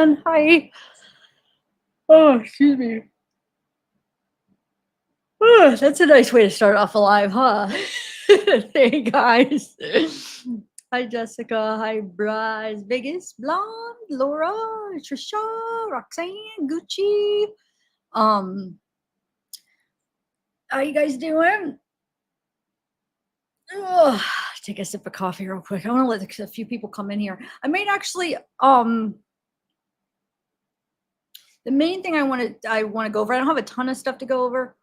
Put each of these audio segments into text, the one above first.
again. Hi. Oh, excuse me. That's a nice way to start off a live, huh? Hey guys. Hi Jessica. Hi Bryce. Vegas, Blonde, Laura, Trisha, Roxanne, Gucci. Um, how you guys doing? Ugh, take a sip of coffee real quick. I want to let a few people come in here. I might actually the main thing I want to go over. I don't have a ton of stuff to go over,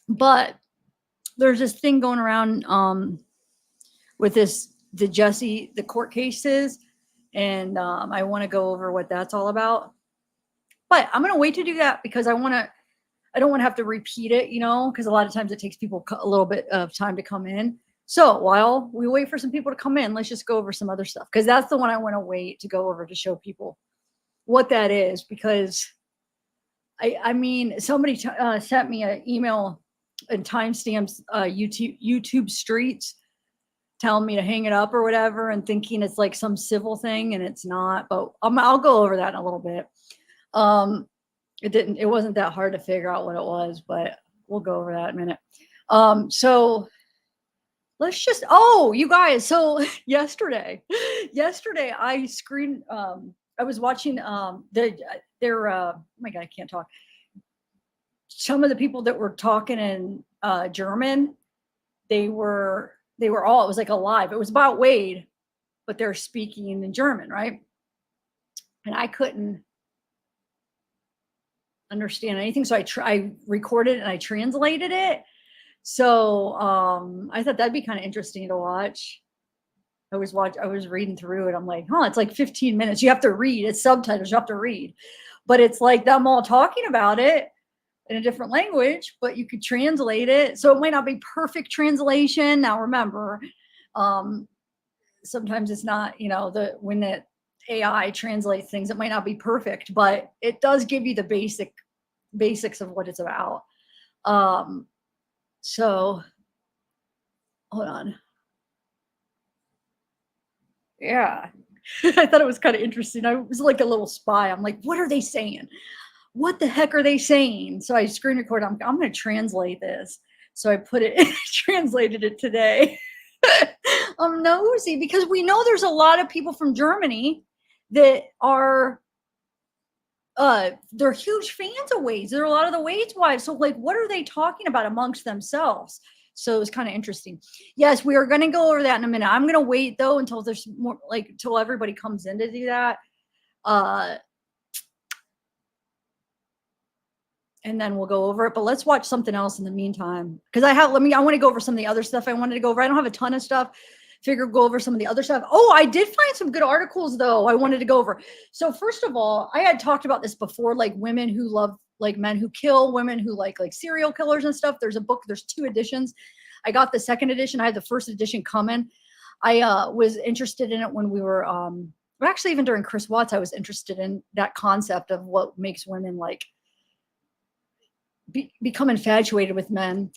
but there's this thing going around with the court cases, and I want to go over what that's all about. But I'm gonna wait to do that because I don't want to have to repeat it, because a lot of times it takes people a little bit of time to come in. So while we wait for some people to come in, let's just go over some other stuff, because that's the one I want to wait to go over to show people what that is. Because I mean, somebody sent me an email and timestamps YouTube streets telling me to hang it up or whatever, and thinking it's like some civil thing, and it's not. But I'll go over that in a little bit. It wasn't that hard to figure out what it was, but we'll go over that in a minute. So let's just, you guys, so yesterday I was watching oh my God, I can't talk. Some of the people that were talking in German, they were all, it was like a live, it was about Wade, but they're speaking in German, right? And I couldn't understand anything, so I recorded and I translated it. So I thought that'd be kind of interesting to watch. I was reading through it. I'm like, it's like 15 minutes. You have to read. It's subtitles. You have to read, but it's like them all talking about it in a different language, but you could translate it. So it might not be perfect translation. Now remember, sometimes it's not, when the AI translates things, it might not be perfect, but it does give you the basics of what it's about. So hold on. Yeah. I thought it was kind of interesting. I was like a little spy. I'm like, what are they saying? What the heck are they saying? So I screen record. I'm going to translate this. So I put it, translated it today. I'm nosy because we know there's a lot of people from Germany that are, they're huge fans of Wade's. There are a lot of the Wade's wives. So like, what are they talking about amongst themselves? So it's kind of interesting. Yes, we are going to go over that in a minute. I'm going to wait though until there's more, like, until everybody comes in to do that. And then we'll go over it, but let's watch something else in the meantime. Cause I want to go over some of the other stuff I wanted to go over. I don't have a ton of stuff. Figure go over some of the other stuff. Oh, I did find some good articles though I wanted to go over. So first of all, I had talked about this before, like women who love, like men who kill, women who like serial killers and stuff. There's a book, there's 2 editions. I got the 2nd edition. I had the 1st edition coming. I was interested in it when we were, actually even during Chris Watts, I was interested in that concept of what makes women like become infatuated with men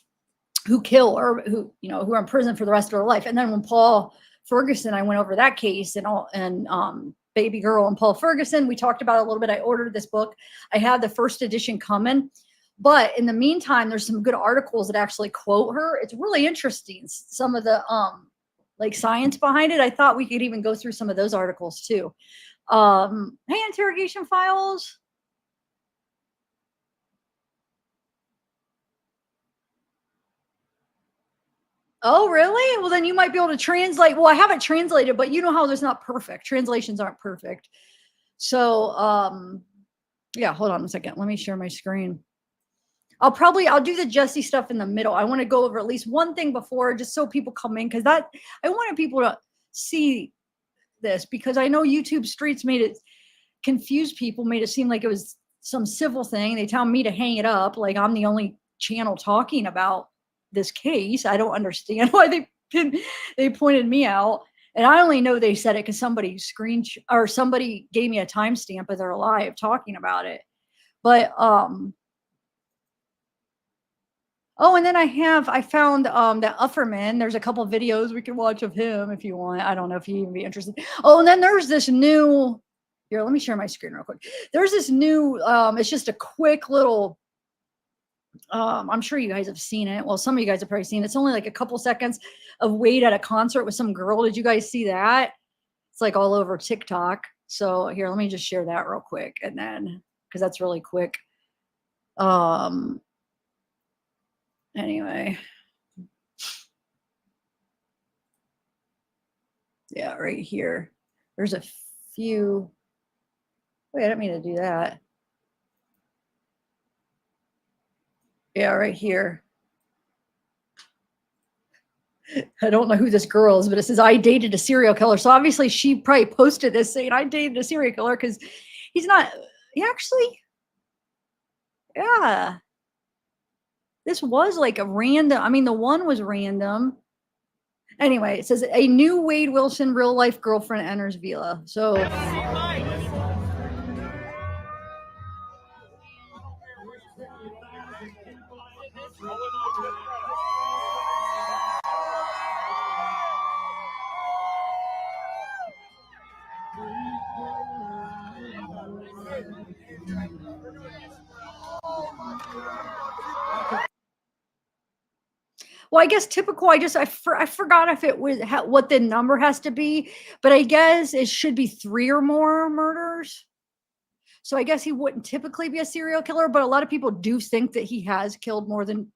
who kill or who are in prison for the rest of their life. And then when Paul Ferguson, I went over that case and Baby Girl and Paul Ferguson, we talked about it a little bit. I ordered this book. I had the 1st edition coming, but in the meantime, there's some good articles that actually quote her. It's really interesting. Some of the like science behind it. I thought we could even go through some of those articles too. Hey, Interrogation Files. Oh, really? Well, then you might be able to translate. Well, I haven't translated, but you know how there's not perfect. Translations aren't perfect. So, yeah, hold on a second. Let me share my screen. I'll do the Jesse stuff in the middle. I want to go over at least one thing before, just so people come in, because I wanted people to see this, because I know YouTube streets made it confuse people, made it seem like it was some civil thing. They tell me to hang it up, like I'm the only channel talking about this case. I don't understand why they pointed me out, and I only know they said it because somebody gave me a timestamp of their live talking about it. But Oh, and then I found that Ufferman. There's a couple videos we can watch of him if you want. I don't know if you even be interested. Oh, and then there's this new. Here, let me share my screen real quick. There's this new. It's just a quick little. I'm sure you guys have seen it. Well, some of you guys have probably seen it. It's only like a couple seconds of Wade at a concert with some girl. Did you guys see that? It's like all over TikTok. So here, let me just share that real quick, and then because that's really quick. Um. Anyway. Yeah, right here. There's a few. Wait, I didn't mean to do that. Yeah, right here. I don't know who this girl is, but it says I dated a serial killer. So obviously she probably posted this saying I dated a serial killer because he's not. He actually, yeah. This was like a random. I mean, the one was random. Anyway, it says a new Wade Wilson real life girlfriend enters villa. So well, I guess typical. I forgot if it was what the number has to be, but I guess it should be 3 or more murders. So I guess he wouldn't typically be a serial killer, but a lot of people do think that he has killed more than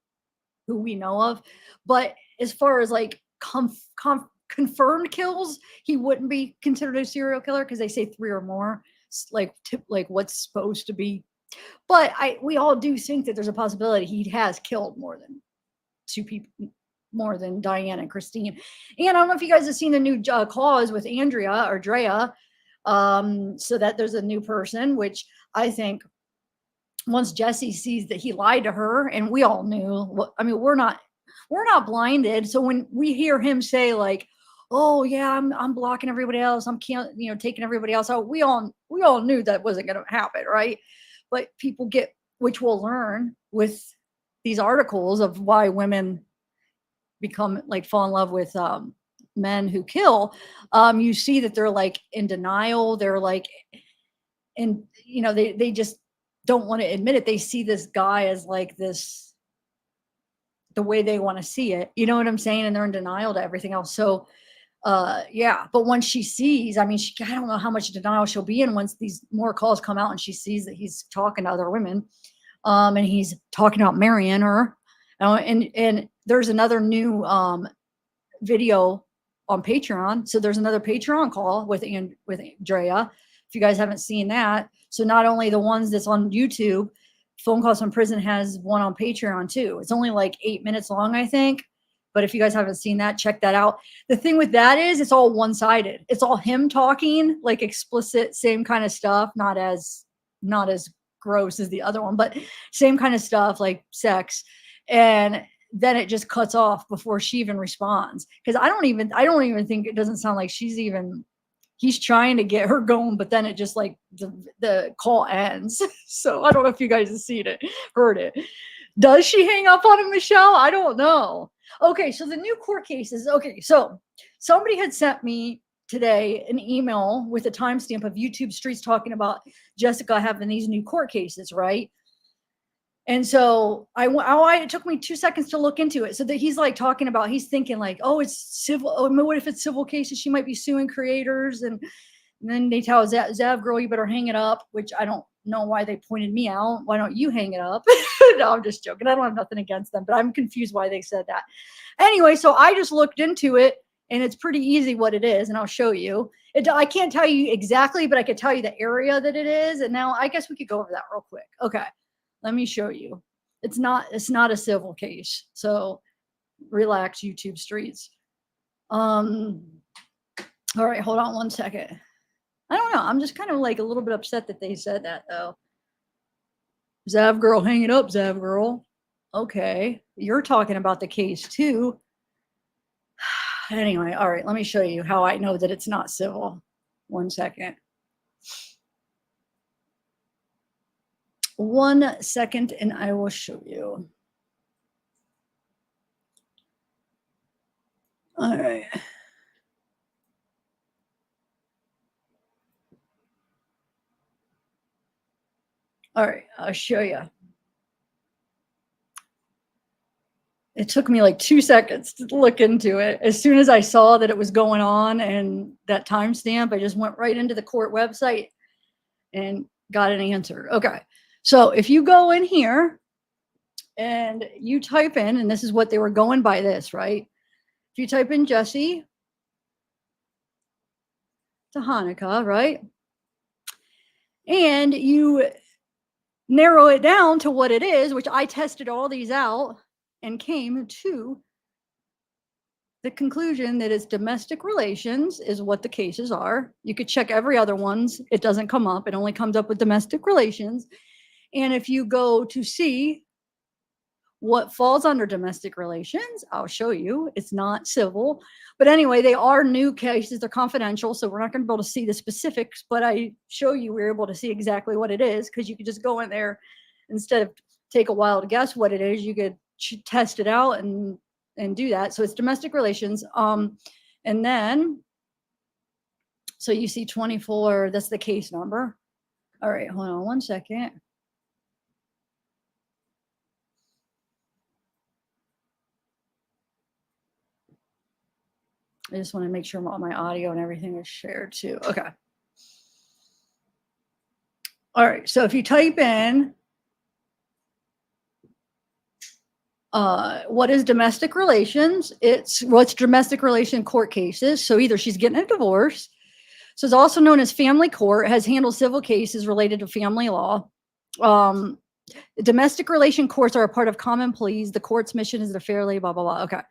who we know of. But as far as like confirmed kills, he wouldn't be considered a serial killer because they say 3 or more, like what's supposed to be. But we all do think that there's a possibility he has killed more than 2 people, more than Diane and Christine. And I don't know if you guys have seen the new clause with Andrea or Drea. So that there's a new person, which I think once Jesse sees that he lied to her, and we all knew. I mean, we're not blinded. So when we hear him say like, "Oh yeah, I'm blocking everybody else. I'm can't taking everybody else out," we all knew that wasn't going to happen, right? But people get, which we'll learn with these articles of why women become like fall in love with men who kill. You see that they're like in denial. They're like, and they just don't want to admit it. They see this guy as like this, the way they want to see it. You know what I'm saying? And they're in denial to everything else. So yeah, but once she sees, I mean, I don't know how much denial she'll be in once these more calls come out and she sees that he's talking to other women, and he's talking about marrying her. And there's another new video on Patreon. So there's another Patreon call with Drea. If you guys haven't seen that, so not only the ones that's on YouTube, Phone Calls from Prison has one on Patreon too. It's only like 8 minutes long, I think. But if you guys haven't seen that, check that out. The thing with that is it's all one-sided. It's all him talking, like explicit, same kind of stuff, not as gross as the other one, but same kind of stuff, like sex. And then it just cuts off before she even responds. Because I don't even think, it doesn't sound like he's trying to get her going, but then it just like the call ends. So I don't know if you guys have seen it, heard it. Does she hang up on him, Michelle? I don't know. Okay, so the new court cases. Okay, so somebody had sent me today an email with a timestamp of YouTube Streets talking about Jessica having these new court cases, right? And so it took me 2 seconds to look into it. So that he's like talking about, he's thinking like, oh, it's civil. Oh, what if it's civil cases? She might be suing creators. And then they tell zavgirl, you better hang it up, which I don't know why they pointed me out. Why don't you hang it up? No, I'm just joking. I don't have nothing against them, but I'm confused why they said that. Anyway, so I just looked into it, and it's pretty easy what it is, and I'll show you. I can't tell you exactly, but I could tell you the area that it is. And now I guess we could go over that real quick. Okay. Let me show you. It's not a civil case. So relax, YouTube Streets. All right, hold on 1 second. I don't know. I'm just kind of like a little bit upset that they said that though. Zavgirl, hang it up, Zavgirl. Okay. You're talking about the case too. Anyway, all right, let me show you how I know that it's not civil. 1 second. 1 second, and I will show you. All right. All right, I'll show you. It took me like 2 seconds to look into it. As soon as I saw that it was going on and that timestamp, I just went right into the court website and got an answer. Okay. So if you go in here and you type in, and this is what they were going by this, right? If you type in Jesse to Hanukkah, right? And you narrow it down to what it is, which I tested all these out and came to the conclusion that it's domestic relations is what the cases are. You could check every other ones. It doesn't come up. It only comes up with domestic relations. And if you go to see what falls under domestic relations, I'll show you. It's not civil. But anyway, they are new cases. They're confidential, so we're not going to be able to see the specifics, but I show you we're able to see exactly what it is, because you could just go in there instead of take a while to guess what it is. You could test it out and do that. So it's domestic relations. And then, so you see 24, that's the case number. All right, hold on one second. I just want to make sure all my audio and everything is shared too. Okay. All right, so if you type in what is domestic relations, it's what's domestic relation court cases. So either she's getting a divorce, so it's also known as family court, has handled civil cases related to family law. Domestic relation courts are a part of common pleas. The court's mission is to fairly blah, blah, blah. Okay.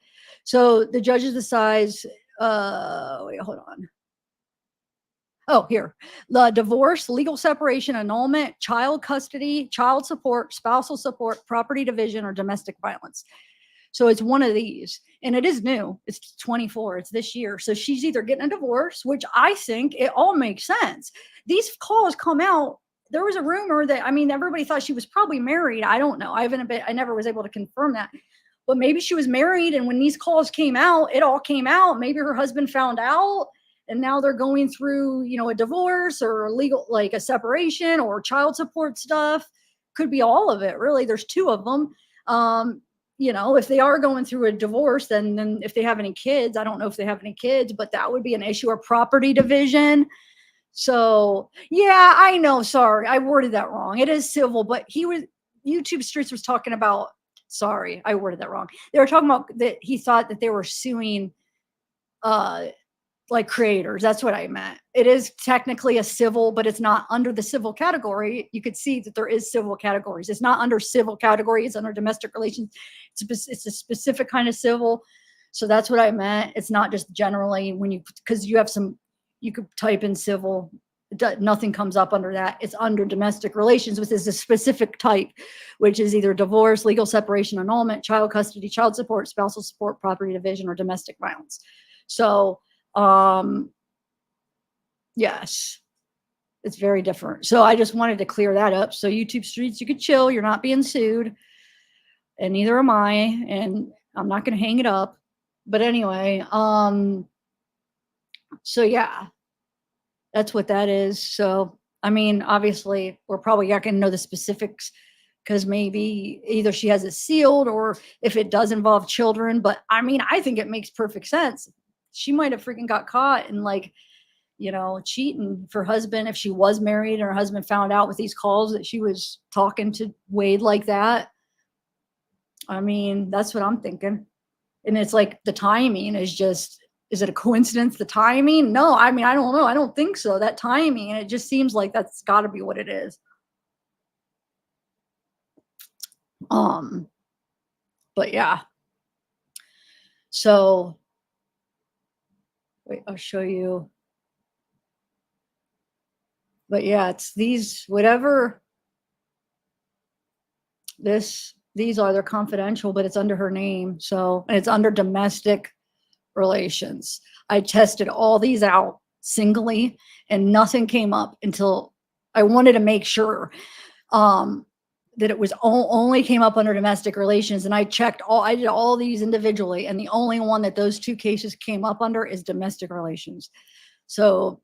So the judges decides, wait, hold on. Oh, here. The divorce, legal separation, annulment, child custody, child support, spousal support, property division, or domestic violence. So it's one of these. And it is new. It's 24. It's this year. So she's either getting a divorce, which I think it all makes sense. These calls come out. There was a rumor that, I mean, everybody thought she was probably married. I don't know. I never was able to confirm that. But maybe she was married. And when these calls came out, it all came out. Maybe her husband found out. And now they're going through, you know, a divorce or legal, like a separation or child support stuff. Could be all of it, really. There's two of them. You know, if they are going through a divorce, then if they have any kids, I don't know if they have any kids, but that would be an issue, or property division. So yeah, I know. Sorry, I worded that wrong. It is civil, but YouTube Streets was talking about, sorry, I worded that wrong. They were talking about that he thought that they were suing like creators. That's what I meant. It is technically a civil, but it's not under the civil category. You could see that there is civil categories. It's not under civil category. It's under domestic relations. It's a specific kind of civil. So that's what I meant. It's not just generally because you have you could type in civil, nothing comes up under that. It's under domestic relations, which is a specific type, which is either divorce, legal separation, annulment, child custody, child support, spousal support, property division, or domestic violence. So yes, it's very different. So I just wanted to clear that up. So YouTube Streets, you could chill. You're not being sued, and neither am I. And I'm not going to hang it up. But anyway, so yeah, that's what that is. So, I mean, obviously, we're probably not going to know the specifics because maybe either she has it sealed or if it does involve children. But I mean, I think it makes perfect sense. She might have freaking got caught and, like, you know, cheating for husband if she was married and her husband found out with these calls that she was talking to Wade like that. I mean, that's what I'm thinking. And it's like the timing is it a coincidence? The timing? No, I mean, I don't know. I don't think so. That timing, it just seems like that's got to be what it is. But yeah. So wait, I'll show you. But yeah, it's these, whatever these are, they're confidential, but it's under her name. So, and it's under domestic relations. I tested all these out singly and nothing came up until I wanted to make sure. that it was only came up under domestic relations, and I did all these individually, and the only one that those two cases came up under is domestic relations. So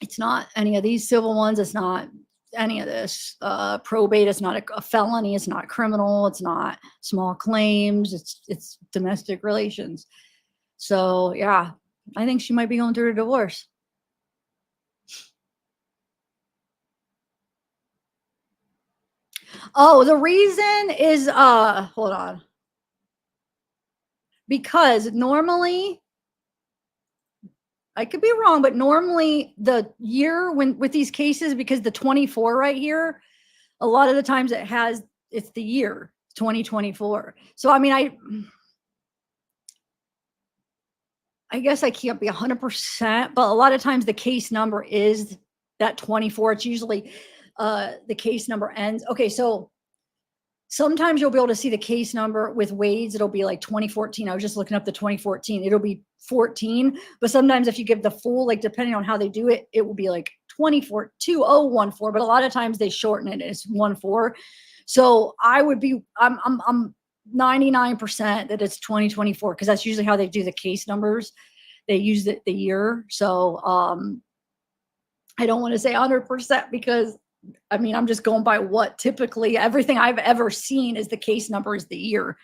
it's not any of these civil ones. It's not any of this probate. It's not a felony. It's not criminal. It's not small claims. It's domestic relations. So yeah, I think she might be going through a divorce. Oh, the reason is hold on. Because normally, I could be wrong, but normally the year when with these cases, because the 24 right here, a lot of the times it's the year 2024. So I mean, I guess I can't be 100%, but a lot of times the case number is that 24. It's usually the case number ends. Okay, so sometimes you'll be able to see the case number with Wade's. It'll be like 2014. I was just looking up the 2014. It'll be 14. But sometimes if you give the full, like depending on how they do it, it will be like 24 2014. But a lot of times they shorten it. It's 14. So I'm 99% that it's 2024 because that's usually how they do the case numbers. They use the year. So I don't want to say 100% because I mean, I'm just going by what typically everything I've ever seen is the case number is the year.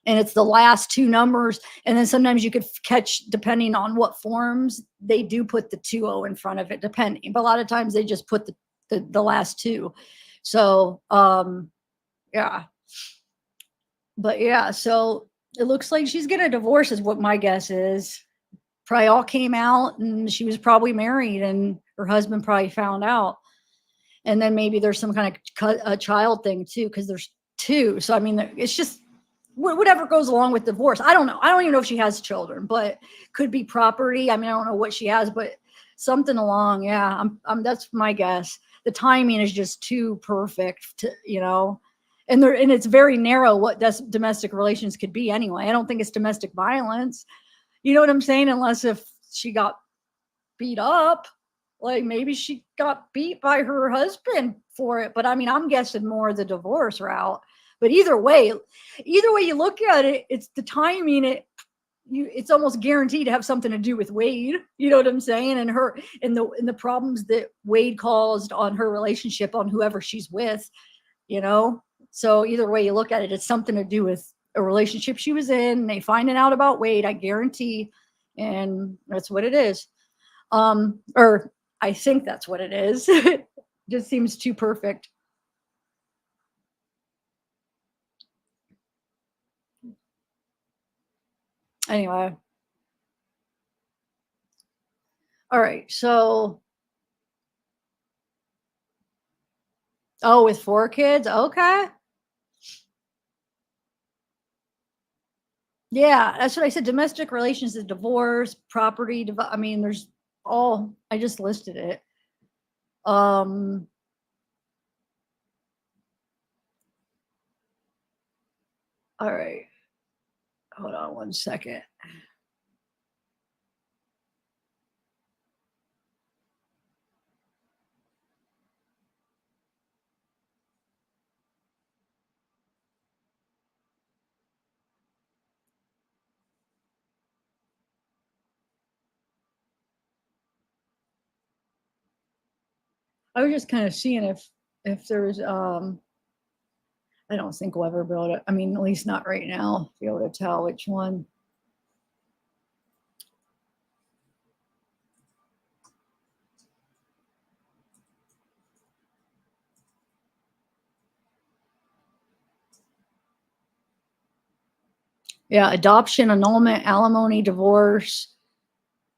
And it's the last two numbers. And then sometimes you could catch, depending on what forms, they do put the 20 in front of it, depending. But a lot of times they just put the last two. So yeah. But yeah, so it looks like she's getting a divorce is what my guess is. Probably all came out and she was probably married and her husband probably found out. And then maybe there's some kind of a child thing too, because there's two. So I mean, it's just whatever goes along with divorce. I don't know. I don't even know if she has children, but could be property. I mean, I don't know what she has, but something along. Yeah, that's my guess. The timing is just too perfect to, and it's very narrow what domestic relations could be anyway. I don't think it's domestic violence. You know what I'm saying? Unless if she got beat up. Like maybe she got beat by her husband for it, but I mean, I'm guessing more the divorce route. But either way you look at it, it's the timing. It's almost guaranteed to have something to do with Wade. You know what I'm saying? And her and the problems that Wade caused on her relationship on whoever she's with. So either way you look at it, it's something to do with a relationship she was in. They finding out about Wade, I guarantee, and that's what it is. Or I think that's what it is. Just seems too perfect. Anyway. All right. So, with 4 kids. Okay. Yeah. That's what I said. Domestic relations is divorce, property. I mean, I just listed it. Um, all right. Hold on 1 second. I was just kind of seeing if there's I don't think we'll ever be able to, I mean, at least not right now, be able to tell which one. Yeah, adoption, annulment, alimony, divorce,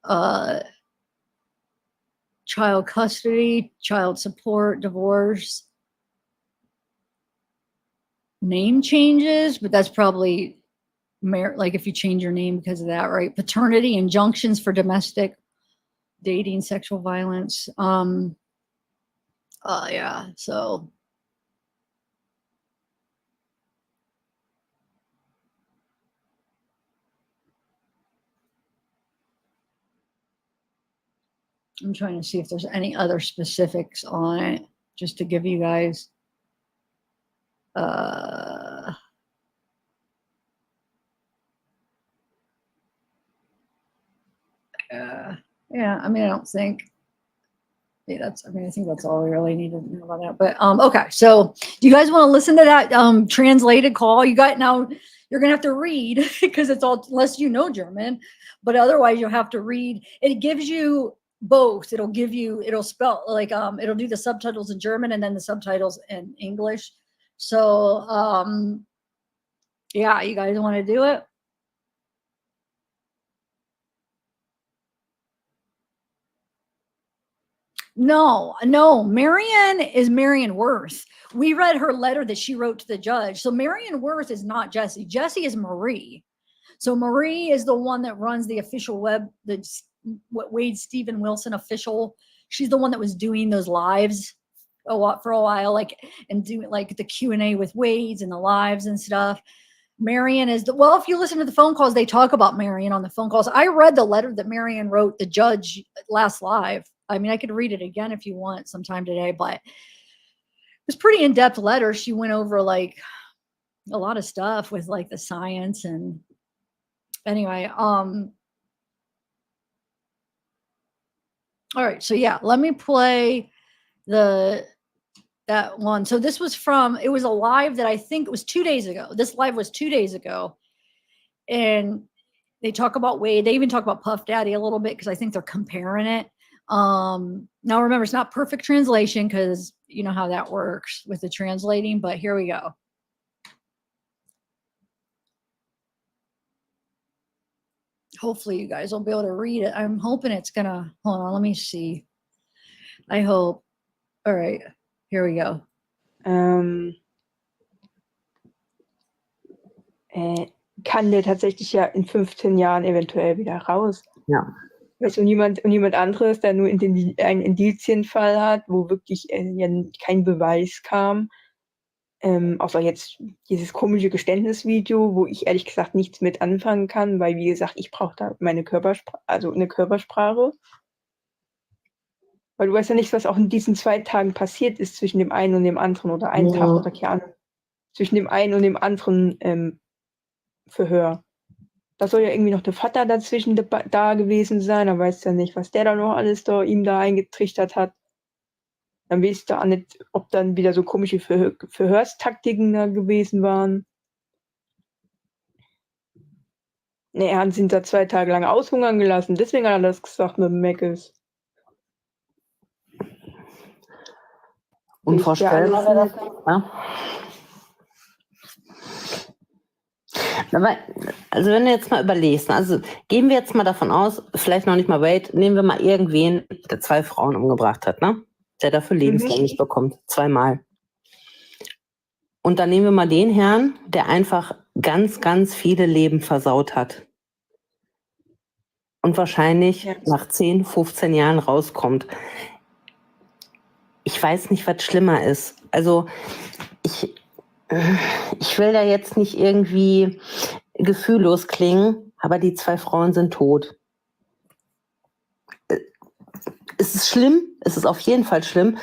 uh, child custody, child support, divorce, name changes, but that's probably like if you change your name because of that, right? Paternity, injunctions for domestic dating, sexual violence. Yeah, so I'm trying to see if there's any other specifics on it just to give you guys. Yeah, I mean, I don't think I think that's all we really need to know about that. But okay, so do you guys want to listen to that translated call? You got now. You're gonna have to read because it's all unless you know German, but otherwise you'll have to read. It gives you both. It'll spell like it'll do the subtitles in German and then the subtitles in English. So yeah, you guys want to do it? No, Marianne is Marianne Worth. We read her letter that she wrote to the judge. So Marianne Worth is not Jesse. Jesse is Marie. So Marie is the one that runs the official what Wade Stephen Wilson official. She's the one that was doing those lives for a while, like and doing like the Q&A with Wade's and the lives and stuff. Marianne is if you listen to the phone calls, they talk about Marianne on the phone calls. I read the letter that Marianne wrote the judge last live. I mean, I could read it again if you want sometime today, but it was pretty in-depth letter. She went over like a lot of stuff with like the science and anyway, all right. So yeah, let me play that one. So this was it was a live that I think it was 2 days ago. This live was 2 days ago. And they talk about Wade. They even talk about Puff Daddy a little bit because I think they're comparing it. Now remember, it's not perfect translation because you know how that works with the translating, but here we go. Hopefully you guys will be able to read it. I'm hoping it's gonna, hold on, let me see. I hope. All right, here we go. Kann der tatsächlich ja in 15 Jahren eventuell wieder raus. Ja. Weißt du, und jemand anderes, der nur einen Indizienfall hat, wo wirklich ja kein Beweis kam, außer jetzt dieses komische Geständnisvideo, wo ich ehrlich gesagt nichts mit anfangen kann, weil wie gesagt, ich brauche da meine eine Körpersprache. Weil du weißt ja nicht, was auch in diesen 2 Tagen passiert ist zwischen dem einen und dem anderen oder einen Tag oder keine Ahnung, zwischen dem einen und dem anderen Verhör. Da soll ja irgendwie noch der Vater dazwischen da gewesen sein, er weiß ja nicht, was der da noch alles ihm da eingetrichtert hat. Dann weißt du auch nicht, ob dann wieder so komische Verhörstaktiken da gewesen waren. Nee, er hat ihn da 2 Tage lang aushungern gelassen, deswegen hat er das gesagt mit dem Meckes. Unvorstellbar wäre das nicht, ne? Aber, also wenn du jetzt mal überlegst, also gehen wir jetzt mal davon aus, vielleicht noch nicht mal Wade, nehmen wir mal irgendwen, der 2 Frauen umgebracht hat, ne? Der dafür lebenslänglich bekommt, 2-mal. Und dann nehmen wir mal den Herrn, der einfach ganz, ganz viele Leben versaut hat. Und wahrscheinlich nach 10, 15 Jahren rauskommt. Ich weiß nicht, was schlimmer ist. Also ich will da jetzt nicht irgendwie gefühllos klingen, aber die 2 Frauen sind tot. Es ist schlimm, es ist auf jeden Fall schlimm,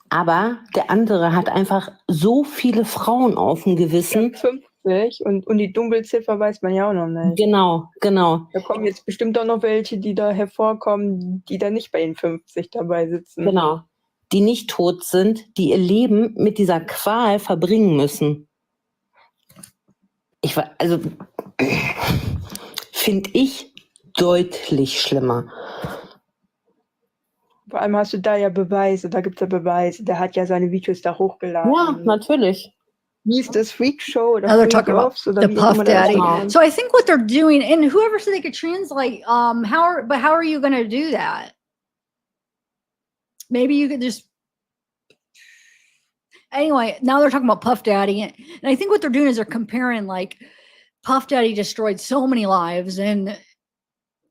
aber der andere hat einfach so viele Frauen auf dem Gewissen. 50 und die Dunkelziffer weiß man ja auch noch nicht. Genau. Da kommen jetzt bestimmt auch noch welche, die da hervorkommen, die da nicht bei den 50 dabei sitzen. Genau. Die nicht tot sind, die ihr Leben mit dieser Qual verbringen müssen. Finde ich deutlich schlimmer. Vor allem hast du da ja Beweise, da gibt es ja Beweise. Der hat ja seine Videos da hochgeladen. Ja, natürlich. Wie ist das Freak Show oder they're talking about oder the Puff Daddy. Genau. So I think what they're doing, and whoever said they could translate, how are you going to do that? Maybe you could just. Anyway, now they're talking about Puff Daddy, and I think what they're doing is they're comparing like Puff Daddy destroyed so many lives, and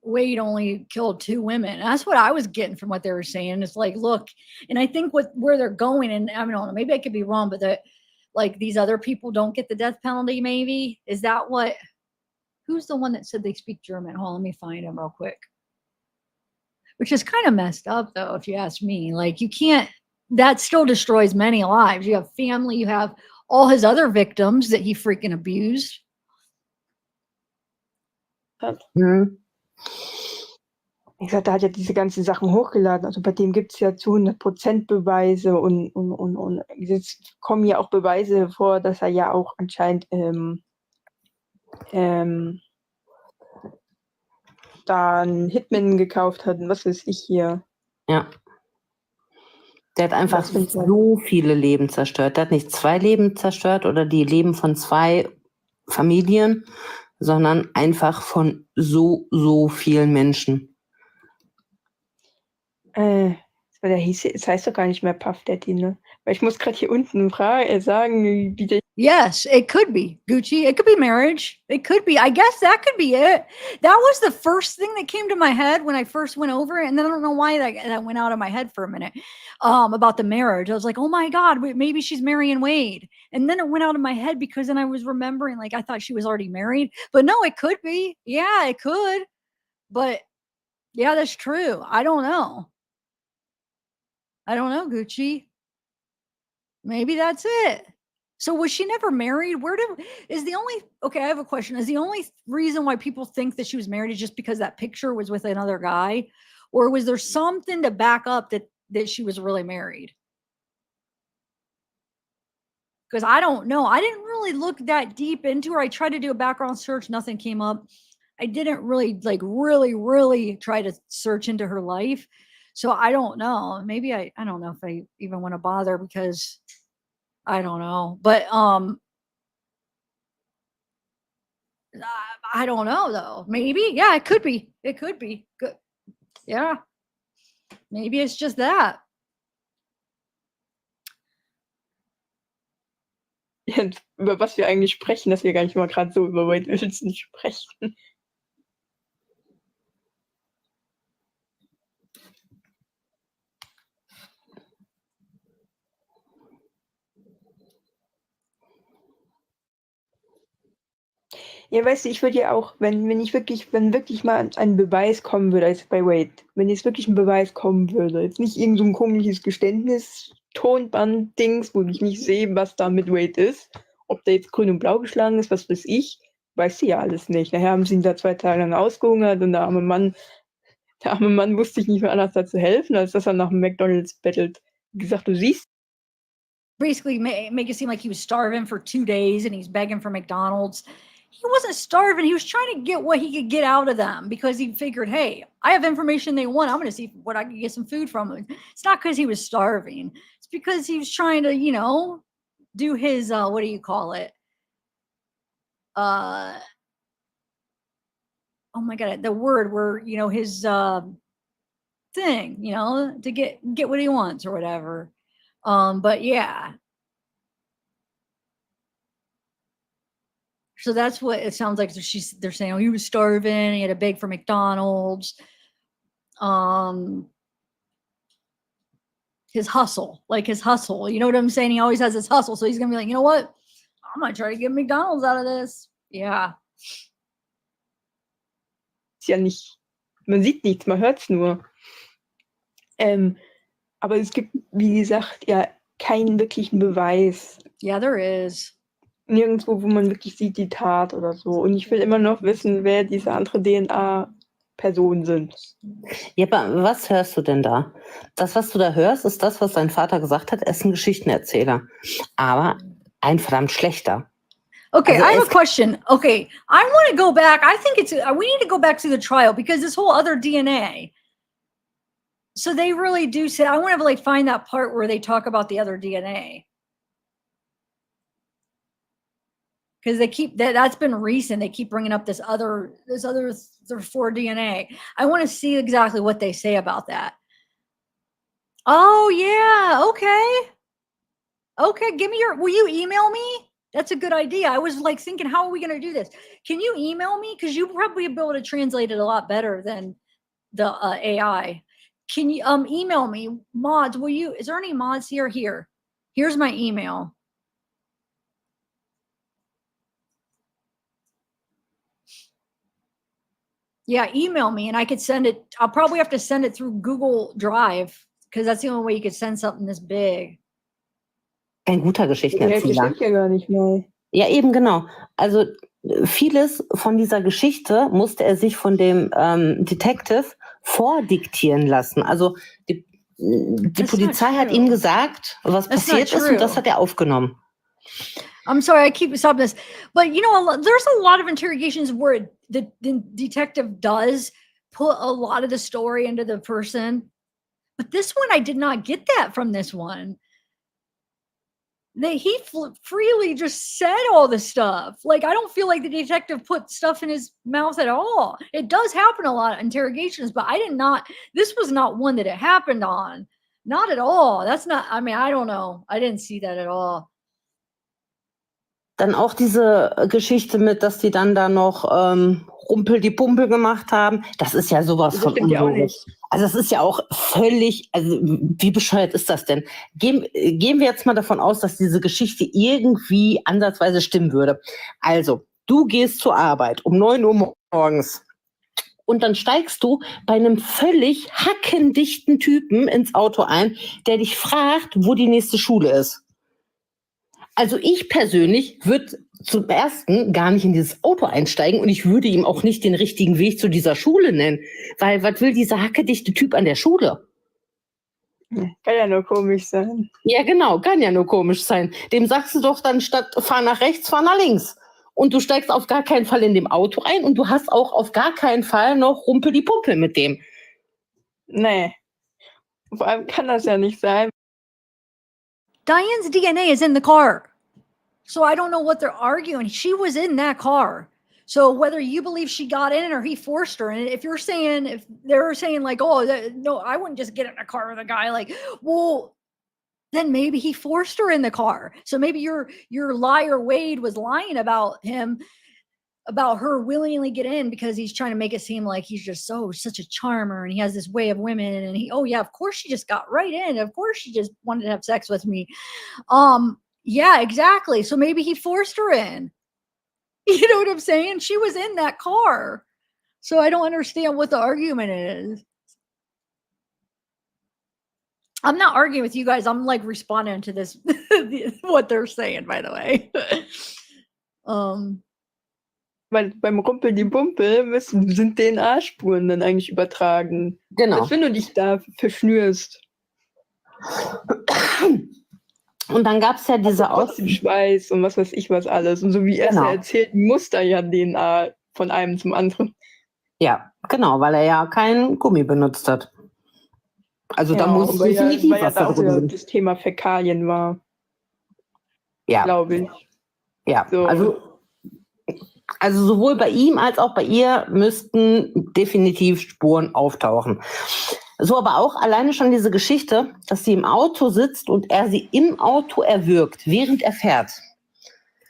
Wade only killed 2 women. And that's what I was getting from what they were saying. It's like, look, and I think where they're going, and I don't know, maybe I could be wrong, but that like these other people don't get the death penalty. Maybe is that what? Who's the one that said they speak German? Hold on, let me find him real quick. Which is kind of messed up, though, if you ask me. Like you can't. That still destroys many lives. You have family. You have all his other victims that he freaking abused. Mhm. Wie gesagt, der hat ja diese ganzen Sachen hochgeladen. Also bei dem gibt es ja zu 100% Beweise und jetzt kommen ja auch Beweise vor, dass er ja auch anscheinend da einen Hitman gekauft hat und was weiß ich hier. Ja. Der hat einfach Das find's halt- so viele Leben zerstört. Der hat nicht 2 Leben zerstört oder die Leben von 2 Familien, sondern einfach von so vielen Menschen. Es heißt doch gar nicht mehr Puff Daddy, ne? Weil ich muss gerade hier unten sagen, wie der Yes, it could be Gucci. It could be marriage. It could be. I guess that could be it. That was the first thing that came to my head when I first went over it, and then I don't know why that went out of my head for a minute. About the marriage, I was like, oh my god, maybe she's marrying Wade, and then it went out of my head because then I was remembering, like, I thought she was already married, but no, it could be. Yeah, it could. But yeah, that's true. I don't know. I don't know, Gucci. Maybe that's it. So was she never married? Okay, I have a question. Is the only reason why people think that she was married is just because that picture was with another guy? Or was there something to back up that she was really married? Because I don't know. I didn't really look that deep into her. I tried to do a background search, nothing came up. I didn't really really try to search into her life. So I don't know. Maybe I don't know if I even want to bother because I don't know. But I don't know though. Maybe, yeah, it could be. It could be. Good. Yeah. Maybe it's just that. Jetzt, über was wir eigentlich sprechen, dass wir gar nicht mal gerade so über Wade Wilson sprechen. Ja, weißt du, ich würde ja auch, wenn wirklich mal ein Beweis kommen würde, als bei Wade, wenn jetzt wirklich ein Beweis kommen würde, jetzt nicht irgend so ein komisches Geständnis, Tonband-Dings, wo ich nicht sehe, was da mit Wade ist, ob der jetzt grün und blau geschlagen ist, was weiß ich, weißt du ja alles nicht. Nachher haben sie ihn da 2 Tage lang ausgehungert und der arme Mann wusste sich nicht mehr anders, da zu helfen, als dass er nach dem McDonald's bettelt. Wie gesagt, du siehst Basically, make it seem like he was starving for 2 days and he's begging for McDonald's. He wasn't starving. He was trying to get what he could get out of them because he figured, hey, I have information they want. I'm going to see what I can get some food from them. It's not because he was starving. It's because he was trying to, do his, what do you call it? Oh my God, the word where, his thing, to get what he wants or whatever. But yeah. So that's what it sounds like. They're saying, oh, he was starving. He had to beg for McDonald's. His hustle. You know what I'm saying? He always has his hustle. So he's going to be like, you know what? I'm going to try to get McDonald's out of this. Yeah. ja nicht, man sieht nichts, man hört es nur. Aber es gibt, wie gesagt, ja keinen wirklichen Beweis. Yeah, there is. Nirgendwo, wo man wirklich sieht, die Tat oder so. Und ich will immer noch wissen, wer diese andere DNA-Personen sind. Ja, aber was hörst du denn da? Das, was du da hörst, ist das, was dein Vater gesagt hat. Er ist ein Geschichtenerzähler. Aber ein verdammt schlechter. Okay, I have a question. Okay, I want to go back. I think we need to go back to the trial because this whole other DNA. So they really do say, I want to find that part where they talk about the other DNA. Because they keep that's been recent. They keep bringing up this other 4 DNA. I want to see exactly what they say about that. Oh yeah, okay. Okay, will you email me? That's a good idea. I was thinking, how are we going to do this? Can you email me? Because you probably be able to translate it a lot better than the AI. Can you email me? Mods, is there any mods here? Here's my email. Yeah, email me and I could send it. I'll probably have to send it through Google Drive because that's the only way you could send something this big. Kein guter Die Hälfte Geschichtenerzähler. stimmt ja gar nicht mal. Ja, eben genau. Also vieles von dieser Geschichte musste er sich von dem Detective vordiktieren lassen. Also die That's not Polizei hat true. ihm gesagt, was That's not passiert ist, und das true. hat er aufgenommen. I'm sorry, I keep stopping this, but there's a lot of interrogations where the detective does put a lot of the story into the person, but this one I did not get that from this one. He freely just said all the stuff. Like, I don't feel like the detective put stuff in his mouth at all. It does happen a lot of interrogations, but this was not one that it happened on. Not at all. That's not, I mean, I don't know. I didn't see that at all. Dann auch diese Geschichte mit, dass die dann da noch Rumpel die Pumpel gemacht haben. Das ist ja sowas Das von stimmt ja auch unlogisch. nicht. Also das ist ja auch völlig, also wie bescheuert ist das denn? Gehen wir jetzt mal davon aus, dass diese Geschichte irgendwie ansatzweise stimmen würde. Also, du gehst zur Arbeit um 9 Uhr morgens und dann steigst du bei einem völlig hackendichten Typen ins Auto ein, der dich fragt, wo die nächste Schule ist. Also ich persönlich würde zum Ersten gar nicht in dieses Auto einsteigen und ich würde ihm auch nicht den richtigen Weg zu dieser Schule nennen. Weil was will dieser hackedichte Typ an der Schule? Kann ja nur komisch sein. Ja genau, kann ja nur komisch sein. Dem sagst du doch dann statt fahr nach rechts, fahr nach links. Und du steigst auf gar keinen Fall in dem Auto ein und du hast auch auf gar keinen Fall noch Rumpel die Pumpel mit dem. Nee. Vor allem kann das ja nicht sein. Diane's DNA is in the car. So I don't know what they're arguing. She was in that car. So whether you believe she got in or he forced her, and if they're saying like, oh, no, I wouldn't just get in a car with a guy, like, well, then maybe he forced her in the car. So maybe your liar Wade was lying about her willingly get in because he's trying to make it seem like he's just such a charmer and he has this way of women, and oh yeah, of course she just got right in. Of course she just wanted to have sex with me. Yeah, exactly. So maybe he forced her in. You know what I'm saying? She was in that car. So I don't understand what the argument is. I'm not arguing with you guys. I'm like responding to this, what they're saying, by the way. Weil beim Rumpel die Pumpel sind DNA-Spuren dann eigentlich übertragen. Genau. Als wenn du dich da verschnürst. Und dann gab es ja diese Trotzdem Schweiß und was weiß ich was alles. Und so wie er es ja erzählt, muss da ja DNA von einem zum anderen. Ja, genau, weil er ja keinen Gummi benutzt hat. Also da muss es definitiv weil was ja da auch darüber sein. das Thema Fäkalien war. Ja. Glaube ich. Ja, So. also sowohl bei ihm als auch bei ihr müssten definitiv Spuren auftauchen. So, aber auch alleine schon diese Geschichte, dass sie im Auto sitzt und er sie im Auto erwürgt, während er fährt.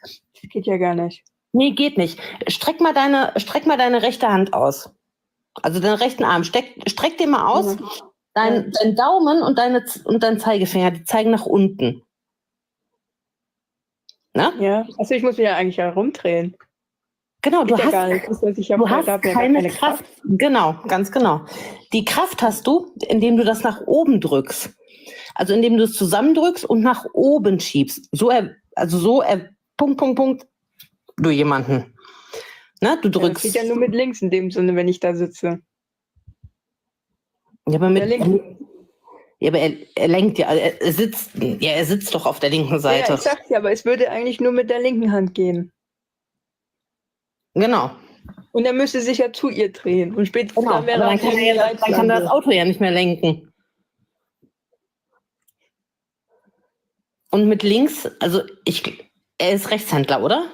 Das geht ja gar nicht. Nee, geht nicht. Streck mal deine rechte Hand aus. Also deinen rechten Arm. Streck den mal aus. Mhm. Dein Daumen und dein Zeigefinger, die zeigen nach unten. Na? Ja. Also ich muss mich ja eigentlich herumdrehen. Genau, du hast keine Kraft. Genau, ganz genau. Die Kraft hast du, indem du das nach oben drückst. Also indem du es zusammendrückst und nach oben schiebst. Punkt, du jemanden. Ne? Du drückst. Das geht ja nur mit links in dem Sinne, wenn ich da sitze. Ja, aber er lenkt ja, er sitzt doch auf der linken Seite. Ja, ich sag's ja, aber es würde eigentlich nur mit der linken Hand gehen. Genau. Und er müsste sich ja zu ihr drehen. Und spätestens Genau, dann wäre dann kann er das Auto ja nicht mehr lenken. Und mit links, also er ist Rechtshändler, oder?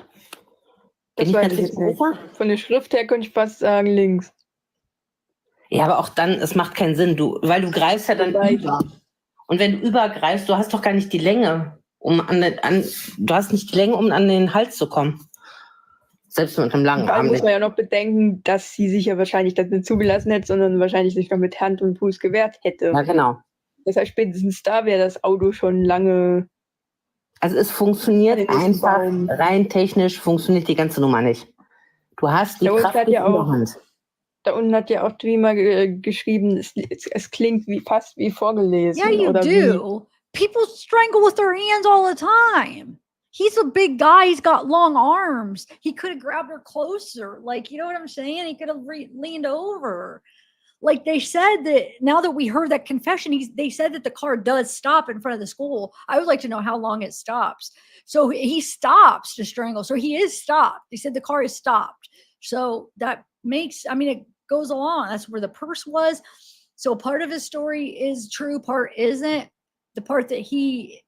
Das weiß ich jetzt nicht. Von der Schrift her könnte ich fast sagen links. Ja, aber auch dann, es macht keinen Sinn, weil du greifst ja dann über. Und wenn du übergreifst, du hast doch gar nicht die Länge, um an den Hals zu kommen. Selbst mit einem langen Arm. Muss man ja noch bedenken, dass sie sich ja wahrscheinlich das nicht zugelassen hätte, sondern wahrscheinlich sich noch mit Hand und Fuß gewehrt hätte. Ja, genau. Das heißt, spätestens da wäre das Auto schon lange. Also es funktioniert einfach, rein technisch funktioniert die ganze Nummer nicht. Du hast die Kraft nicht in der Hand. Da unten hat ja auch Dreamer geschrieben, es klingt fast wie vorgelesen. Yeah, you oder do. People strangle with their hands all the time. He's a big guy. He's got long arms. He could have grabbed her closer. Like, you know what I'm saying? He could have leaned over. Like they said that now that we heard that confession, they said that the car does stop in front of the school. I would like to know how long it stops. So he stops to strangle. So he is stopped. He said the car is stopped. So that makes, I mean, it goes along. That's where the purse was. So part of his story is true, part isn't. The part that he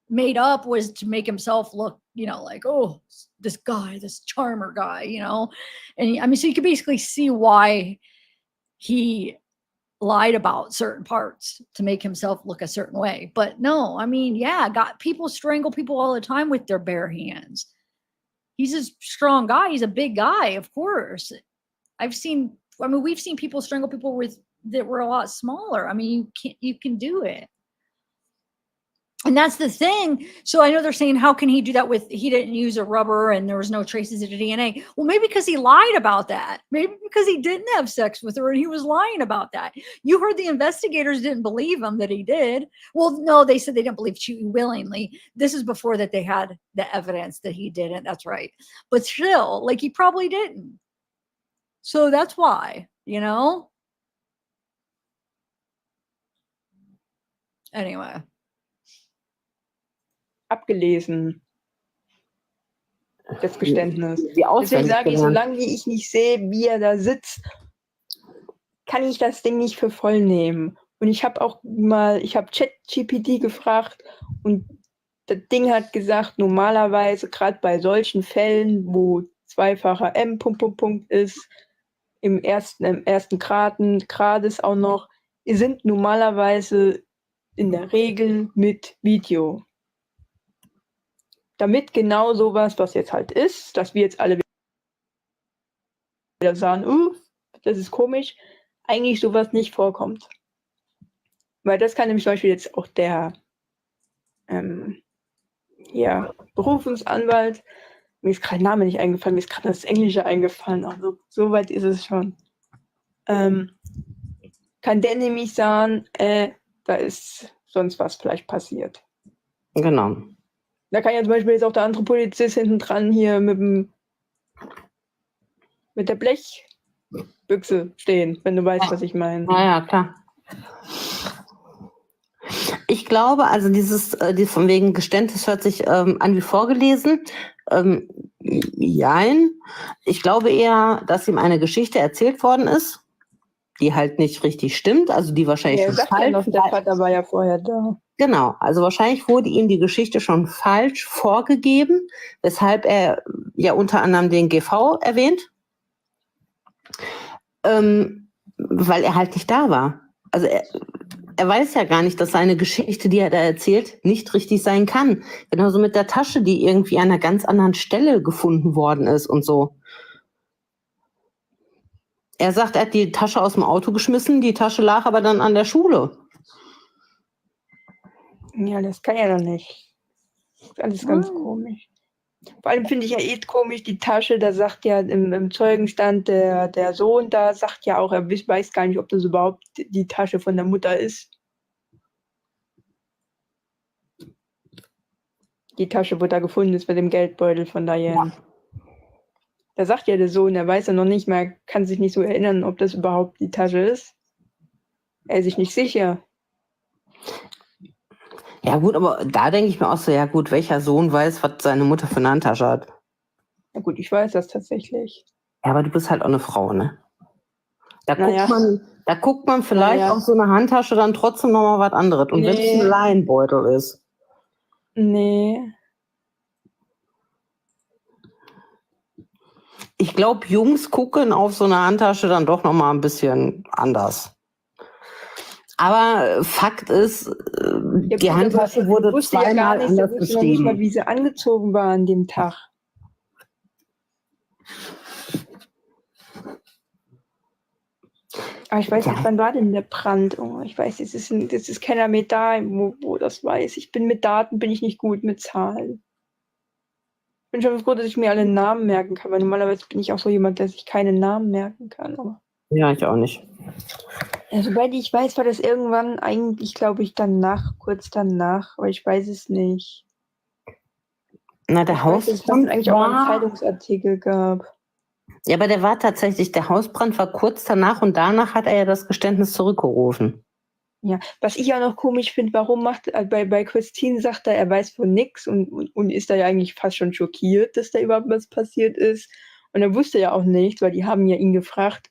made up was to make himself look, you know, like, oh, this guy, this charmer guy, you know. And I mean, so you can basically see why he lied about certain parts to make himself look a certain way. But no, I mean, yeah, people strangle people all the time with their bare hands. He's a strong guy. He's a big guy, of course. we've seen people strangle people that were a lot smaller. I mean, you can do it. And that's the thing. So I know they're saying, how can he do that he didn't use a rubber and there was no traces of DNA? Well, maybe because he lied about that. Maybe because he didn't have sex with her and he was lying about that. You heard the investigators didn't believe him that he did. Well, no, they said they didn't believe she willingly. This is before that they had the evidence that he didn't. That's right. But still, like, he probably didn't. So that's why, you know? Anyway. Abgelesen. Das Geständnis. Wie Deswegen sage ich, gelernt. solange ich nicht sehe, wie er da sitzt, kann ich das Ding nicht für voll nehmen. Und ich habe ChatGPT gefragt und das Ding hat gesagt, normalerweise, gerade bei solchen Fällen, wo zweifacher M ist, im ersten Grades auch noch, sind normalerweise in der Regel mit Video. Damit genau sowas, was jetzt halt ist, dass wir jetzt alle wieder sagen, das ist komisch, eigentlich sowas nicht vorkommt. Weil das kann nämlich zum Beispiel jetzt auch der Berufungsanwalt, mir ist gerade der Name nicht eingefallen, mir ist gerade das Englische eingefallen, also so weit ist es schon. Kann der nämlich sagen, da ist sonst was vielleicht passiert. Genau. Da kann ja zum Beispiel jetzt auch der andere Polizist hinten dran hier mit der Blechbüchse stehen, wenn du weißt, was ich meine. Ja, klar. Ich glaube, also dieses von wegen Geständnis hört sich an wie vorgelesen. Jein. Ich glaube eher, dass ihm eine Geschichte erzählt worden ist, die halt nicht richtig stimmt, also die wahrscheinlich Ja, sagt ja noch, der Vater war ja vorher da. Genau, also wahrscheinlich wurde ihm die Geschichte schon falsch vorgegeben, weshalb er ja unter anderem den GV erwähnt, weil er halt nicht da war. Also er weiß ja gar nicht, dass seine Geschichte, die er da erzählt, nicht richtig sein kann. Genauso mit der Tasche, die irgendwie an einer ganz anderen Stelle gefunden worden ist und so. Er sagt, er hat die Tasche aus dem Auto geschmissen, die Tasche lag aber dann an der Schule. Ja, das kann ja doch nicht. Das ist alles ganz komisch. Vor allem finde ich ja komisch, die Tasche, da sagt ja im Zeugenstand der Sohn, da sagt ja auch, er weiß gar nicht, ob das überhaupt die Tasche von der Mutter ist. Die Tasche, wo da gefunden ist mit dem Geldbeutel von Diane. Ja. Da sagt ja der Sohn, er weiß ja noch nicht mehr, kann sich nicht so erinnern, ob das überhaupt die Tasche ist. Er ist sich nicht sicher. Ja gut, aber da denke ich mir auch so, ja gut, welcher Sohn weiß, was seine Mutter für eine Handtasche hat? Ja gut, ich weiß das tatsächlich. Ja, aber du bist halt auch eine Frau, ne? Da guckt man vielleicht auf so eine Handtasche dann trotzdem nochmal was anderes. Und wenn es ein Leinenbeutel ist. Nee. Ich glaube, Jungs gucken auf so eine Handtasche dann doch nochmal ein bisschen anders. Aber Fakt ist, die Handtasche wurde zweimal anders beschrieben. Ich wusste noch nicht mal, wie sie angezogen war an dem Tag. Aber ich weiß nicht, wann war denn der Brand? Oh, ich weiß, es ist keiner mehr da, wo das weiß. Mit Daten bin ich nicht gut, mit Zahlen. Ich bin schon froh, dass ich mir alle Namen merken kann, weil normalerweise bin ich auch so jemand, der sich keine Namen merken kann. Aber ja, ich auch nicht. Soweit ich weiß, war das irgendwann eigentlich, glaube ich, kurz danach, aber ich weiß es nicht. Na, der Ich weiß, dass es Hausbrand eigentlich auch mal einen war, Zeitungsartikel gab. ja, aber der Hausbrand war kurz danach und danach hat er ja das Geständnis zurückgerufen. Ja, was ich auch noch komisch finde, warum bei Christine sagt er weiß von nix und ist da ja eigentlich fast schon schockiert, dass da überhaupt was passiert ist. Und er wusste ja auch nichts, weil die haben ja ihn gefragt,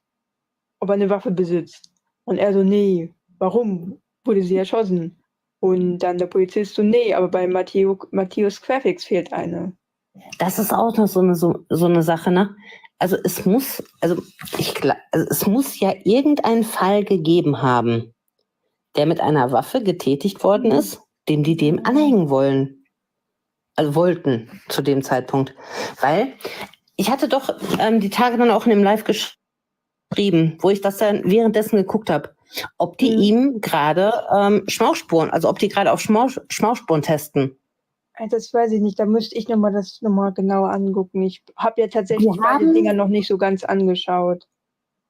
ob er eine Waffe besitzt. Und er so, nee, warum? Wurde sie erschossen? Und dann der Polizist so, nee, aber bei Matthäus Querfix fehlt eine. Das ist auch noch so eine Sache, ne? Also es muss ja irgendeinen Fall gegeben haben, der mit einer Waffe getätigt worden ist, dem die dem anhängen wollen. Also wollten zu dem Zeitpunkt. Weil ich hatte doch die Tage dann auch in dem Live geschrieben, wo ich das dann währenddessen geguckt habe, ob die ihm gerade Schmauchspuren, also ob die gerade auf Schmauchspuren testen. Das weiß ich nicht, da müsste ich das nochmal genauer angucken. Ich habe ja tatsächlich beide Dinger noch nicht so ganz angeschaut.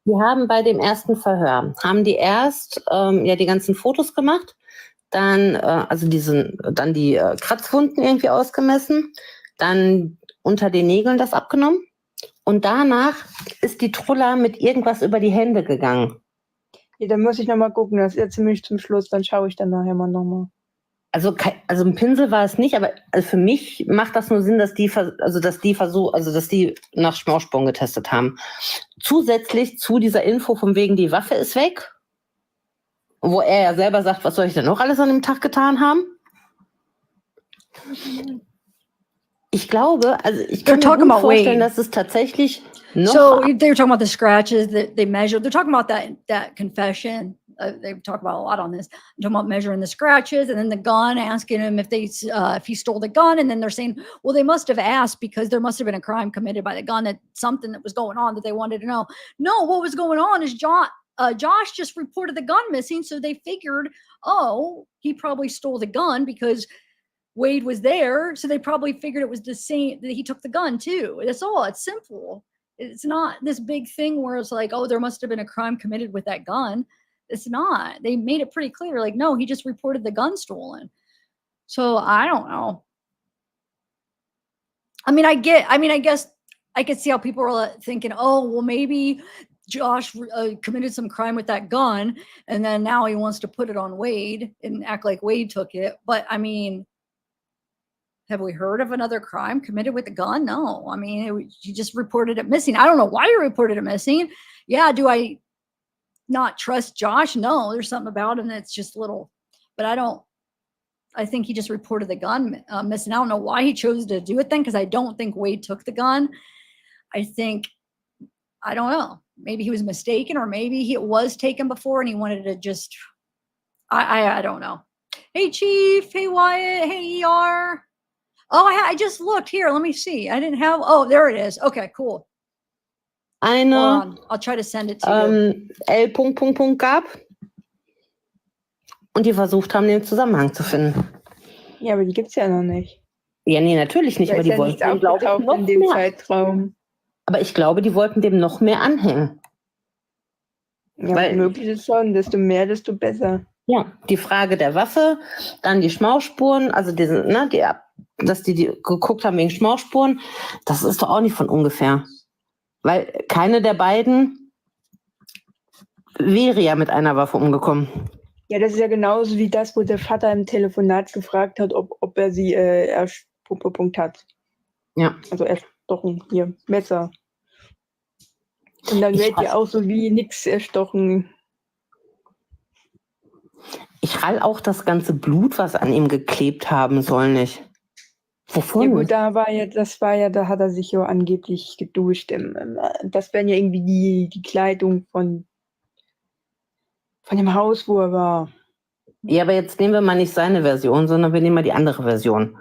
Wir haben bei dem ersten Verhör, haben die erst die ganzen Fotos gemacht, dann dann die Kratzwunden irgendwie ausgemessen, dann unter den Nägeln das abgenommen und danach ist die Trulla mit irgendwas über die Hände gegangen. Ja, dann muss ich nochmal gucken, das ist ja ziemlich zum Schluss, dann schaue ich dann nachher mal nochmal. Also ein Pinsel war es nicht, aber für mich macht das nur Sinn, dass die nach Schmauchspuren getestet haben. Zusätzlich zu dieser Info von wegen die Waffe ist weg, wo er ja selber sagt, was soll ich denn noch alles an dem Tag getan haben? Ich glaube, also ich kann mir gut vorstellen, dass es tatsächlich noch... So they were talking about the scratches that they measured. They're talking about that confession. They talk about a lot on this. They're talking about measuring the scratches and then the gun, asking him if he stole the gun. And then they're saying, well, they must have asked because there must have been a crime committed by the gun, that something that was going on that they wanted to know. No, what was going on is Josh just reported the gun missing. So they figured, oh, he probably stole the gun because Wade was there. So they probably figured it was the same, that he took the gun too. That's all. It's simple. It's not this big thing where it's like, oh, there must have been a crime committed with that gun. It's not. They made it pretty clear. Like, no, he just reported the gun stolen. So I don't know. I guess I could see how people are thinking, oh, well, maybe Josh committed some crime with that gun, and then now he wants to put it on Wade and act like Wade took it. But I mean, have we heard of another crime committed with a gun? No. I mean, he just reported it missing. I don't know why he reported it missing. Yeah, do I not trust Josh? No, there's something about him that's just little, but I think he just reported the gun missing. I don't know why he chose to do it then, because I don't think Wade took the gun. I don't know. Maybe he was mistaken, or maybe it was taken before and he wanted to just, I don't know. Hey, Chief. Hey, Wyatt. Hey, ER. Oh, I just looked here. Let me see. I didn't have, oh, there it is. Okay, cool. Eine I'll try to send it to you. L. gab und die versucht haben, den Zusammenhang zu finden. Ja, aber die gibt es ja noch nicht. Ja, nee, natürlich nicht, aber die wollten dem, glaube ich, noch in dem mehr. Zeitraum. Aber ich glaube, die wollten dem noch mehr anhängen. Ja, weil möglich ist schon, desto mehr, desto besser. Ja, die Frage der Waffe, dann die Schmauchspuren, also dass die geguckt haben wegen Schmauchspuren, das ist doch auch nicht von ungefähr. Weil keine der beiden wäre ja mit einer Waffe umgekommen. Ja, das ist ja genauso wie das, wo der Vater im Telefonat gefragt hat, ob er sie Punkt hat. Ja. Also erstochen, hier, Messer. Und dann wird ja auch so wie nix erstochen. Ich rall auch das ganze Blut, was an ihm geklebt haben soll, nicht. Wovon? Ja gut, da hat er sich ja angeblich geduscht. Das wären ja irgendwie die Kleidung von dem Haus, wo er war. Ja, aber jetzt nehmen wir mal nicht seine Version, sondern wir nehmen mal die andere Version.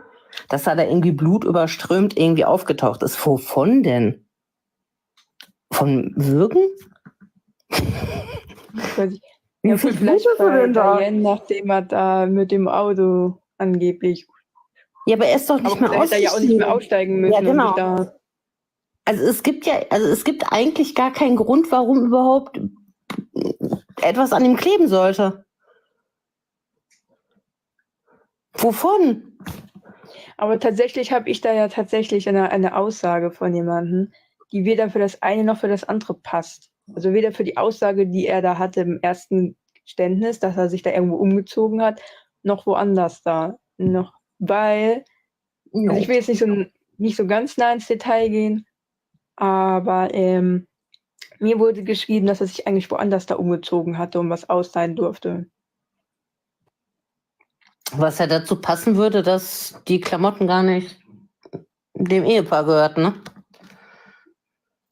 Dass da irgendwie Blut überströmt irgendwie aufgetaucht ist. Wovon denn? Von Würgen? Ja, vielleicht bei Diane, nachdem er da mit dem Auto angeblich. Ja, aber er ist doch nicht mehr ausgestiegen. Hätte er ja auch nicht mehr aussteigen müssen. Ja, genau. Also es gibt eigentlich gar keinen Grund, warum überhaupt etwas an ihm kleben sollte. Wovon? Aber tatsächlich habe ich da ja tatsächlich eine Aussage von jemandem, die weder für das eine noch für das andere passt. Also weder für die Aussage, die er da hatte im ersten Geständnis, dass er sich da irgendwo umgezogen hat, noch woanders da. Noch, weil, also ich will jetzt nicht so ganz nah ins Detail gehen, aber mir wurde geschrieben, dass er sich eigentlich woanders da umgezogen hatte und was ausleihen durfte. Was ja dazu passen würde, dass die Klamotten gar nicht dem Ehepaar gehörten, ne?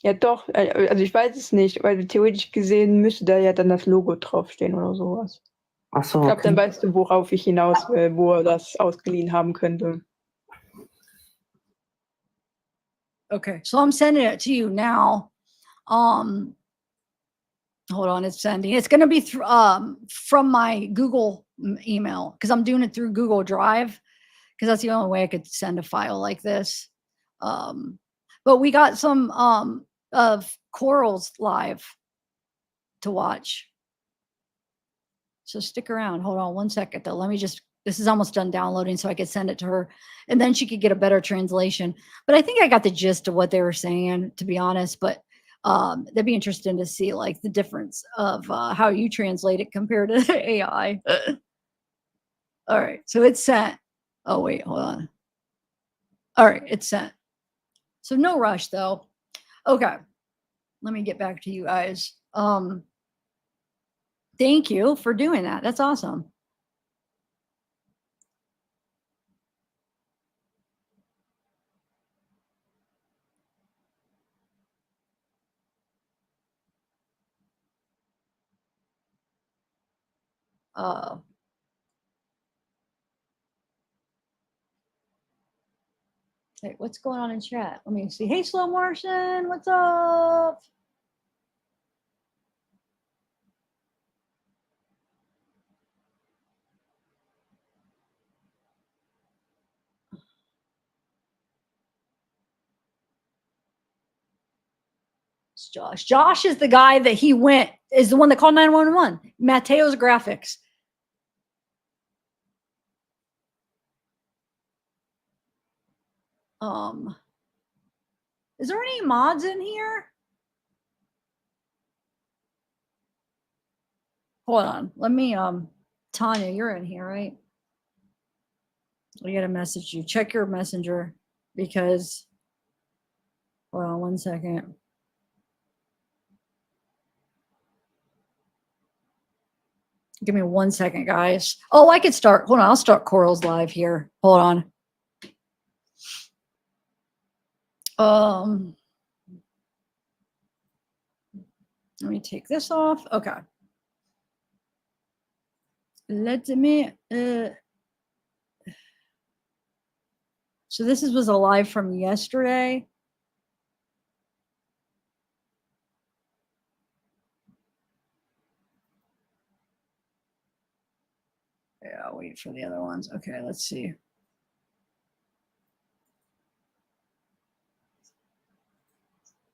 Ja doch, also ich weiß es nicht, weil theoretisch gesehen müsste da ja dann das Logo draufstehen oder sowas. Ach so, Ich glaube, dann okay. weißt du, worauf ich hinaus will, wo er das ausgeliehen haben könnte. Okay, so I'm sending it to you now. Hold on, it's sending. It's going to be from my Google email because I'm doing it through Google Drive because that's the only way I could send a file like this. But we got some of Coral's live to watch. So stick around. Hold on one second though. Let me just, this is almost done downloading so I could send it to her and then she could get a better translation. But I think I got the gist of what they were saying, to be honest. But that'd be interesting to see like the difference of how you translate it compared to AI. All right. So it's sent. Oh, wait, hold on. All right. It's sent. So no rush though. Okay. Let me get back to you guys. Thank you for doing that. That's awesome. Hey, what's going on in chat? Let me see. Hey, Slow Martian, what's up? It's Josh. Josh is the guy that is the one that called 911. Mateo's Graphics. Is there any mods in here? Hold on. Let me Tanya, you're in here, right? I gotta message you. Check your messenger because hold on one second. Give me 1 second, guys. Oh, I could start. Hold on. I'll start Coral's live here. Hold on. Let me take this off. Okay. Let me so this was a live from yesterday. Yeah, I'll wait for the other ones. Okay, let's see.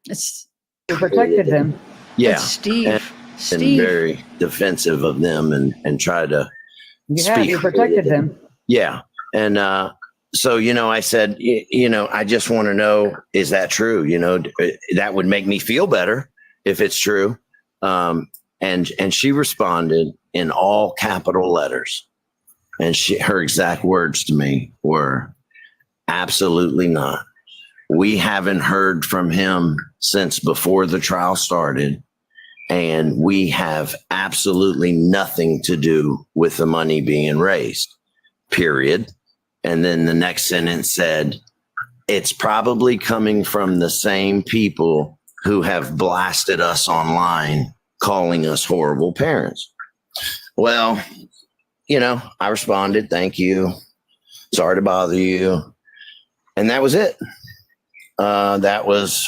It's You protected him. Yeah. it's Steve. And Steve. very defensive of them and try to speak. You protected him. Yeah. And so, I said, I just want to know, is that true? That would make me feel better if it's true. And she responded in all capital letters. And her exact words to me were, absolutely not. We haven't heard from him since before the trial started. And we have absolutely nothing to do with the money being raised, period. And then the next sentence said, it's probably coming from the same people who have blasted us online, calling us horrible parents. Well, I responded, thank you. Sorry to bother you. And that was it. That was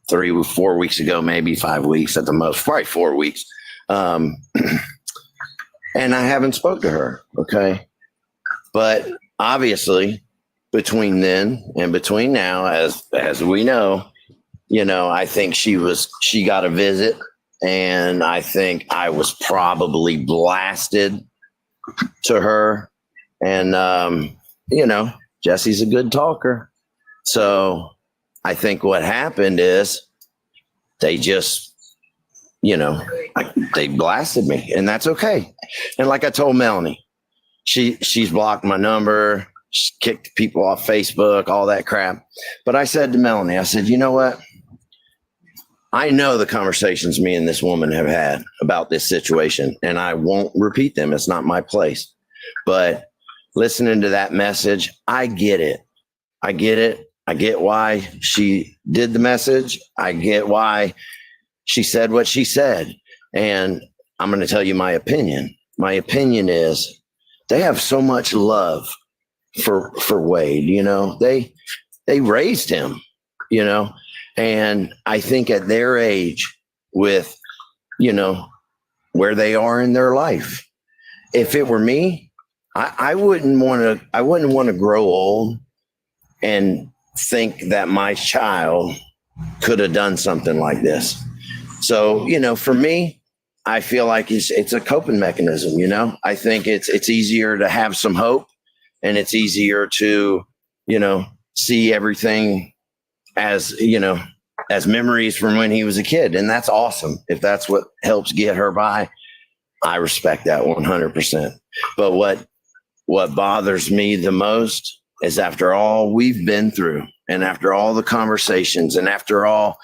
3 or 4 weeks ago, maybe 5 weeks at the most, probably 4 weeks. And I haven't spoke to her. Okay. But obviously between then and between now, as we know, I think she got a visit and I think I was probably blasted to her. And, Jesse's a good talker. So I think what happened is they just, they blasted me, and that's okay. And like I told Melanie, she's blocked my number. She kicked people off Facebook, all that crap. But I said to Melanie, I said, you know what? I know the conversations me and this woman have had about this situation, and I won't repeat them. It's not my place. But listening to that message, I get it. I get it. I get why she did the message. I get why she said what she said. And I'm going to tell you my opinion. My opinion is they have so much love for Wade. They raised him, and I think at their age, with, where they are in their life, if it were me, I wouldn't want to grow old and think that my child could have done something like this. So, for me, I feel like it's a coping mechanism. I think it's easier to have some hope, and it's easier to, see everything as, as memories from when he was a kid. And that's awesome. If that's what helps get her by, I respect that 100%. But what bothers me the most is, after all we've been through, and after all the conversations, and after all,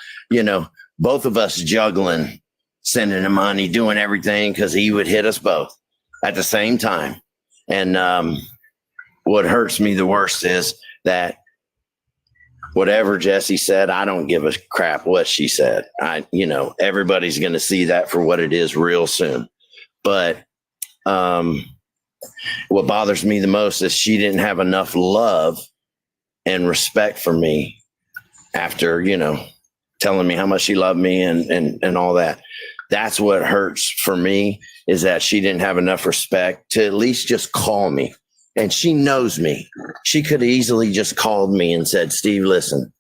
both of us juggling, sending him money, doing everything, because he would hit us both at the same time. And what hurts me the worst is that whatever Jesse said, I don't give a crap what she said. Everybody's going to see that for what it is real soon. But what bothers me the most is she didn't have enough love and respect for me after, telling me how much she loved me and all that. That's what hurts for me, is that she didn't have enough respect to at least just call me. And she knows me. She could have easily just called me and said, Steve, listen,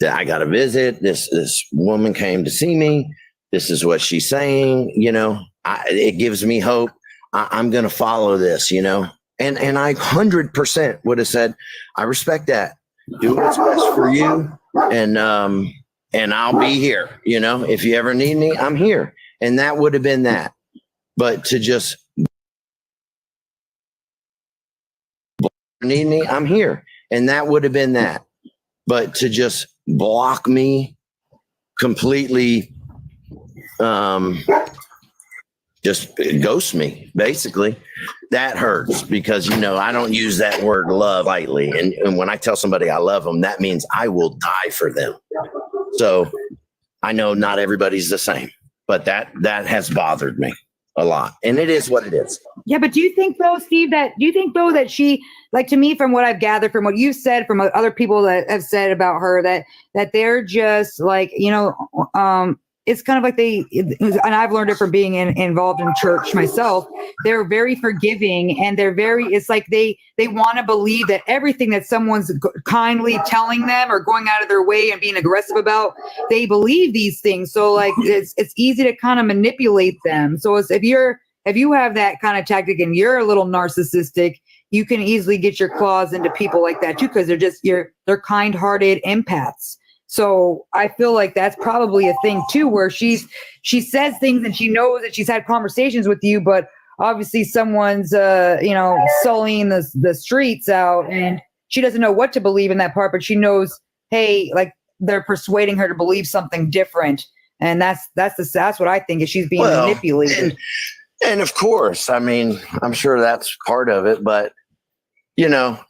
I got a visit. This woman came to see me. This is what she's saying. It gives me hope. I'm going to follow this, and I 100% would have said, I respect that. Do what's best for you. And I'll be here. If you ever need me, I'm here. And that would have been that. But to just need me, I'm here. And that would have been that. But to just block me completely, just ghost me, basically, that hurts, because, I don't use that word love lightly. And when I tell somebody I love them, that means I will die for them. So I know not everybody's the same, but that has bothered me a lot. And it is what it is. Yeah, but do you think though, Steve, that she, like, to me, from what I've gathered from what you've said, from other people that have said about her, that they're just like, it's kind of like and I've learned it from being involved in church myself. They're very forgiving, and it's like they want to believe that everything that someone's kindly telling them or going out of their way and being aggressive about, they believe these things. So like, it's easy to kind of manipulate them. So if you have that kind of tactic and you're a little narcissistic, you can easily get your claws into people like that too, because they're kind-hearted empaths. So I feel like that's probably a thing too, where she says things and she knows that she's had conversations with you, but obviously someone's sullying the streets out, and she doesn't know what to believe in that part, but she knows, hey, like, they're persuading her to believe something different, and that's what I think, is she's being manipulated. And of course, I mean, I'm sure that's part of it, but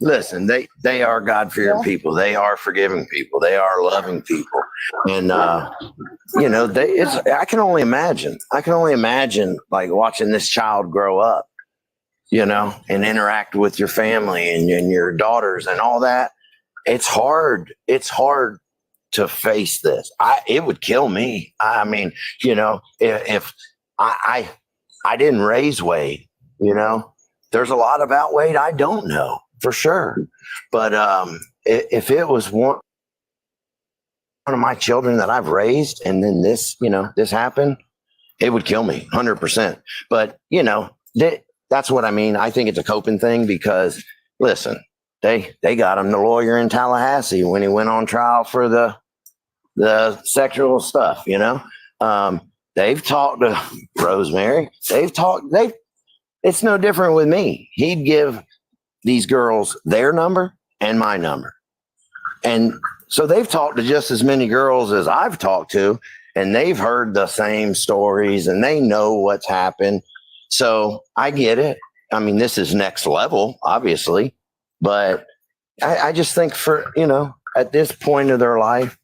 listen, they are God-fearing people. They are forgiving people. They are loving people. And, I can only imagine. Like, watching this child grow up, and interact with your family and your daughters and all that. It's hard. It's hard to face this. It would kill me. I mean, if I didn't raise Wade, there's a lot about Wade I don't know for sure. But if it was one of my children that I've raised, and then this happened, It would kill me 100%. But you know, that's what I mean. I think it's a coping thing because listen, they got him the lawyer in Tallahassee when he went on trial for the sexual stuff, you know. They've talked to Rosemary. It's no different with me. He'd give these girls their number and my number. And so they've talked to just as many girls as I've talked to, and they've heard the same stories and they know what's happened. So I get it. I mean, this is next level, obviously, but I just think for, you know, at this point of their life,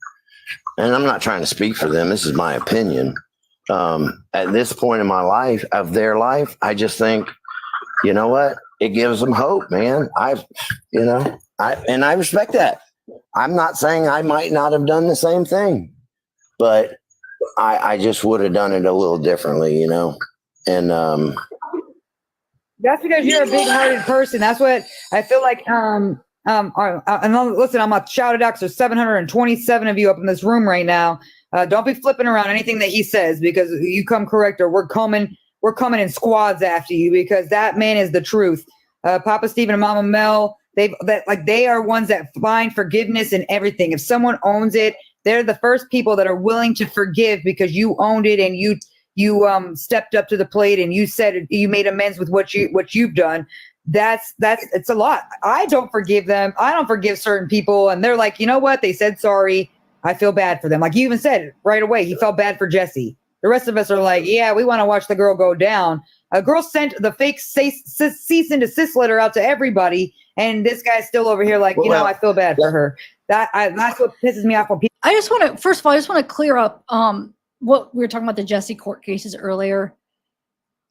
and I'm not trying to speak for them, this is my opinion. At this point in my life, of their life, I just think, you know what? It gives them hope, man. I respect that. I'm not saying I might not have done the same thing, but I just would have done it a little differently, you know? And, that's because you're a big-hearted person. That's what I feel like. And listen, I'm gonna shout it out because there's 727 of you up in this room right now. Don't be flipping around anything that he says because you come correct or we're coming in squads after you because that man is the truth. Papa Stephen and Mama Mel, they are ones that find forgiveness in everything. If someone owns it, they're the first people that are willing to forgive because you owned it and you stepped up to the plate and you said you made amends with what you've done. That's it's a lot. I don't forgive them. I don't forgive certain people. And they're like, you know what? They said sorry. I feel bad for them. Like you even said right away, he felt bad for Jesse. The rest of us are like, yeah, we want to watch the girl go down. A girl sent the fake cease and desist letter out to everybody. And this guy's still over here like, I feel bad for her. That's what pisses me off when people. I just want to, first of all, I just want to clear up what we were talking about the Jesse court cases earlier.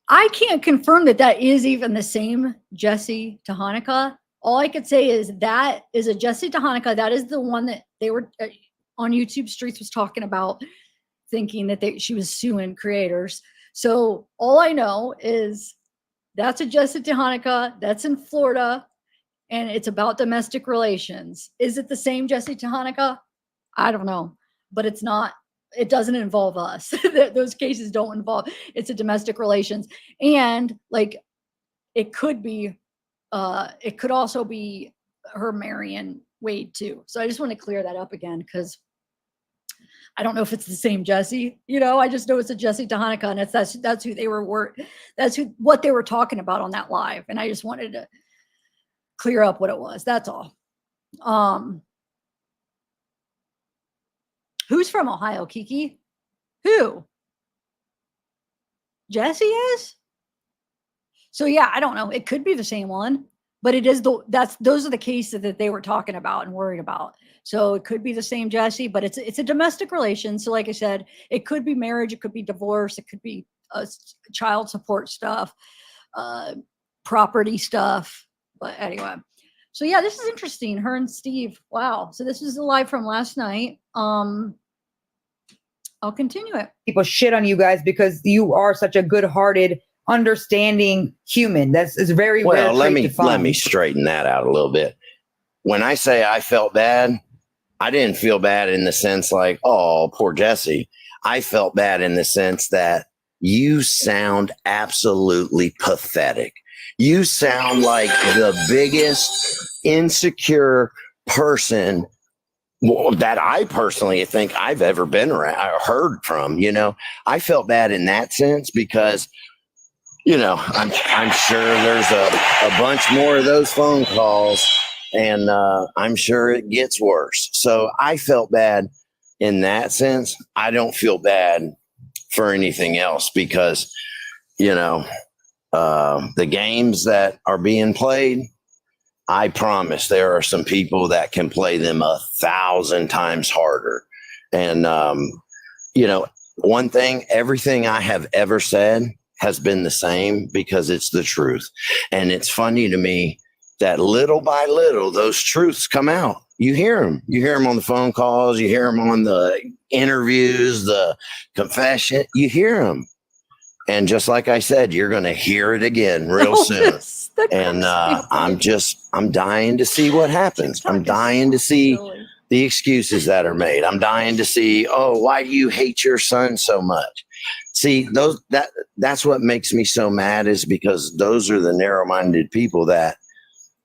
I can't confirm that is even the same Jesse Tahanika. All I could say is that is a Jesse Tahanika. That is the one that they were on YouTube Streets was talking about, thinking that she was suing creators. So all I know is that's a Jesse Tahanika. That's in Florida, and it's about domestic relations. Is it the same Jesse Tahanika? I don't know, but it's not. It doesn't involve us. Those cases don't involve. It's a domestic relations, and like it could be. It could also be her marrying Wade too. So I just want to clear that up again because I don't know if it's the same Jesse. You know, I just know it's a Jesse Tahanika, and that's who they were. That's what they were talking about on that live, and I just wanted to clear up what it was. That's all. Who's from Ohio, Kiki? Who? Jesse is? So yeah, I don't know. It could be the same one, but it is those are the cases that they were talking about and worried about. So it could be the same Jesse, but it's a domestic relation. So like I said, it could be marriage, it could be divorce, it could be child support stuff, property stuff. But anyway, so yeah, this is interesting. Her and Steve. Wow. So this is the live from last night. I'll continue it. People shit on you guys because you are such a good-hearted, understanding human. That's is very well. Let me straighten that out a little bit. When I say I felt bad, I didn't feel bad in the sense like, oh, poor Jesse. I felt bad in the sense that you sound absolutely pathetic. You sound like the biggest insecure person that I personally think I've ever been around, heard from. You know, I felt bad in that sense because, you know, I'm sure there's a bunch more of those phone calls, and I'm sure it gets worse. So I felt bad in that sense. I don't feel bad for anything else because, you know, the games that are being played, I promise there are some people that can play them 1,000 times harder. And, you know, one thing, everything I have ever said has been the same because it's the truth. And it's funny to me that little by little, those truths come out. You hear them. You hear them on the phone calls. You hear them on the interviews, the confession. You hear them. And just like I said, you're going to hear it again real soon. And I'm dying to see what happens. I'm dying to see the excuses that are made. I'm dying to see, oh, why do you hate your son so much? See, that's what makes me so mad, is because those are the narrow-minded people that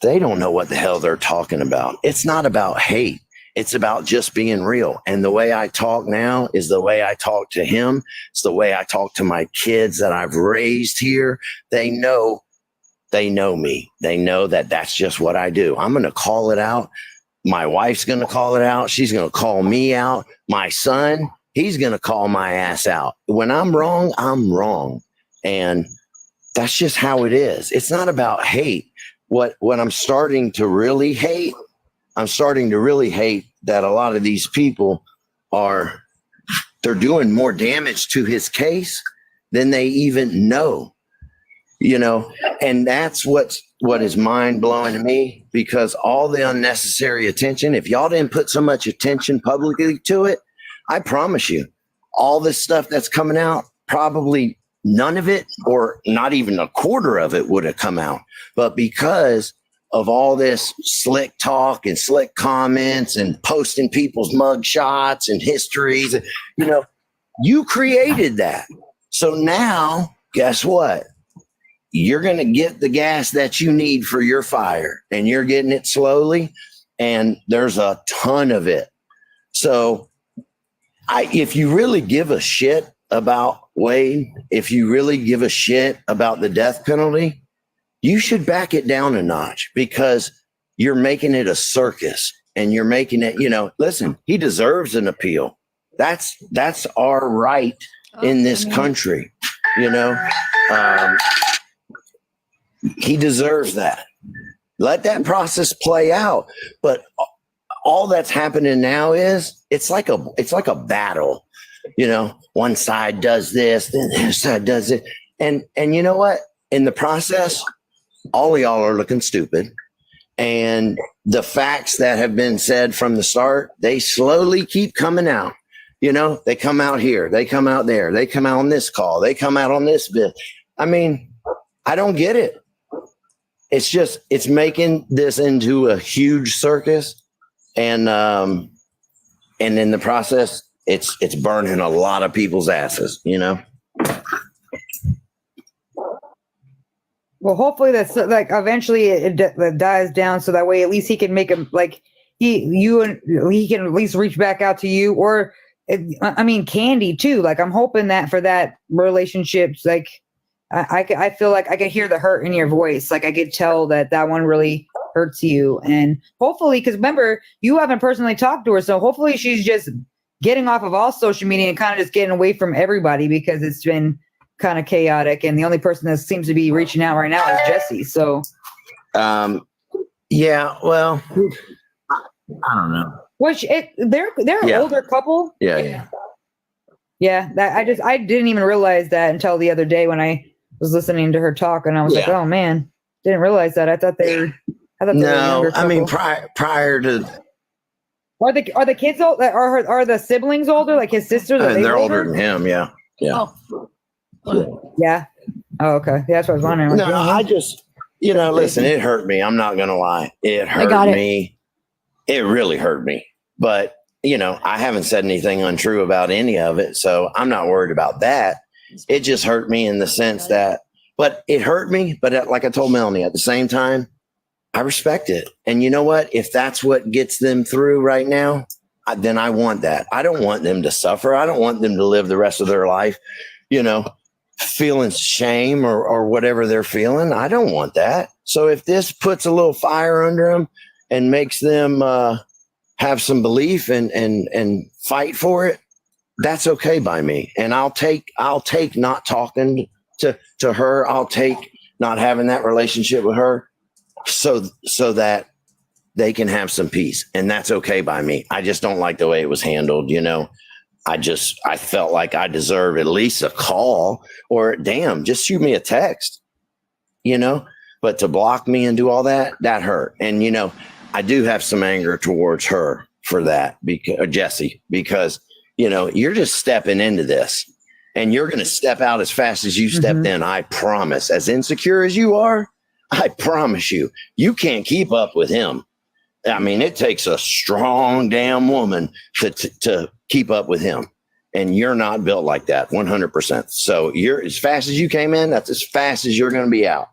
they don't know what the hell they're talking about. It's not about hate. It's about just being real. And the way I talk now is the way I talk to him. It's the way I talk to my kids that I've raised here. They know me. They know that that's just what I do. I'm going to call it out. My wife's going to call it out. She's going to call me out. My son, he's going to call my ass out. When I'm wrong, I'm wrong. And that's just how it is. It's not about hate. What I'm starting to really hate, that a lot of these people they're doing more damage to his case than they even know, and that's what is mind blowing to me, because all the unnecessary attention, if y'all didn't put so much attention publicly to it, I promise you, all this stuff that's coming out, probably none of it, or not even a quarter of it, would have come out. But because of all this slick talk and slick comments and posting people's mug shots and histories, you created that. So now, guess what? You're going to get the gas that you need for your fire, and you're getting it slowly, and there's a ton of it. So if you really give a shit about Wade, if you really give a shit about the death penalty, you should back it down a notch, because you're making it a circus, and you're making it, listen, he deserves an appeal. That's our right in this country. He deserves that. Let that process play out. But all that's happening now is it's like a battle. One side does this, then the other side does it. And you know what? In the process, all of y'all are looking stupid. And the facts that have been said from the start, they slowly keep coming out. They come out here, they come out there, they come out on this call, they come out on this bit. I mean, I don't get it. It's making this into a huge circus. And in the process, it's burning a lot of people's asses, Well, hopefully that's like eventually it dies down, so that way at least he can make him like he can at least reach back out to you, or Candy too. Like I'm hoping that for that relationships, like I feel like I could hear the hurt in your voice. Like I could tell that one really hurts you, and hopefully, because remember you haven't personally talked to her, so hopefully she's just getting off of all social media and kind of just getting away from everybody, because it's been kind of chaotic, and the only person that seems to be reaching out right now is Jesse. So, yeah, well, I don't know. Which they're an older couple. Yeah. That I didn't even realize that until the other day when I was listening to her talk, and I was like, oh man, didn't realize that. I thought they were. No, I mean prior to. Are the kids old? Are the siblings older? Like his sisters? They're older than him. Yeah. Oh. Yeah. Oh, okay. Yeah, that's what I was wondering. No, I just, listen, it hurt me. I'm not going to lie. It hurt me. It really hurt me. But, I haven't said anything untrue about any of it. So I'm not worried about that. It just hurt me in the sense that, but it hurt me. But like I told Melanie, at the same time, I respect it. And you know what? If that's what gets them through right now, then I want that. I don't want them to suffer. I don't want them to live the rest of their life, feeling shame or whatever they're feeling. I don't want that. So if this puts a little fire under them and makes them have some belief and fight for it, that's okay by me. And I'll take not talking to her. I'll take not having that relationship with her so that they can have some peace. And that's okay by me. I just don't like the way it was handled, I felt like I deserved at least a call, or damn, just shoot me a text, but to block me and do all that hurt. And, I do have some anger towards her for that, because Jesse, because, you're just stepping into this, and you're going to step out as fast as you stepped in. I promise. As insecure as you are, I promise you can't keep up with him. I mean, it takes a strong damn woman to keep up with him. And you're not built like that 100%. So you're as fast as you came in, that's as fast as you're going to be out.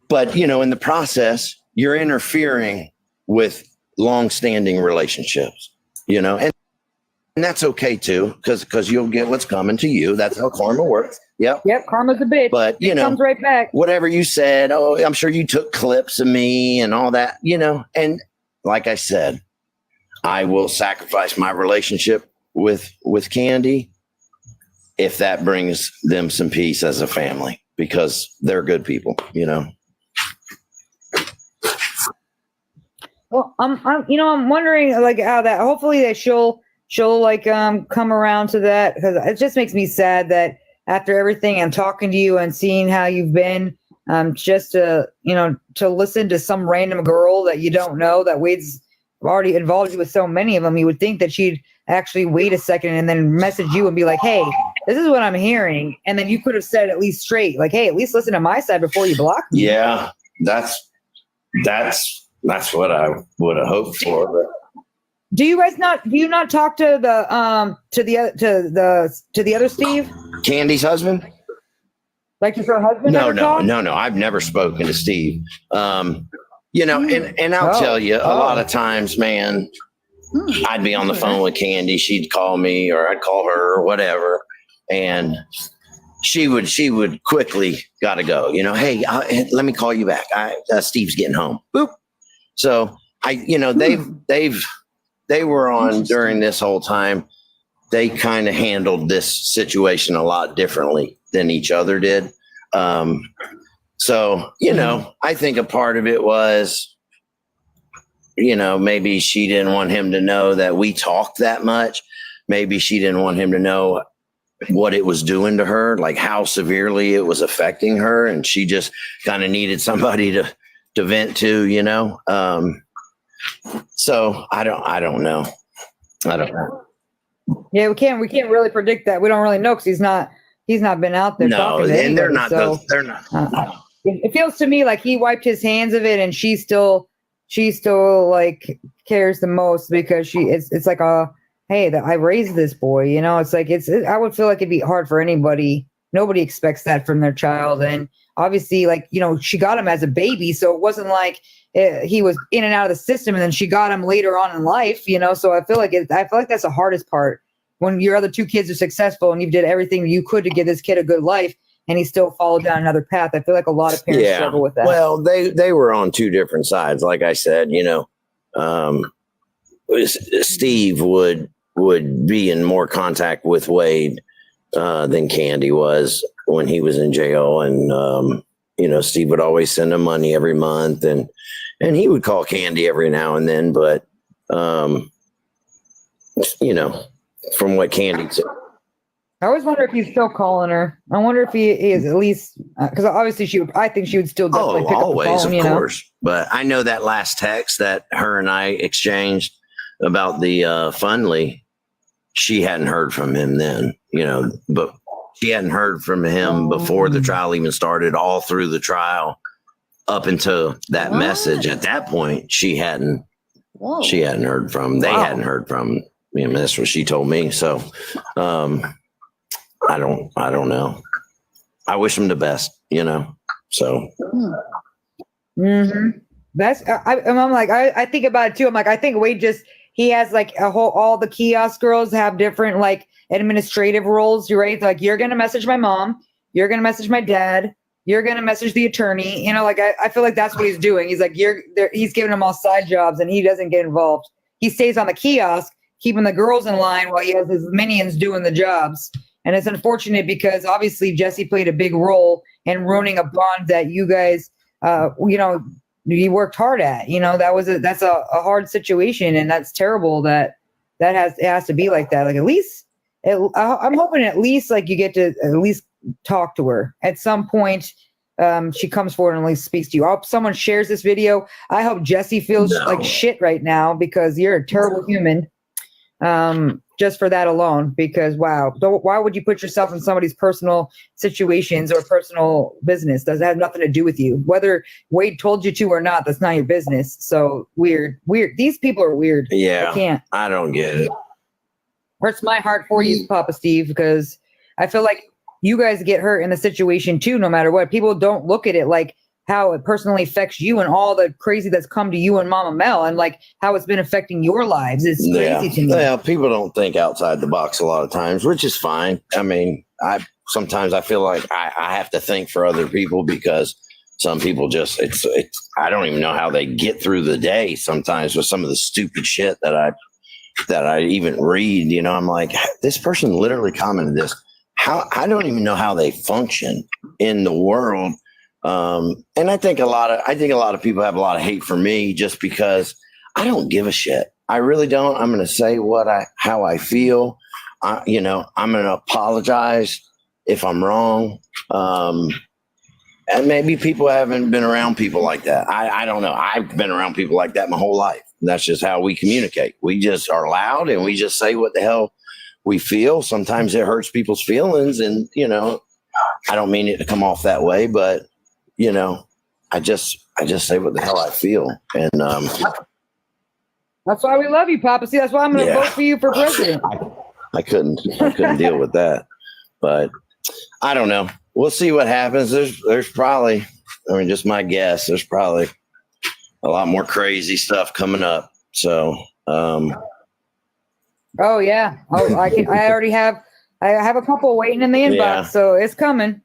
But, you know, in the process, you're interfering with long-standing relationships, you know, and that's okay too, because you'll get what's coming to you. That's how karma works. Yep. Karma's a bitch. But, you It know, comes right back. whatever you said, oh, I'm sure you took clips of me and all that, you know, and like I said, I will sacrifice my relationship with Candy if that brings them some peace as a family, because they're good people, you know. Well, I'm wondering like how that. Hopefully that she'll like come around to that, because it just makes me sad that after everything I'm talking to you and seeing how you've been, just to listen to some random girl that you don't know that Wade's already involved you with so many of them. You would think that she'd actually wait a second and then message you and be like, hey, this is what I'm hearing. And then you could have said at least straight, like, hey, at least listen to my side before you block me. Yeah, that's what I would have hoped for. But Do you not talk to the other Steve? Candy's husband? Like, does her husband No. ever talk? I've never spoken to Steve. You know, and I'll tell you, a lot of times, man, I'd be on the phone with Candy. She'd call me, or I'd call her, or whatever, and she would quickly gotta go. You know, hey, let me call you back. Steve's getting home. Boop. So they were on during this whole time. They kind of handled this situation a lot differently than each other did. So, you know, I think a part of it was, you know, maybe she didn't want him to know that we talked that much. Maybe she didn't want him to know what it was doing to her, like how severely it was affecting her. And she just kind of needed somebody to vent to, you know? So I don't know. Yeah, we can't really predict that. We don't really know because he's not been out there. No, talking to and anybody, they're not. so, They're not. it feels to me like he wiped his hands of it, and she still like cares the most because it's like I raised this boy, you know. It's like I would feel like it'd be hard for anybody. Nobody expects that from their child, and obviously, like, you know, she got him as a baby, so it wasn't like he was in and out of the system, and then she got him later on in life, you know. So I feel like that's the hardest part when your other two kids are successful and you did everything you could to give this kid a good life, and he still followed down another path. I feel like a lot of parents struggle with that. Well, they were on two different sides. Like I said, you know, Steve would be in more contact with Wade than Candy was when he was in jail. And, you know, Steve would always send him money every month, and he would call Candy every now and then. But, you know, from what Candy said. I always wonder if he's still calling her. I wonder if he is at least, because obviously I think she would still definitely pick always, up the phone, of course. But I know that last text that her and I exchanged about the Funley, she hadn't heard from him then, you know, but she hadn't heard from him before the trial even started, all through the trial up until that message. At that point, she hadn't heard from, they hadn't heard from him. That's what she told me. So, I don't know. I wish him the best, you know. So that's I'm like I think about it too. I'm like, I think Wade he has like all the kiosk girls have different like administrative roles, right? Like, you're gonna message my mom, you're gonna message my dad, you're gonna message the attorney, you know. Like, I feel like that's what he's doing. He's like, he's giving them all side jobs, and he doesn't get involved. He stays on the kiosk, keeping the girls in line while he has his minions doing the jobs. And it's unfortunate because obviously Jesse played a big role in ruining a bond that you guys, you know, you worked hard at. You know, that's a hard situation, and that's terrible that it has to be like that. Like, at least I'm hoping at least like you get to at least talk to her at some point. She comes forward and at least speaks to you. I hope someone shares this video. I hope Jesse feels like shit right now because you're a terrible human. just for that alone, because wow, why would you put yourself in somebody's personal situations or personal business? Does that have nothing to do with you? Whether Wade told you to or not, that's not your business. So weird. These people are weird. Yeah. I can't. I don't get it. Hurts my heart for you, Papa Steve, because I feel like you guys get hurt in the situation too, no matter what. People don't look at it like how it personally affects you and all the crazy that's come to you and Mama Mel, and like how it's been affecting your lives. It's crazy to me. Yeah, people don't think outside the box a lot of times, which is fine. I mean, sometimes I feel like I have to think for other people, because some people just it's I don't even know how they get through the day sometimes with some of the stupid shit that I even read. You know, I'm like, this person literally commented this. I don't even know how they function in the world. And I think a lot of people have a lot of hate for me just because I don't give a shit. I really don't. I'm going to say how I feel. I'm going to apologize if I'm wrong. And maybe people haven't been around people like that. I don't know. I've been around people like that my whole life. That's just how we communicate. We just are loud and we just say what the hell we feel. Sometimes it hurts people's feelings, and, I don't mean it to come off that way, but I just say what the hell I feel. And that's why we love you, Papa. See, that's why I'm going to vote for you for president. I couldn't deal with that, but I don't know. We'll see what happens. There's probably, just my guess, there's probably a lot more crazy stuff coming up. So, oh yeah. Oh, I have a couple waiting in the inbox, so it's coming.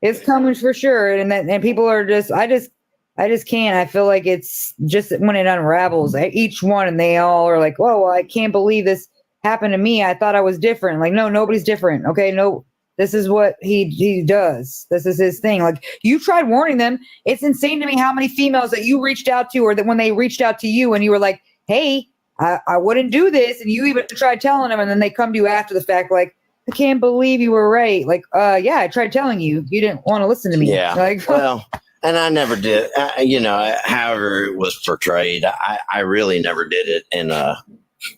It's coming for sure. And people are I just can't. I feel like it's just when it unravels, each one, and they all are like, whoa, I can't believe this happened to me. I thought I was different. Like, no, nobody's different. Okay. No, this is what he does. This is his thing. Like, you tried warning them. It's insane to me how many females that you reached out to, or that when they reached out to you and you were like, hey, I wouldn't do this. And you even tried telling them, and then they come to you after the fact, like, I can't believe you were right. Like, yeah, I tried telling you. You didn't want to listen to me. Yeah. Like, well, and I never did. However it was portrayed, I really never did it in a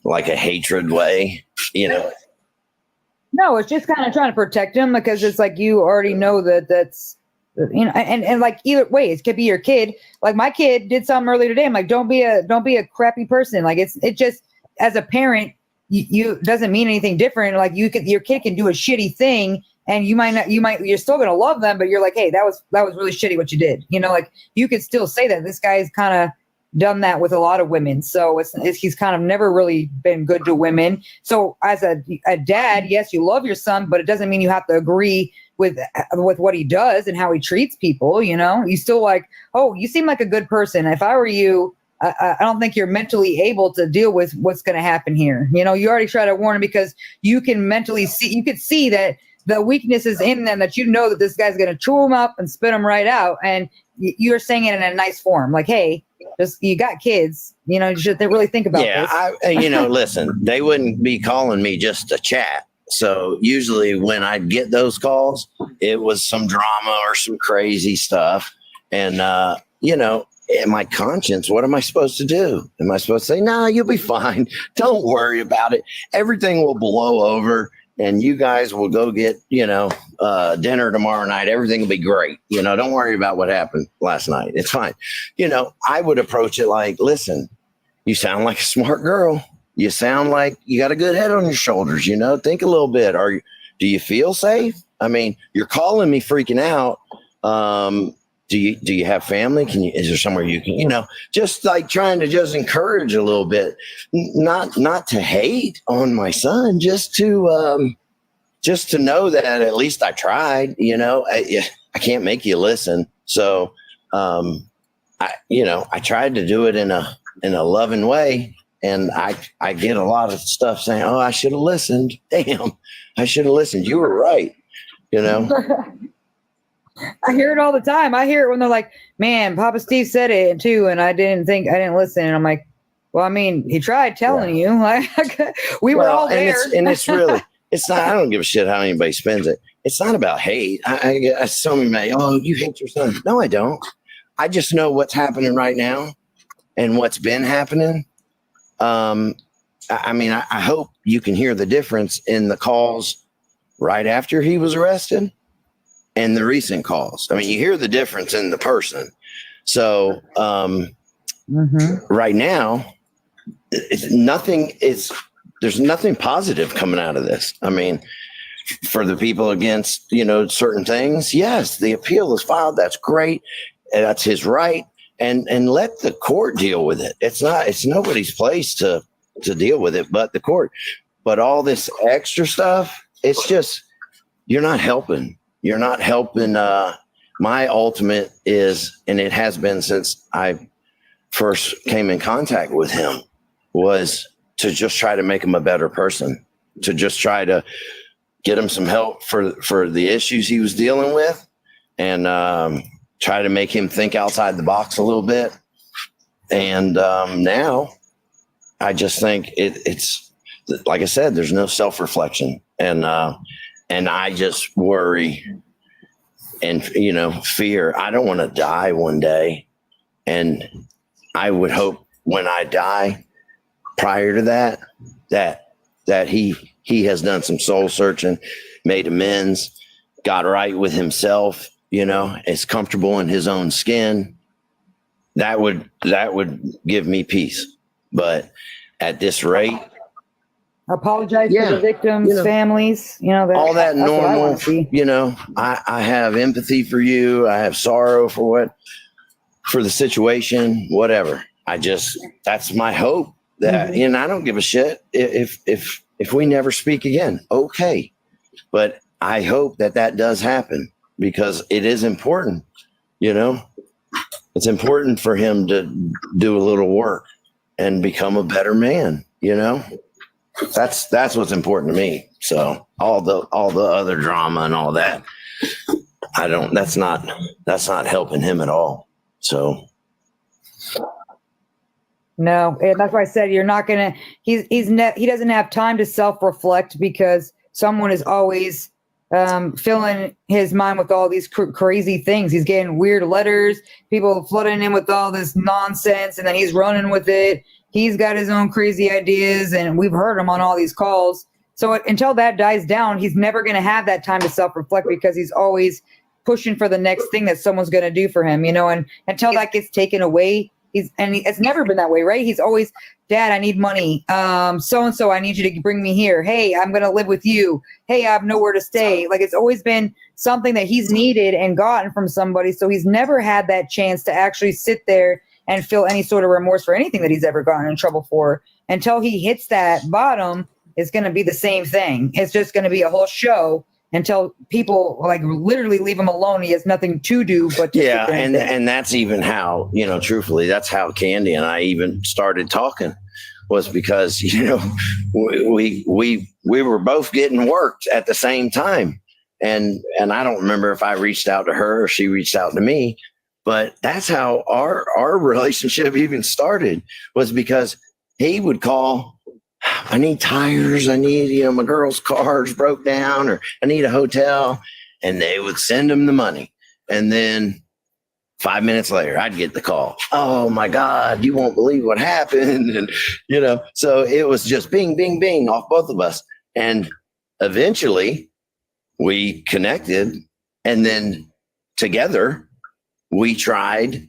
hatred way. No, it's just kind of trying to protect him, because it's like you already know that's and like either way, it could be your kid. Like, my kid did something earlier today. I'm like, don't be a crappy person. Like, it just, as a parent, you doesn't mean anything different. Like, your kid can do a shitty thing, and you're still going to love them, but you're like, hey, that was really shitty what you did. Like, you could still say that this guy's kind of done that with a lot of women. So he's kind of never really been good to women. So as a dad, yes, you love your son, but it doesn't mean you have to agree with what he does and how he treats people. You still like, oh, you seem like a good person. If I were you, I don't think you're mentally able to deal with what's going to happen here. You already try to warn him, because you can mentally see that the weakness is in them, that that this guy's going to chew them up and spit them right out. And you're saying it in a nice form. Like, hey, you got kids, you should really think about this. Yeah, listen, they wouldn't be calling me just to chat. So usually when I'd get those calls, it was some drama or some crazy stuff. And, in my conscience, what am I supposed to do? Am I supposed to say, no, you'll be fine. Don't worry about it. Everything will blow over, and you guys will go get, dinner tomorrow night. Everything will be great. Don't worry about what happened last night. It's fine. I would approach it like, listen, you sound like a smart girl. You sound like you got a good head on your shoulders. Think a little bit. Do you feel safe? I mean, you're calling me freaking out. Do you have family? Is there somewhere you can, just like trying to just encourage a little bit, not to hate on my son, just to know that at least I tried. I can't make you listen. So, I tried to do it in a loving way, and I get a lot of stuff saying, oh, I should have listened. Damn, I should have listened. You were right. I hear it all the time. I hear it when they're like, man, Papa Steve said it too, and I didn't listen. And I'm like, well, I mean, he tried telling you. Like, we were all there. And it's really, it's not, I don't give a shit how anybody spends it. It's not about hate. I so many, oh, you hate your son. No, I don't. I just know what's happening right now and what's been happening. I mean, I hope you can hear the difference in the calls right after he was arrested and the recent calls. I mean, you hear the difference in the person. So right now, there's nothing positive coming out of this. I mean, for the people against, certain things, yes, the appeal is filed. That's great. That's his right. And let the court deal with it. It's nobody's place to deal with it but the court. But all this extra stuff, it's just, you're not helping. You're not helping. My ultimate is, and it has been since I first came in contact with him, was to just try to make him a better person, to just try to get him some help for the issues he was dealing with, and try to make him think outside the box a little bit. And now I just think it's like I said, there's no self-reflection, and I just worry and fear. I don't want to die one day, and I would hope when I die, prior to that he has done some soul searching, made amends, got right with himself, is comfortable in his own skin. That would give me peace. But at this rate, apologize to the victims, families, all that that's what I normal, wanna see. I have empathy for you. I have sorrow for the situation, whatever. That's my hope that, I don't give a shit if we never speak again. Okay. But I hope that does happen, because it is important, it's important for him to do a little work and become a better man. That's what's important to me. So all the other drama and all that, that's not helping him at all. So no, and that's why I said you're not gonna. He doesn't have time to self-reflect, because someone is always filling his mind with all these crazy things. He's getting weird letters, people flooding him with all this nonsense, and then he's running with it. He's got his own crazy ideas, and we've heard him on all these calls. So until that dies down, he's never going to have that time to self-reflect, because he's always pushing for the next thing that someone's going to do for him, and until that gets taken away, it's never been that way, right? He's always, Dad, I need money. So-and-so, I need you to bring me here. Hey, I'm going to live with you. Hey, I have nowhere to stay. Like, it's always been something that he's needed and gotten from somebody. So he's never had that chance to actually sit there and feel any sort of remorse for anything that he's ever gotten in trouble for. Until he hits that bottom, it's going to be the same thing. It's just going to be a whole show until people literally leave him alone. He has nothing to do but to and that's even how, truthfully, that's how Candy and I even started talking, was because we were both getting worked at the same time, and I don't remember if I reached out to her or she reached out to me, but that's how our relationship even started, was because he would call, I need tires. I need, my girl's car's broke down, or I need a hotel. And they would send him the money. And then 5 minutes later, I'd get the call. Oh my God, you won't believe what happened. And, so it was just bing, bing, bing off both of us. And eventually we connected, and then together we tried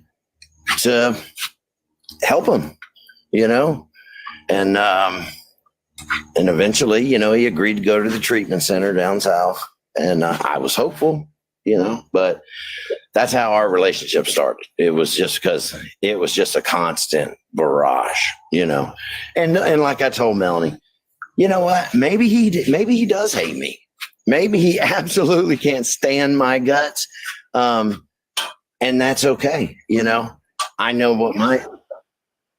to help him, and eventually, he agreed to go to the treatment center down south, and I was hopeful, but that's how our relationship started. It was just because it was just a constant barrage, and like I told Melanie, you know what? Maybe he does hate me. Maybe he absolutely can't stand my guts. And that's okay. I know what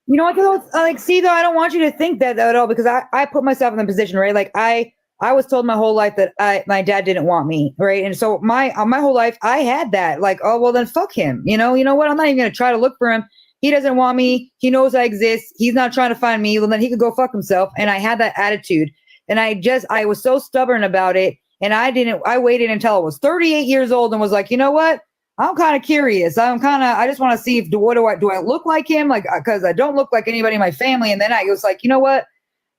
You know what, though? See, though, I don't want you to think that at all, because I put myself in the position, right? Like, I was told my whole life that my dad didn't want me, right? And so my whole life, I had that. Like, oh, well, then fuck him. You know what? I'm not even going to try to look for him. He doesn't want me. He knows I exist. He's not trying to find me. Well, then he could go fuck himself. And I had that attitude. And I was so stubborn about it. And I waited until I was 38 years old and was like, you know what? I'm kind of curious. I just want to see do I look like him? Like, because I don't look like anybody in my family. And then I was like, you know what?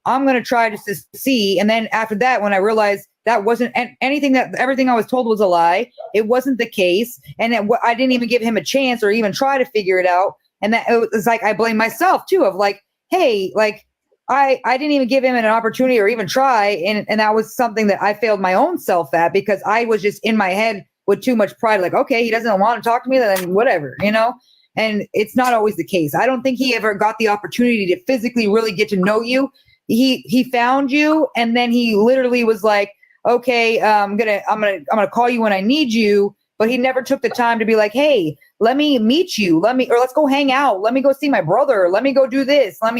I'm going to try just to see. And then after that, when I realized that wasn't anything, that everything I was told was a lie, it wasn't the case. And I didn't even give him a chance or even try to figure it out. And that it was like, I blame myself too, of like, hey, like I didn't even give him an opportunity or even try. And that was something that I failed my own self at, because I was just in my head with too much pride. Like, okay, he doesn't want to talk to me, then whatever, you know? And it's not always the case. I don't think he ever got the opportunity to physically really get to know you. He found you, and then he literally was like, okay, I'm gonna call you when I need you. But he never took the time to be like, hey, let me meet you. Let's go hang out. Let me go see my brother. Let me go do this. Like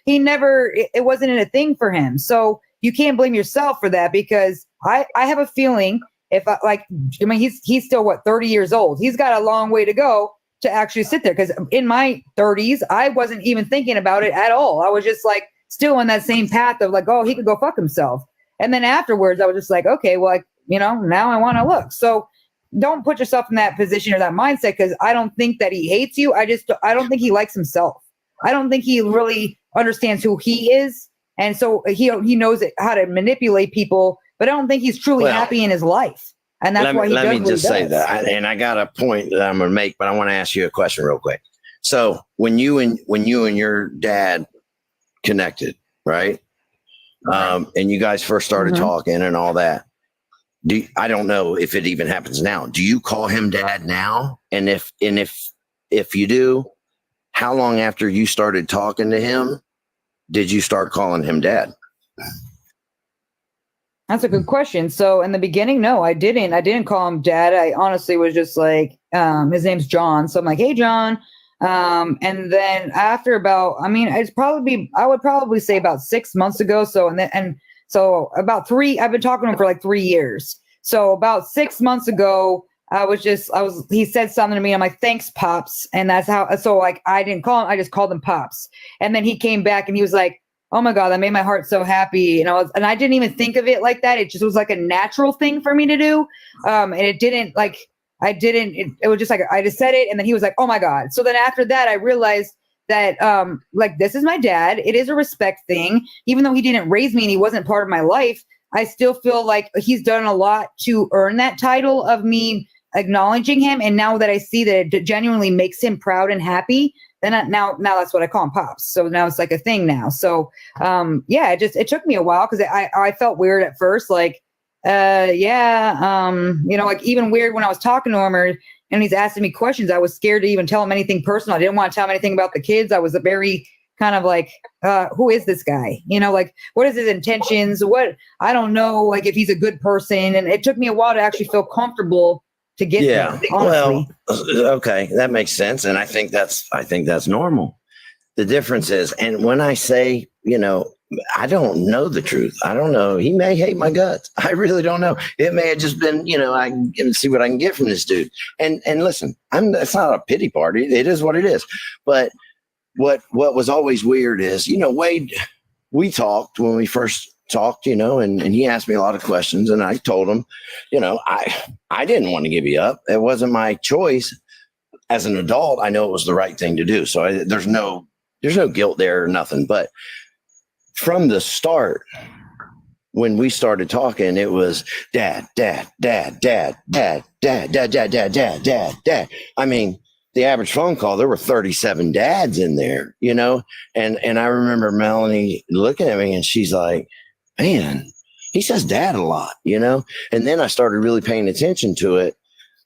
he never, it wasn't a thing for him. So you can't blame yourself for that, because I have a feeling he's still 30 years old. He's got a long way to go to actually sit there. Because in my 30s, I wasn't even thinking about it at all. I was just like still on that same path of like, oh, he could go fuck himself. And then afterwards, I was just like, okay, well, now I want to look. So don't put yourself in that position or that mindset, because I don't think that he hates you. I don't think he likes himself. I don't think he really understands who he is. And so he knows how to manipulate people, but I don't think he's truly happy in his life. And that's why he does what he does. Let me just say that. And I got a point that I'm going to make, but I want to ask you a question real quick. So when you and your dad connected, right? And you guys first started talking and all that. I don't know if it even happens now. Do you call him dad now? And if you do, how long after you started talking to him did you start calling him dad? That's a good question. So in the beginning, no, I didn't call him dad. I honestly was just like, his name's John. So I'm like, hey, John. And then after I would probably say about 6 months ago. So about I've been talking to him for like 3 years. So about 6 months ago, he said something to me. I'm like, thanks, Pops. And that's how, so like, I didn't call him, I just called him Pops. And then he came back and he was like, oh my God, that made my heart so happy. And I didn't even think of it like that. It just was like a natural thing for me to do. And it didn't like, it was just like, I just said it. And then he was like, oh my God. So then after that, I realized that, like, this is my dad. It is a respect thing. Even though he didn't raise me and he wasn't part of my life, I still feel like he's done a lot to earn that title of me acknowledging him. And now that I see that it genuinely makes him proud and happy, then now that's what I call him, Pops. So now it's like a thing now. So, it took me a while, because I felt weird at first, like, like even weird when I was talking to him and he's asking me questions. I was scared to even tell him anything personal. I didn't want to tell him anything about the kids. I was a very kind of like, who is this guy? Like, what is his intentions? I don't know, like if he's a good person. And it took me a while to actually feel comfortable to get there, honestly. Well, okay, that makes sense. And I think that's normal. The difference is, and when I say, I don't know the truth. I don't know. He may hate my guts. I really don't know. It may have just been, I can see what I can get from this dude. And listen, it's not a pity party. It is what it is. But what was always weird is, Wade, we talked when we first talked, and he asked me a lot of questions, and I told him, I didn't want to give you up. It wasn't my choice. As an adult, I know it was the right thing to do. So there's no guilt there or nothing. But from the start, when we started talking, it was dad, dad, dad, dad, dad, dad, dad, dad, dad, dad, dad, dad. I mean, the average phone call, there were 37 dads in there, and I remember Melanie looking at me and she's like, man, he says dad a lot, and then I started really paying attention to it,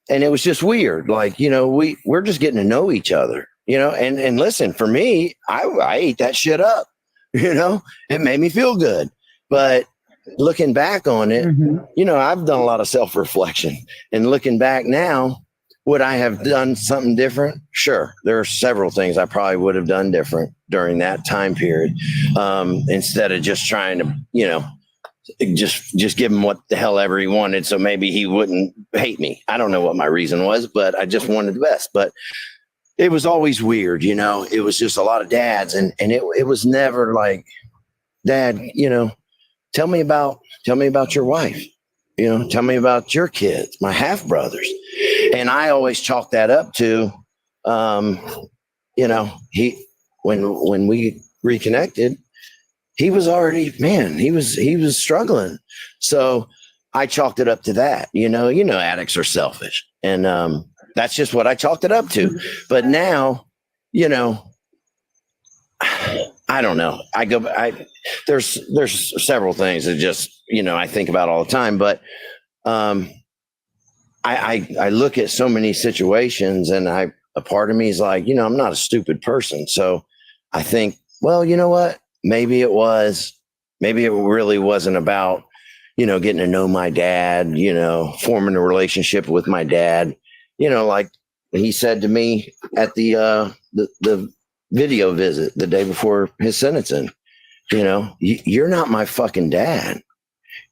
and it was just weird. Like, we're just getting to know each other, and listen, for me, I ate that shit up, it made me feel good. But looking back on it, I've done a lot of self-reflection, and looking back now, would I have done something different? Sure. There are several things I probably would have done different during that time period. Instead of just trying to, just give him what the hell ever he wanted. So maybe he wouldn't hate me. I don't know what my reason was, but I just wanted the best. But it was always weird. It was just a lot of dads. And it was never like, Dad, tell me about your wife. Tell me about your kids, my half brothers. And I always chalk that up to, when we reconnected, he was already, man, he was struggling. So I chalked it up to that. Addicts are selfish. And that's just what I chalked it up to. But now, I don't know. There's several things that just, I think about all the time, but I look at so many situations and a part of me is like, I'm not a stupid person. So I think, well, you know what? Maybe it really wasn't about, getting to know my dad, forming a relationship with my dad, like he said to me at the video visit the day before his sentencing, you're not my fucking dad.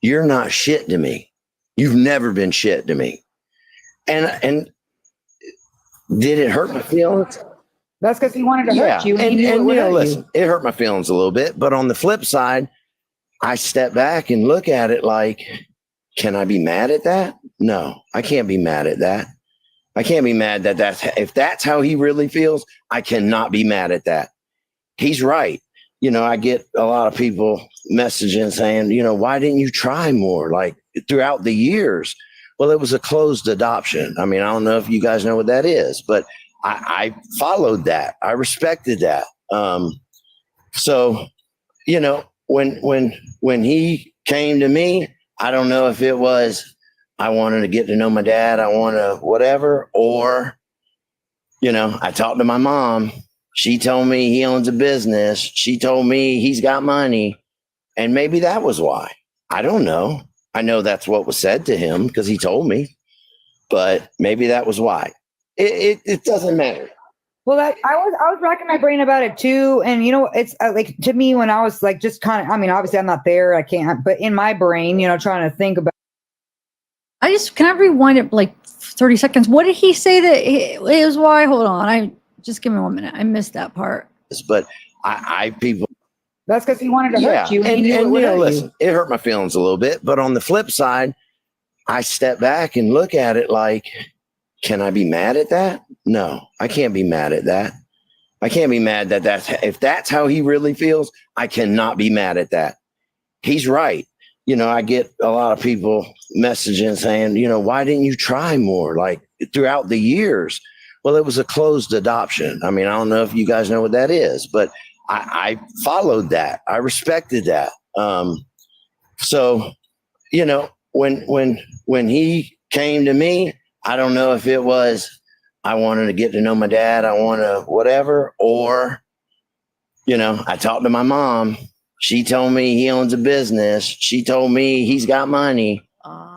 You're not shit to me. You've never been shit to me. And did it hurt my feelings? That's because he wanted to hurt you. And he knew it would hurt listen, you. it hurt my feelings a little bit. But on the flip side, I step back and look at it like, can I be mad at that? No, I can't be mad at that. I can't be mad if that's how he really feels, I cannot be mad at that. He's right. I get a lot of people messaging saying, why didn't you try more? Like throughout the years. Well, it was a closed adoption. I mean, I don't know if you guys know what that is, but I followed that. I respected that. So, when he came to me, I don't know if it was, I wanted to get to know my dad. I want to whatever, or, I talked to my mom. She told me he owns a business. She told me he's got money. And maybe that was why. I don't know. I know that's what was said to him because he told me, but maybe that was why. It doesn't matter. Well, I was racking my brain about it too, and it's like to me when I was like just kind of. I mean, obviously I'm not there. I can't, but in my brain, trying to think about. Can I rewind it like 30 seconds? What did he say that it was why? Hold on, just give me 1 minute. I missed that part. But people. That's because he wanted to hurt you. And he knew it would hurt listen, you. it hurt my feelings a little bit. But on the flip side, I step back and look at it like, can I be mad at that? No, I can't be mad at that. I can't be mad if that's how he really feels, I cannot be mad at that. He's right. I get a lot of people messaging saying, why didn't you try more? Like throughout the years. Well, it was a closed adoption. I mean, I don't know if you guys know what that is, but I followed that. I respected that. So, when he came to me, I don't know if it was, I wanted to get to know my dad. I want to whatever, or, I talked to my mom. She told me he owns a business. She told me he's got money.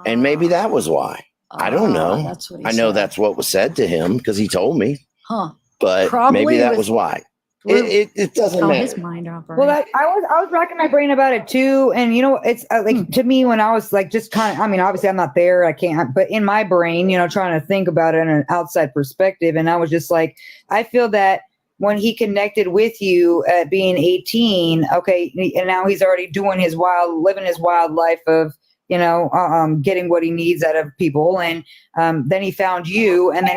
And maybe that was why. I don't know. That's what he I know said. that's what was said to him because he told me. Huh. But Probably maybe that was why. It doesn't how matter. his mind operates. Well, I was racking my brain about it too, and it's like to me when I was like just kind of. I mean, obviously I'm not there. I can't. But in my brain, trying to think about it in an outside perspective, and I was just like, I feel that when he connected with you at being 18, okay, and now he's already living his wild life of getting what he needs out of people, and then he found you, and then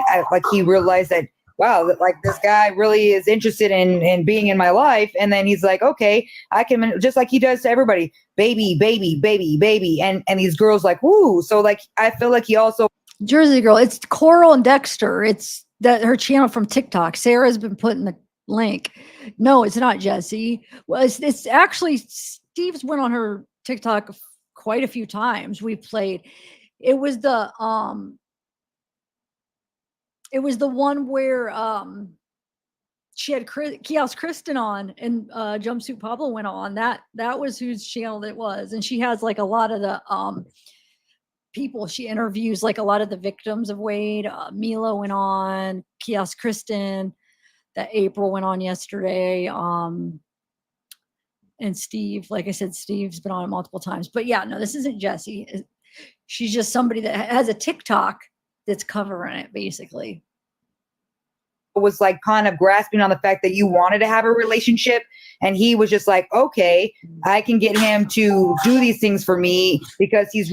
he realized that. Wow, like this guy really is interested in being in my life. And then he's like, okay, I can, just like he does to everybody, baby, baby, baby, baby. And these girls like, woo. So like, I feel like he also. Jersey Girl. It's Coral and Dexter. It's her channel from TikTok. Sarah's been putting the link. No, it's not Jesse. Well, it's actually Steve's went on her TikTok quite a few times. We played. It was the one where she had Kiosk Kristen on and Jumpsuit Pablo went on. That was whose channel it was. And she has like a lot of the people she interviews, like a lot of the victims of Wade. Mila went on, Kiosk Kristen, that April went on yesterday. And Steve, like I said, Steve's been on it multiple times. But yeah, no, this isn't Jesse. She's just somebody that has a TikTok that's covering it, basically. Was like kind of grasping on the fact that you wanted to have a relationship, and he was just like, okay, I can get him to do these things for me because he's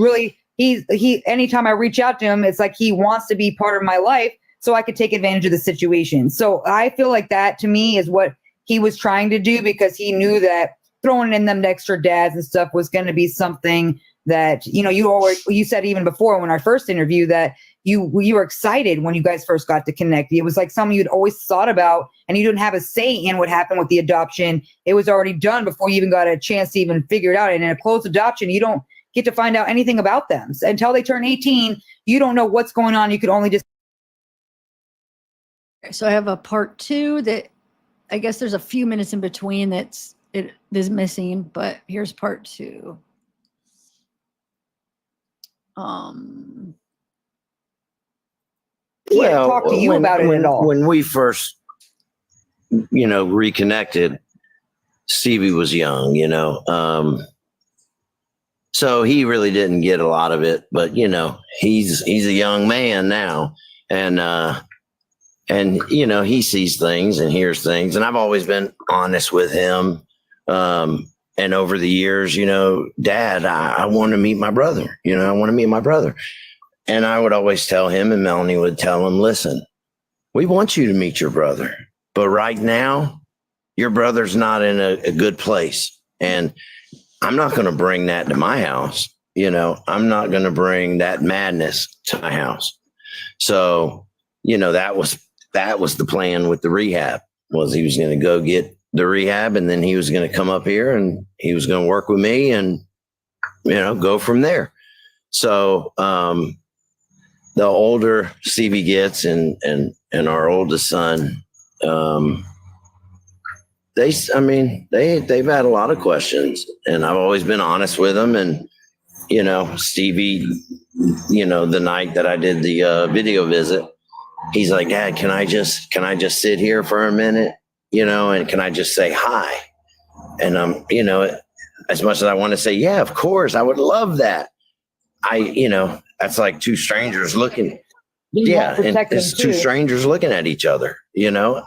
anytime I reach out to him, it's like he wants to be part of my life so I could take advantage of the situation. So I feel like that to me is what he was trying to do, because he knew that throwing in them extra dads and stuff was going to be something that, you know, you said even before when our first interview that you were excited when you guys first got to connect. It was like something you'd always thought about, and you didn't have a say in what happened with the adoption. It was already done before you even got a chance to even figure it out. And in a closed adoption, you don't get to find out anything about them until they turn 18. You don't know what's going on. You could only just. So I have a part 2 that I guess there's a few minutes in between it is missing, but here's part 2. Well, talk to you about it at all. When we first, you know, reconnected, Stevie was young, you know, so he really didn't get a lot of it, but you know, he's a young man now, and you know, he sees things and hears things, and I've always been honest with him, and over the years, you know, Dad, I want to meet my brother, you know, I want to meet my brother. And I would always tell him, and Melanie would tell him, listen, we want you to meet your brother, but right now your brother's not in a good place. And I'm not going to bring that to my house. You know, I'm not going to bring that madness to my house. So, you know, that was the plan with the rehab, was he was going to go get the rehab, and then he was going to come up here and he was going to work with me and, you know, go from there. So, the older Stevie gets and our oldest son, they've had a lot of questions, and I've always been honest with them. And, you know, Stevie, you know, the night that I did the video visit, he's like, Dad, can I just sit here for a minute, you know, and can I just say hi? And you know, as much as I want to say, yeah, of course, I would love that. You know, that's like two strangers looking. Yeah, and it's two strangers looking at each other. You know,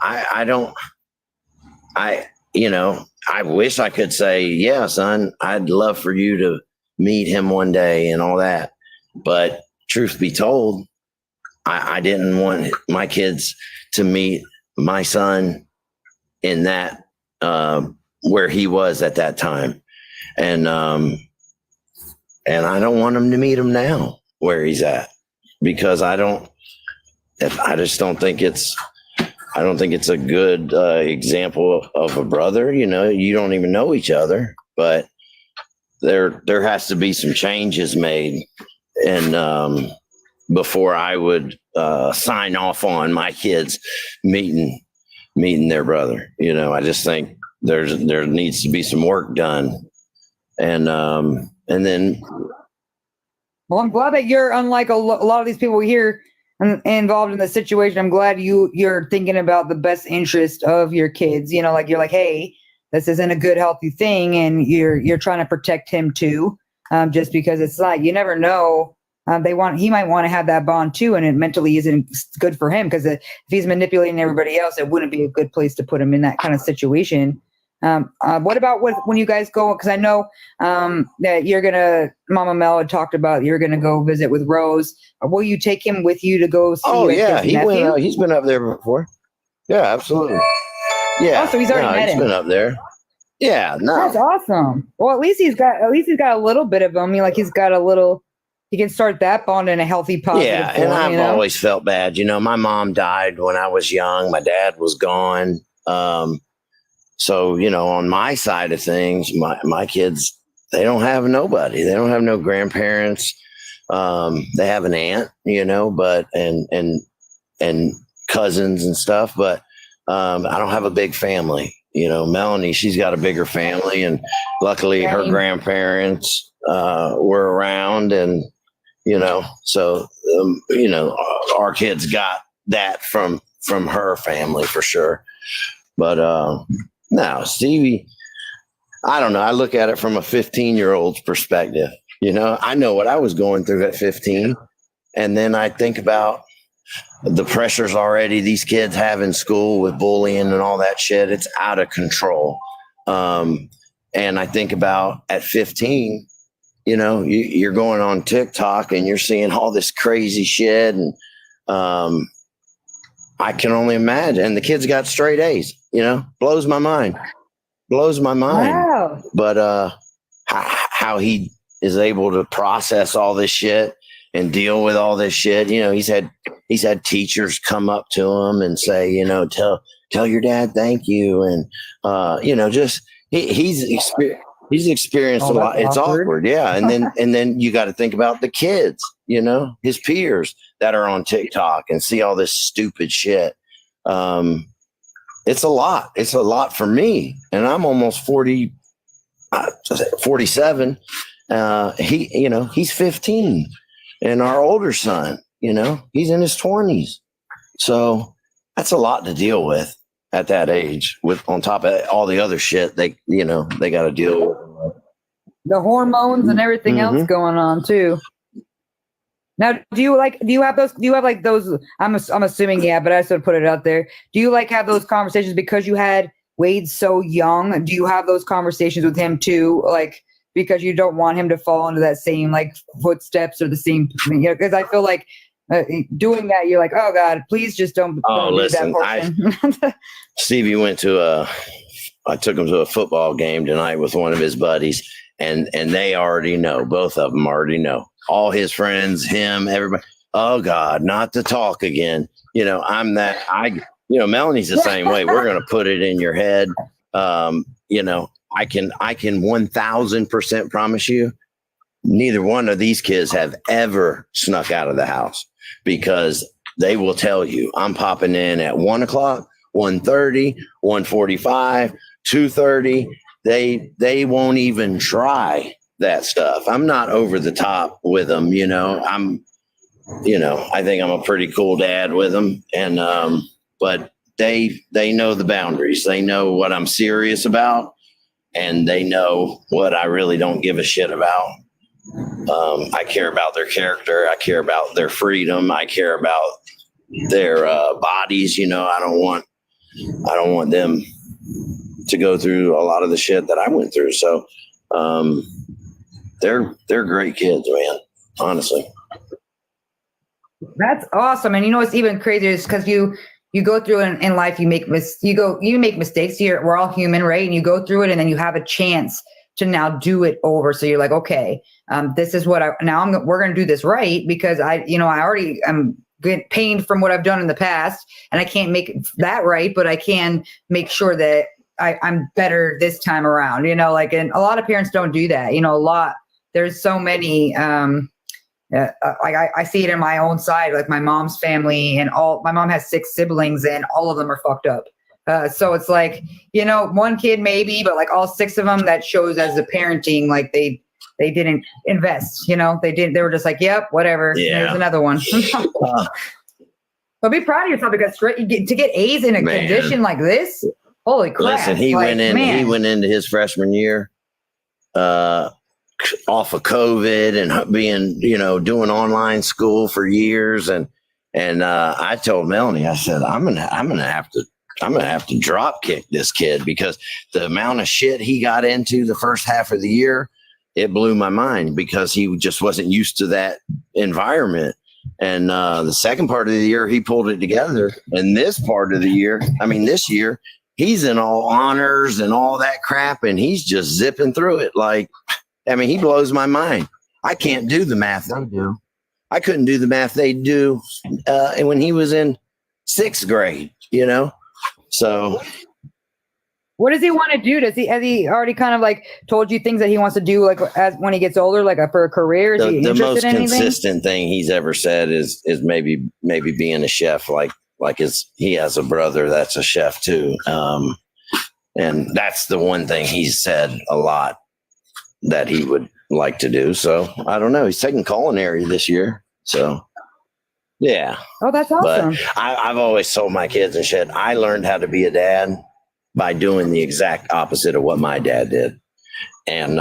you know, I wish I could say, yeah, son, I'd love for you to meet him one day and all that. But truth be told, I didn't want my kids to meet my son in that, where he was at that time. And I don't want him to meet him now where he's at, because I just don't think it's a good example of a brother. You know, you don't even know each other, but there has to be some changes made, and before I would sign off on my kids meeting their brother. You know, I just think there needs to be some work done, and then. Well, I'm glad that you're unlike a lot of these people here involved in the situation. I'm glad you're thinking about the best interest of your kids. You know, like you're like, hey, this isn't a good, healthy thing, and you're trying to protect him too. Just because it's like you never know. He might want to have that bond too, and it mentally isn't good for him, because if he's manipulating everybody else, it wouldn't be a good place to put him in that kind of situation. What about when you guys go? Because I know that Mama Mel had talked about you're gonna go visit with Rose. Will you take him with you to go see? Oh yeah, he went out. He's been up there before. Yeah, absolutely. Yeah. Oh, so he's already met him. He's been up there. Yeah, no. That's awesome. Well, at least he's got a little bit of him. I mean, like he's got a little. He can start that bond in a healthy, positive form. And I've always felt bad. You know, my mom died when I was young. My dad was gone. So, you know, on my side of things, my kids, they don't have nobody. They don't have no grandparents. They have an aunt, you know, but and cousins and stuff, but I don't have a big family. You know, Melanie, she's got a bigger family, and luckily her grandparents were around, and you know, so you know, our kids got that from her family for sure. But no, Stevie, I don't know. I look at it from a 15-year-old's perspective. You know, I know what I was going through at 15. And then I think about the pressures already these kids have in school with bullying and all that shit. It's out of control. And I think about at 15, you know, you're going on TikTok and you're seeing all this crazy shit. And I can only imagine. And the kids got straight A's, you know, blows my mind. Wow. but how he is able to process all this shit and deal with all this shit. You know, he's had teachers come up to him and say, you know, tell your dad thank you, and you know, just he's experienced a lot. It's awkward, yeah. And then you got to think about the kids, you know, his peers that are on TikTok and see all this stupid shit. It's a lot. It's a lot for me, and I'm almost 47. You know, he's 15, and our older son, you know, he's in his 20s. So that's a lot to deal with at that age, with on top of all the other shit they got to deal with. The hormones and everything else going on too. Now, do you have those, I'm assuming, yeah, but I still put it out there. Do you like have those conversations because you had Wade so young? Do you have those conversations with him too? Like, because you don't want him to fall into that same like footsteps or the same, you know, because I feel like doing that, you're like, oh God, please just don't. Oh, listen, Stevie I took him to a football game tonight with one of his buddies, and they already know, both of them already know. All his friends, him, everybody. Oh God, not to talk again. You know, Melanie's the same way. We're going to put it in your head. You know, I can 1000% promise you, neither one of these kids have ever snuck out of the house, because they will tell you, I'm popping in at 1 o'clock, 1:30, 1:45, 2:30. They won't even try that stuff. I'm not over the top with them, you know. I think I'm a pretty cool dad with them, and but they know the boundaries. They know what I'm serious about, and they know what I really don't give a shit about. I care about their character. I care about their freedom. I care about their bodies. You know, I don't want them to go through a lot of the shit that I went through. So, they're great kids, man. Honestly. That's awesome. And you know what's even crazier is because you go through in life, you make mistakes. We're all human, right? And you go through it, and then you have a chance to now do it over. So you're like, okay, this is what we're going to do this right, because I already am getting pained from what I've done in the past, and I can't make that right, but I can make sure that I'm better this time around, you know, like, and a lot of parents don't do that, you know, there's so many, I see it in my own side, like my mom's family, and my mom has 6 siblings, and all of them are fucked up. So it's like, you know, one kid maybe, but like all 6 of them, that shows as the parenting, like they didn't invest, you know, they were just like, yep, whatever. Yeah. There's another one. But be proud of yourself, because to get A's in a condition like this, holy crap. Listen, he went into his freshman year, off of COVID and being, you know, doing online school for years. And I told Melanie, I said, I'm going to have to drop kick this kid, because the amount of shit he got into the first half of the year, it blew my mind, because he just wasn't used to that environment. And the second part of the year, he pulled it together. And this year, he's in all honors and all that crap, and he's just zipping through it. Like, he blows my mind. I can't do the math they do. I couldn't do the math they do when he was in 6th grade, you know? So what does he want to do? Has he already kind of like told you things that he wants to do, like when he gets older, like for a career? Is he interested most in anything? Consistent thing he's ever said is maybe being a chef, like he has a brother that's a chef too. And that's the one thing he's said a lot that he would like to do. So I don't know. He's taking culinary this year. So yeah. Oh, that's awesome. But I've always told my kids and shit, I learned how to be a dad by doing the exact opposite of what my dad did. And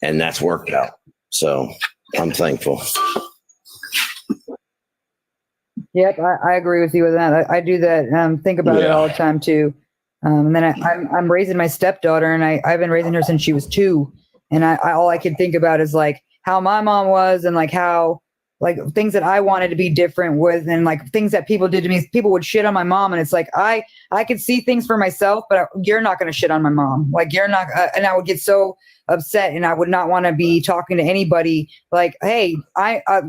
that's worked out. So I'm thankful. Yep. I agree with you with that. I do that. Think about it all the time too. And then I'm raising my stepdaughter, and I've been raising her since she was 2. And all I can think about is like how my mom was, and like how like things that I wanted to be different with, and like things that people did to me. People would shit on my mom, and it's like I could see things for myself, but you're not going to shit on my mom. Like you're not, and I would get so upset, and I would not want to be talking to anybody like, hey,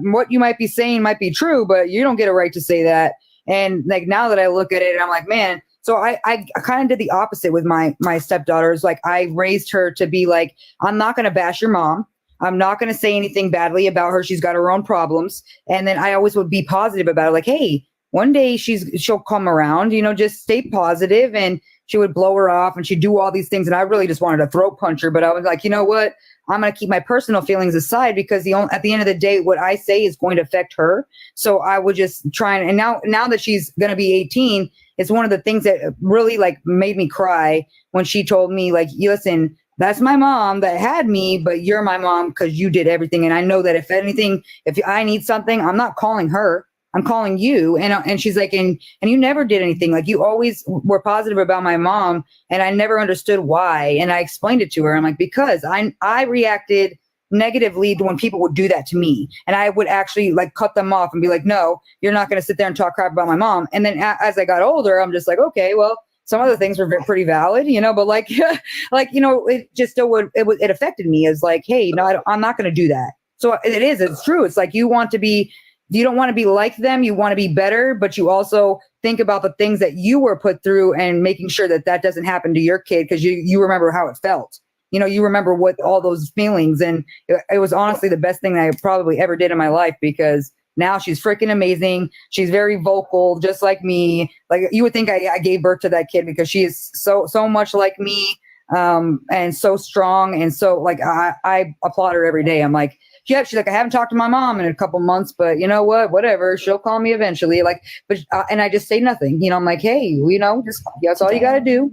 what you might be saying might be true, but you don't get a right to say that. And like now that I look at it, I'm like, man. So I kind of did the opposite with my stepdaughters. Like I raised her to be like, I'm not going to bash your mom. I'm not going to say anything badly about her. She's got her own problems. And then I always would be positive about it. Like, hey, one day she'll come around, you know, just stay positive. And she would blow her off and she'd do all these things. And I really just wanted to throat punch her. But I was like, you know what? I'm going to keep my personal feelings aside because at the end of the day, what I say is going to affect her. So I would just try and now that she's going to be 18, it's one of the things that really like made me cry when she told me like, listen, that's my mom that had me, but you're my mom because you did everything. And I know that if anything, if I need something, I'm not calling her. I'm calling you. And she's like, and you never did anything. Like you always were positive about my mom. And I never understood why. And I explained it to her. I'm like, because I reacted negatively to when people would do that to me. And I would actually like cut them off and be like, no, you're not going to sit there and talk crap about my mom. And then as I got older, I'm just like, okay, well, some other things were pretty valid, you know, but like, you know, it just still it affected me as like, hey, no, I'm not going to do that. So it's true. It's like you don't want to be like them. You want to be better, but you also think about the things that you were put through and making sure that doesn't happen to your kid. Cause you remember how it felt, you know, you remember what all those feelings. And it was honestly the best thing that I probably ever did in my life because now she's freaking amazing. She's very vocal, just like me. Like you would think I gave birth to that kid because she is so much like me, and so strong. And so like, I applaud her every day. I'm like, yeah, she's like, I haven't talked to my mom in a couple months, but you know what, whatever, she'll call me eventually. Like, but, and I just say nothing, you know, I'm like, hey, you know, just, that's all you got to do.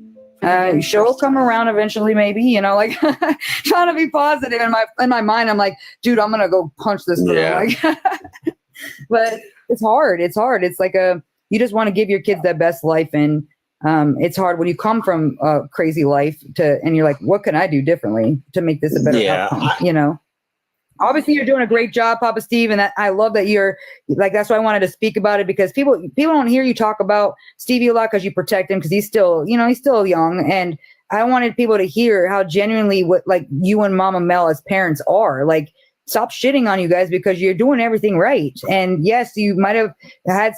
She'll come around eventually, maybe, you know, like trying to be positive in my mind. I'm like, dude, I'm going to go punch this girl. Yeah. Like, but it's hard. It's hard. It's like you just want to give your kids the best life. And it's hard when you come from a crazy life and you're like, what can I do differently to make this a better outcome? You know, obviously you're doing a great job, Papa Steve. And I love that you're like, that's why I wanted to speak about it because people don't hear you talk about Stevie a lot because you protect him because he's still young. And I wanted people to hear how genuinely what like you and Mama Mel as parents are like. Stop shitting on you guys because you're doing everything right. And yes, you might have had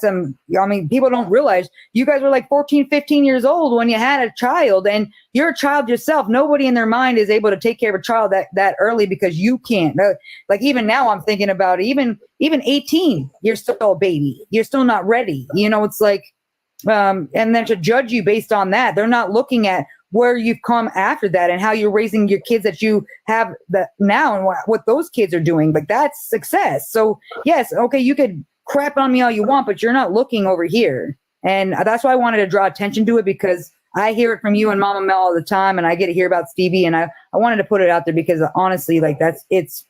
people don't realize you guys were like 14, 15 years old when you had a child and you're a child yourself. Nobody in their mind is able to take care of a child that early because you can't. Like even now I'm thinking about it, even 18, you're still a baby. You're still not ready. You know, it's like, and then to judge you based on that, they're not looking at where you've come after that and how you're raising your kids that you have now and what those kids are doing. Like that's success. So yes, okay, you could crap on me all you want, but you're not looking over here. And that's why I wanted to draw attention to it because I hear it from you and Mama Mel all the time and I get to hear about Stevie and I wanted to put it out there because honestly, like it's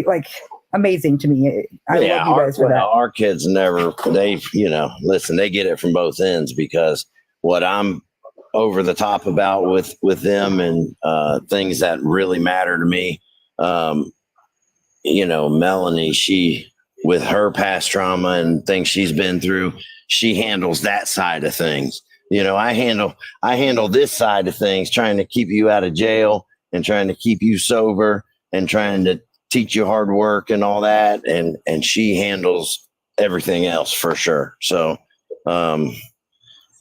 like amazing to me. I love you guys for that. Our kids listen, they get it from both ends because what I'm over the top about with them and things that really matter to me. You know, Melanie, she with her past trauma and things she's been through, she handles that side of things. You know, I handle this side of things, trying to keep you out of jail and trying to keep you sober and trying to teach you hard work and all that. And she handles everything else for sure. So,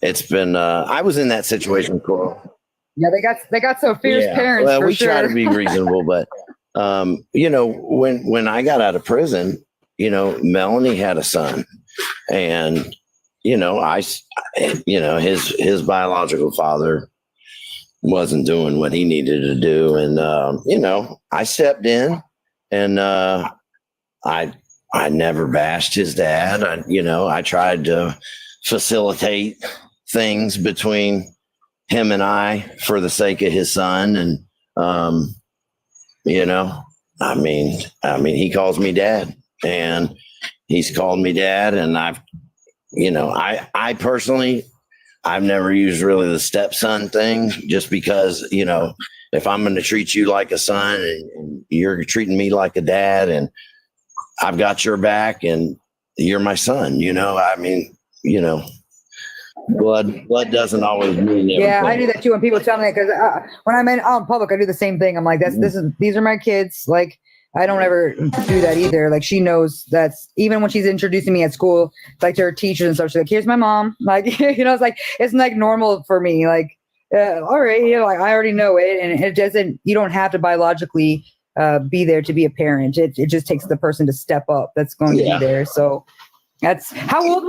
it's been, I was in that situation, Coral. Yeah, they got so fierce parents. Well, for we sure. try to be reasonable, but, you know, when I got out of prison, you know, Melanie had a son and, you know, his biological father wasn't doing what he needed to do. And, you know, I stepped in and, I never bashed his dad. I tried to facilitate things between him and I for the sake of his son. And, you know, I mean, he calls me dad and he's called me dad. And I personally, I've never used really the stepson thing just because, you know, if I'm going to treat you like a son and you're treating me like a dad and I've got your back and you're my son, I mean, blood doesn't always mean everything. Yeah, I do that too when people tell me that, because when I'm out in public, I do the same thing. I'm like, these are my kids. Like, I don't ever do that either. Like, she knows that's, even when she's introducing me at school, like to her teachers and stuff, she's like, here's my mom. Like, it's like normal for me. Like, all right, like I already know it. And it doesn't, you don't have to biologically be there to be a parent. It just takes the person to step up that's going to be there. So that's how old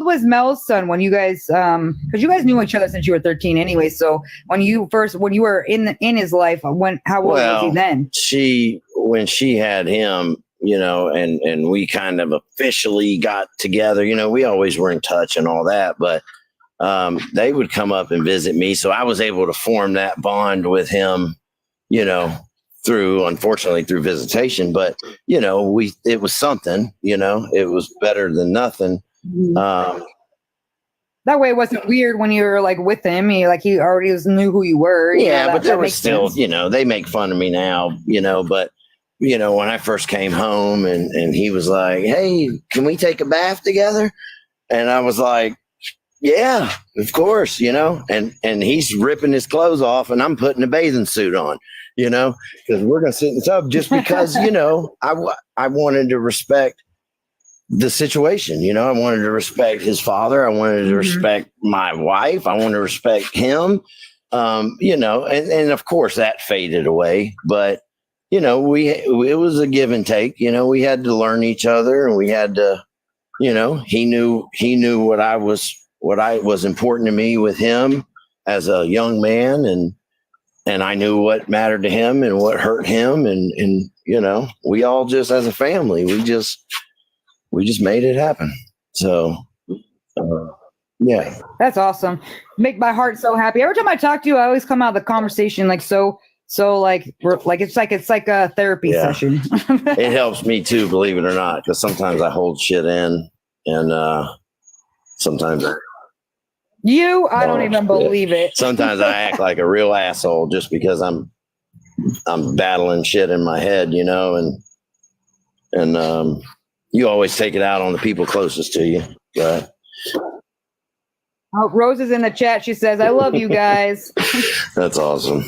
was Mel's son when you guys, because you guys knew each other since you were 13 anyway. So when you were in his life, how old was he then? When she had him, and we kind of officially got together, we always were in touch and all that, but they would come up and visit me. So I was able to form that bond with him, unfortunately through visitation, but it was something, it was better than nothing. That way it wasn't weird when you were like with him. He already knew who you were. But there was still, they make fun of me now, but when I first came home and he was like, hey, can we take a bath together? And I was like, yeah, of course, and he's ripping his clothes off and I'm putting a bathing suit on, because we're going to sit in the tub just because, I wanted to respect the situation. I wanted to respect his father. I wanted to respect my wife. I wanted to respect him, and of course that faded away, but it was a give and take. We had to learn each other, and we had to, he knew what was important to me with him as a young man, and I knew what mattered to him and what hurt him, and we all just as a family, we just made it happen. So yeah, that's awesome. Make my heart so happy. Every time I talk to you, I always come out of the conversation like so like it's like a therapy session. It helps me too, believe it or not, because sometimes I hold shit in, and sometimes I don't even believe it. Sometimes I act like a real asshole just because I'm battling shit in my head, and you always take it out on the people closest to you. But Rose is in the chat. She says, I love you guys. That's awesome.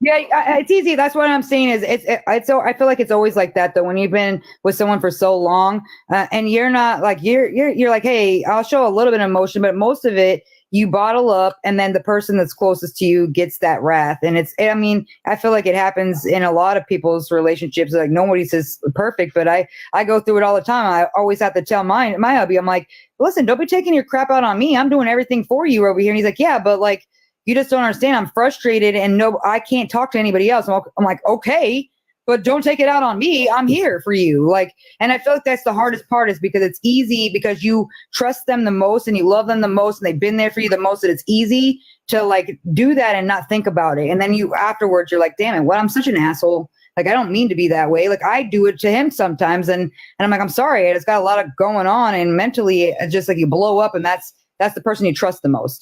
Yeah, it's easy. That's what I'm saying is it's so I feel like it's always like that though, when you've been with someone for so long, and you're not like you're like, hey, I'll show a little bit of emotion, but most of it you bottle up, and then the person that's closest to you gets that wrath. And I feel like it happens in a lot of people's relationships. Like nobody's is perfect, but I go through it all the time. I always have to tell my hubby, I'm like, listen, don't be taking your crap out on me. I'm doing everything for you over here. And he's like, yeah, but like, you just don't understand. I'm frustrated and I can't talk to anybody else. I'm like, okay, but don't take it out on me. I'm here for you. Like, and I feel like that's the hardest part, is because it's easy because you trust them the most and you love them the most and they've been there for you the most, that it's easy to like do that and not think about it. And then you afterwards, you're like, damn it, well, I'm such an asshole. Like, I don't mean to be that way. Like, I do it to him sometimes. And I'm like, I'm sorry. It's got a lot of going on, and mentally it's just like you blow up, and that's the person you trust the most,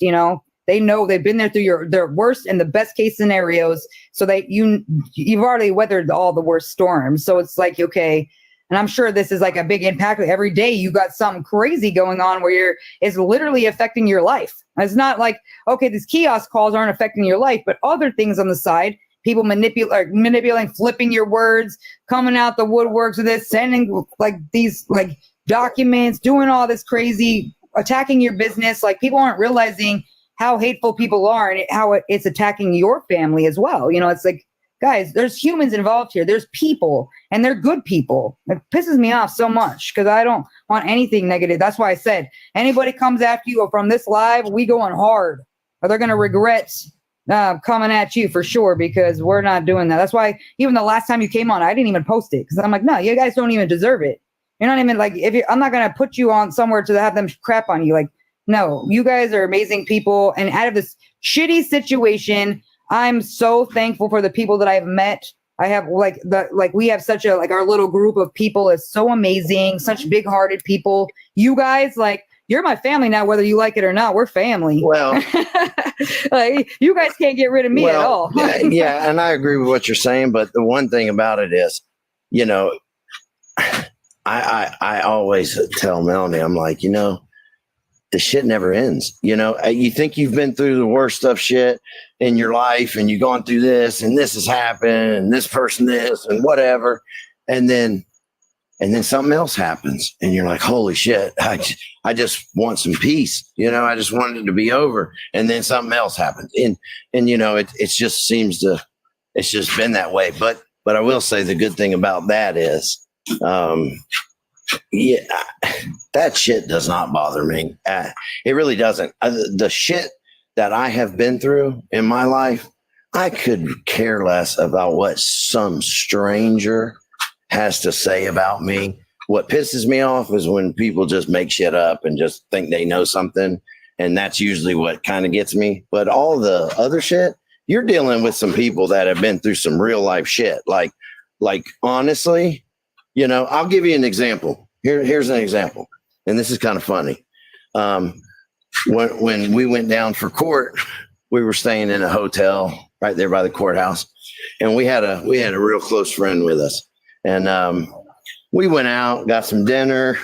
They know they've been there through their worst and the best case scenarios. So you've already weathered all the worst storms. So it's like, okay. And I'm sure this is like a big impact. Every day you got something crazy going on where it's literally affecting your life. It's not like, okay, these kiosk calls aren't affecting your life, but other things on the side, people manipulating, flipping your words, coming out the woodworks with this, sending like these like documents, doing all this crazy, attacking your business. Like, people aren't realizing how hateful people are and how it's attacking your family as well. It's like, guys, there's humans involved here. There's people, and they're good people. It pisses me off so much because I don't want anything negative. That's why I said, anybody comes after you or from this live, we going hard, or they're going to regret coming at you for sure, because we're not doing that. That's why even the last time you came on, I didn't even post it, because I'm like, no, you guys don't even deserve it. You're not even like, I'm not going to put you on somewhere to have them crap on you. Like, no, you guys are amazing people. And out of this shitty situation, I'm so thankful for the people that I've met. I have we have such a, our little group of people is so amazing, such big hearted people. You guys, you're my family now, whether you like it or not. We're family. Well, you guys can't get rid of me at all. Yeah. And I agree with what you're saying. But the one thing about it is, I always tell Melanie, I'm like, the shit never ends. You think you've been through the worst of shit in your life and you've gone through this and this has happened and this person this and whatever. And then something else happens and you're like, holy shit, I just want some peace. I just wanted it to be over. And then something else happens. And it just seems to, it's just been that way. But I will say the good thing about that is, yeah, that shit does not bother me. It really doesn't. The shit that I have been through in my life, I could care less about what some stranger has to say about me. What pisses me off is when people just make shit up and just think they know something. And that's usually what kind of gets me. But all the other shit, you're dealing with some people that have been through some real life shit. Like honestly, I'll give you an example. Here's an example. And this is kind of funny. When we went down for court, we were staying in a hotel right there by the courthouse. And we had a real close friend with us. And we went out, got some dinner,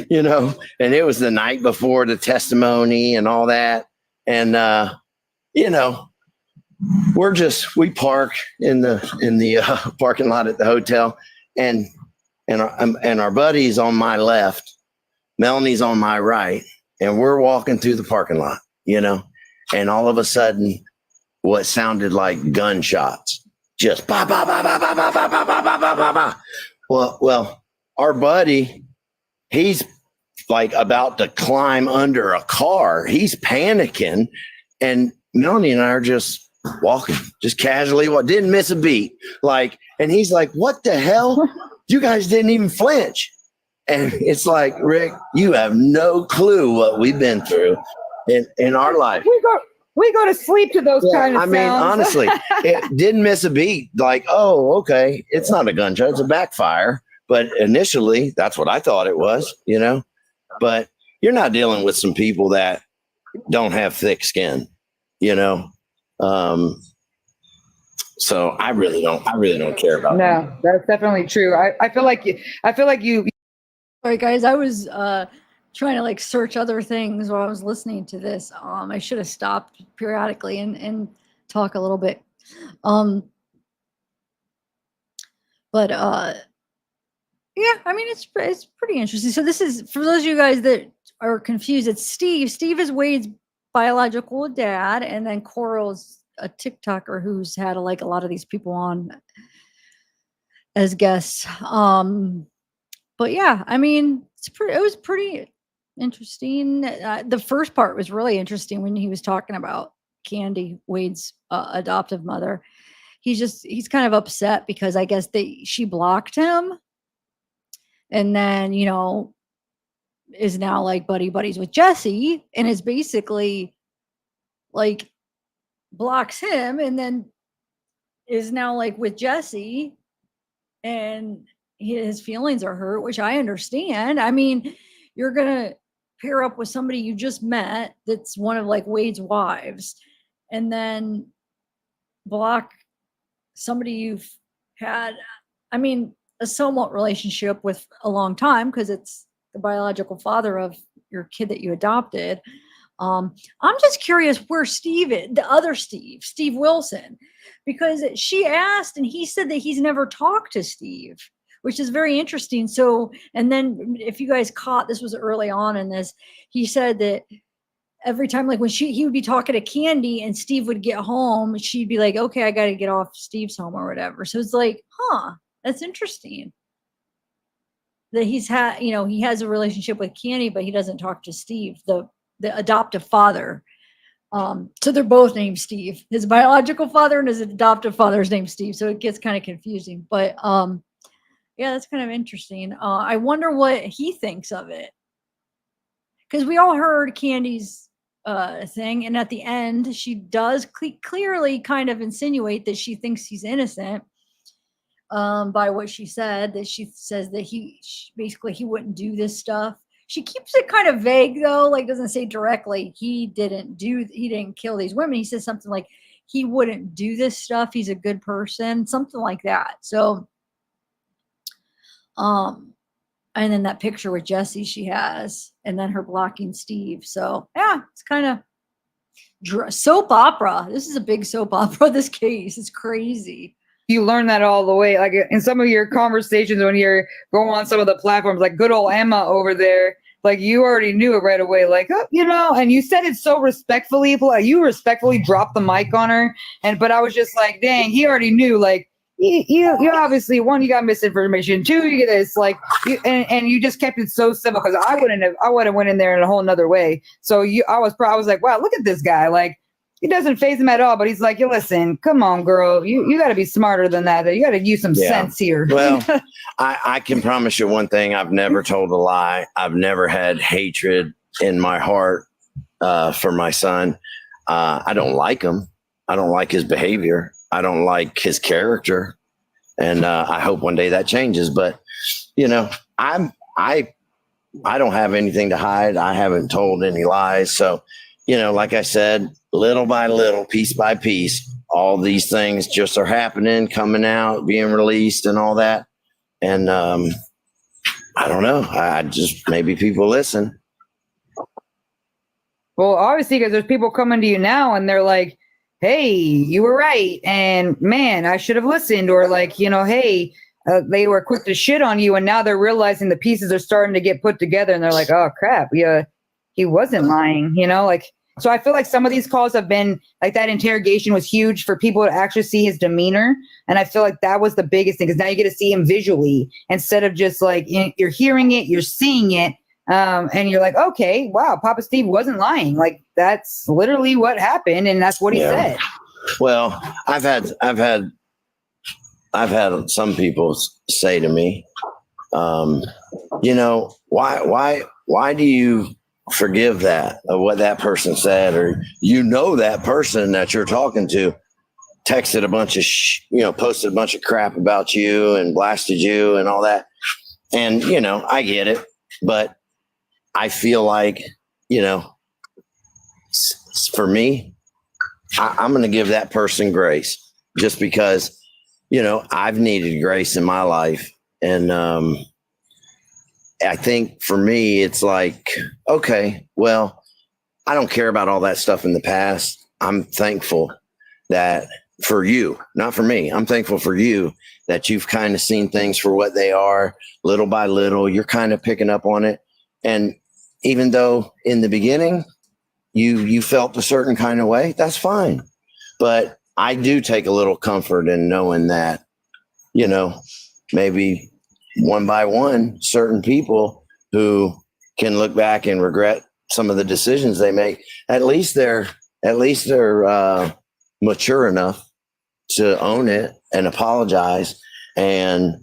and it was the night before the testimony and all that. And, we park in the parking lot at the hotel, and our buddy's on my left, Melanie's on my right, and we're walking through the parking lot, and all of a sudden, what sounded like gunshots, just ba ba ba ba ba ba ba ba ba ba ba ba. Well, our buddy, he's like about to climb under a car. He's panicking, and Melanie and I are just walking, just casually. Didn't miss a beat. And he's like, "What the hell? You guys didn't even flinch." And it's like, Rick, you have no clue what we've been through in our life. We go to sleep to those kind of sounds. I mean, honestly, it didn't miss a beat. Oh, okay, it's not a gunshot, it's a backfire. But initially, that's what I thought it was, But you're not dealing with some people that don't have thick skin, So I really don't care about No, them. that's definitely true. I feel like you. All right, guys, I was trying to search other things while I was listening to this. I should have stopped periodically and talk a little bit. But yeah, I mean, it's pretty interesting. So this is, for those of you guys that are confused, it's Steve. Steve is Wade's biological dad, and then Coral's a TikToker who's had a lot of these people on as guests. But yeah, I mean, it was pretty interesting. The first part was really interesting when he was talking about Candy, Wade's adoptive mother. He's kind of upset because I guess she blocked him, and then is now buddies with Jesse, and is basically blocks him, and then is now with Jesse, and his feelings are hurt, which I understand. I mean, you're gonna pair up with somebody you just met that's one of Wade's wives, and then block somebody you've had, I mean, a somewhat relationship with a long time, because it's the biological father of your kid that you adopted. I'm just curious where Steve is, the other Steve Wilson, because she asked and he said that he's never talked to Steve, which is very interesting. So, and then if you guys caught, this was early on in this, he said that every time when he would be talking to Candy and Steve would get home, she'd be like, okay, I got to get off Steve's home or whatever. So it's that's interesting that he's had, he has a relationship with Candy, but he doesn't talk to Steve, the adoptive father. So they're both named Steve. His biological father and his adoptive father's named Steve. So it gets kind of confusing, but yeah, that's kind of interesting. I wonder what he thinks of it, because we all heard Candy's thing, and at the end she does clearly kind of insinuate that she thinks he's innocent by what she said, that she says that basically he wouldn't do this stuff. She keeps it kind of vague though, doesn't say directly he didn't kill these women. He says something like he wouldn't do this stuff, he's a good person, something like that. So and then that picture with Jesse she has, and then her blocking Steve. So yeah, it's kind of soap opera. This is a big soap opera. This case is crazy. You learn that all the way, like in some of your conversations when you're going on some of the platforms, like good old Emma over there. Like you already knew it right away, like, oh, you know, and you said it so respectfully. Like you respectfully dropped the mic on her, but I was just like, dang, he already knew. Like you obviously, one, you got misinformation. Two, you get this, like, and you just kept it so simple because I would have went in there in a whole nother way. So I was like, wow, look at this guy, like. He doesn't faze him at all, but he's like, you listen, come on, girl. You got to be smarter than that. You got to use some sense here. Well, I can promise you one thing. I've never told a lie. I've never had hatred in my heart for my son. I don't like him. I don't like his behavior. I don't like his character. And I hope one day that changes. But, you know, I don't have anything to hide. I haven't told any lies. So, you know, like I said, little by little, piece by piece, all these things just are happening, coming out, being released and all that. And I don't know. I just, maybe people listen. Well, obviously, because there's people coming to you now and they're like, hey, you were right. And man, I should have listened. Or like, you know, hey, they were quick to shit on you. And now they're realizing the pieces are starting to get put together. And they're like, oh, crap. Yeah, he wasn't lying, you know, like. So I feel like some of these calls have been like that interrogation was huge for people to actually see his demeanor. And I feel like that was the biggest thing because now you get to see him visually instead of just like you're hearing it, you're seeing it. And you're like, okay, wow, Papa Steve wasn't lying. Like that's literally what happened. And that's what he said. Well, I've had some people say to me, you know, why do you forgive that of what that person said, or you know that person that you're talking to texted a bunch of posted a bunch of crap about you and blasted you and all that, and you know I get it, but I feel like, you know, for me, I'm going to give that person grace just because, you know, I've needed grace in my life, and I think for me, it's like, okay, well, I don't care about all that stuff in the past. I'm thankful that for you, not for me. I'm thankful for you that you've kind of seen things for what they are little by little. You're kind of picking up on it. And even though in the beginning you felt a certain kind of way, that's fine. But I do take a little comfort in knowing that, you know, maybe one by one, certain people who can look back and regret some of the decisions they make, at least they're mature enough to own it and apologize and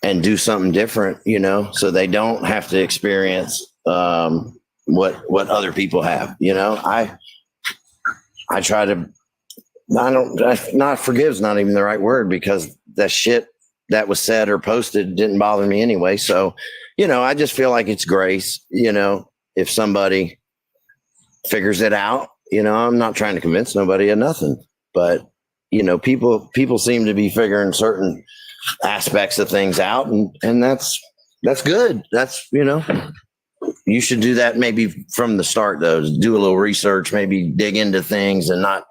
do something different, you know, so they don't have to experience what other people have. You know, I try to, not forgive is not even the right word, because that shit that was said or posted didn't bother me anyway. So, you know, I just feel like it's grace. You know, if somebody figures it out, you know, I'm not trying to convince nobody of nothing, but you know, people seem to be figuring certain aspects of things out, and that's good. That's, you know, you should do that maybe from the start though, do a little research, maybe dig into things and not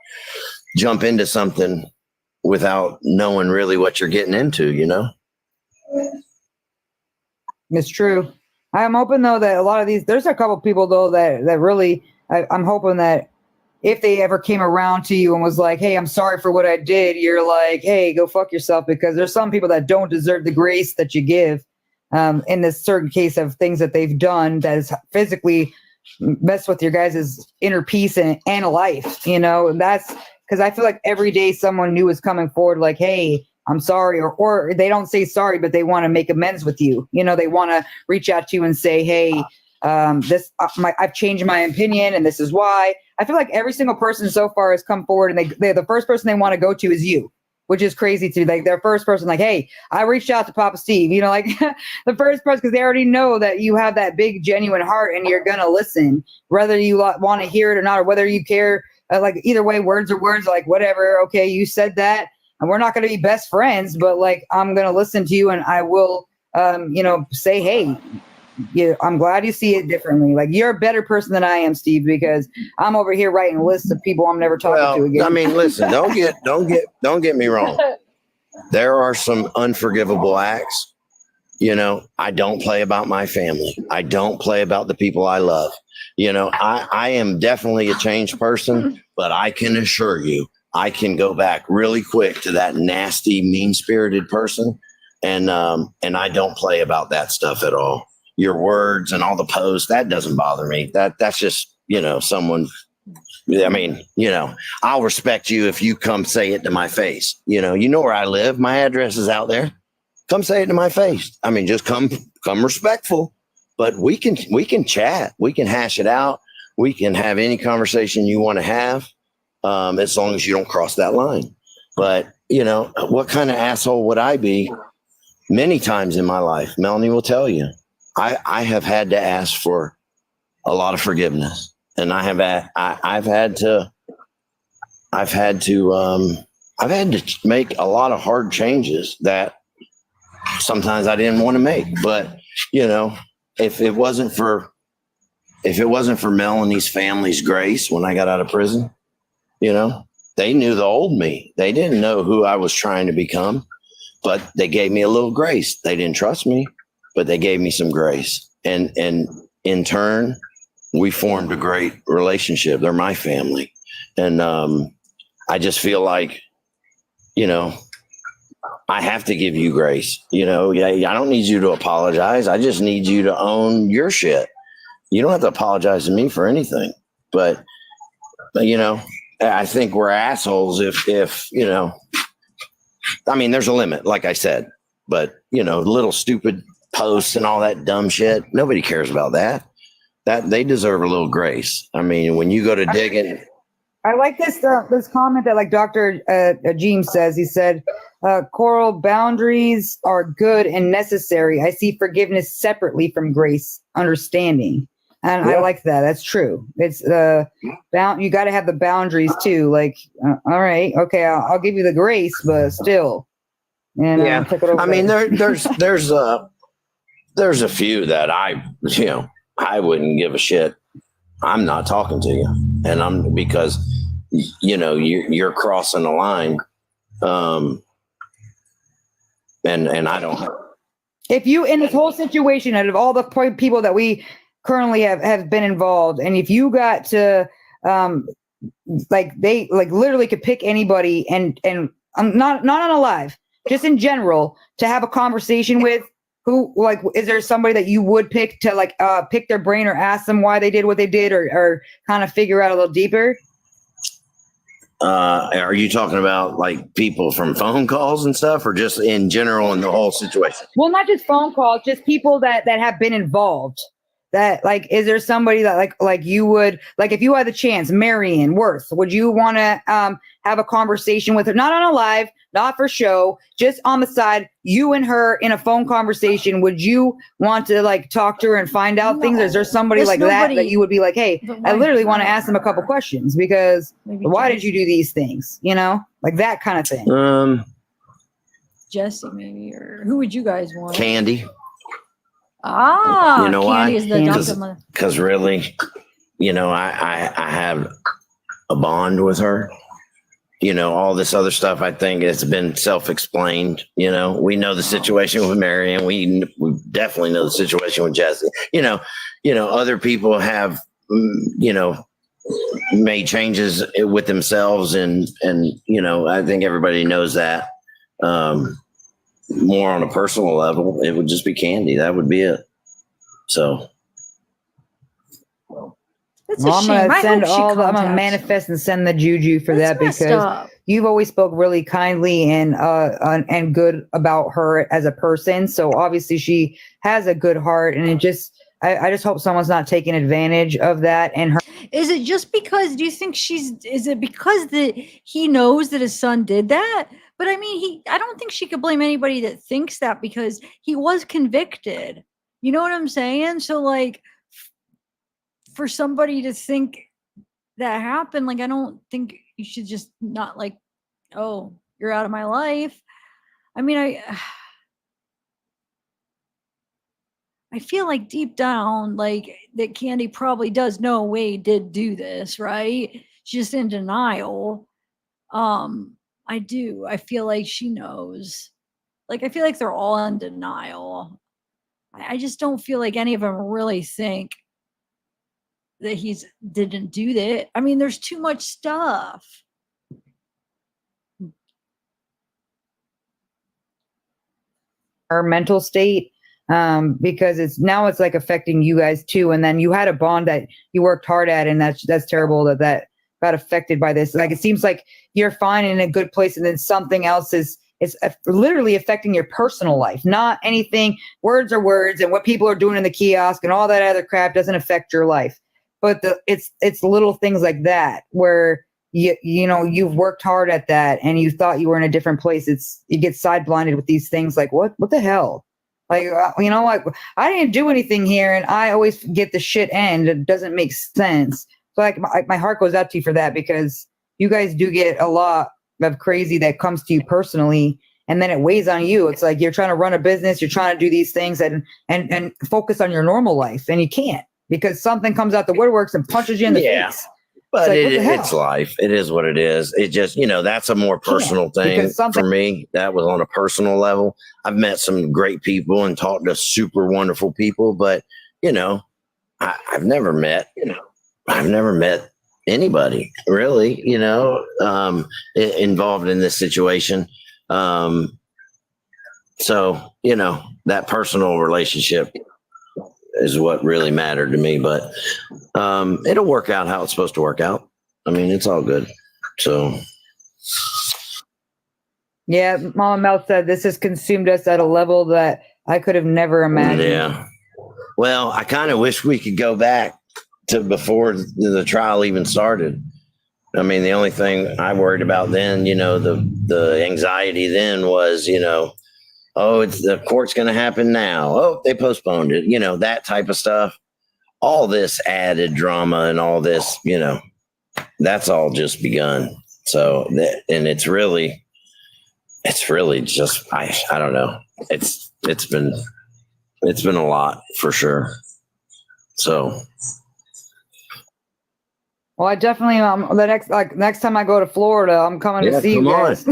jump into something without knowing really what you're getting into, you know? It's true. I'm hoping though that a lot of these, there's a couple people though that really, I'm hoping that if they ever came around to you and was like, hey, I'm sorry for what I did, you're like, hey, go fuck yourself, because there's some people that don't deserve the grace that you give in this certain case of things that they've done that is physically messed with your guys' inner peace and a life, you know? And that's, because I feel like every day someone new is coming forward like, hey, I'm sorry. Or they don't say sorry, but they want to make amends with you. You know, they want to reach out to you and say, hey, I've changed my opinion and this is why. I feel like every single person so far has come forward and they're the first person they want to go to is you, which is crazy to me. Like their first person, like, hey, I reached out to Papa Steve, you know, like the first person, because they already know that you have that big, genuine heart and you're going to listen, whether you want to hear it or not, or whether you care. Like either way, words are words, like whatever. Okay, you said that, and we're not going to be best friends, but like I'm going to listen to you, and I will say, hey, yeah, I'm glad you see it differently. Like, you're a better person than I am, Steve, because I'm over here writing lists of people I'm never talking to again. I mean, listen, don't get me wrong. There are some unforgivable acts. I don't play about my family. I don't play about the people I love. I am definitely a changed person, but I can assure you, I can go back really quick to that nasty, mean-spirited person. And I don't play about that stuff at all. Your words and all the posts, that doesn't bother me. That's just, someone, I mean, I'll respect you if you come say it to my face. You know where I live. My address is out there. Come say it to my face. I mean, just come respectful, but we can chat. We can hash it out. We can have any conversation you want to have, as long as you don't cross that line. But, what kind of asshole would I be? Many times in my life, Melanie will tell you, I have had to ask for a lot of forgiveness, and I've had to make a lot of hard changes that sometimes I didn't want to make. But if it wasn't for Melanie's family's grace when I got out of prison, they knew the old me. They didn't know who I was trying to become, but they gave me a little grace. They didn't trust me, but they gave me some grace. And in turn, we formed a great relationship. They're my family. And I just feel like, I have to give you grace. I don't need you to apologize. I just need you to own your shit. You don't have to apologize to me for anything. But I think we're assholes if I mean, there's a limit, like I said, but little stupid posts and all that dumb shit, nobody cares about that they deserve a little grace. I mean, when you go to digging. I like this comment that, like, Dr. James says. He said, Coral, boundaries are good and necessary. I see forgiveness separately from grace, understanding. And I like that. That's true. It's you got to have the boundaries too. Like, all right, okay, I'll give you the grace, but still, yeah. I mean, there's a few that I wouldn't give a shit. I'm not talking to you, and because you're crossing the line, and I don't. If you, in this whole situation, out of all the people that we currently have been involved, and if you got to they literally could pick anybody, and not on a live, just in general, to have a conversation with, who, like, is there somebody that you would pick to pick their brain or ask them why they did what they did, or kind of figure out a little deeper? Are you talking about like people from phone calls and stuff, or just in general in the whole situation? Well, not just phone calls, just people that have been involved. That, like, is there somebody that like you would, like, if you had the chance, Marion Worth, would you want to have a conversation with her, not on a live, not for show, just on the side, you and her in a phone conversation? Would you want to talk to her and find out things? Or is there somebody that you would be like, hey, I literally want to ask them a couple questions because why did you do these things? Like that kind of thing. Jesse, maybe, or who would you guys want? Candy. You know why? Candy is the adopted mother. Because really, I have a bond with her. All this other stuff, I think it's been self-explained. We know the situation with Mary, and we definitely know the situation with Jesse. Other people have, made changes with themselves, and I think everybody knows that. More on a personal level, it would just be Candy. That would be it. So. It's a shame. I'm gonna manifest and send the juju for that, because you've always spoke really kindly and good about her as a person. So obviously she has a good heart, and I just hope someone's not taking advantage of that. And her. Is it just because? Do you think is it because he knows that his son did that? But I mean, I don't think she could blame anybody that thinks that, because he was convicted. You know what I'm saying? So, like, for somebody to think that happened, like, I don't think you should just not, like, oh, you're out of my life. I mean, I feel like deep down, like that Candy probably does know Wade did do this, right? She's just in denial. I do. I feel like she knows. Like I feel like they're all in denial. I just don't feel like any of them really think that he's didn't do that. I mean, there's too much stuff. Her mental state, because it's like affecting you guys too. And then you had a bond that you worked hard at, and that's terrible that got affected by this. Like it seems like you're fine in a good place, and then something else is literally affecting your personal life. Not anything. Words are words, and what people are doing in the kiosk and all that other crap doesn't affect your life. But it's little things like that where you've worked hard at that and you thought you were in a different place. You get side blinded with these things like what the hell? Like, like I didn't do anything here, and I always get the shit end. It doesn't make sense. So like my heart goes out to you for that, because you guys do get a lot of crazy that comes to you personally, and then it weighs on you. It's like you're trying to run a business, you're trying to do these things and focus on your normal life, and you can't because something comes out the woodworks and punches you in the face. But it's, it's life. It is what it is. It just, that's a more personal thing for me. That was on a personal level. I've met some great people and talked to super wonderful people, but I've never met anybody really, involved in this situation. So, that personal relationship is what really mattered to me, but it'll work out how it's supposed to work out. I mean, it's all good. So yeah, Mama Mel said this has consumed us at a level that I could have never imagined. Yeah. Well, I kind of wish we could go back to before the trial even started. I mean, the only thing I worried about then, the anxiety then was, oh, the court's going to happen now. Oh, they postponed it. That type of stuff. All this added drama and all this, that's all just begun. So, and it's really just, I don't know. It's been a lot for sure. So. Well, I definitely the next time I go to Florida, I'm coming to see you guys.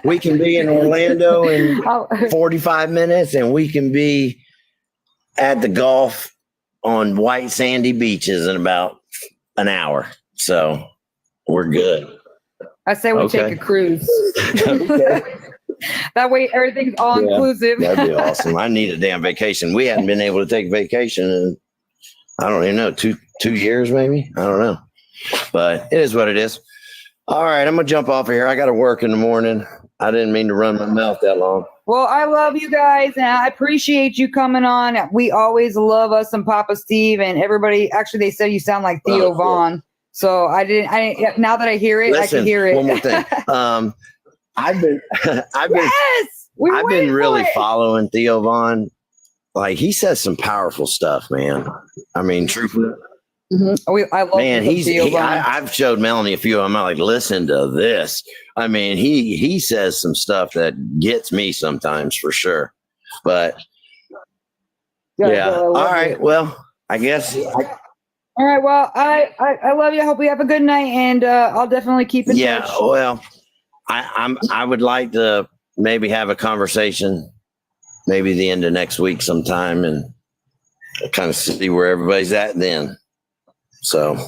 we can be in Orlando in 45 minutes, and we can be at the Gulf on white sandy beaches in about an hour. So we're good. I say we take a cruise. Okay. That way everything's all inclusive. That'd be awesome. I need a damn vacation. We hadn't been able to take vacation in, I don't even know, two years maybe. I don't know. But it is what it is. All right, I'm going to jump off of here. I got to work in the morning. I didn't mean to run my mouth that long. Well, I love you guys, and I appreciate you coming on. We always love us some Papa Steve, and everybody. Actually, they said you sound like Theo Vaughn. So I didn't. Now that I hear it, I can hear it. One more thing. I've been really following Theo Vaughn. Like, he says some powerful stuff, man. I mean, truthfully. Mm-hmm. I love man. I've showed Melanie a few of them. I'm like, listen to this. I mean, he says some stuff that gets me sometimes for sure. But yeah. All right. Well, I guess. All right. Well, I love you. I hope you have a good night, and I'll definitely keep in touch. Yeah. Well, I would like to maybe have a conversation, maybe the end of next week sometime, and kind of see where everybody's at then. So,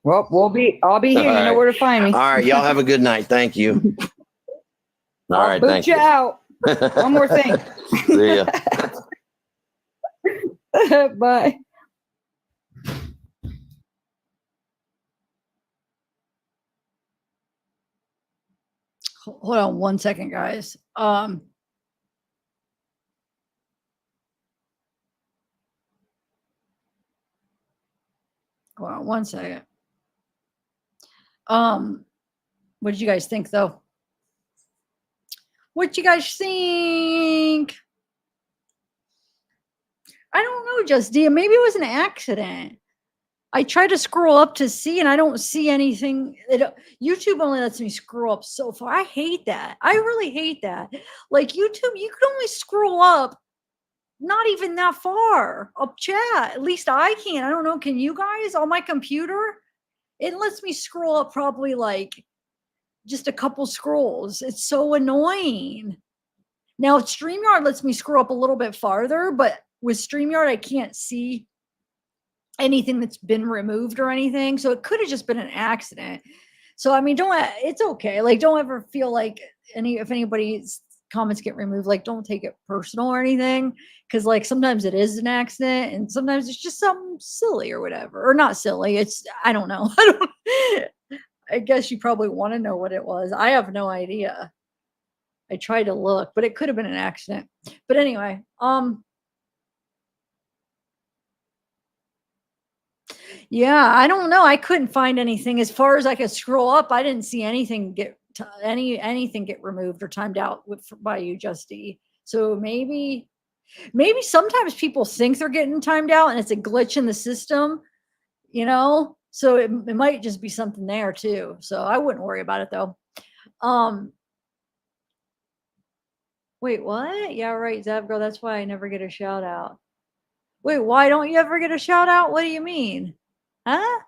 well, I'll be here. You know where to find me. All right, y'all have a good night. Thank you. All right, thank you. Out. One more thing. See ya. Bye. Hold on one second, guys. Hold on one second. What did you guys think, though? What you guys think? I don't know, Justin. Maybe it was an accident. I tried to scroll up to see, and I don't see anything. YouTube only lets me scroll up so far. I hate that. I really hate that. Like YouTube, you can only scroll up not even that far up chat. At least I can. I don't know. Can you guys on my computer? It lets me scroll up probably like just a couple scrolls. It's so annoying. Now, StreamYard lets me scroll up a little bit farther, but with StreamYard, I can't see anything that's been removed or anything. So it could have just been an accident. So, I mean, it's okay. Like, don't ever feel like if anybody's comments get removed, like, don't take it personal or anything. Cause like sometimes it is an accident and sometimes it's just something silly or whatever, or not silly. I don't know. I guess you probably want to know what it was. I have no idea. I tried to look, but it could have been an accident. But anyway, yeah, I don't know. I couldn't find anything as far as I could scroll up. I didn't see anything anything get removed or timed out by you, Justy. So maybe sometimes people think they're getting timed out and it's a glitch in the system, you know? So it might just be something there too. So I wouldn't worry about it though. Wait, what? Yeah, right, Zavgirl. That's why I never get a shout out. Wait, why don't you ever get a shout out? What do you mean? Huh?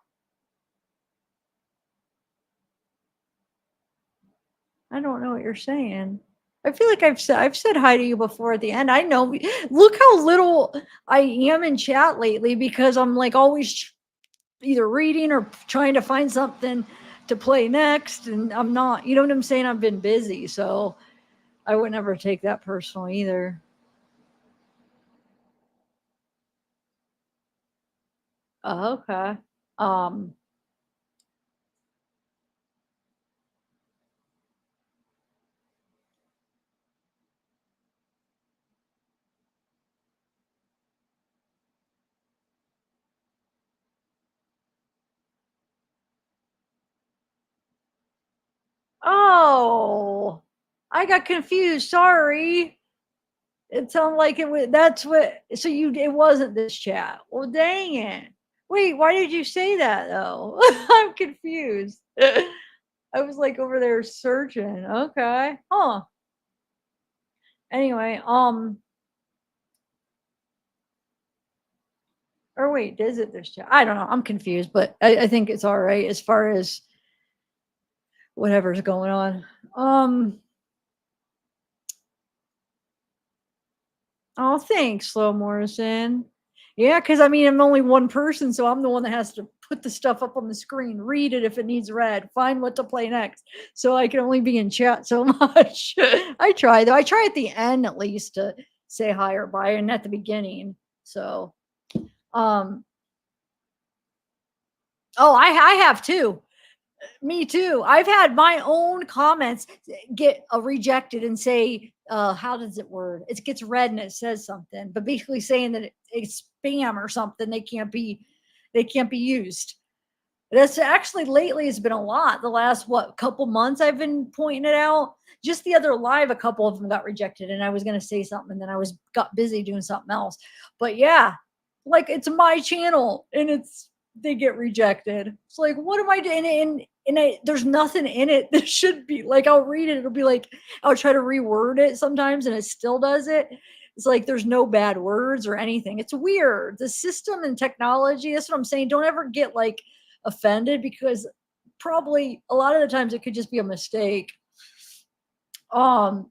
I don't know what you're saying. I feel like I've said hi to you before at the end. I know. Look how little I am in chat lately because I'm like always either reading or trying to find something to play next, and I'm not. You know what I'm saying? I've been busy, so I would never take that personal either. Oh, okay. Um. Oh, I got confused. Sorry. It sounded like it was. That's what. So it wasn't this chat. Well, dang it. Wait, why did you say that though? I'm confused. I was like over there searching. Okay. Huh. Anyway, or wait, is it this chat? I don't know. I'm confused, but I think it's all right as far as whatever's going on. Oh, thanks, Slow Morrison. Yeah, because I mean, I'm only one person, so I'm the one that has to put the stuff up on the screen, read it if it needs read, find what to play next. So I can only be in chat so much. I try though. I try at the end at least to say hi or bye, and at the beginning. So, um, oh, I have too. Me too. I've had my own comments get rejected and say, how does it word? It gets read and it says something, but basically saying that it's spam or something. They can't be used. That's actually lately has been a lot. The last couple months I've been pointing it out. Just the other live, a couple of them got rejected, and I was gonna say something, and then I got busy doing something else. But yeah, like it's my channel, and they get rejected. It's like, what am I doing? And there's nothing in it that should be like. I'll read it. It'll be like I'll try to reword it sometimes, and it still does it. It's like there's no bad words or anything. It's weird. The system and technology. That's what I'm saying. Don't ever get like offended because probably a lot of the times it could just be a mistake. Wait,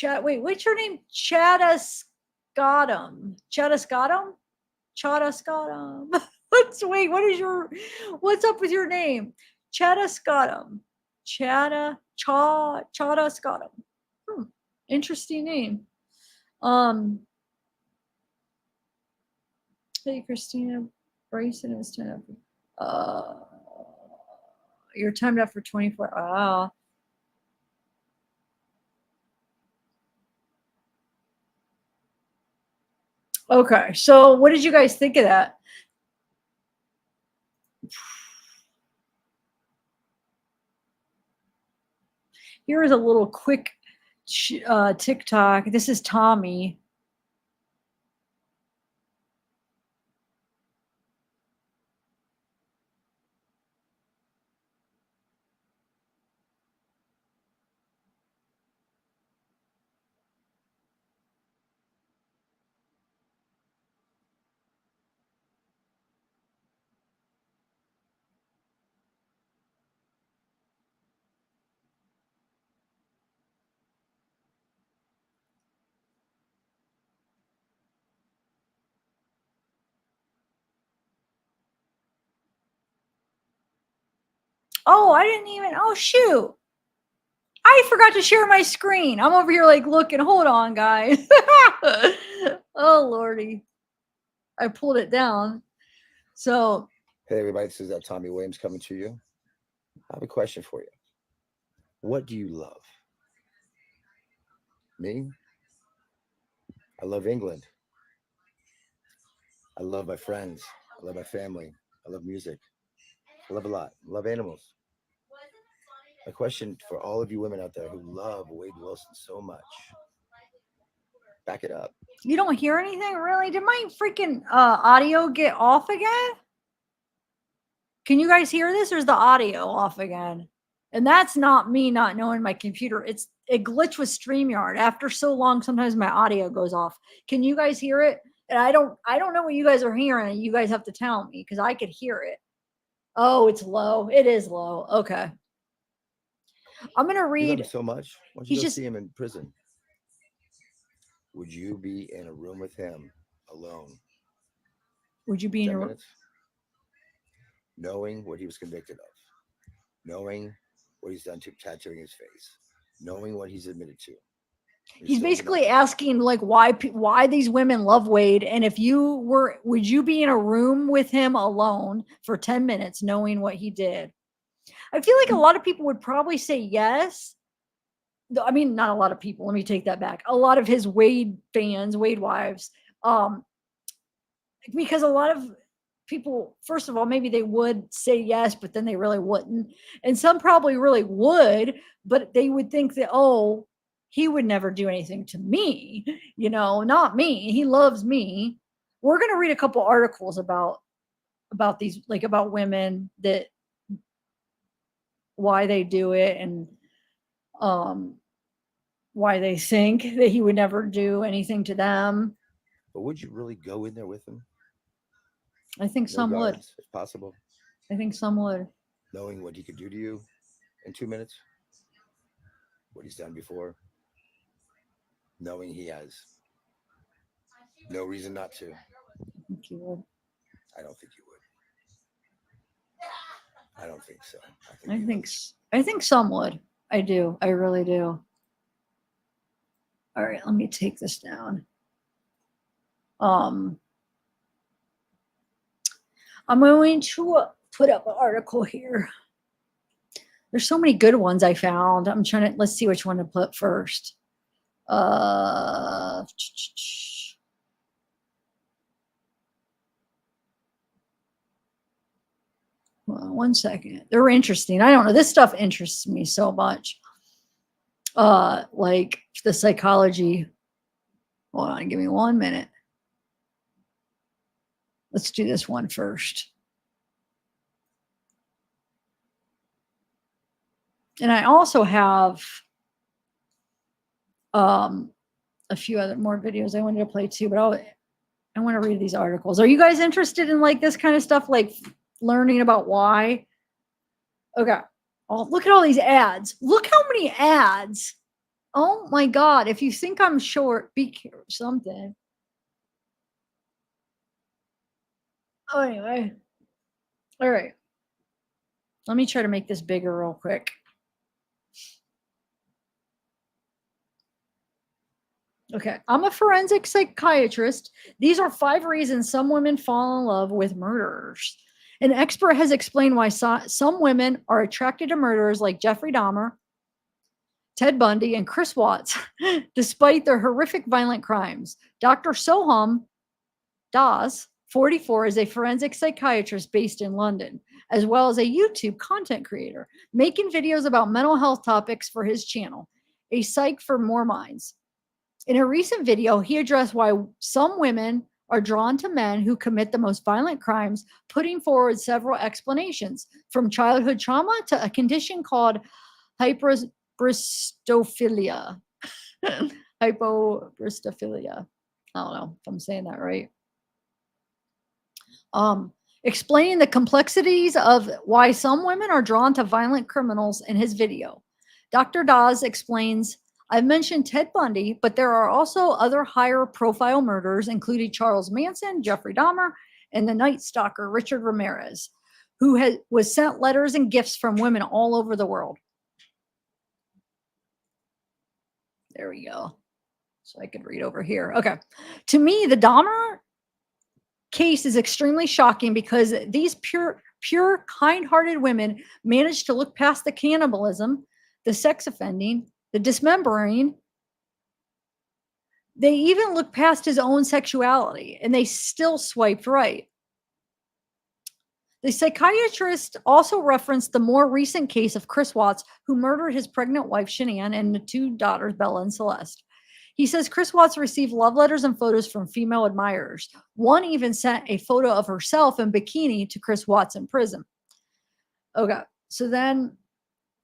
what's your name? Chatascotum. What's up with your name? Chatascotum. Chatascotum. Interesting name. Hey, Christina Bryson is time up. You're timed out for 24. Ah. Okay, so what did you guys think of that? Here is a little quick TikTok. This is Tommy. Oh, I didn't even. Oh, shoot. I forgot to share my screen. I'm over here like looking. Hold on, guys. Oh, Lordy. I pulled it down. So, Hey, everybody, this is Tommy Williams coming to you. I have a question for you. What do you love? Me? I love England. I love my friends. I love my family. I love music. I love a lot. I love animals. My question for all of you women out there who love Wade Wilson so much, back it up. you don't hear anything? Really? Did my freaking audio get off again? Can you guys hear this, or is the audio off again? And that's not me not knowing my computer. It's a glitch with StreamYard. After so long, sometimes my audio goes off. Can you guys hear it? And I don't know what you guys are hearing. You guys have to tell me because I could hear it. Oh, it's low. It is low. Okay. I'm gonna You love read. him so much. Why don't He's you go just- see him in prison? Would you be in a room with him alone? Would you be in 10 your minutes? Knowing what he was convicted of, knowing what he's done to tattooing his face, knowing what he's admitted to. He's basically asking like why these women love Wade, and if you were, would you be in a room with him alone for 10 minutes knowing what he did? I feel like a lot of people would probably say yes. I mean, not a lot of people, let me take that back. A lot of his Wade fans, Wade wives, because a lot of people, first of all, maybe they would say yes, but then they really wouldn't. And some probably really would, but they would think that, oh, he would never do anything to me, not me. He loves me. We're going to read a couple articles about these, like about women, that why they do it, and why they think that he would never do anything to them. But would you really go in there with him? I think No some would. guards, if possible, I think some would. knowing what he could do to you in 2 minutes, what he's done before, knowing he has no reason not to. I think you would. I don't think you would. I don't think so. I think some would. I do. I really do. All right, let me take this down. I'm going to put up an article here. There's so many good ones I found. Let's see which one to put first. Well, 1 second. They're interesting. I don't know. This stuff interests me so much. Like the psychology. Hold on, give me 1 minute. Let's do this one first. And I also have a few other more videos I wanted to play too, but I want to read these articles. Are you guys interested in like this kind of stuff, like learning about why? Okay. Oh, look at all these ads. Look how many ads. Oh my God. If you think I'm short, be careful. Something. Oh, anyway. All right. Let me try to make this bigger real quick. Okay. I'm a forensic psychiatrist. These are 5 reasons some women fall in love with murderers. An expert has explained why some women are attracted to murderers like Jeffrey Dahmer, Ted Bundy, and Chris Watts, despite their horrific violent crimes. Dr. Soham Das, 44, is a forensic psychiatrist based in London, as well as a YouTube content creator, making videos about mental health topics for his channel, A Psych for More Minds. In a recent video, he addressed why some women are drawn to men who commit the most violent crimes, putting forward several explanations, from childhood trauma to a condition called hyperbristophilia. Hypobristophilia. I don't know if I'm saying that right. Explaining the complexities of why some women are drawn to violent criminals in his video. Dr. Dawes explains, I've mentioned Ted Bundy, but there are also other higher profile murderers, including Charles Manson, Jeffrey Dahmer, and the Night Stalker, Richard Ramirez, who was sent letters and gifts from women all over the world. There we go. So I could read over here. Okay. To me, the Dahmer case is extremely shocking because these pure, kind-hearted women managed to look past the cannibalism, the sex offending, the dismembering. They even looked past his own sexuality, and they still swiped right. The psychiatrist also referenced the more recent case of Chris Watts, who murdered his pregnant wife, Shanann, and the 2 daughters, Bella and Celeste. He says Chris Watts received love letters and photos from female admirers. One even sent a photo of herself in bikini to Chris Watts in prison. Okay, so then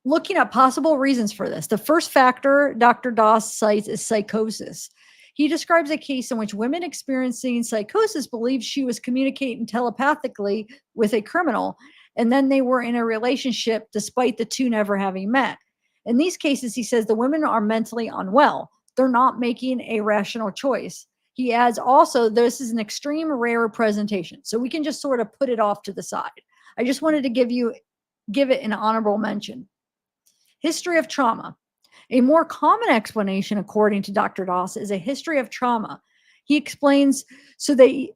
looking at possible reasons for this, the first factor Dr. Doss cites is psychosis. He describes a case in which women experiencing psychosis believed she was communicating telepathically with a criminal, and then they were in a relationship despite the two never having met. In these cases, he says the women are mentally unwell. They're not making a rational choice. He adds also, this is an extreme rare presentation, so we can just sort of put it off to the side. I just wanted to give it an honorable mention. History of trauma. A more common explanation, according to Dr. Doss, is a history of trauma. He explains, so they've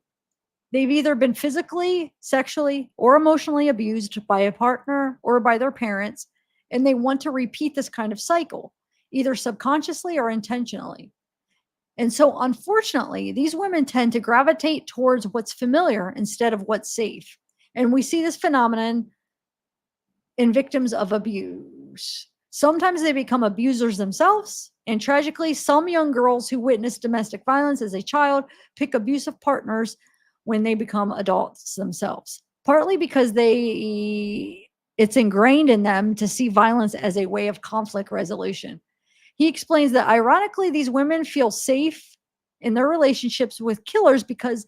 either been physically, sexually, or emotionally abused by a partner or by their parents, and they want to repeat this kind of cycle, either subconsciously or intentionally. And so, unfortunately, these women tend to gravitate towards what's familiar instead of what's safe. And we see this phenomenon in victims of abuse. Sometimes they become abusers themselves, and tragically, some young girls who witness domestic violence as a child pick abusive partners when they become adults themselves, partly because it's ingrained in them to see violence as a way of conflict resolution. He explains that ironically, these women feel safe in their relationships with killers because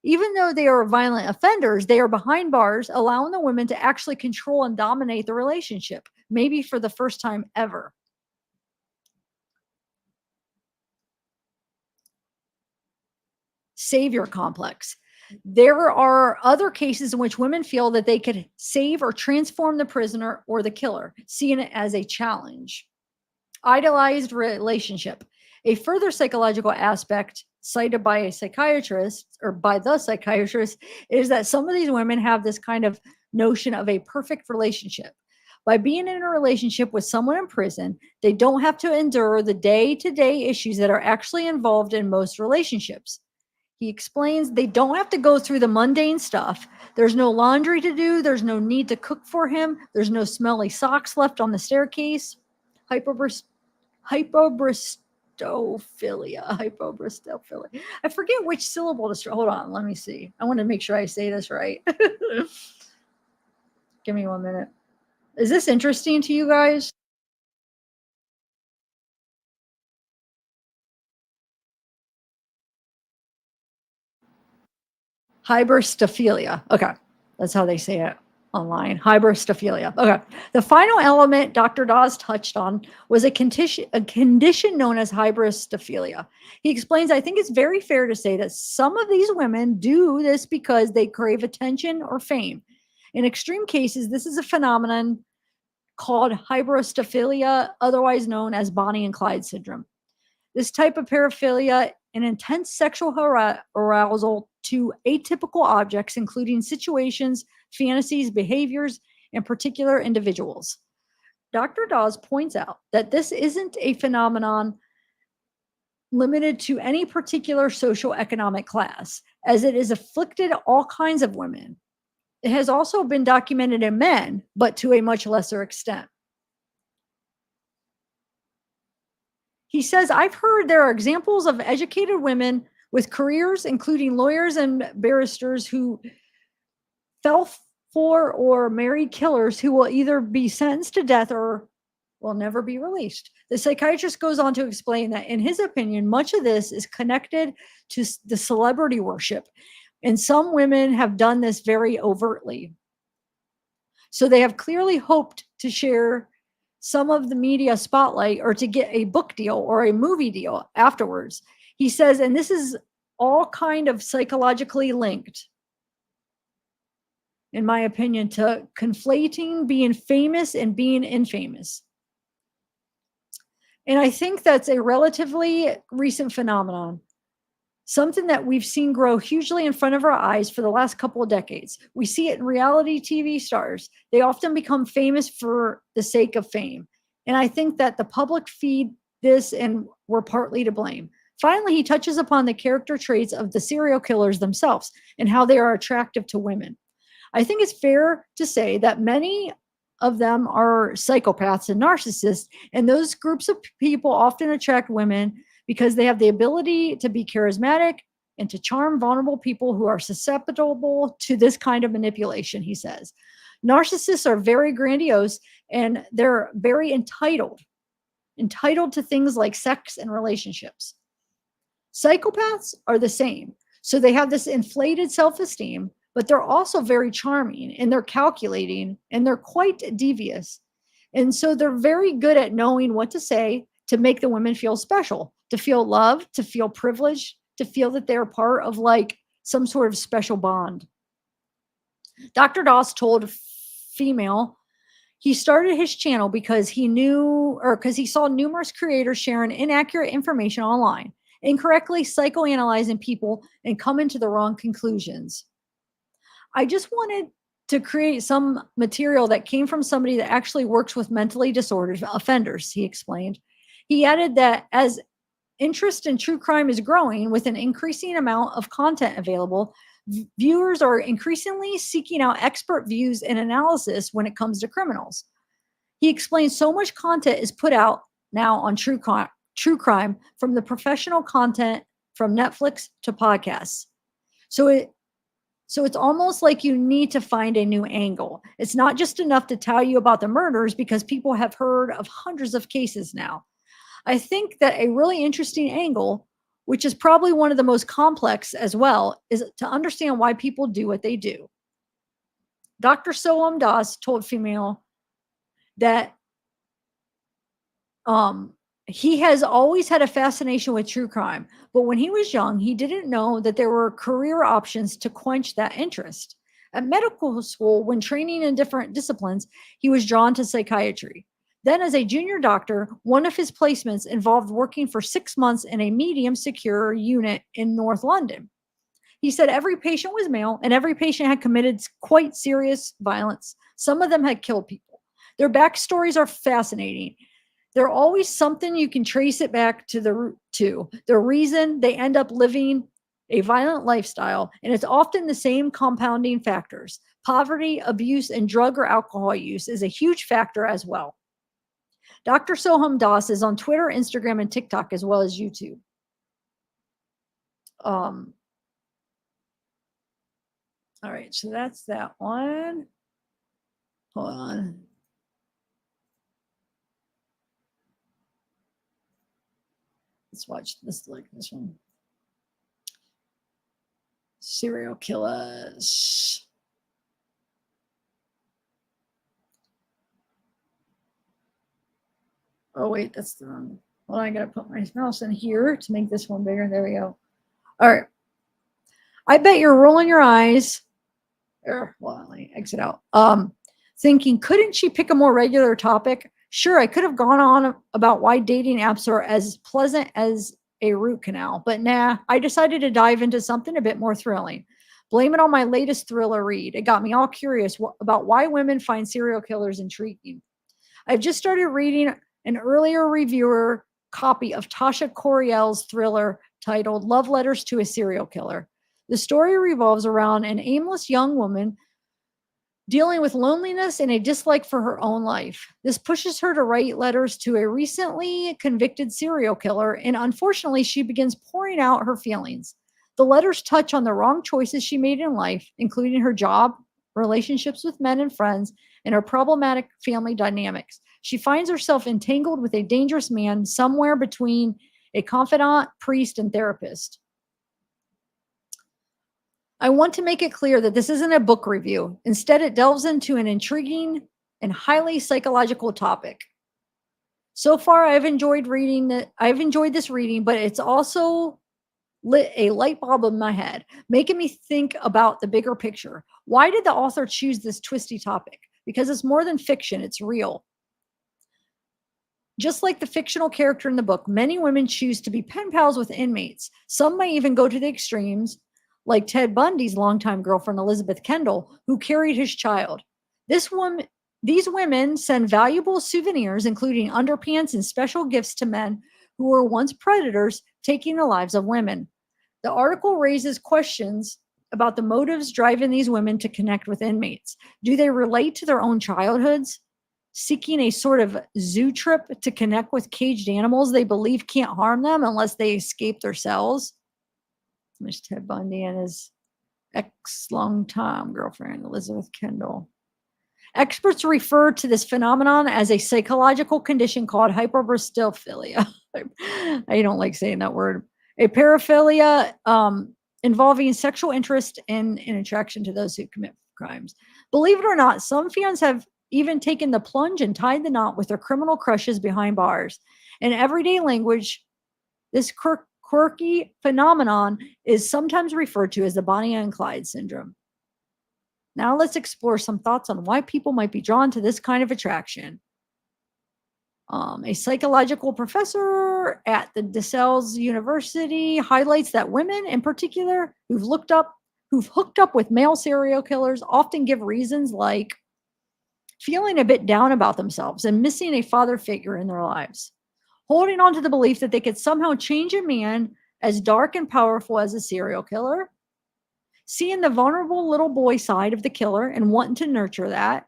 even though they are violent offenders, they are behind bars, allowing the women to actually control and dominate the relationship, maybe for the first time ever. Savior complex. There are other cases in which women feel that they could save or transform the prisoner or the killer, seeing it as a challenge. Idealized relationship. A further psychological aspect cited by a psychiatrist or by the psychiatrist is that some of these women have this kind of notion of a perfect relationship. By being in a relationship with someone in prison, they don't have to endure the day-to-day issues that are actually involved in most relationships. He explains they don't have to go through the mundane stuff. There's no laundry to do. There's no need to cook for him. There's no smelly socks left on the staircase. Hypobristophilia. I forget which syllable to hold on. Let me see. I want to make sure I say this right. Give me 1 minute. Is this interesting to you guys? Hybristophilia. Okay. That's how they say it online. Hybristophilia. Okay. The final element Dr. Dawes touched on was a condition known as hybristophilia. He explains, I think it's very fair to say that some of these women do this because they crave attention or fame. In extreme cases, this is a phenomenon called hybristophilia, otherwise known as Bonnie and Clyde syndrome. This type of paraphilia, an intense sexual arousal to atypical objects, including situations, fantasies, behaviors, and particular individuals. Dr. Dawes points out that this isn't a phenomenon limited to any particular socioeconomic class, as it has afflicted all kinds of women. It has also been documented in men, but to a much lesser extent. He says, I've heard there are examples of educated women with careers, including lawyers and barristers, who fell for or married killers who will either be sentenced to death or will never be released. The psychiatrist goes on to explain that, in his opinion, much of this is connected to the celebrity worship. And some women have done this very overtly. So they have clearly hoped to share some of the media spotlight or to get a book deal or a movie deal afterwards. He says, and this is all kind of psychologically linked. in my opinion, to conflating being famous and being infamous. And I think that's a relatively recent phenomenon, something that we've seen grow hugely in front of our eyes for the last couple of decades. We see it in reality TV stars. They often become famous for the sake of fame. And I think that the public feed this and we're partly to blame. Finally, he touches upon the character traits of the serial killers themselves and how they are attractive to women. I think it's fair to say that many of them are psychopaths and narcissists, and those groups of people often attract women because they have the ability to be charismatic and to charm vulnerable people who are susceptible to this kind of manipulation, he says. Narcissists are very grandiose and they're very entitled to things like sex and relationships. Psychopaths are the same. So they have this inflated self-esteem, but they're also very charming and they're calculating and they're quite devious. And so they're very good at knowing what to say to make the women feel special, to feel loved, to feel privileged, to feel that they're part of like some sort of special bond. Dr. Doss told Female he started his channel because he saw numerous creators sharing inaccurate information online, incorrectly psychoanalyzing people and coming to the wrong conclusions. I just wanted to create some material that came from somebody that actually works with mentally disordered offenders, he explained. He added that as interest in true crime is growing with an increasing amount of content available, viewers are increasingly seeking out expert views and analysis when it comes to criminals. He explained so much content is put out now on true crime, from the professional content from Netflix to podcasts. So it's almost like you need to find a new angle. It's not just enough to tell you about the murders because people have heard of hundreds of cases now. I think that a really interesting angle, which is probably one of the most complex as well, is to understand why people do what they do. Dr. Soham Das told Female that he has always had a fascination with true crime, but when he was young, he didn't know that there were career options to quench that interest. At medical school, when training in different disciplines, he was drawn to psychiatry. Then, as a junior doctor, one of his placements involved working for 6 months in a medium secure unit in North London. He said every patient was male and every patient had committed quite serious violence. Some of them had killed people. Their backstories are fascinating. They're always something you can trace it back to the reason they end up living a violent lifestyle, and it's often the same compounding factors. Poverty, abuse, and drug or alcohol use is a huge factor as well. Dr. Soham Das is on Twitter, Instagram, and TikTok, as well as YouTube. All right, so that's that one. Hold on. Let's watch this. Like this one. Serial killers. Oh wait, that's the wrong. Well, I gotta put my mouse in here to make this one bigger. There we go. All right. I bet you're rolling your eyes. Well, let me exit out. Thinking, couldn't she pick a more regular topic? Sure, I could have gone on about why dating apps are as pleasant as a root canal, but nah, I decided to dive into something a bit more thrilling. Blame it on my latest thriller read. It got me all curious about why women find serial killers intriguing. I've just started reading an earlier reviewer copy of Tasha Coriel's thriller titled Love Letters to a Serial Killer. The story revolves around an aimless young woman dealing with loneliness and a dislike for her own life. This pushes her to write letters to a recently convicted serial killer, and unfortunately, she begins pouring out her feelings. The letters touch on the wrong choices she made in life, including her job, relationships with men and friends, and her problematic family dynamics. She finds herself entangled with a dangerous man somewhere between a confidant, priest, and therapist. I want to make it clear that this isn't a book review. Instead, it delves into an intriguing and highly psychological topic. So far, I've enjoyed this reading, but it's also lit a light bulb in my head, making me think about the bigger picture. Why did the author choose this twisty topic? Because it's more than fiction, it's real. Just like the fictional character in the book, many women choose to be pen pals with inmates. Some may even go to the extremes, like Ted Bundy's longtime girlfriend, Elizabeth Kendall, who carried his child. These women send valuable souvenirs, including underpants and special gifts to men who were once predators, taking the lives of women. The article raises questions about the motives driving these women to connect with inmates. Do they relate to their own childhoods, seeking a sort of zoo trip to connect with caged animals they believe can't harm them unless they escape their cells? Mr. Ted Bundy and his ex-longtime girlfriend, Elizabeth Kendall. Experts refer to this phenomenon as a psychological condition called hyperbristophilia. I don't like saying that word. A paraphilia involving sexual interest in and attraction to those who commit crimes. Believe it or not, some fans have even taken the plunge and tied the knot with their criminal crushes behind bars. In everyday language, this quirky phenomenon is sometimes referred to as the Bonnie and Clyde syndrome. Now let's explore some thoughts on why people might be drawn to this kind of attraction. A psychological professor at the DeSales University highlights that women in particular who've hooked up with male serial killers often give reasons like feeling a bit down about themselves and missing a father figure in their lives, holding on to the belief that they could somehow change a man as dark and powerful as a serial killer, seeing the vulnerable little boy side of the killer and wanting to nurture that,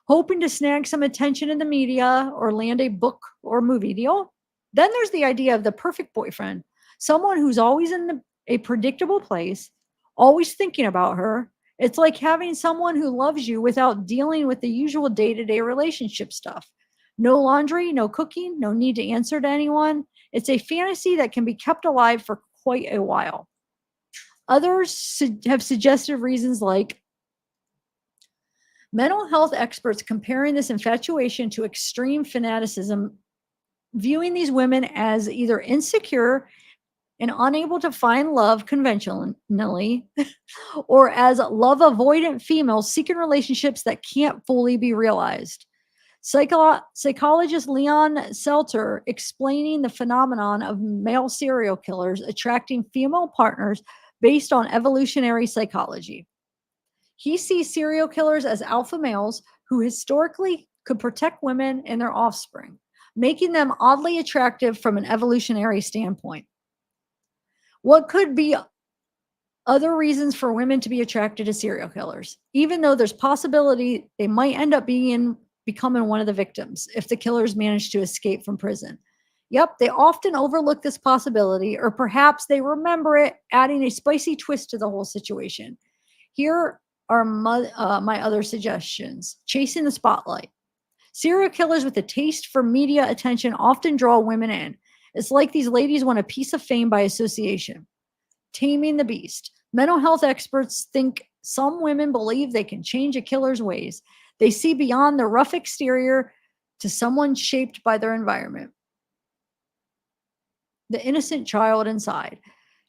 hoping to snag some attention in the media or land a book or movie deal. Then there's the idea of the perfect boyfriend, someone who's always in a predictable place, always thinking about her. It's like having someone who loves you without dealing with the usual day-to-day relationship stuff. No laundry, no cooking, no need to answer to anyone. It's a fantasy that can be kept alive for quite a while. Others have suggested reasons like mental health experts comparing this infatuation to extreme fanaticism, viewing these women as either insecure and unable to find love conventionally, or as love avoidant females seeking relationships that can't fully be realized. Psychologist Leon Selter explaining the phenomenon of male serial killers attracting female partners based on evolutionary psychology. He sees serial killers as alpha males who historically could protect women and their offspring, making them oddly attractive from an evolutionary standpoint. What could be other reasons for women to be attracted to serial killers, even though there's possibility they might end up becoming one of the victims if the killers manage to escape from prison? Yep, they often overlook this possibility, or perhaps they remember it, adding a spicy twist to the whole situation. Here are my other suggestions. Chasing the spotlight. Serial killers with a taste for media attention often draw women in. It's like these ladies want a piece of fame by association. Taming the beast. Mental health experts think some women believe they can change a killer's ways. They see beyond the rough exterior to someone shaped by their environment. The innocent child inside.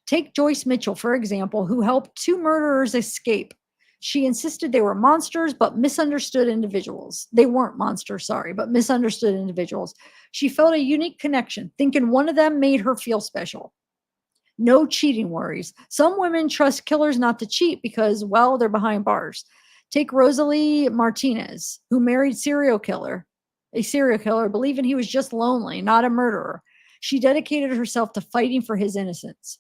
Take Joyce Mitchell, for example, who helped two murderers escape. She insisted they were monsters, but misunderstood individuals. They weren't monsters, but misunderstood individuals. She felt a unique connection, thinking one of them made her feel special. No cheating worries. Some women trust killers not to cheat because, well, they're behind bars. Take Rosalie Martinez, who married a serial killer, believing he was just lonely, not a murderer. She dedicated herself to fighting for his innocence.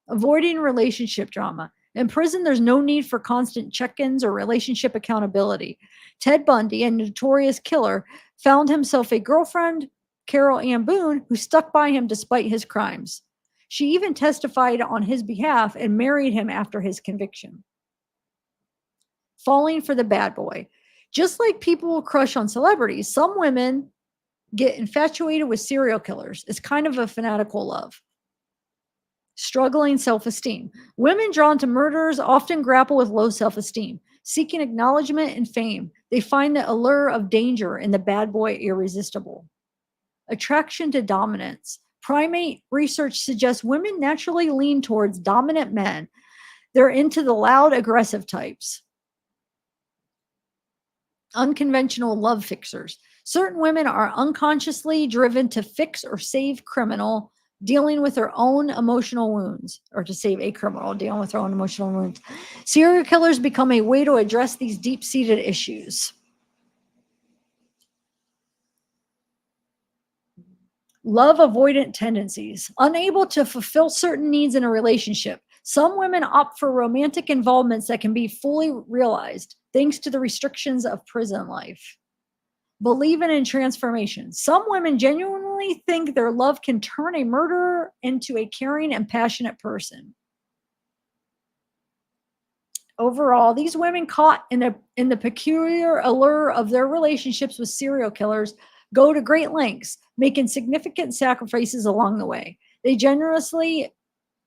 Avoiding relationship drama. In prison, there's no need for constant check-ins or relationship accountability. Ted Bundy, a notorious killer, found himself a girlfriend, Carol Ann Boone, who stuck by him despite his crimes. She even testified on his behalf and married him after his conviction. Falling for the bad boy. Just like people crush on celebrities, some women get infatuated with serial killers. It's kind of a fanatical love. Struggling self-esteem. Women drawn to murderers often grapple with low self-esteem, seeking acknowledgement and fame. They find the allure of danger in the bad boy irresistible. Attraction to dominance. Primate research suggests women naturally lean towards dominant men. They're into the loud, aggressive types. Unconventional love fixers. Certain women are unconsciously driven to fix or save criminal dealing with their own emotional wounds, or to save a criminal dealing with their own emotional wounds. Serial killers become a way to address these deep-seated issues. Love avoidant tendencies. Unable to fulfill certain needs in a relationship. Some women opt for romantic involvements that can be fully realized thanks to the restrictions of prison life. Believing in transformation. Some women genuinely think their love can turn a murderer into a caring and passionate person. Overall, these women caught in the peculiar allure of their relationships with serial killers go to great lengths, making significant sacrifices along the way. They generously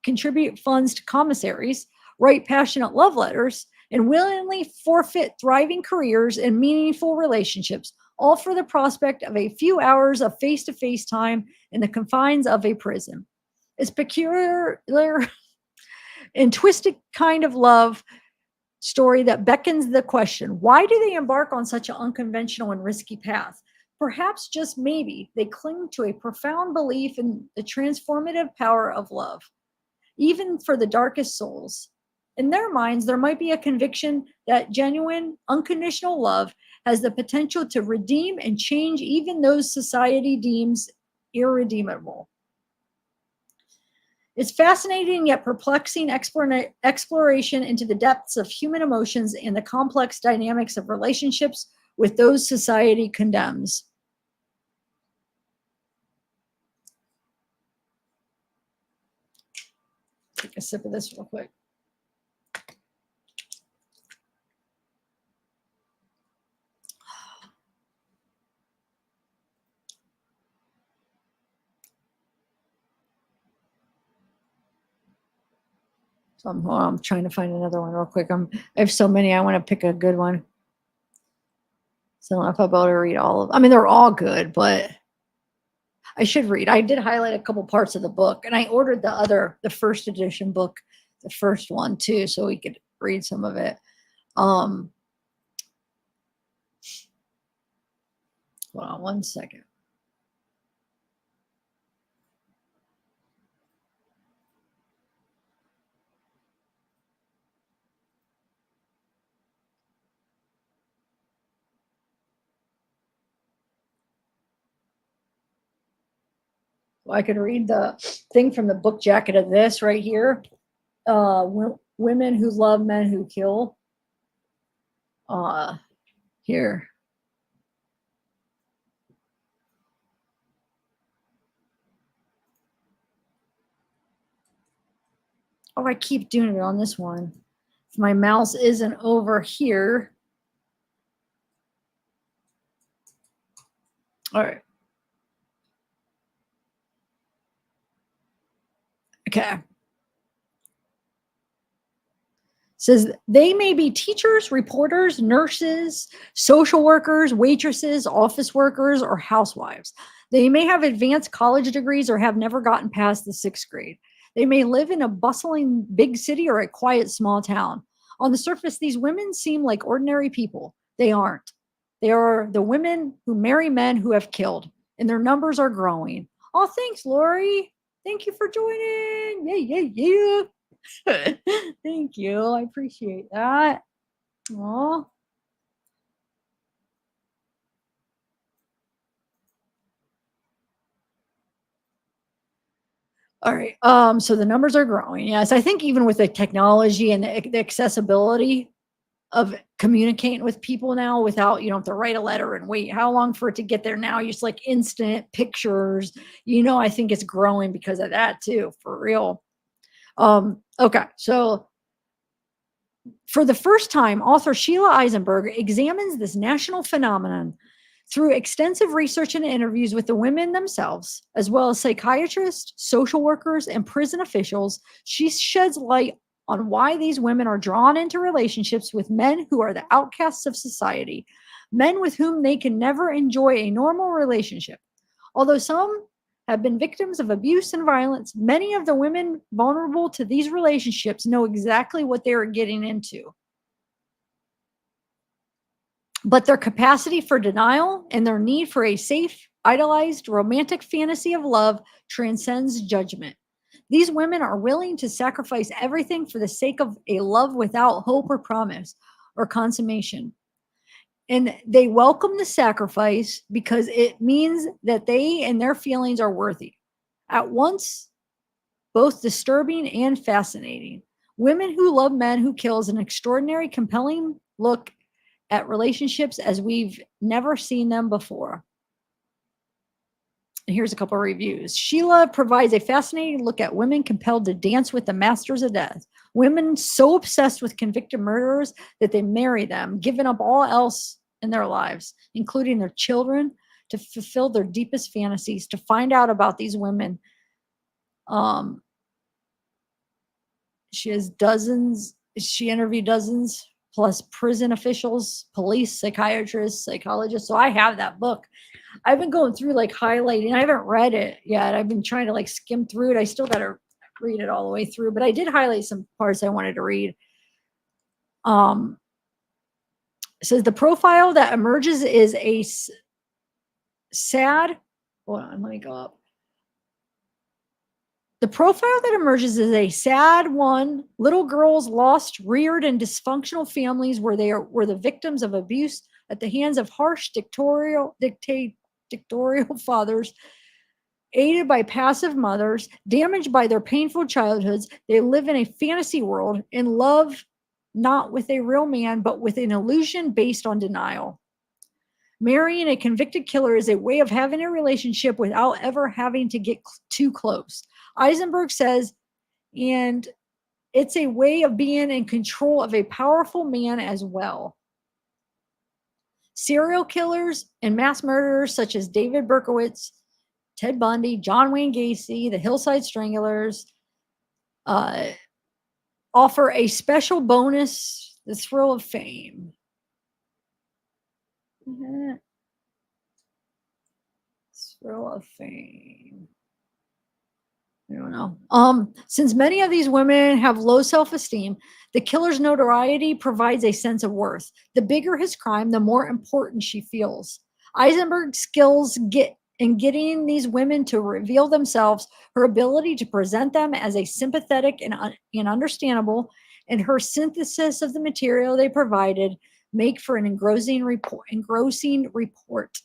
contribute funds to commissaries, write passionate love letters, and willingly forfeit thriving careers and meaningful relationships, all for the prospect of a few hours of face-to-face time in the confines of a prison. It's peculiar and twisted kind of love story that beckons the question, why do they embark on such an unconventional and risky path? Perhaps just maybe they cling to a profound belief in the transformative power of love, even for the darkest souls. In their minds, there might be a conviction that genuine, unconditional love has the potential to redeem and change even those society deems irredeemable. It's fascinating yet perplexing exploration into the depths of human emotions and the complex dynamics of relationships with those society condemns. Take a sip of this real quick. So I'm trying to find another one real quick. I have so many. I want to pick a good one. So I don't know if I'll be able to read all of them. I mean, they're all good, but I should read. I did highlight a couple parts of the book, and I ordered the first edition book, the first one too, so we could read some of it. Hold on one second. Well, I could read the thing from the book jacket of this right here. Women who love men who kill. Here. Oh, I keep doing it on this one. If my mouse isn't over here. All right. Okay. Says they may be teachers, reporters, nurses, social workers, waitresses, office workers, or housewives. They may have advanced college degrees or have never gotten past the 6th grade. They may live in a bustling big city or a quiet small town. On the surface, these women seem like ordinary people. They aren't. They are the women who marry men who have killed, and their numbers are growing. Oh, thanks, Lori. Thank you for joining. Yeah. Thank you. I appreciate that. Aw. All right. So the numbers are growing. Yes, I think even with the technology and the accessibility of communicating with people now without, you don't have to write a letter and wait how long for it to get there now. You just like instant pictures. I think it's growing because of that too, for real. Okay. So for the first time, author Sheila Eisenberg examines this national phenomenon through extensive research and interviews with the women themselves, as well as psychiatrists, social workers, and prison officials. She sheds light on why these women are drawn into relationships with men who are the outcasts of society, men with whom they can never enjoy a normal relationship. Although some have been victims of abuse and violence. Many of the women vulnerable to these relationships know exactly what they are getting into. But their capacity for denial and their need for a safe, idolized, romantic fantasy of love transcends judgment. These women are willing to sacrifice everything for the sake of a love without hope or promise or consummation. And they welcome the sacrifice because it means that they and their feelings are worthy. At once, both disturbing and fascinating. Women who love men who kill is an extraordinary, compelling look at relationships as we've never seen them before. And here's a couple of reviews. Sheila provides a fascinating look at women compelled to dance with the masters of death. Women so obsessed with convicted murderers that they marry them, giving up all else in their lives, including their children, to fulfill their deepest fantasies. To find out about these women, she interviewed dozens plus prison officials, police, psychiatrists, psychologists. So I have that book. I've been going through like highlighting. I haven't read it yet. I've been trying to like skim through it. I still got to read it all the way through, but I did highlight some parts I wanted to read. It says the profile that emerges is a sad, hold on, let me go up. The profile that emerges is a sad one. Little girls lost, reared in dysfunctional families where they were the victims of abuse at the hands of harsh dictatorial fathers, aided by passive mothers, damaged by their painful childhoods. They live in a fantasy world, in love not with a real man, but with an illusion based on denial. Marrying a convicted killer is a way of having a relationship without ever having to get too close. Eisenberg says, and it's a way of being in control of a powerful man as well. Serial killers and mass murderers such as David Berkowitz, Ted Bundy, John Wayne Gacy, the Hillside Stranglers offer a special bonus, the thrill of fame. Thrill of fame. I don't know. Since many of these women have low self-esteem, the killer's notoriety provides a sense of worth. The bigger his crime, the more important she feels. Eisenberg's skills in getting these women to reveal themselves, her ability to present them as a sympathetic and understandable, and her synthesis of the material they provided make for an engrossing report.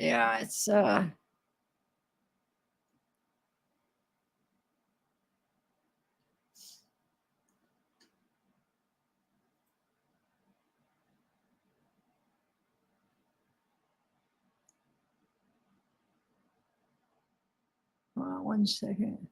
Yeah, it's one second.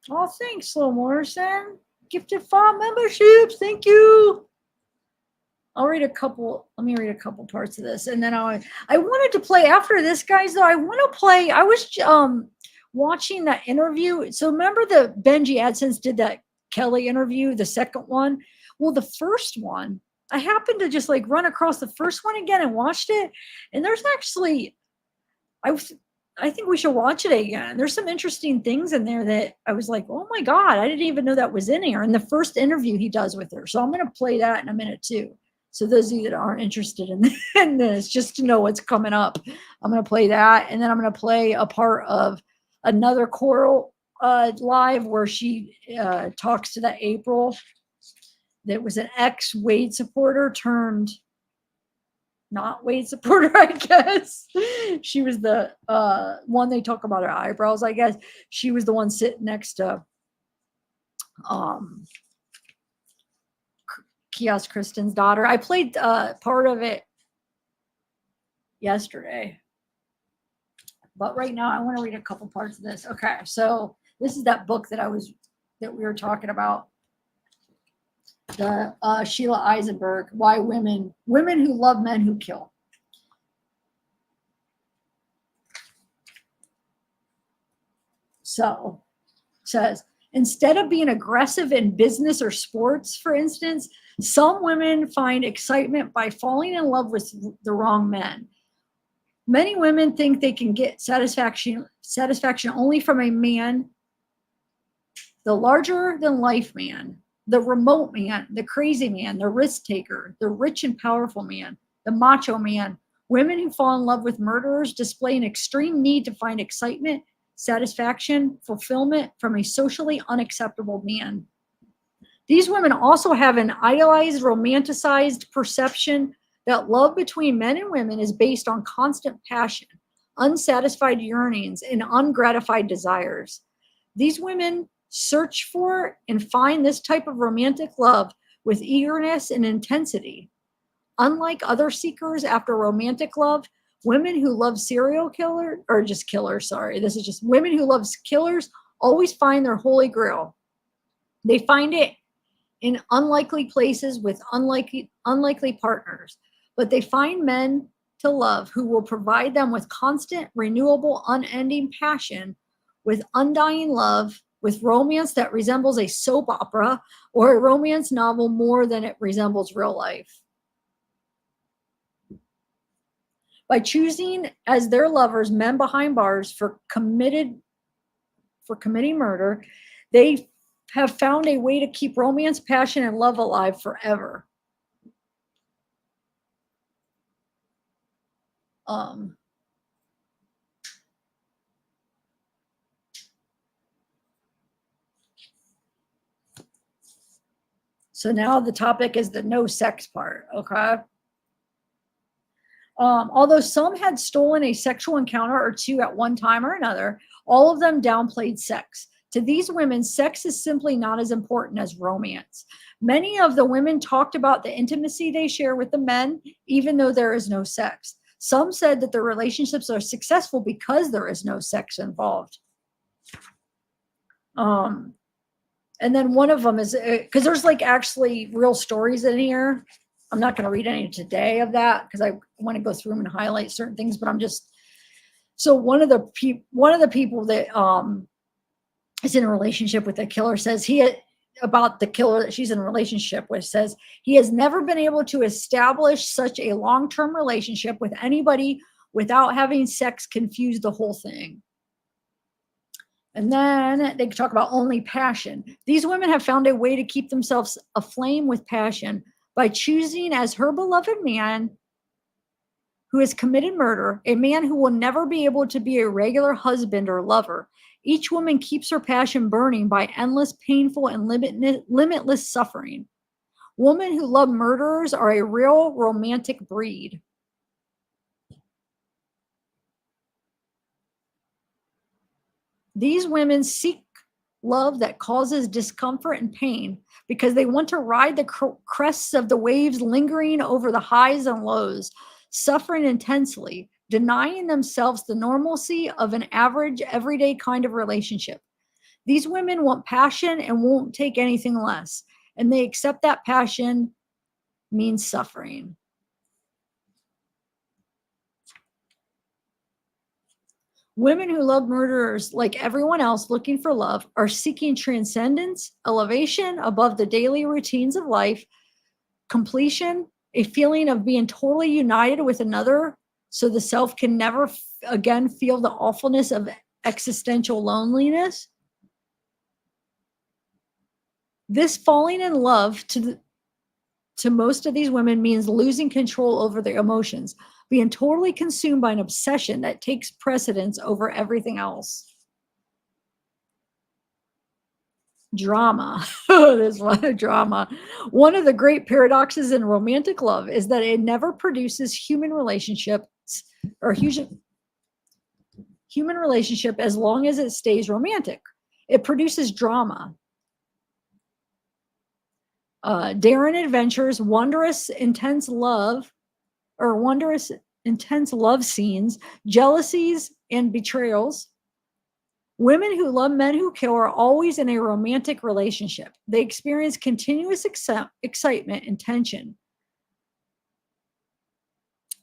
Oh, thanks, Slow Morrison. Gifted 5 memberships. Thank you. I'll read a couple. Let me read a couple parts of this, and then I wanted to play after this, guys. Though I want to play. I was watching that interview. So remember the Benji AdSense did that Kelly interview, the second one. Well, the first one, I happened to just like run across the first one again and watched it, and there's actually, I think we should watch it again. There's some interesting things in there that I was like, oh my God, I didn't even know that was in here. And the first interview he does with her. So I'm going to play that in a minute too. So those of you that aren't interested in this, just to know what's coming up, I'm going to play that. And then I'm going to play a part of another choral live where she talks to that April that was an ex-Wade supporter turned not Wade supporter, I guess. She was the one they talk about her eyebrows, I guess. She was the one sitting next to Kiosk Kristen's daughter. I played part of it yesterday. But right now I want to read a couple parts of this. Okay, so this is that book that we were talking about. the Sheila Eisenberg, Why Women Who Love Men Who Kill. So, says, instead of being aggressive in business or sports, for instance, some women find excitement by falling in love with the wrong men. Many women think they can get satisfaction only from a man, the larger than life man, the remote man, the crazy man, the risk taker, the rich and powerful man, the macho man. Women who fall in love with murderers display an extreme need to find excitement, satisfaction, fulfillment from a socially unacceptable man. These women also have an idealized, romanticized perception that love between men and women is based on constant passion, unsatisfied yearnings, and ungratified desires. These women search for and find this type of romantic love with eagerness and intensity. Unlike other seekers after romantic love, women who love serial killers, or just killers, sorry, this is just women who love killers always find their holy grail. They find it in unlikely places with unlikely partners, but they find men to love who will provide them with constant, renewable, unending passion, with undying love, with romance that resembles a soap opera or a romance novel more than it resembles real life. By choosing as their lovers men behind bars for committing murder, they have found a way to keep romance, passion, and love alive forever. So now the topic is the no sex part, okay? Although some had stolen a sexual encounter or two at one time or another, all of them downplayed sex. To these women, sex is simply not as important as romance. Many of the women talked about the intimacy they share with the men, even though there is no sex. Some said that their relationships are successful because there is no sex involved. And then one of them is, because there's like actually real stories in here. I'm not going to read any today of that because I want to go through them and highlight certain things, but I'm just, so one of the people that is in a relationship with the killer says about the killer that she's in a relationship with, says he has never been able to establish such a long-term relationship with anybody without having sex confuse the whole thing. And then they talk about only passion. These women have found a way to keep themselves aflame with passion by choosing as her beloved man who has committed murder, a man who will never be able to be a regular husband or lover. Each woman keeps her passion burning by endless, painful, and limitless suffering. Women who love murderers are a real romantic breed. These women seek love that causes discomfort and pain because they want to ride the crests of the waves, lingering over the highs and lows, suffering intensely, denying themselves the normalcy of an average, everyday kind of relationship. These women want passion and won't take anything less, and they accept that passion means suffering. Women who love murderers, like everyone else looking for love, are seeking transcendence, elevation above the daily routines of life, completion, a feeling of being totally united with another so the self can never again feel the awfulness of existential loneliness. This falling in love to most of these women means losing control over their emotions, being totally consumed by an obsession that takes precedence over everything else. Drama. There's a lot of drama. One of the great paradoxes in romantic love is that it never produces human relationship as long as it stays romantic. It produces drama. Daring adventures, wondrous, intense love scenes, jealousies, and betrayals. Women who love men who kill are always in a romantic relationship. They experience continuous excitement and tension.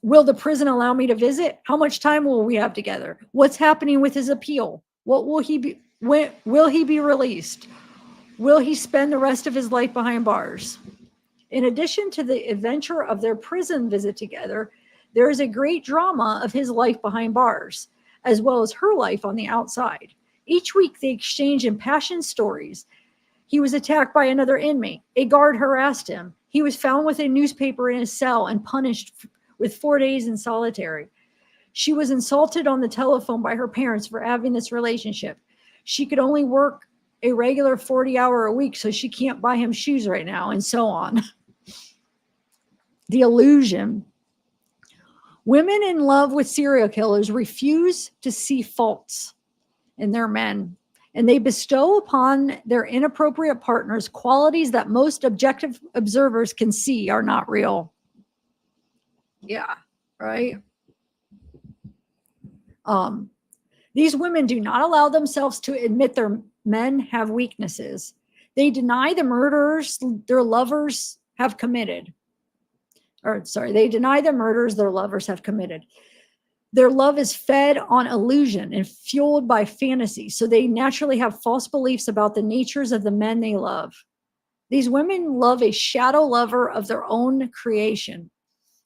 Will the prison allow me to visit? How much time will we have together? What's happening with his appeal? What will he be? When will he be released? Will he spend the rest of his life behind bars? In addition to the adventure of their prison visit together, there is a great drama of his life behind bars, as well as her life on the outside. Each week they exchange impassioned stories. He was attacked by another inmate. A guard harassed him. He was found with a newspaper in his cell and punished with 4 days in solitary. She was insulted on the telephone by her parents for having this relationship. She could only work a regular 40-hour a week, so she can't buy him shoes right now, and so on. The illusion. Women in love with serial killers refuse to see faults in their men, and they bestow upon their inappropriate partners qualities that most objective observers can see are not real. Yeah, right? These women do not allow themselves to admit their men have weaknesses. They deny the murders their lovers have committed. They deny the murders their lovers have committed. Their love is fed on illusion and fueled by fantasy, so they naturally have false beliefs about the natures of the men they love. These women love a shadow lover of their own creation.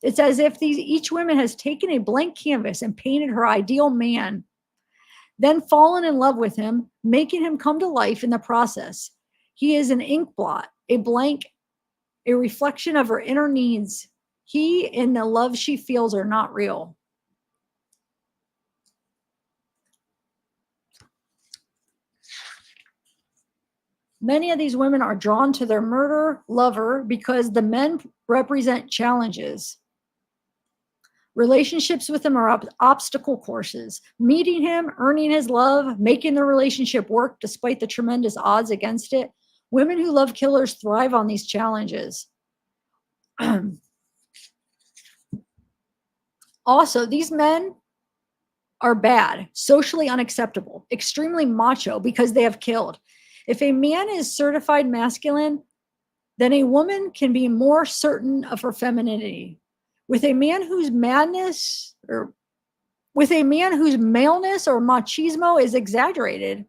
It's as if each woman has taken a blank canvas and painted her ideal man, then fallen in love with him, making him come to life in the process. He is an ink blot, a blank, a reflection of her inner needs. He and the love she feels are not real. Many of these women are drawn to their murder lover because the men represent challenges. Relationships with him are obstacle courses. Meeting him, earning his love, making the relationship work despite the tremendous odds against it. Women who love killers thrive on these challenges. Also, these men are bad, socially unacceptable, extremely macho because they have killed. If a man is certified masculine, then a woman can be more certain of her femininity. With a man whose maleness or machismo is exaggerated,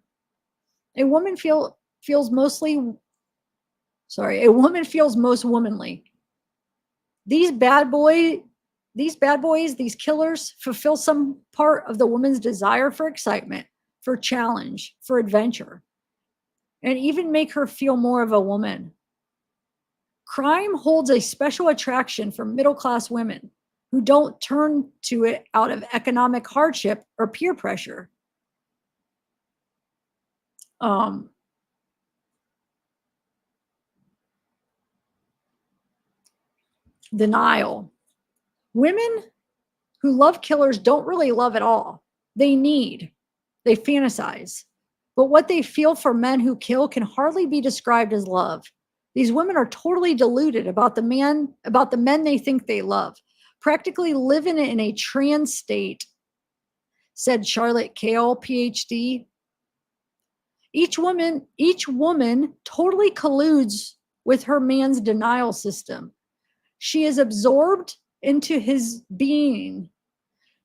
a woman feels most womanly. These killers fulfill some part of the woman's desire for excitement, for challenge, for adventure, and even make her feel more of a woman. Crime holds a special attraction for middle-class women who don't turn to it out of economic hardship or peer pressure. Denial. Women who love killers don't really love at all. They fantasize. But what they feel for men who kill can hardly be described as love. These women are totally deluded about the men they think they love, practically living in a trance state, said Charlotte Kale, PhD. Each woman totally colludes with her man's denial system. She is absorbed into his being.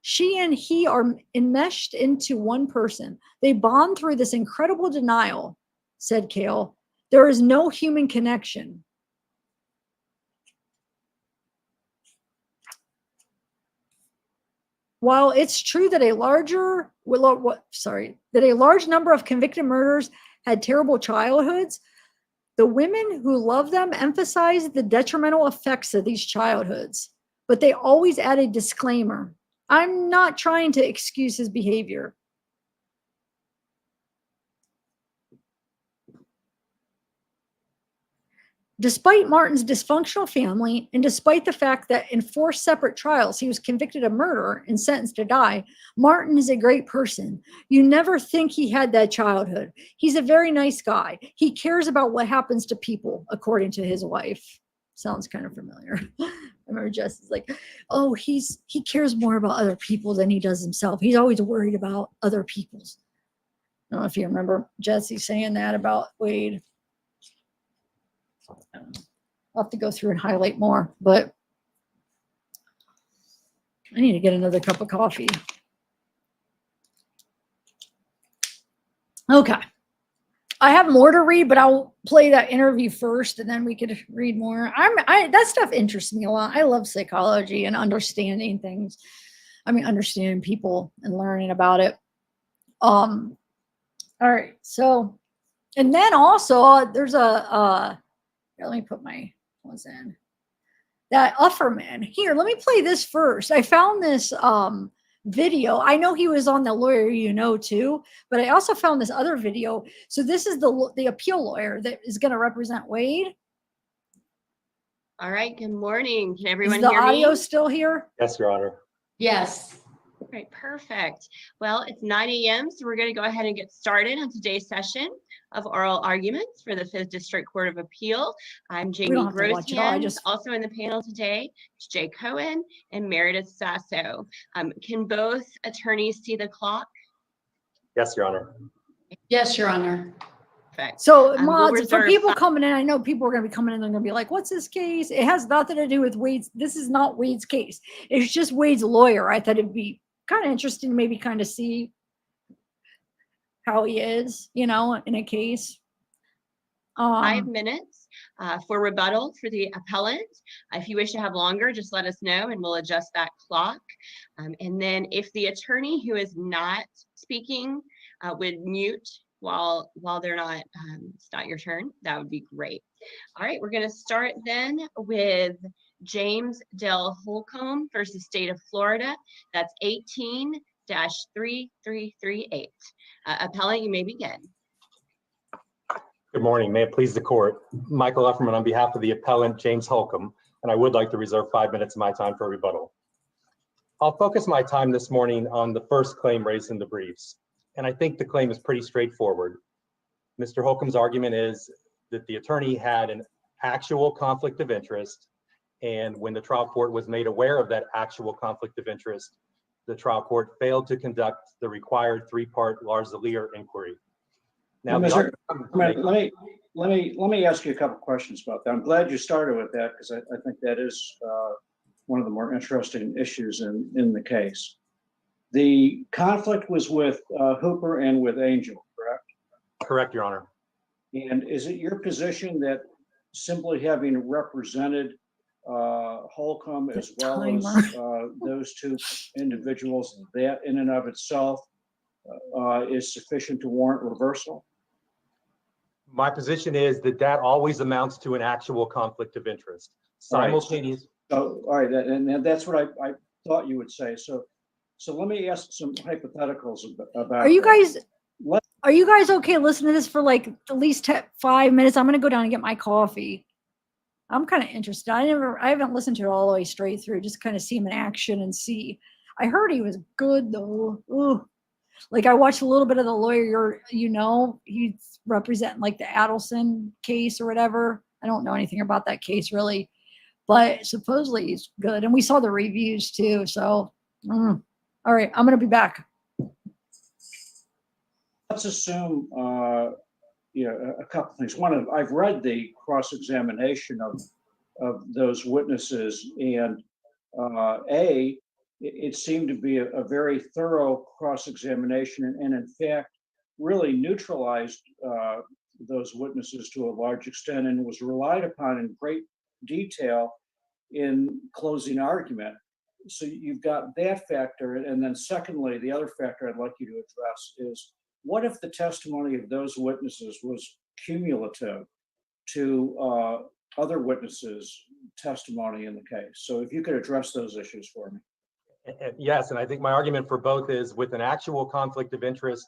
She and he are enmeshed into one person. They bond through this incredible denial, said Kale. There is no human connection. While it's true that a large number of convicted murderers had terrible childhoods, the women who love them emphasize the detrimental effects of these childhoods, but they always add a disclaimer. I'm not trying to excuse his behavior. Despite Martin's dysfunctional family, and despite the fact that in 4 separate trials he was convicted of murder and sentenced to die, Martin is a great person. You never think he had that childhood. He's a very nice guy. He cares about what happens to people, according to his wife. Sounds kind of familiar. I remember Jess is like, oh, he cares more about other people than he does himself. He's always worried about other people's. don't know if you remember Jesse saying that about Wade. I'll have to go through and highlight more, but I need to get another cup of coffee. Okay. I have more to read, but I'll play that interview first and then we could read more. That stuff interests me a lot. I love psychology and understanding things. I mean, understanding people and learning about it. All right. So, and then also there's let me put my ones in. That Ufferman. Here, let me play this first. I found this video. I know he was on The Lawyer You Know too, but I also found this other video. So this is the appeal lawyer that is going to represent Wade. All right, good morning. Can Is everyone the hear audio me? still here? Yes, Your Honor. Yes. All right, perfect. Well, it's 9 a.m., so we're going to go ahead and get started on today's session of oral arguments for the 5th District Court of Appeal. I'm Jamie don't have to watch it all, Grosjean. Also in the panel today is Jay Cohen and Meredith Sasso. Can both attorneys see the clock? Yes, Your Honor. Yes, Your Honor. Perfect. So We'll mods, for reserve people 5 coming in, I know people are going to be coming in, they're going to be like, what's this case? It has nothing to do with Wade's. This is not Wade's case. It's just Wade's lawyer. I thought it'd be kind of interesting to maybe kind of see how he is, you know, in a case. 5 minutes for rebuttal for the appellant. If you wish to have longer, just let us know and we'll adjust that clock. And then if the attorney who is not speaking would mute while they're not, it's not your turn, that would be great. All right, we're going to start then with James Del Holcomb versus State of Florida. That's 18-3338. Appellant, you may begin. Good morning. May it please the court. Michael Ufferman on behalf of the appellant, James Holcomb, and I would like to reserve 5 minutes of my time for rebuttal. I'll focus my time this morning on the first claim raised in the briefs, and I think the claim is pretty straightforward. Mr. Holcomb's argument is that the attorney had an actual conflict of interest, and when the trial court was made aware of that actual conflict of interest, the trial court failed to conduct the required 3-part Lars-Lear inquiry. Now, let me ask you a couple questions about that. I'm glad you started with that because I think that is one of the more interesting issues in the case. The conflict was with Hooper and with Angel, correct? Correct, Your Honor. And is it your position that simply having represented Holcomb as well as those two individuals, that in and of itself is sufficient to warrant reversal? My position is that always amounts to an actual conflict of interest. Simultaneous. So, all right, and that's what I thought you would say. So let me ask some hypotheticals about. Are you guys okay listening to this for like at least 5 minutes? I'm going to go down and get my coffee. I'm kind of interested. I haven't listened to it all the way straight through, just kind of see him in action and see. I heard he was good though. Ooh. Like I watched a little bit of The Lawyer You Know. He's representing like the Adelson case or whatever. I don't know anything about that case really, but supposedly he's good. And we saw the reviews too. So, all right, I'm going to be back. Let's assume, a couple things. One, I've read the cross-examination of those witnesses, and it seemed to be a very thorough cross-examination, and in fact, really neutralized those witnesses to a large extent, and was relied upon in great detail in closing argument. So you've got that factor, and then secondly, the other factor I'd like you to address is, what if the testimony of those witnesses was cumulative to other witnesses' testimony in the case? So if you could address those issues for me. Yes, and I think my argument for both is with an actual conflict of interest,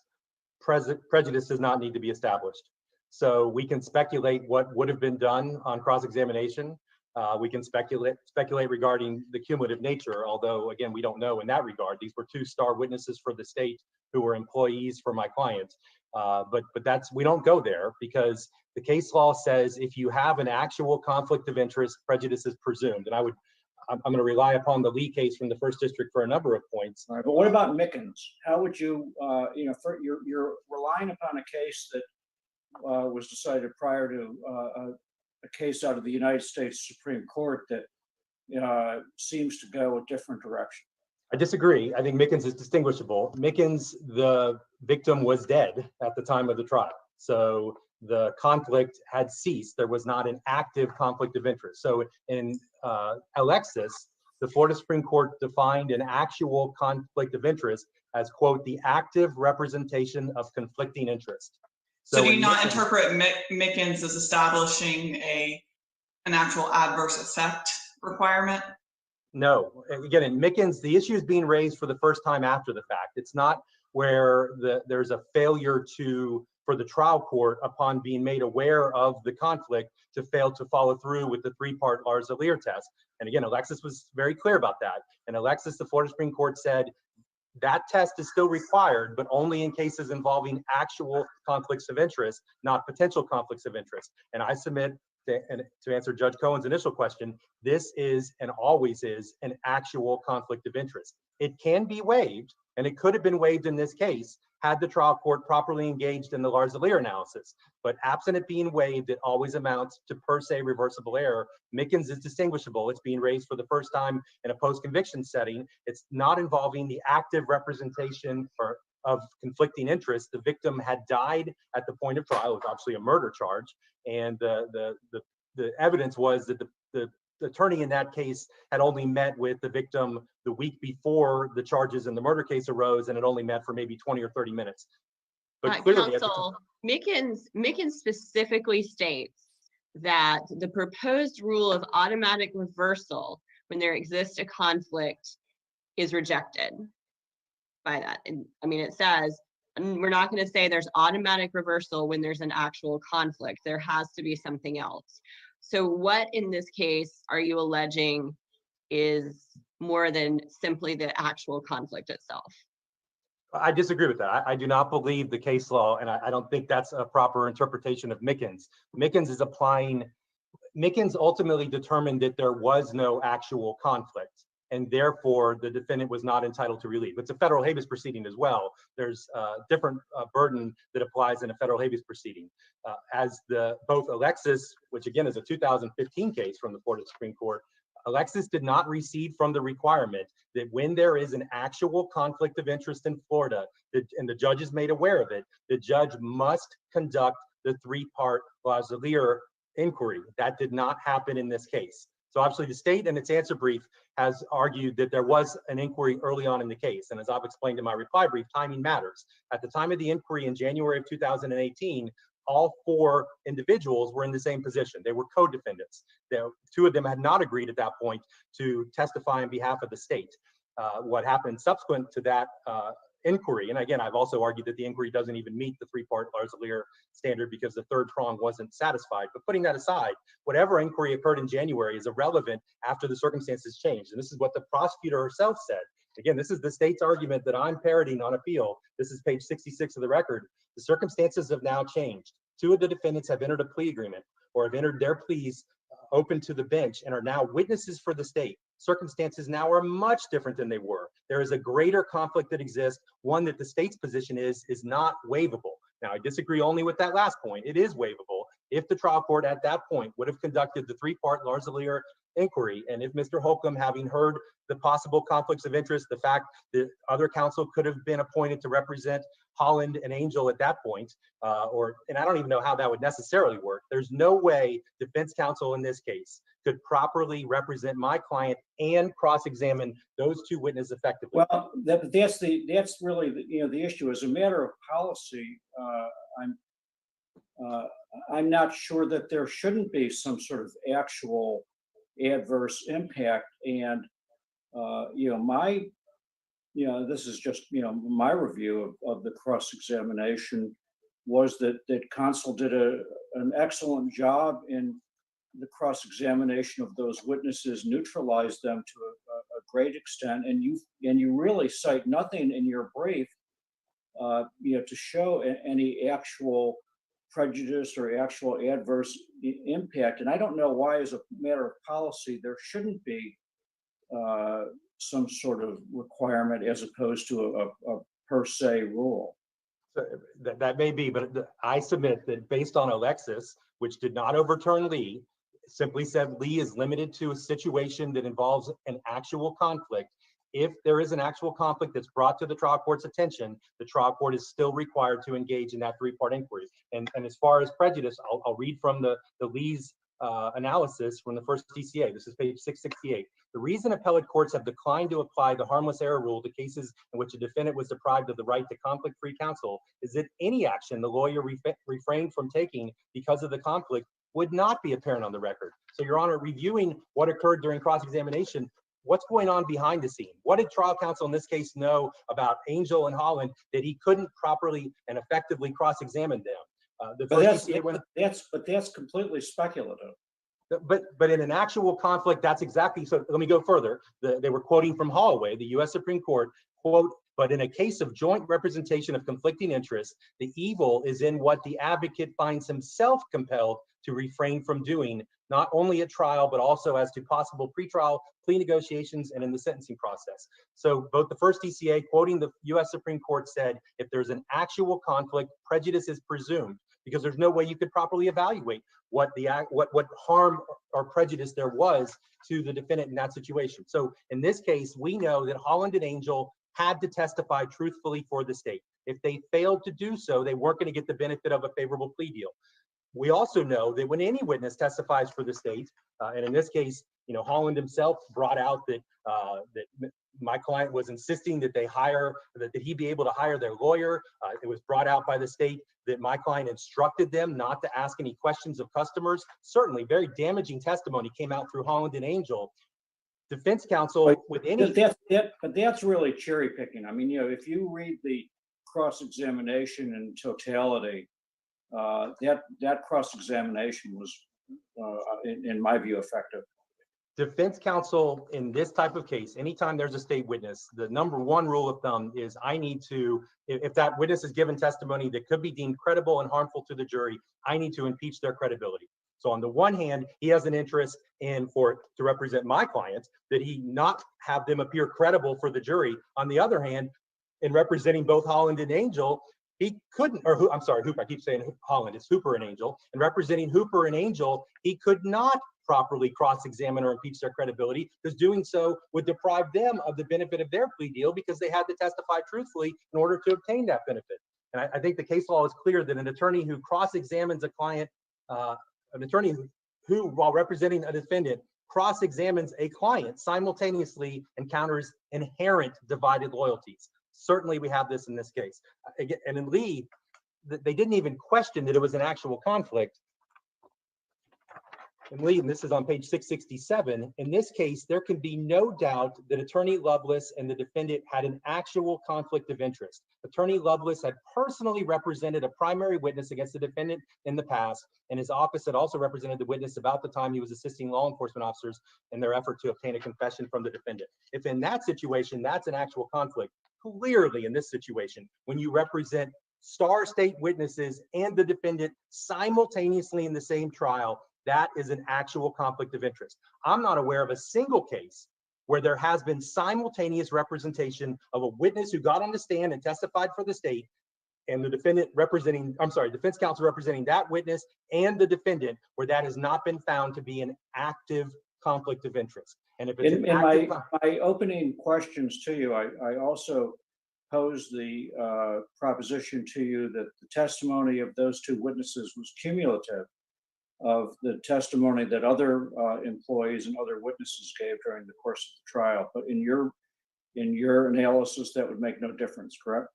prejudice does not need to be established. So we can speculate what would have been done on cross-examination. We can speculate regarding the cumulative nature, although again, we don't know in that regard. These were 2 star witnesses for the state who were employees for my client. But we don't go there because the case law says if you have an actual conflict of interest, prejudice is presumed. And I'm going to rely upon the Lee case from the First District for a number of points. All right, but what about Mickens? How would you, for, you're relying upon a case that was decided prior to a case out of the United States Supreme Court that seems to go a different direction. I disagree. I think Mickens is distinguishable. Mickens, the victim was dead at the time of the trial. So the conflict had ceased. There was not an active conflict of interest. So in Alexis, the Florida Supreme Court defined an actual conflict of interest as, quote, the active representation of conflicting interest. So do you not interpret Mickens as establishing an actual adverse effect requirement? No. Again, in Mickens, the issue is being raised for the first time after the fact. It's not where there's a failure for the trial court, upon being made aware of the conflict, to fail to follow through with the three-part Larzalier test. And again, Alexis was very clear about that. And Alexis, the Florida Supreme Court said that test is still required, but only in cases involving actual conflicts of interest, not potential conflicts of interest. And I submit, to answer Judge Cohen's initial question, this is and always is an actual conflict of interest. It can be waived, and it could have been waived in this case had the trial court properly engaged in the Larzalier analysis. But absent it being waived, it always amounts to per se reversible error. Mickens is distinguishable. It's being raised for the first time in a post-conviction setting. It's not involving the active representation of conflicting interests. The victim had died at the point of trial. It was obviously a murder charge. And the evidence was that the attorney in that case had only met with the victim the week before the charges in the murder case arose, and it only met for maybe 20 or 30 minutes. But clearly, Counsel, Mickens specifically states that the proposed rule of automatic reversal when there exists a conflict is rejected by that. And I mean, it says, and we're not going to say there's automatic reversal when there's an actual conflict. There has to be something else. So what in this case are you alleging is more than simply the actual conflict itself? I disagree with that. I do not believe the case law, and I don't think that's a proper interpretation of Mickens. Mickens ultimately determined that there was no actual conflict, and therefore the defendant was not entitled to relief. It's a federal habeas proceeding as well. There's a different burden that applies in a federal habeas proceeding. Both Alexis, which again is a 2015 case from the Florida Supreme Court, Alexis did not recede from the requirement that when there is an actual conflict of interest in Florida, and the judge is made aware of it, the judge must conduct the three-part Larzalier inquiry. That did not happen in this case. So obviously the state in its answer brief has argued that there was an inquiry early on in the case. And as I've explained in my reply brief, timing matters. At the time of the inquiry in January of 2018, all four individuals were in the same position. They were co-defendants. Two of them had not agreed at that point to testify on behalf of the state. What happened subsequent to that inquiry, and again, I've also argued that the inquiry doesn't even meet the three-part Larzalier standard because the third prong wasn't satisfied. But putting that aside, whatever inquiry occurred in January is irrelevant after the circumstances changed. And this is what the prosecutor herself said. Again, this is the state's argument that I'm parroting on appeal. This is page 66 of the record. The circumstances have now changed. Two of the defendants have entered a plea agreement or have entered their pleas open to the bench and are now witnesses for the state. Circumstances now are much different than they were. There is a greater conflict that exists, one that the state's position is not waivable. Now, I disagree only with that last point. It is waivable if the trial court at that point would have conducted the three-part Larzalier inquiry, and if Mr. Holcomb, having heard the possible conflicts of interest, the fact that other counsel could have been appointed to represent Holland and Angel at that point, and I don't even know how that would necessarily work. There's no way defense counsel in this case could properly represent my client and cross-examine those two witnesses effectively. Well, that's really the issue. As a matter of policy, I'm not sure that there shouldn't be some sort of actual adverse impact. And this is just my review of the cross-examination was that counsel did an excellent job in the cross-examination of those witnesses, neutralized them to a great extent, and you really cite nothing in your brief to show any actual prejudice or actual adverse impact. And I don't know why, as a matter of policy, there shouldn't be some sort of requirement as opposed to a per se rule. So that may be, but I submit that based on Alexis, which did not overturn Lee, simply said Lee is limited to a situation that involves an actual conflict. If there is an actual conflict that's brought to the trial court's attention, the trial court is still required to engage in that three-part inquiry. And as far as prejudice, I'll read from the Lee's analysis from the first DCA. This is page 668. The reason appellate courts have declined to apply the harmless error rule to cases in which a defendant was deprived of the right to conflict-free counsel is that any action the lawyer refrained from taking because of the conflict would not be apparent on the record. So, Your Honor, reviewing what occurred during cross-examination, what's going on behind the scene? What did trial counsel in this case know about Angel and Holland that he couldn't properly and effectively cross-examine them? But that's completely speculative. But in an actual conflict, that's exactly, so let me go further. They were quoting from Holloway, the US Supreme Court, quote, but in a case of joint representation of conflicting interests, the evil is in what the advocate finds himself compelled to refrain from doing, not only at trial, but also as to possible pretrial plea negotiations and in the sentencing process. So both the first DCA, quoting the US Supreme Court, said, if there's an actual conflict, prejudice is presumed, because there's no way you could properly evaluate what harm or prejudice there was to the defendant in that situation. So in this case, we know that Holland and Angel had to testify truthfully for the state. If they failed to do so, they weren't going to get the benefit of a favorable plea deal. We also know that when any witness testifies for the state, and in this case, Holland himself brought out that my client was insisting that that he be able to hire their lawyer. It was brought out by the state that my client instructed them not to ask any questions of customers. Certainly, very damaging testimony came out through Holland and Angel. Defense counsel with any. But that's really cherry picking. I mean, if you read the cross-examination in totality, that cross-examination was, in my view, effective. Defense counsel in this type of case, anytime there's a state witness, the number one rule of thumb is I need to, if that witness is given testimony that could be deemed credible and harmful to the jury, I need to impeach their credibility. So on the one hand, he has an interest to represent my client, that he not have them appear credible for the jury. On the other hand, in representing both Holland and Angel, he couldn't, I'm sorry, Hooper, I keep saying Holland, it's Hooper and Angel. In representing Hooper and Angel, he could not properly cross-examine or impeach their credibility, because doing so would deprive them of the benefit of their plea deal, because they had to testify truthfully in order to obtain that benefit. And I think the case law is clear that an attorney who cross-examines a client, an attorney who, while representing a defendant, cross-examines a client simultaneously encounters inherent divided loyalties. Certainly we have this in this case. And in Lee, they didn't even question that it was an actual conflict. In Lee, and this is on page 667, in this case, there can be no doubt that Attorney Lovelace and the defendant had an actual conflict of interest. Attorney Lovelace had personally represented a primary witness against the defendant in the past, and his office had also represented the witness about the time he was assisting law enforcement officers in their effort to obtain a confession from the defendant. If in that situation, that's an actual conflict, clearly in this situation, when you represent star state witnesses and the defendant simultaneously in the same trial, that is an actual conflict of interest. I'm not aware of a single case where there has been simultaneous representation of a witness who got on the stand and testified for the state, and the defendant defense counsel representing that witness and the defendant, where that has not been found to be an active conflict of interest. And if it's in my opening questions to you, I also posed the proposition to you that the testimony of those two witnesses was cumulative of the testimony that other employees and other witnesses gave during the course of the trial. But in your analysis, that would make no difference, correct?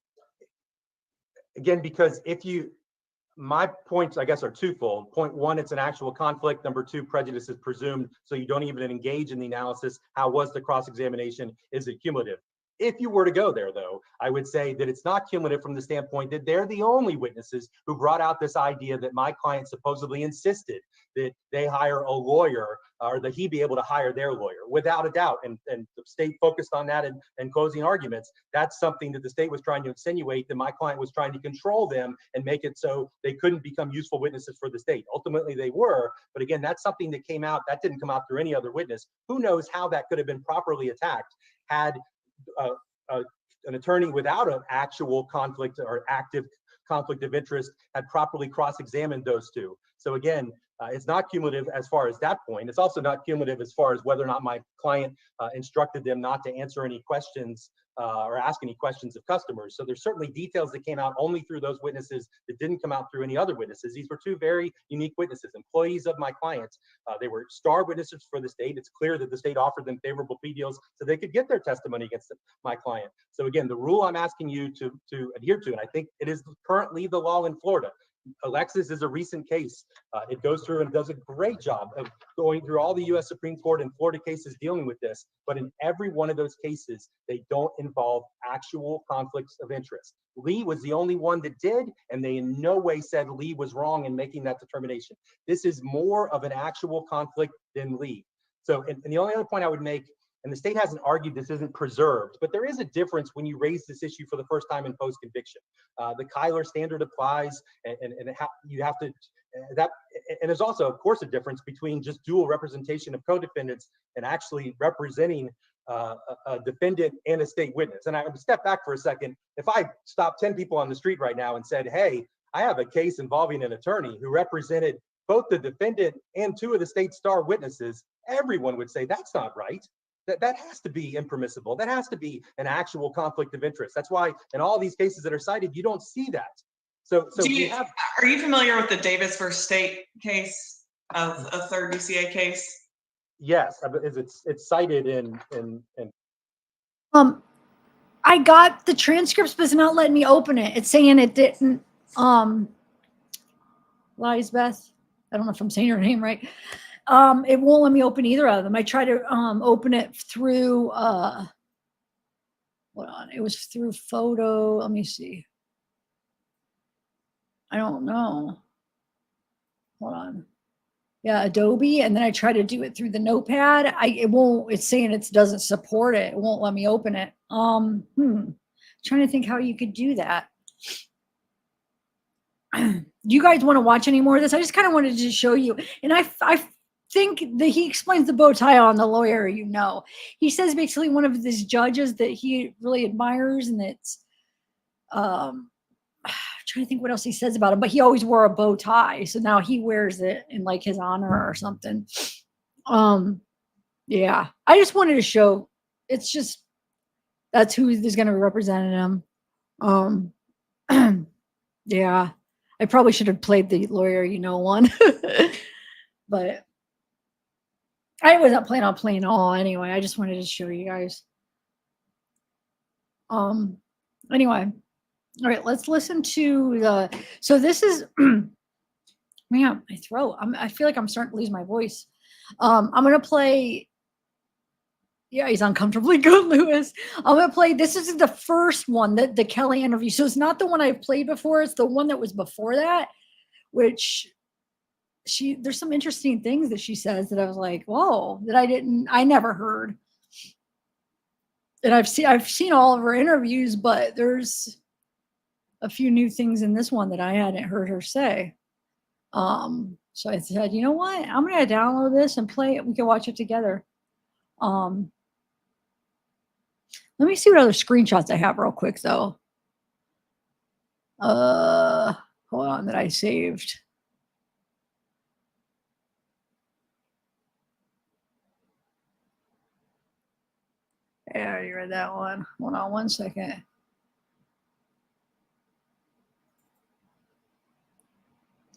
Again, because my points, I guess, are twofold. Point one, it's an actual conflict. Number two, prejudice is presumed, so you don't even engage in the analysis. How was the cross-examination? Is it cumulative? If you were to go there, though, I would say that it's not cumulative from the standpoint that they're the only witnesses who brought out this idea that my client supposedly insisted that they hire a lawyer or that he be able to hire their lawyer, without a doubt. And the state focused on that in closing arguments. That's something that the state was trying to insinuate, that my client was trying to control them and make it so they couldn't become useful witnesses for the state. Ultimately, they were. But again, that's something that came out, that didn't come out through any other witness. Who knows how that could have been properly attacked had an attorney without an actual conflict or active conflict of interest had properly cross-examined those two. So again, it's not cumulative as far as that point. It's also not cumulative as far as whether or not my client instructed them not to answer any questions or ask any questions of customers. So there's certainly details that came out only through those witnesses that didn't come out through any other witnesses. These were two very unique witnesses, employees of my client. They were star witnesses for the state. It's clear that the state offered them favorable plea deals so they could get their testimony against my client. So again, the rule I'm asking you to adhere to, and I think it is currently the law in Florida. Alexis is a recent case. It goes through and does a great job of going through all the U.S. Supreme Court and Florida cases dealing with this. But in every one of those cases, they don't involve actual conflicts of interest. Lee was the only one that did, and they in no way said Lee was wrong in making that determination. This is more of an actual conflict than Lee. So, and the only other point I would make, and the state hasn't argued this isn't preserved, but there is a difference when you raise this issue for the first time in post-conviction. The Kyler standard applies, and you have to, and there's also, of course, a difference between just dual representation of co-defendants and actually representing a defendant and a state witness. And I would step back for a second. If I stopped 10 people on the street right now and said, hey, I have a case involving an attorney who represented both the defendant and two of the state star witnesses, everyone would say that's not right. That has to be impermissible. That has to be an actual conflict of interest. That's why in all these cases that are cited, you don't see that. So are you familiar with the Davis versus State case, a third DCA case? Yes, it's cited in. I got the transcripts, but it's not letting me open it. It's saying it didn't. Lisbeth, I don't know if I'm saying her name right. It won't let me open either of them. I tried to open it through hold on, it was through photo. Let me see. I don't know. Hold on. Yeah, Adobe, and then I try to do it through the notepad. It won't, it's saying it doesn't support it. It won't let me open it. Trying to think how you could do that. Do you guys want to watch any more of this? I just kind of wanted to show you. And I think that he explains the bow tie on the lawyer, you know. He says basically one of these judges that he really admires, and it's I'm trying to think what else he says about him, but he always wore a bow tie. So now he wears it in like his honor or something. Yeah, I just wanted to show, it's just, that's who is going to be representing him. Yeah, I probably should have played the lawyer, you know, one, but I wasn't planning on playing all anyway. I just wanted to show you guys. Anyway, all right, let's listen to the, so this is, man, my throat, I feel like I'm starting to lose my voice. I'm going to play, yeah, he's uncomfortably good, Lewis. I'm going to play, this is the first one, the Kelly interview. So it's not the one I've played before. It's the one that was before that, which there's some interesting things that she says that I was like, whoa, that I never heard. And I've seen all of her interviews, but there's a few new things in this one that I hadn't heard her say. So I said, you know what? I'm going to download this and play it. We can watch it together. Let me see what other screenshots I have real quick, though. Hold on, that I saved. Yeah, I already read that one. Hold on one second.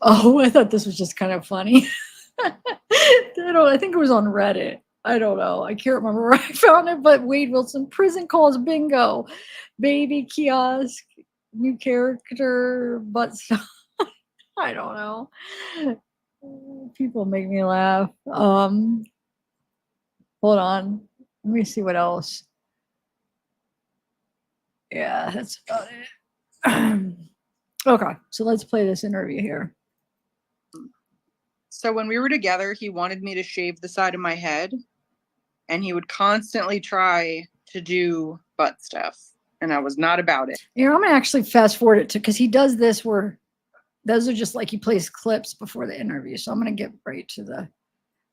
Oh, I thought this was just kind of funny. I think it was on Reddit. I don't know. I can't remember where I found it, but Wade Wilson, prison calls bingo. Baby kiosk, new character, but I don't know. People make me laugh. Hold on. Let me see what else. Yeah, that's about it. Okay, so let's play this interview here. So when we were together, he wanted me to shave the side of my head, and he would constantly try to do butt stuff, and I was not about it. You know, I'm gonna actually fast forward it to, because he does this where those are just like he plays clips before the interview. So I'm gonna get right to the.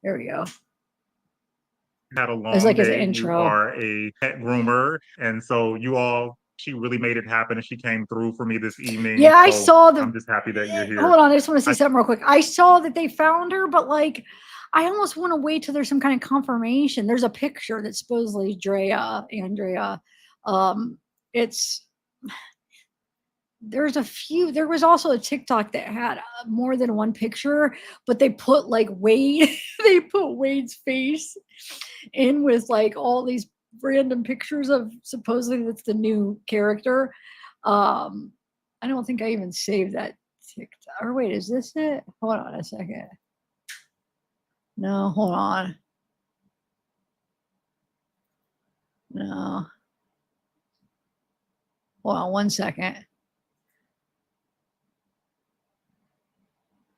There we go. Had a long It's like his day. You intro. are a pet groomer, and so she really made it happen, and she came through for me this evening. Yeah, I So saw the. I'm just happy that you're here. Hold on, I just want to say something real quick. I saw that they found her, but like, I almost want to wait till there's some kind of confirmation. There's a picture that supposedly Andrea. It's there's a few. There was also a TikTok that had more than one picture, but they put like Wade. They put Wade's face in with like all these random pictures of supposedly that's the new character. I don't think I even saved that TikTok. Or wait, is this it? Hold on a second. No, hold on. No. Hold on 1 second.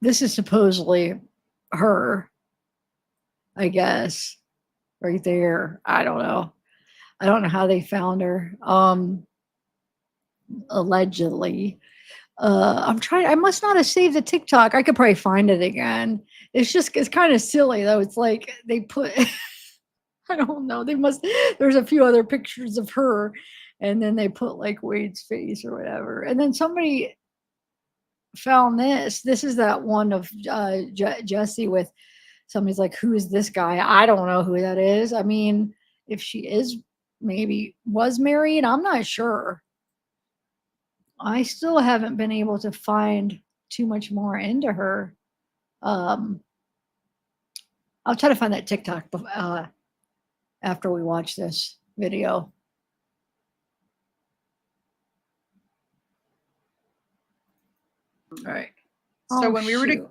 This is supposedly her, I guess, right there. I don't know. I don't know how they found her. Allegedly. I must not have saved the TikTok. I could probably find it again. It's kind of silly though. It's like they put, I don't know. There's a few other pictures of her and then they put like Wade's face or whatever. And then somebody found this. This is that one of Jesse with somebody's like, who is this guy? I don't know who that is. I mean, if she was married, I'm not sure. I still haven't been able to find too much more into her. I'll try to find that TikTok after we watch this video. All right. So when we were shoot.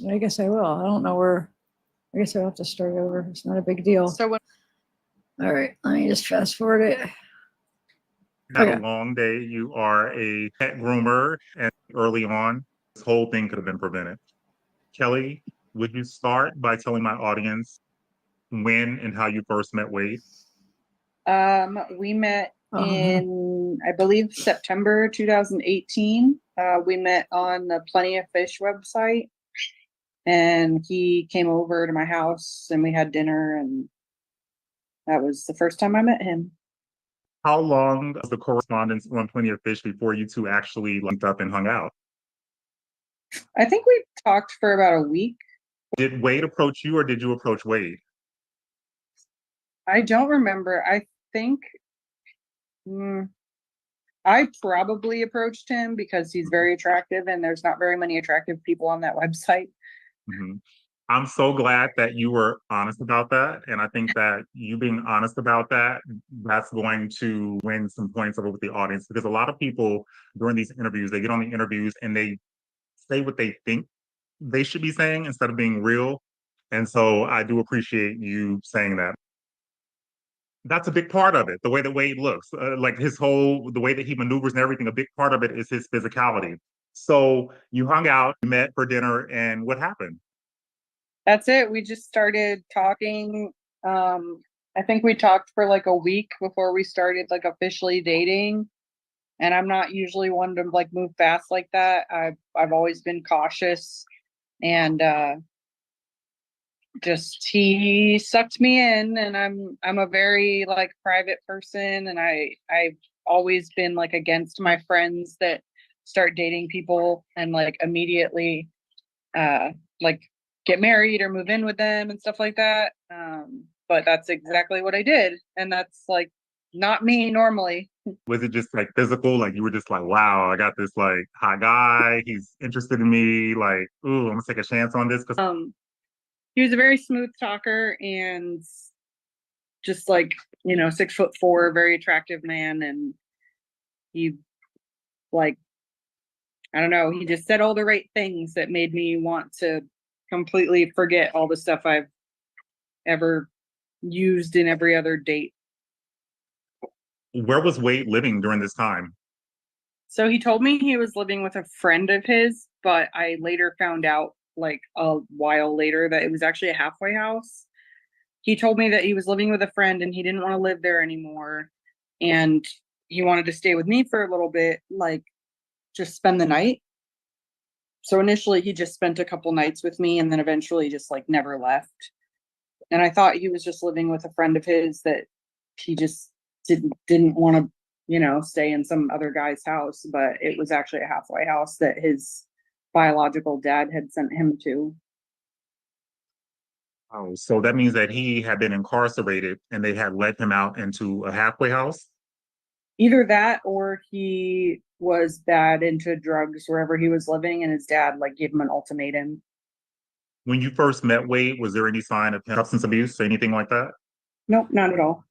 I guess I will. I don't know where. I guess I'll have to start over. It's not a big deal. So when All right, let me just fast forward it. Had Okay. a long day. You are a pet groomer, and early on, this whole thing could have been prevented. Kelly, would you start by telling my audience when and how you first met Wade? we met in, I believe, September 2018. We met on the Plenty of Fish website, and he came over to my house and we had dinner, and that was the first time I met him. How long was the correspondence on Plenty of Fish before you two actually linked up and hung out? I think we talked for about a week. Did Wade approach you or did you approach Wade? I don't remember. I think I probably approached him because he's very attractive and there's not very many attractive people on that website. Mm-hmm. I'm so glad that you were honest about that. And I think that you being honest about that, that's going to win some points over with the audience, because a lot of people during these interviews, they get on the interviews and they say what they think they should be saying instead of being real. And so I do appreciate you saying that. That's a big part of it, the way that Wade looks, like the way that he maneuvers and everything, a big part of it is his physicality. So you hung out, you met for dinner, and what happened? That's it. We just started talking. I think we talked for like a week before we started like officially dating. And I'm not usually one to like move fast like that. I've always been cautious, and just he sucked me in, and I'm a very like private person, and I've always been like against my friends that start dating people and like immediately like get married or move in with them and stuff like that. But that's exactly what I did, and that's like not me normally. Was it just like physical? Like you were just like, wow, I got this like hot guy. He's interested in me. Like, ooh, I'm gonna take a chance on this. He was a very smooth talker and just like, 6'4", very attractive man. And he like, I don't know, he just said all the right things that made me want to completely forget all the stuff I've ever used in every other date. Where was Wade living during this time? So he told me he was living with a friend of his, but I later found out, like a while later, that it was actually a halfway house. He told me that he was living with a friend and he didn't want to live there anymore. And he wanted to stay with me for a little bit, like just spend the night. So initially he just spent a couple nights with me and then eventually just like never left. And I thought he was just living with a friend of his that he just didn't want to, you know, stay in some other guy's house, but it was actually a halfway house that his biological dad had sent him to. Oh, so that means that he had been incarcerated and they had let him out into a halfway house? Either that or he was bad into drugs wherever he was living and his dad like gave him an ultimatum. When you first met Wade, was there any sign of substance abuse or anything like that? Nope, not at all.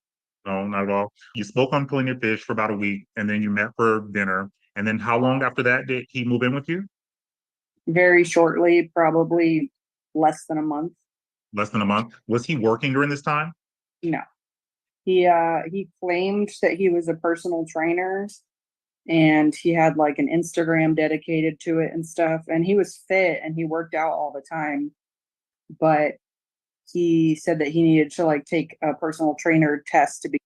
No, not at all. You spoke on Plenty of Fish for about a week and then you met for dinner. And then how long after that did he move in with you? Very shortly, probably less than a month. Less than a month. Was he working during this time? No. He claimed that he was a personal trainer and he had like an Instagram dedicated to it and stuff. And he was fit and he worked out all the time. But he said that he needed to like take a personal trainer test to be.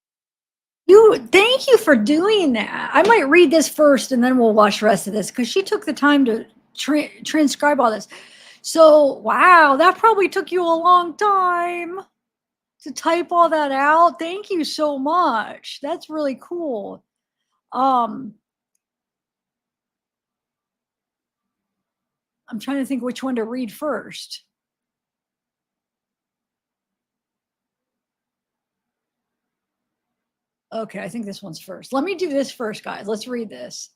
Thank you for doing that. I might read this first and then we'll watch the rest of this because she took the time to transcribe all this. So, wow, that probably took you a long time to type all that out. Thank you so much. That's really cool. I'm trying to think which one to read first. Okay, I think this one's first. Let me do this first, guys. Let's read this.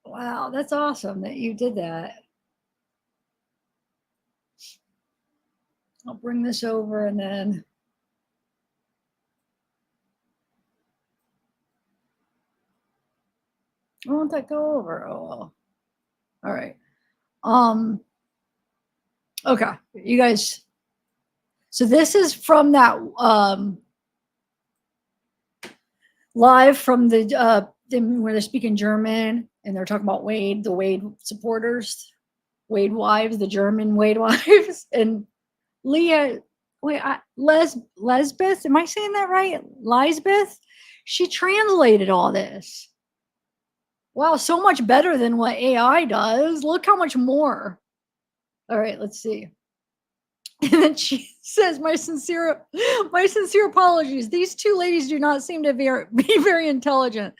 Wow, that's awesome that you did that. I'll bring this over and then why won't that go over? Oh well. All right. Okay, you guys. So this is from that live from the where they're speaking German and they're talking about Wade, the Wade supporters, Wade wives, the German Wade wives, and Leah. Wait, Lesbeth, am I saying that right? Lisbeth, she translated all this. Wow, so much better than what AI does. Look how much more. All right, let's see. And then she says, my sincere apologies. These two ladies do not seem to be very intelligent.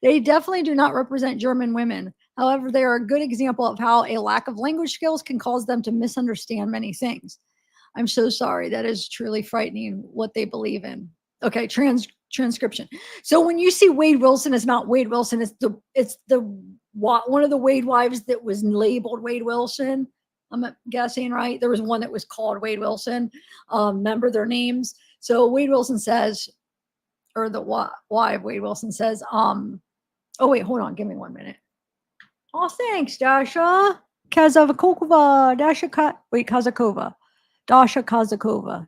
They definitely do not represent German women. However, they are a good example of how a lack of language skills can cause them to misunderstand many things. I'm so sorry. That is truly frightening what they believe in. Okay, transcription. So when you see Wade Wilson, it's not Wade Wilson. It's the one of the Wade wives that was labeled Wade Wilson. I'm guessing, right? There was one that was called Wade Wilson. Remember their names. So Wade Wilson says, or the wife Wade Wilson says, oh wait, hold on, give me 1 minute. Oh, thanks, Dasha Kazakova. Dasha Kazakova. I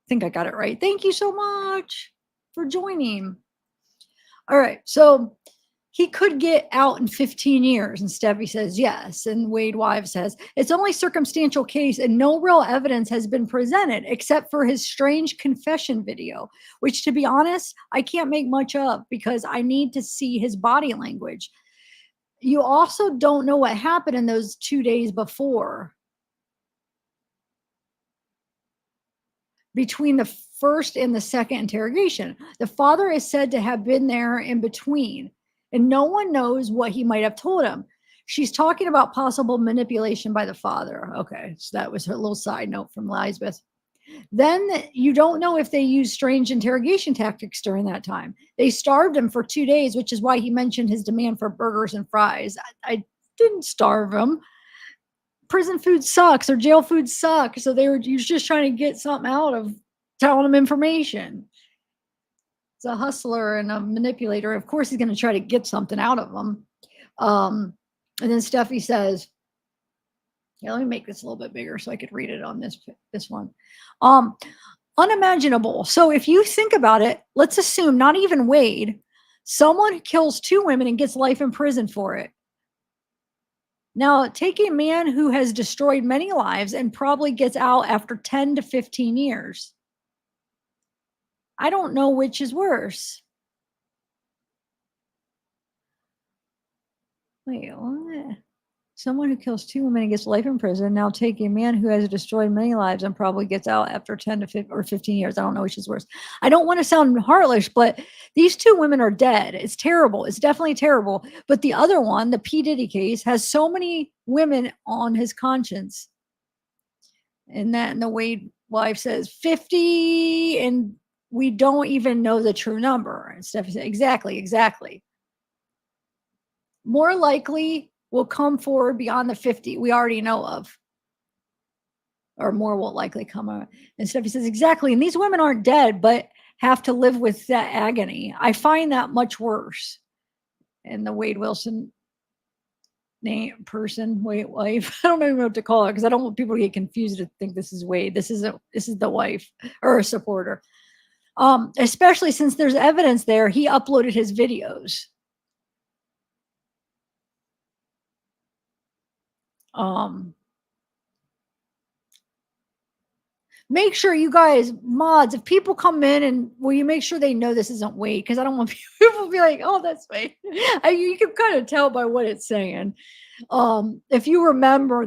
think I got it right. Thank you so much for joining. All right, so he could get out in 15 years. And Steffi says yes. And Wade Wives says, it's only circumstantial case and no real evidence has been presented except for his strange confession video, which to be honest, I can't make much of because I need to see his body language. You also don't know what happened in those 2 days before. Between the first and the second interrogation. The father is said to have been there in between. And no one knows what he might have told him. She's talking about possible manipulation by the father. Okay, so that was her little side note from Lisbeth. Then you don't know if they used strange interrogation tactics during that time. They starved him for 2 days, which is why he mentioned his demand for burgers and fries. I didn't starve him. Prison food sucks or jail food sucks. So he was just trying to get something out of telling him information. He's a hustler and a manipulator. Of course, he's going to try to get something out of them. And then Steffi says, yeah, let me make this a little bit bigger so I could read it on this one. Unimaginable. So if you think about it, let's assume not even Wade, someone who kills 2 women and gets life in prison for it. Now, take a man who has destroyed many lives and probably gets out after 10 to 15 years. I don't know which is worse. Wait, what? Someone who kills 2 women and gets life in prison. Now take a man who has destroyed many lives and probably gets out after 10 to 15 years. I don't know which is worse. I don't want to sound heartless, but these 2 women are dead. It's terrible. It's definitely terrible. But the other one, the P. Diddy case, has so many women on his conscience. And the Wade wife says 50, and we don't even know the true number. And Stephanie said, exactly. More likely will come forward beyond the 50 we already know of, or more will likely come out. And Stephanie says, exactly. And these women aren't dead, but have to live with that agony. I find that much worse. And the Wade Wilson wife, I don't even know what to call her because I don't want people to get confused to think this is Wade. This is the wife or a supporter. Especially since there's evidence there, he uploaded his videos. Make sure you guys, mods, if people come in, and will you make sure they know this isn't Wade? Because I don't want people to be like, oh, that's Wade. You can kind of tell by what it's saying. If you remember,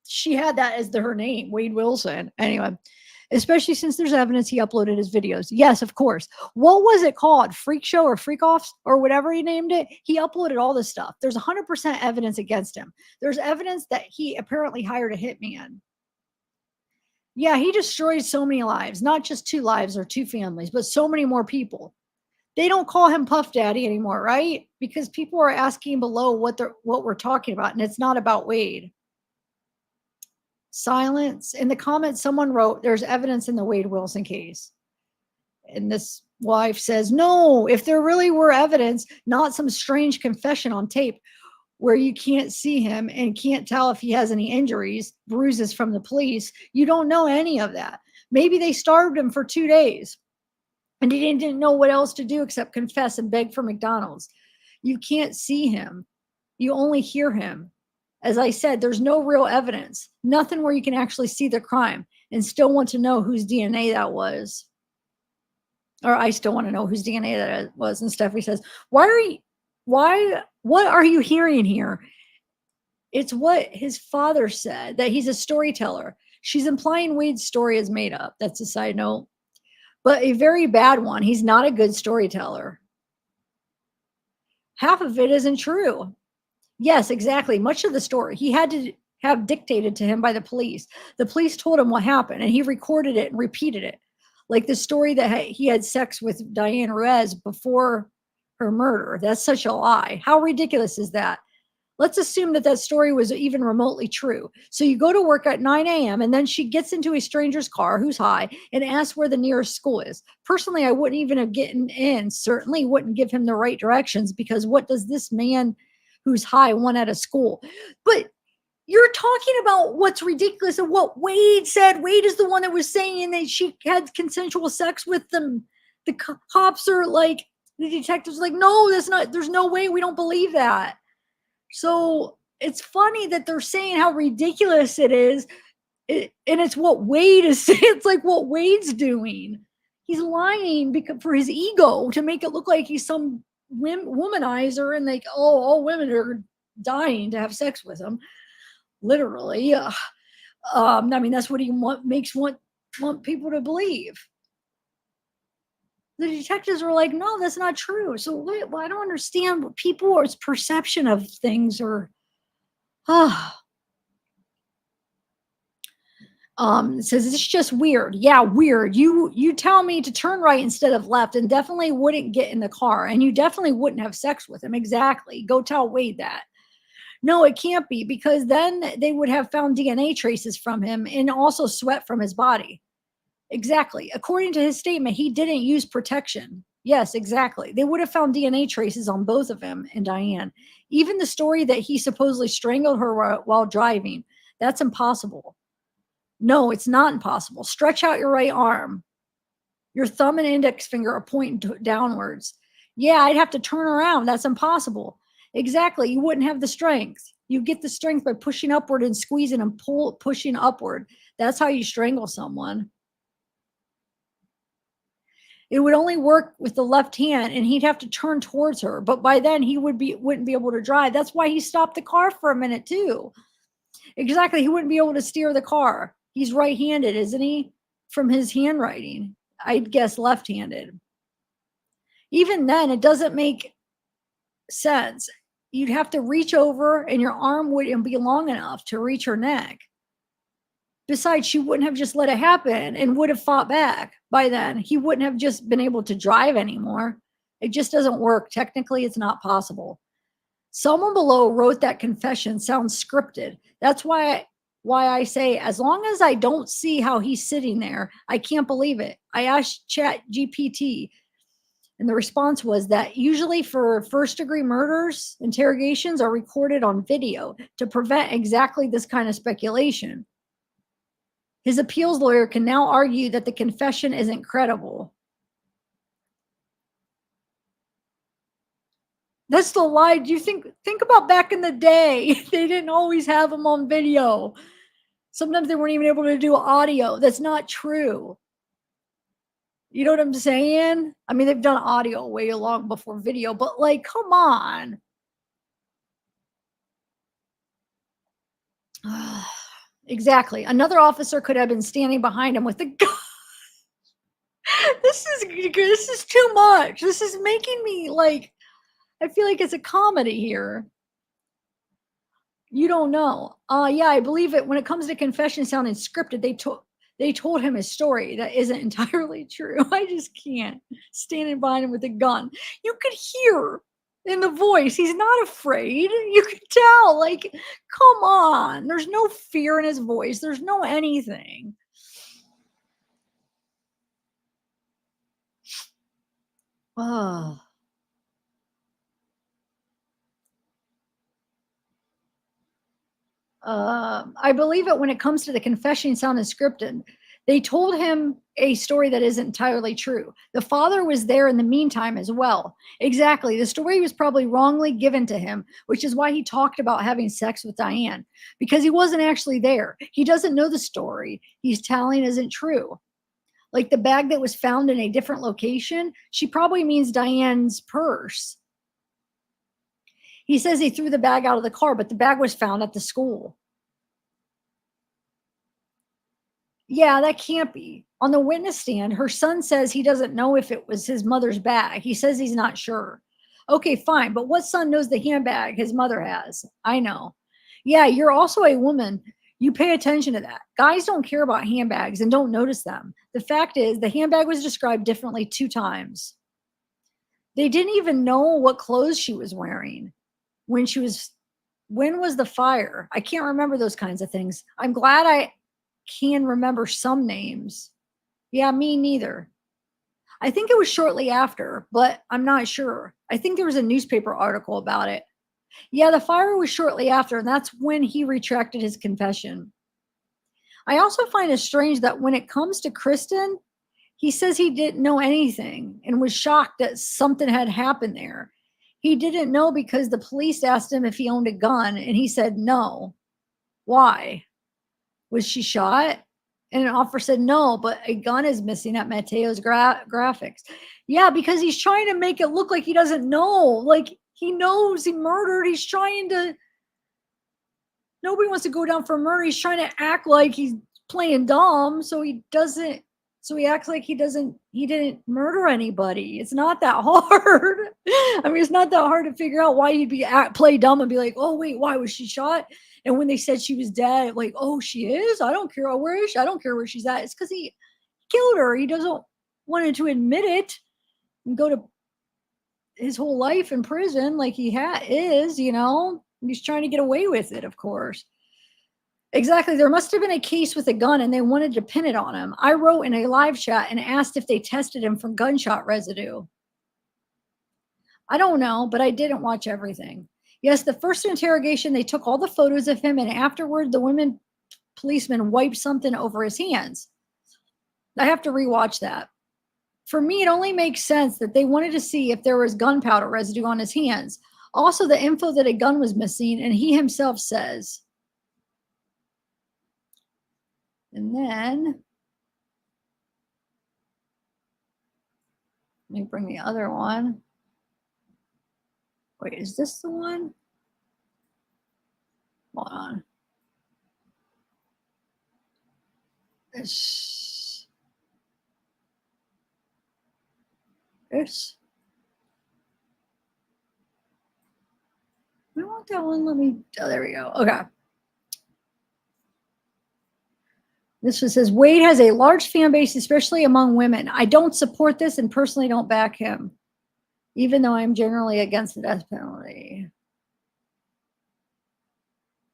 she had that as her name, Wade Wilson. Anyway, especially since there's evidence he uploaded his videos. Yes, of course. What was it called? Freak Show or Freak Offs or whatever he named it? He uploaded all this stuff. There's 100% evidence against him. There's evidence that he apparently hired a hitman. Yeah, he destroyed so many lives, not just 2 lives or 2 families, but so many more people. They don't call him Puff Daddy anymore, right? Because people are asking below what we're talking about, and it's not about Wade. Silence. In the comments, someone wrote, there's evidence in the Wade Wilson case. And this wife says, no, if there really were evidence, not some strange confession on tape where you can't see him and can't tell if he has any injuries, bruises from the police. You don't know any of that. Maybe they starved him for 2 days and he didn't know what else to do except confess and beg for McDonald's. You can't see him. You only hear him. As I said, there's no real evidence, nothing where you can actually see the crime, and still want to know whose DNA that was. Or I still want to know whose DNA that was. And Stephanie says, what are you hearing here? It's what his father said, that he's a storyteller. She's implying Wade's story is made up. That's a side note, but a very bad one. He's not a good storyteller. Half of it isn't true. Yes, exactly. Much of the story he had to have dictated to him by the police. The police told him what happened and he recorded it and repeated it. Like the story that he had sex with Diane Ruiz before her murder. That's such a lie. How ridiculous is that? Let's assume that story was even remotely true. So you go to work at 9 a.m. and then she gets into a stranger's car who's high and asks where the nearest school is. Personally, I wouldn't even have gotten in. Certainly wouldn't give him the right directions, because what does this man who's high want at a school? But you're talking about what's ridiculous and what Wade said. Wade is the one that was saying that she had consensual sex with them. The cops are like, the detectives are like, no, that's not, there's no way, we don't believe that. So it's funny that they're saying how ridiculous it is. And it's what Wade is saying. It's like what Wade's doing. He's lying for his ego to make it look like he's some womanizer and like, oh, all women are dying to have sex with him. Literally. I mean, that's what he want people to believe. The detectives were like, no, that's not true. So well, I don't understand what people's perception of things are. It says it's just weird. Yeah, weird. You tell me to turn right instead of left, and definitely wouldn't get in the car, and you definitely wouldn't have sex with him. Exactly. Go tell Wade that. No, it can't be, because then they would have found DNA traces from him and also sweat from his body. Exactly. According to his statement, he didn't use protection. Yes, exactly. They would have found DNA traces on both of him and Diane. Even the story that he supposedly strangled her while driving, that's impossible. No, it's not impossible. Stretch out your right arm. Your thumb and index finger are pointing downwards. Yeah, I'd have to turn around. That's impossible. Exactly. You wouldn't have the strength. You get the strength by pushing upward and squeezing and pushing upward. That's how you strangle someone. It would only work with the left hand, and he'd have to turn towards her. But by then, he wouldn't be able to drive. That's why he stopped the car for a minute too. Exactly, he wouldn't be able to steer the car. He's right-handed, isn't he? From his handwriting, I'd guess left-handed. Even then, it doesn't make sense. You'd have to reach over, and your arm wouldn't be long enough to reach her neck. Besides, she wouldn't have just let it happen and would have fought back by then. He wouldn't have just been able to drive anymore. It just doesn't work. Technically, it's not possible. Someone below wrote that confession sounds scripted. That's why I say, as long as I don't see how he's sitting there, I can't believe it. I asked Chat GPT, and the response was that usually for first-degree murders, interrogations are recorded on video to prevent exactly this kind of speculation. His appeals lawyer can now argue that the confession isn't credible. That's the lie. Do you think about back in the day? They didn't always have them on video. Sometimes they weren't even able to do audio. That's not true. You know what I'm saying? I mean, they've done audio way long before video, but like, come on. Exactly. Another officer could have been standing behind him with a gun. This is too much. This is making me like, I feel like it's a comedy here. You don't know. Yeah, I believe it. When it comes to confession sounding scripted, they told him his story that isn't entirely true. I just can't. Standing behind him with a gun. You could hear in the voice, he's not afraid. You could tell, like, come on. There's no fear in his voice. There's no anything. Oh. I believe it when it comes to the confession sounding scripted. They told him a story that isn't entirely true. The father was there in the meantime as well. Exactly. The story was probably wrongly given to him, which is why he talked about having sex with Diane, because he wasn't actually there. He doesn't know the story he's telling isn't true. Like the bag that was found in a different location, she probably means Diane's purse. He says he threw the bag out of the car, but the bag was found at the school. Yeah, that can't be. On the witness stand, her son says he doesn't know if it was his mother's bag. He says he's not sure. Okay, fine. But what son knows the handbag his mother has? I know. Yeah, you're also a woman. You pay attention to that. Guys don't care about handbags and don't notice them. The fact is, the handbag was described differently 2 times. They didn't even know what clothes she was wearing. When was the fire? I can't remember those kinds of things. I'm glad I can remember some names. Yeah, me neither. I think it was shortly after, but I'm not sure. I think there was a newspaper article about it. Yeah, the fire was shortly after, and that's when he retracted his confession. I also find it strange that when it comes to Kristen, he says he didn't know anything and was shocked that something had happened there. He didn't know because the police asked him if he owned a gun, and he said no. Why? Was she shot? And an officer said no, but a gun is missing at Mateo's graphics. Yeah, because he's trying to make it look like he doesn't know. Like he knows he murdered. He's trying to. Nobody wants to go down for murder. He's trying to act like he's playing dumb, so he doesn't. So he acts like he didn't murder anybody. It's not that hard. I mean, it's not that hard to figure out why he'd play dumb and be like, oh, wait, why was she shot? And when they said she was dead, like, oh, she is? I don't care. Where is she? I don't care where she's at. It's because he killed her. He doesn't want to admit it and go to his whole life in prison like he is, you know? He's trying to get away with it, of course. Exactly. There must have been a case with a gun and they wanted to pin it on him. I wrote in a live chat and asked if they tested him for gunshot residue. I don't know, but I didn't watch everything. Yes, the first interrogation, they took all the photos of him, and afterward, the women policeman wiped something over his hands. I have to rewatch that. For me, it only makes sense that they wanted to see if there was gunpowder residue on his hands. Also, the info that a gun was missing, and he himself says. And then, let me bring the other one. Wait, is this the one? Hold on. This. I want that one. Let me. Oh, there we go. Okay. This one says Wade has a large fan base, especially among women. I don't support this and personally don't back him, even though I'm generally against the death penalty.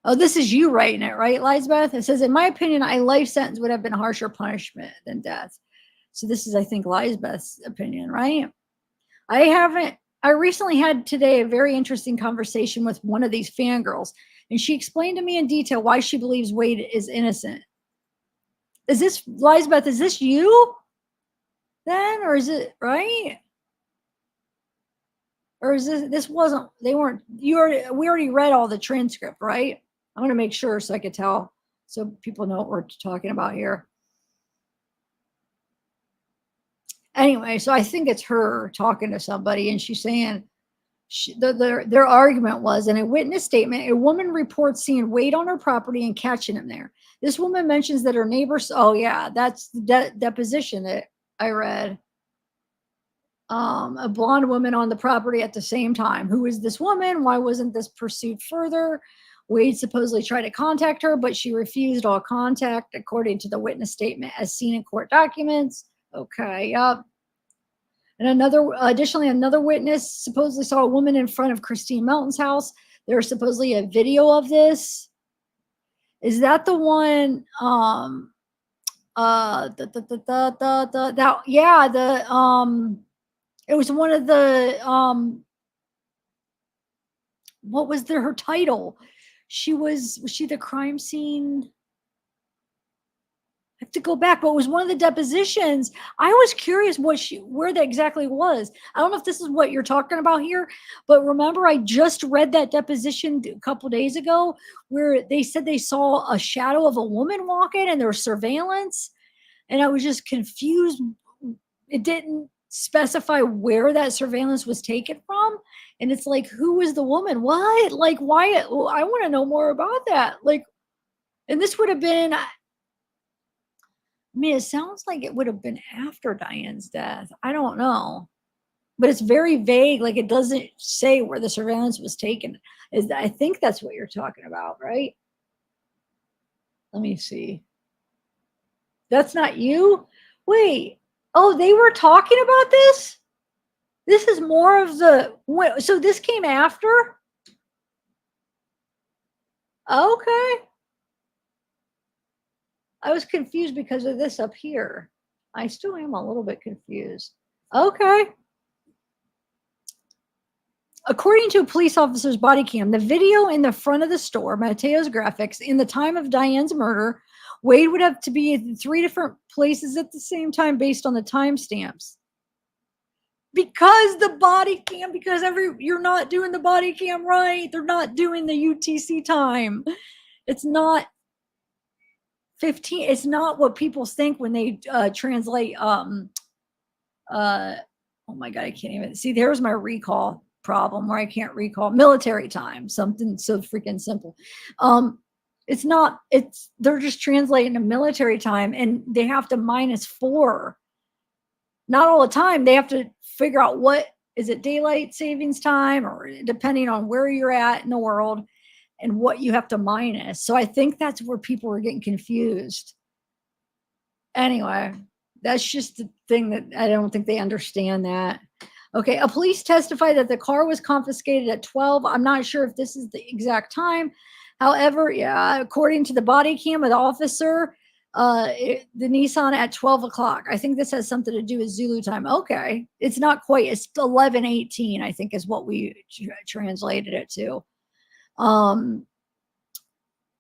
Oh, this is you writing it, right, Lisbeth? It says, in my opinion, a life sentence would have been harsher punishment than death. So this is, I think, Lisbeth's opinion, right? I recently had today a very interesting conversation with one of these fangirls, and she explained to me in detail why she believes Wade is innocent. Is this, Lisbeth, is this you then, or is it, right? Or is this wasn't, we already read all the transcript, right? I want to make sure so I could tell, so people know what we're talking about here. Anyway, so I think it's her talking to somebody, and she's saying their argument was, in a witness statement, a woman reports seeing Wade on her property and catching him there. This woman mentions that her neighbors, oh yeah, that's the deposition that I read. A blonde woman on the property at the same time. Who is this woman? Why wasn't this pursued further? Wade supposedly tried to contact her, but she refused all contact, according to the witness statement as seen in court documents. Okay, yep. And additionally, another witness supposedly saw a woman in front of Christine Melton's house. There's supposedly a video of this. Is that the one? It was one of the what was her title? Was she the crime scene? I have to go back, but it was one of the depositions. I was curious where that exactly was. I don't know if this is what you're talking about here, but remember I just read that deposition a couple days ago where they said they saw a shadow of a woman walking and there was surveillance, and I was just confused. It didn't specify where that surveillance was taken from, and it's like, who was the woman? What? Like, why? Well, I want to know more about that. Like, and this would have been, I mean, it sounds like it would have been after Diane's death. I don't know, but it's very vague. Like, it doesn't say where the surveillance was taken. I think that's what you're talking about, right? Let me see. That's not you? Wait. Oh, they were talking about this? This is more of so this came after? Okay. I was confused because of this up here. I still am a little bit confused. Okay. According to a police officer's body cam, the video in the front of the store, Mateo's Graphics, in the time of Diane's murder, Wade would have to be in 3 different places at the same time based on the timestamps. Because the body cam, you're not doing the body cam right. They're not doing the UTC time. It's not 15. It's not what people think when they translate. Oh my God, I can't even see. There's my recall problem where I can't recall military time, something so freaking simple. They're just translating to military time, and they have to -4. Not all the time. They have to figure out what is it, daylight savings time, or depending on where you're at in the world and what you have to minus. So I think that's where people are getting confused. Anyway, that's just the thing that I don't think they understand that. Okay, a police testified that the car was confiscated at 12. I'm not sure if this is the exact time. However, yeah, according to the body cam of the officer, The Nissan at 12 o'clock. I think this has something to do with Zulu time. Okay. It's not quite, it's 11:18, I think is what we translated it to.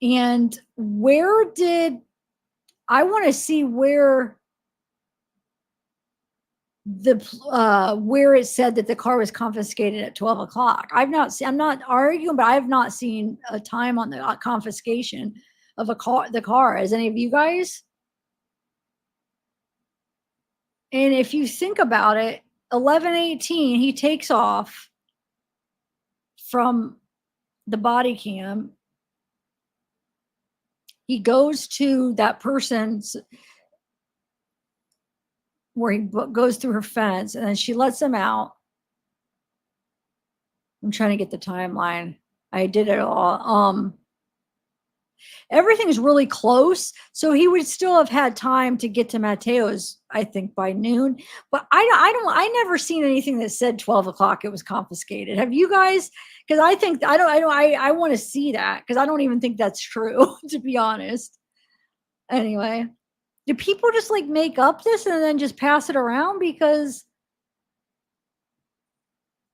And where did, I want to see where where it said that the car was confiscated at 12 o'clock. I'm not arguing, but I have not seen a time on the confiscation of the car. As any of you guys? And if you think about it, 11:18, he takes off from the body cam. He goes to that person's, where he goes through her fence, and then she lets him out. I'm trying to get the timeline. I did it all. Everything's really close, so he would still have had time to get to Mateo's, I think, by noon. But I never seen anything that said 12 o'clock it was confiscated. Have you guys? Because I want to see that, because I don't even think that's true, to be honest. Anyway, do people just like make up this and then just pass it around? Because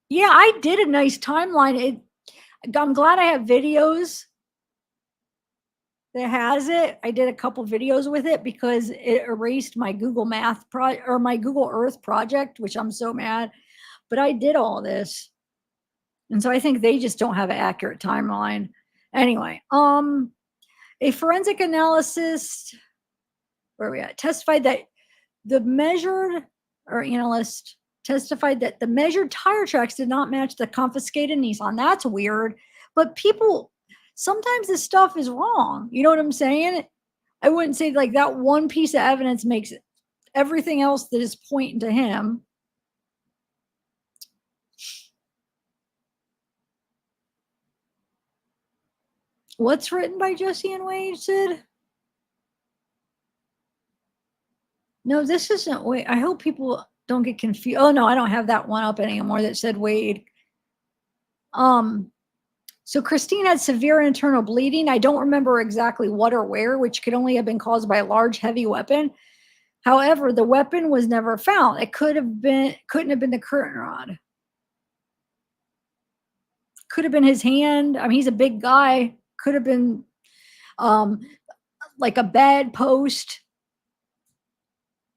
yeah, I did a nice timeline. I'm glad I have videos that has it. I did a couple videos with it because it erased my Google Math or my Google Earth project, which I'm so mad. But I did all this. And so I think they just don't have an accurate timeline. Anyway, a forensic analyst, where are we at? Testified that analyst testified that the measured tire tracks did not match the confiscated Nissan. That's weird. But people, sometimes this stuff is wrong. You know what I'm saying? I wouldn't say like that one piece of evidence makes everything else that is pointing to him. What's written by Jesse and Wade, Sid? No, this isn't Wade. I hope people don't get confused. Oh no, I don't have that one up anymore that said Wade. So Christine had severe internal bleeding. I don't remember exactly what or where, which could only have been caused by a large, heavy weapon. However, the weapon was never found. It couldn't have been the curtain rod. Could have been his hand. I mean, he's a big guy. Could have been like a bed post.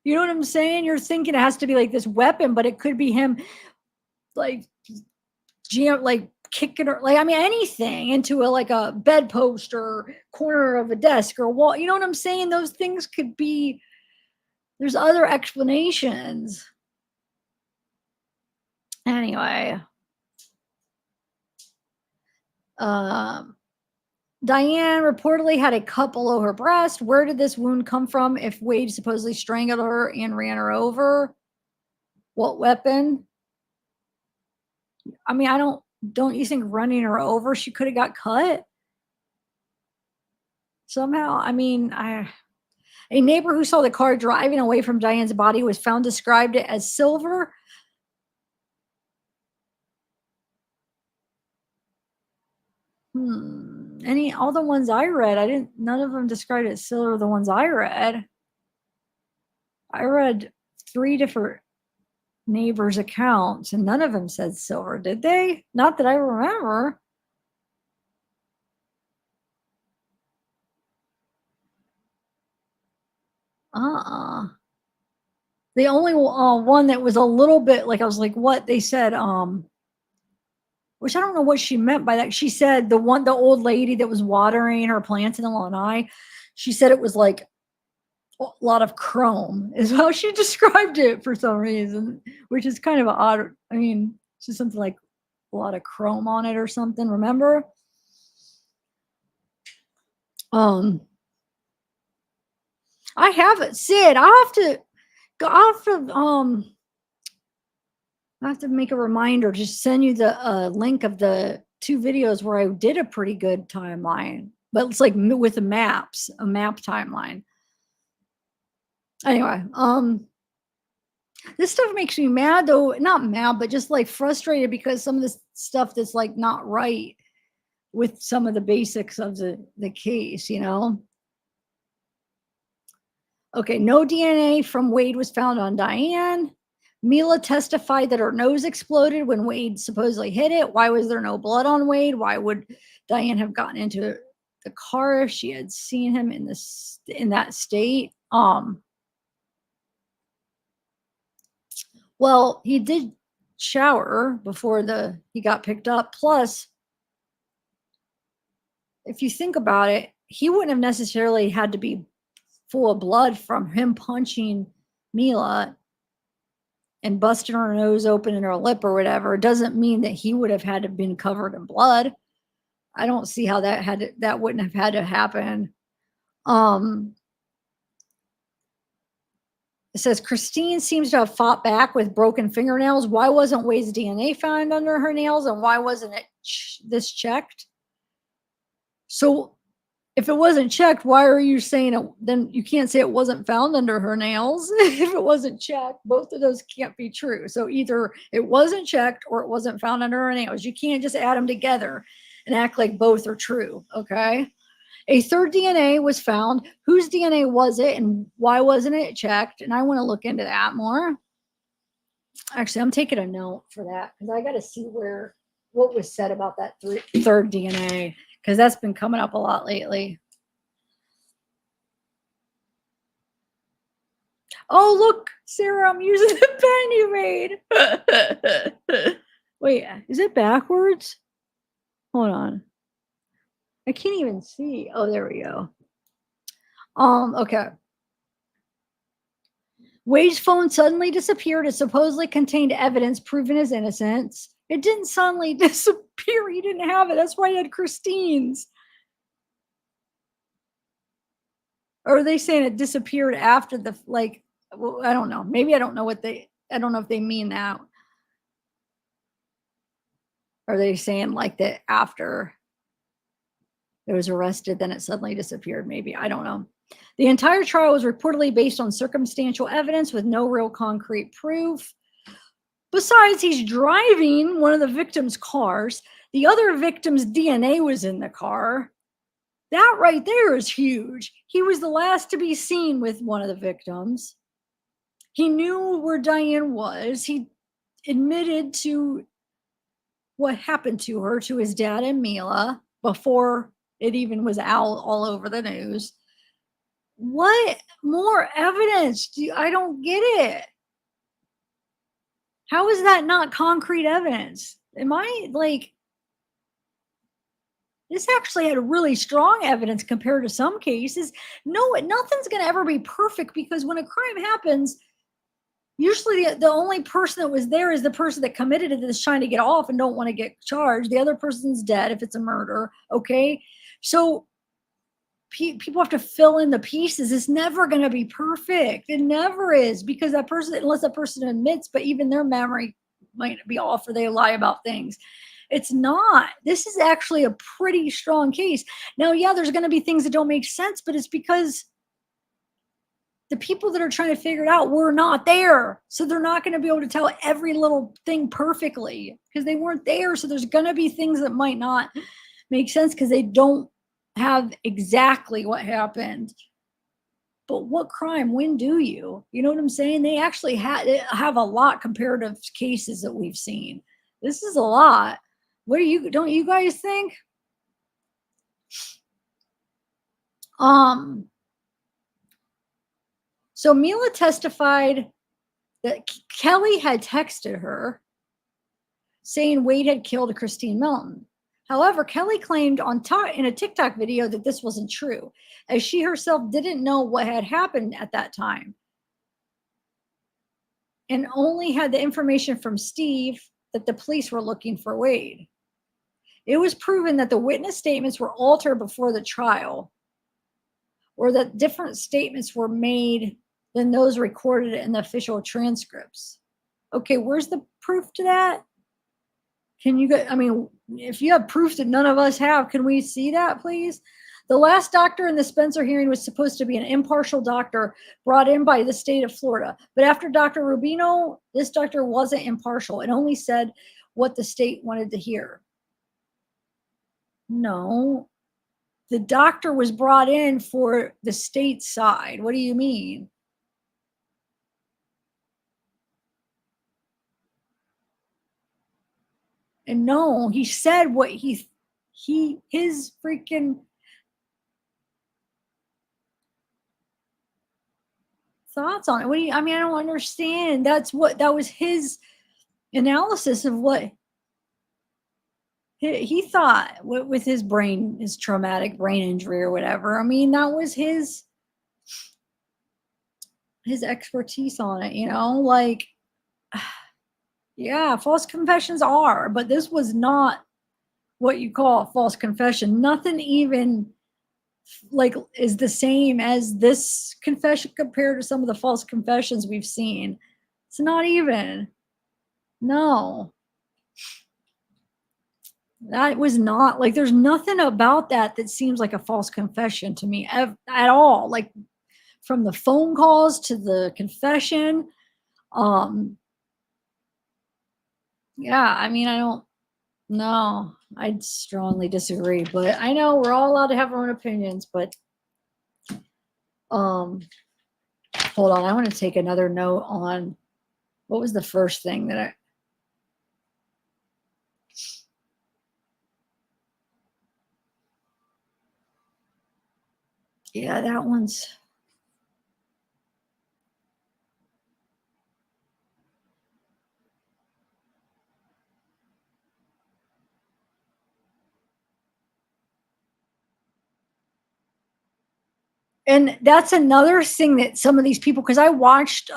You know what I'm saying? You're thinking it has to be like this weapon, but it could be him like kicking her, like, I mean, anything into like a bedpost or corner of a desk or a wall. You know what I'm saying? Those things could be, there's other explanations. Anyway. Diane reportedly had a cut below her breast. Where did this wound come from if Wade supposedly strangled her and ran her over? What weapon? I mean, don't you think running her over, she could have got cut? Somehow, I mean, a neighbor who saw the car driving away from Diane's body was found described it as silver. All the ones I read, none of them described it as silver. The ones I read 3 different neighbors' accounts and none of them said silver, did they? Not that I remember. The only one that was a little bit like, I was like, what? They said, which I don't know what she meant by that. She said the old lady that was watering her plants in the lanai, she said it was like a lot of chrome is how she described it for some reason, which is kind of odd. I mean, it's just something like a lot of chrome on it or something. Remember? I have it, Sid. I have to make a reminder, just send you the link of the 2 videos where I did a pretty good timeline, but it's like with the maps, a map timeline. Anyway, this stuff makes me mad though, not mad, but just like frustrated because some of this stuff that's like not right with some of the basics of the case, you know? Okay, no DNA from Wade was found on Diane. Mila testified that her nose exploded when Wade supposedly hit it. Why was there no blood on Wade? Why would Diane have gotten into the car if she had seen him in that state? Well, he did shower before he got picked up. Plus, if you think about it, he wouldn't have necessarily had to be full of blood from him punching Mila and busting her nose open and her lip or whatever. It doesn't mean that he would have had to been covered in blood. I don't see how that wouldn't have had to happen. It says Christine seems to have fought back with broken fingernails. Why wasn't Wade's DNA found under her nails, and why wasn't this checked? So if it wasn't checked, why are you saying it? Then you can't say it wasn't found under her nails. If it wasn't checked, both of those can't be true. So either it wasn't checked or it wasn't found under her nails. You can't just add them together and act like both are true. Okay. A third DNA was found. Whose DNA was it, and why wasn't it checked? And I want to look into that more. Actually, I'm taking a note for that because I got to see what was said about that third DNA, because that's been coming up a lot lately. Oh, look, Sarah, I'm using the pen you made. Wait, is it backwards? Hold on. I can't even see. Oh, there we go. Okay. Wade's phone suddenly disappeared. It supposedly contained evidence proving his innocence. It didn't suddenly disappear. He didn't have it. That's why he had Christine's. Or are they saying it disappeared after well, I don't know. Maybe I don't know I don't know if they mean that. Are they saying like that after it was arrested, then it suddenly disappeared? Maybe. I don't know. The entire trial was reportedly based on circumstantial evidence with no real concrete proof. Besides, he's driving one of the victim's cars. The other victim's DNA was in the car. That right there is huge. He was the last to be seen with one of the victims. He knew where Diane was. He admitted to what happened to her, to his dad and Mila, before it even was out all over the news. What more evidence? I don't get it. How is that not concrete evidence? This actually had really strong evidence compared to some cases. No, nothing's going to ever be perfect, because when a crime happens, usually the only person that was there is the person that committed it that's trying to get off and don't want to get charged. The other person's dead if it's a murder. Okay. So people have to fill in the pieces. It's never going to be perfect. It never is, because that person, unless that person admits, but even their memory might be off or they lie about things. It's not. This is actually a pretty strong case. Now, yeah, there's going to be things that don't make sense, but it's because the people that are trying to figure it out were not there. So they're not going to be able to tell every little thing perfectly because they weren't there. So there's going to be things that might not make sense because they don't have exactly what happened. But what crime? When do you? You know what I'm saying? They actually have a lot compared to cases that we've seen. This is a lot. Don't you guys think? So Mila testified that Kelly had texted her saying Wade had killed Christine Melton. However, Kelly claimed in a TikTok video that this wasn't true, as she herself didn't know what had happened at that time and only had the information from Steve that the police were looking for Wade. It was proven that the witness statements were altered before the trial, or that different statements were made than those recorded in the official transcripts. Okay, where's the proof to that? Can you get, if you have proof that none of us have, can we see that, please? The last doctor in the Spencer hearing was supposed to be an impartial doctor brought in by the state of Florida. But after Dr. Rubino, this doctor wasn't impartial and only said what the state wanted to hear. No. the doctor was brought in for the state side. What do you mean? And no, he said what his freaking thoughts on it. What do you, I mean, I don't understand. That was his analysis of what he thought with his brain, his traumatic brain injury or whatever. I mean, that was his expertise on it, you know, like, yeah, false confessions are, but this was not what you call a false confession. Nothing even like is the same as this confession compared to some of the false confessions we've seen. It's not even. No. That was not like, there's nothing about that seems like a false confession to me at all. Like from the phone calls to the confession. Yeah, I mean, I don't know. I'd strongly disagree, but I know we're all allowed to have our own opinions, but hold on. I want to take another note on what was the first thing that yeah, that one's and that's another thing that some of these people, because I watched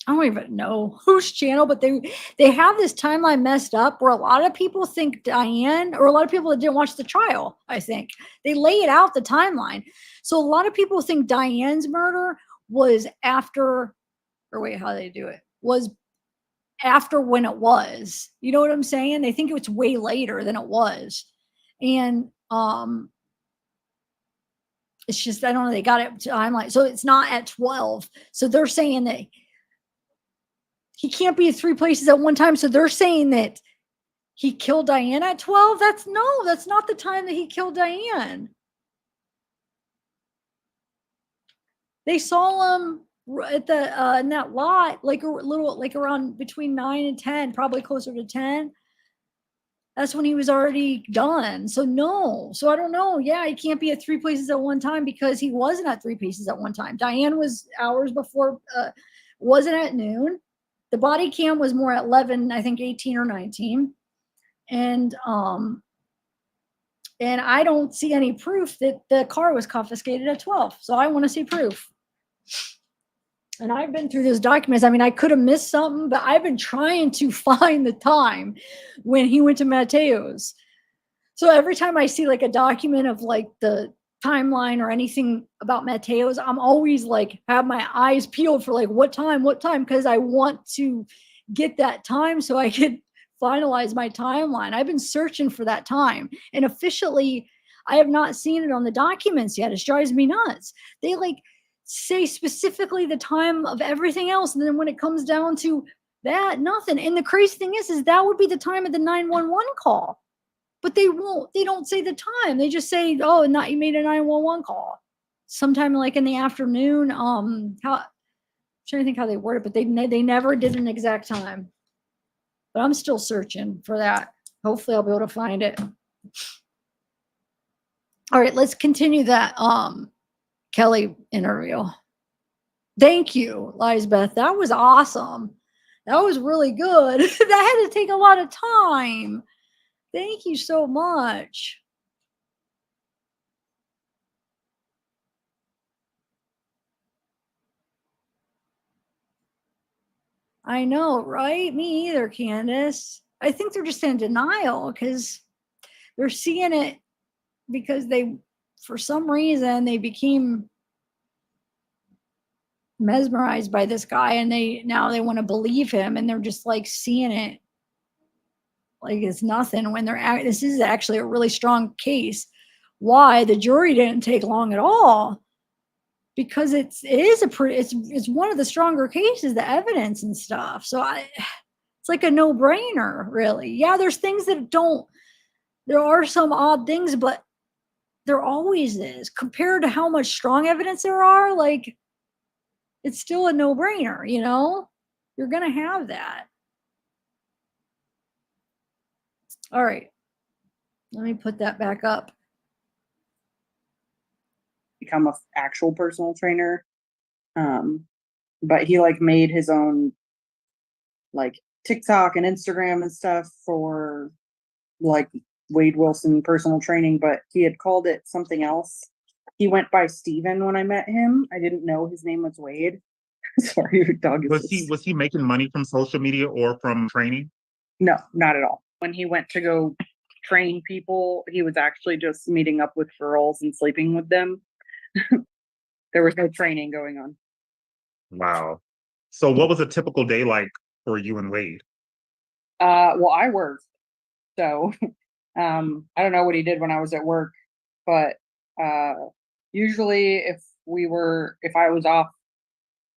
I don't even know whose channel, but they have this timeline messed up where a lot of people think Diane, or a lot of people that didn't watch the trial, I think they lay it out the timeline. So a lot of people think Diane's murder was after, or wait, how they do it was after when it was. You know what I'm saying? They think it was way later than it was, and it's just, I don't know, they got it timeline, so it's not at 12. So they're saying that he can't be at 3 places at one time. So they're saying that he killed Diane at 12. That's not the time that he killed Diane. They saw him at the in that lot, like a little, like around between 9 and 10, probably closer to 10. That's when he was already done. So no. So I don't know. Yeah, he can't be at 3 places at one time because he wasn't at 3 places at one time. Diane was hours before, wasn't at noon. The body cam was more at 11, I think 18 or 19. And I don't see any proof that the car was confiscated at 12. So I want to see proof. And I've been through those documents. I mean, I could have missed something, but I've been trying to find the time when he went to Mateo's. So every time I see like a document of like the timeline or anything about Mateo's, I'm always like have my eyes peeled for like what time, because I want to get that time so I could finalize my timeline. I've been searching for that time, and officially I have not seen it on the documents yet. It drives me nuts. They like say specifically the time of everything else, and then when it comes down to that, nothing. And the crazy thing is that would be the time of the 911 call. But they don't say the time. They just say, oh, you made a 911 call sometime like in the afternoon. I'm trying to think how they word it, but they never did an exact time. But I'm still searching for that. Hopefully I'll be able to find it. All right, let's continue that Kelly interview. Thank you, Lisbeth. That was awesome. That was really good. That had to take a lot of time. Thank you so much. I know, right? Me either, Candace. I think they're just in denial because they're seeing it because for some reason, they became mesmerized by this guy, and now they want to believe him, and they're just like seeing it like it's nothing when this is actually a really strong case. Why the jury didn't take long at all, because it's one of the stronger cases, the evidence and stuff. So it's like a no-brainer, really. Yeah, there's things that there are some odd things, but there always is. Compared to how much strong evidence there are, like, it's still a no-brainer, you know? You're going to have that. All right. Let me put that back up. Become a actual personal trainer. But he like made his own like TikTok and Instagram and stuff for like Wade Wilson personal training, but he had called it something else. He went by Steven when I met him. I didn't know his name was Wade. Sorry, your dog is Was he making money from social media or from training? No, not at all. When he went to go train people, he was actually just meeting up with girls and sleeping with them. There was no training going on. Wow. So what was a typical day like for you and Wade? Well, I worked. So I don't know what he did when I was at work, but usually if I was off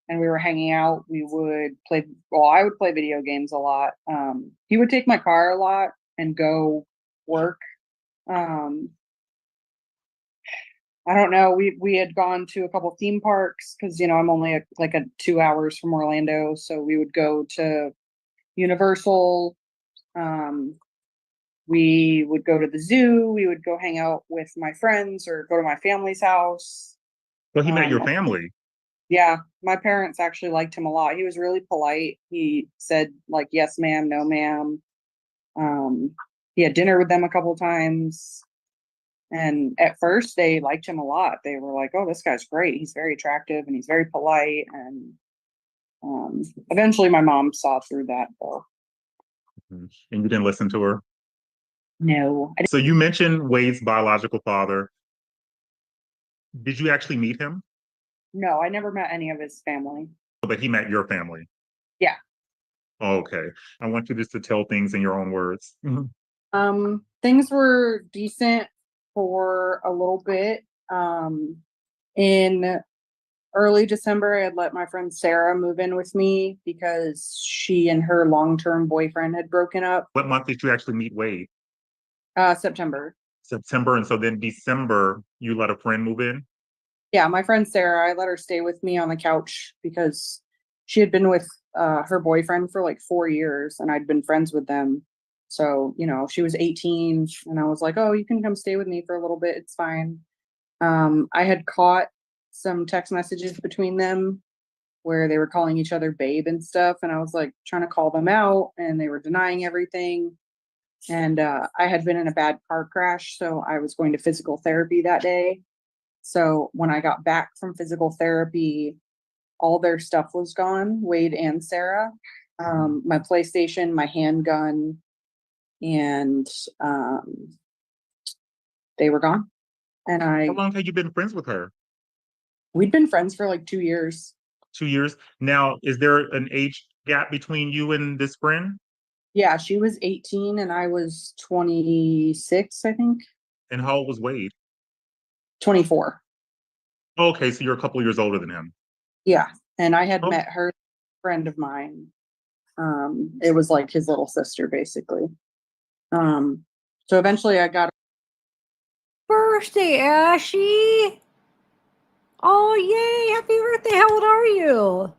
and we were hanging out, we would play, well, I would play video games a lot. He would take my car a lot and go work. I don't know. We had gone to a couple theme parks because, you know, I'm only like 2 hours from Orlando. So we would go to Universal. We would go to the zoo. We would go hang out with my friends or go to my family's house. Well, he met your family. Yeah, my parents actually liked him a lot. He was really polite. He said like, yes, ma'am, no, ma'am. He had dinner with them a couple times. And at first they liked him a lot. They were like, oh, this guy's great. He's very attractive and he's very polite. And eventually my mom saw through that though. And you didn't listen to her? No. So you mentioned Wade's biological father. Did you actually meet him? No, I never met any of his family. But he met your family? Yeah. Okay. I want you just to tell things in your own words. Things were decent for a little bit. In early December, I had let my friend Sarah move in with me because she and her long-term boyfriend had broken up. What month did you actually meet Wade? September. September. And so then December, you let a friend move in? Yeah, my friend Sarah, I let her stay with me on the couch because she had been with her boyfriend for like 4 years and I'd been friends with them. So, you know, she was 18 and I was like, oh, you can come stay with me for a little bit. It's fine. I had caught some text messages between them where they were calling each other babe and stuff. And I was like trying to call them out and they were denying everything. And I had been in a bad car crash. So I was going to physical therapy that day. So when I got back from physical therapy, all their stuff was gone, Wade and Sarah. My PlayStation, my handgun, and they were gone. And How long had you been friends with her? We'd been friends for like 2 years. 2 years. Now, is there an age gap between you and this friend? Yeah, she was 18 and I was 26, I think. And how old was Wade? 24. Okay, so you're a couple of years older than him. Yeah, and I had met her friend of mine. It was like his little sister, basically. So eventually I got birthday, Ashy. Oh, yay. Happy birthday. How old are you?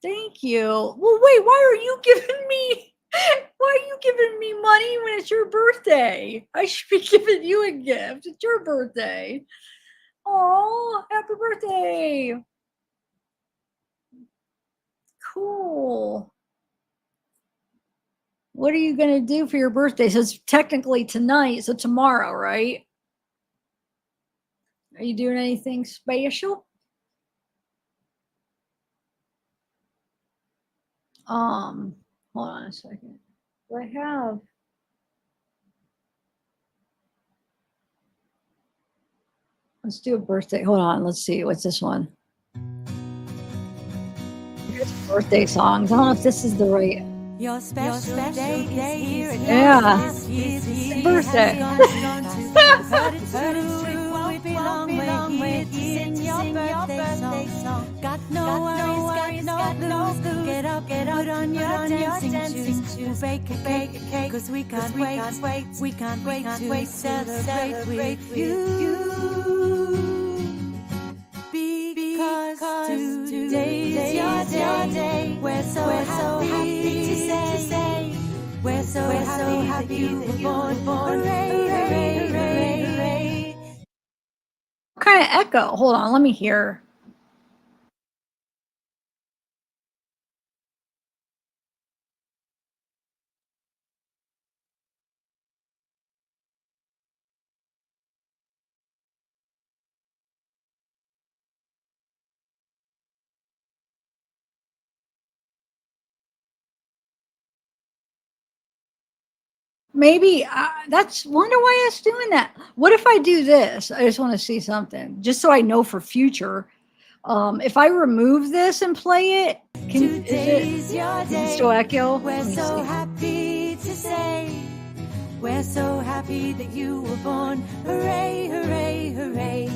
Thank you. Well, wait, why are you giving me money when it's your birthday? I should be giving you a gift. It's your birthday. Oh, happy birthday. Cool. What are you going to do for your birthday? So it's technically tonight, so tomorrow, right? Are you doing anything special? Hold on a second. Do I have? Let's do a birthday. Hold on. Let's see. What's this one? Here's birthday songs. I don't know if this is the right. Your special day is here. Yeah. Birthday. Got no worries, got no blues. put on your dancing shoes. Bake a cake, 'cause we can't wait to celebrate with you. Because today's your day. We're so happy to say, we're so happy you were born. Hooray, hooray, hooray, hooray. What kind of echo? Hold on, let me hear. Maybe that's wonder why it's doing that. What if I do this? I just want to see something, just so I know for future. If I remove this and play it, is it still echo? We're so happy to say, we're so happy that you were born. Hooray, hooray, hooray.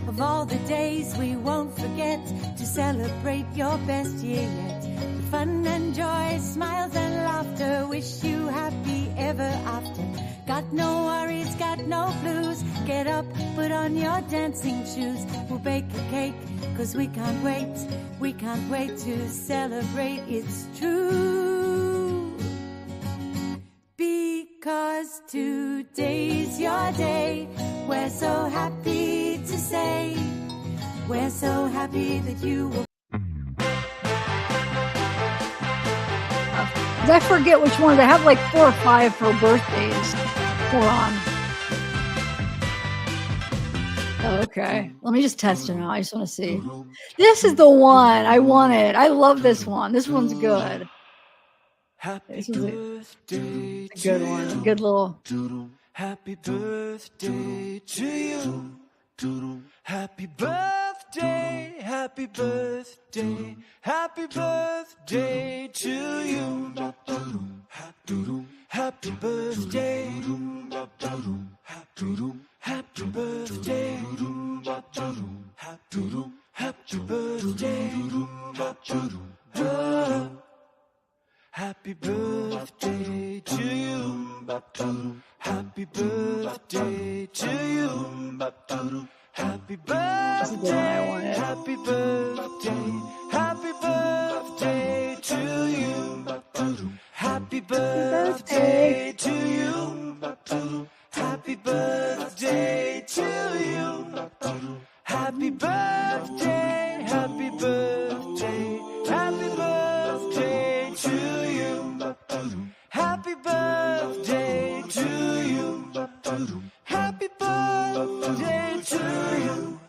Of all the days we won't forget to celebrate your best year yet. The fun and joy, smiles and laughter, wish you happy ever after. Got no worries, got no blues. Get up, put on your dancing shoes. We'll bake a cake, 'cause we can't wait to celebrate, it's true. Because today's your day. We're so happy to say, we're so happy that you will. I forget which ones. I have like 4 or 5 for birthdays. Hold on. Okay, let me just test it out. I just want to see. This is the one I wanted. I love this one. This one's good. This is a good one. A good little. Happy birthday to you. Happy birthday, happy birthday, happy birthday to you. Happy birthday, happy birthday, happy birthday, happy birthday to you. Happy birthday to you. Happy birthday, happy birthday, happy birthday to you. Happy birthday to you. Happy birthday to you. Happy birthday, happy birthday, happy birthday to you. Happy birthday to you. Happy birthday to you.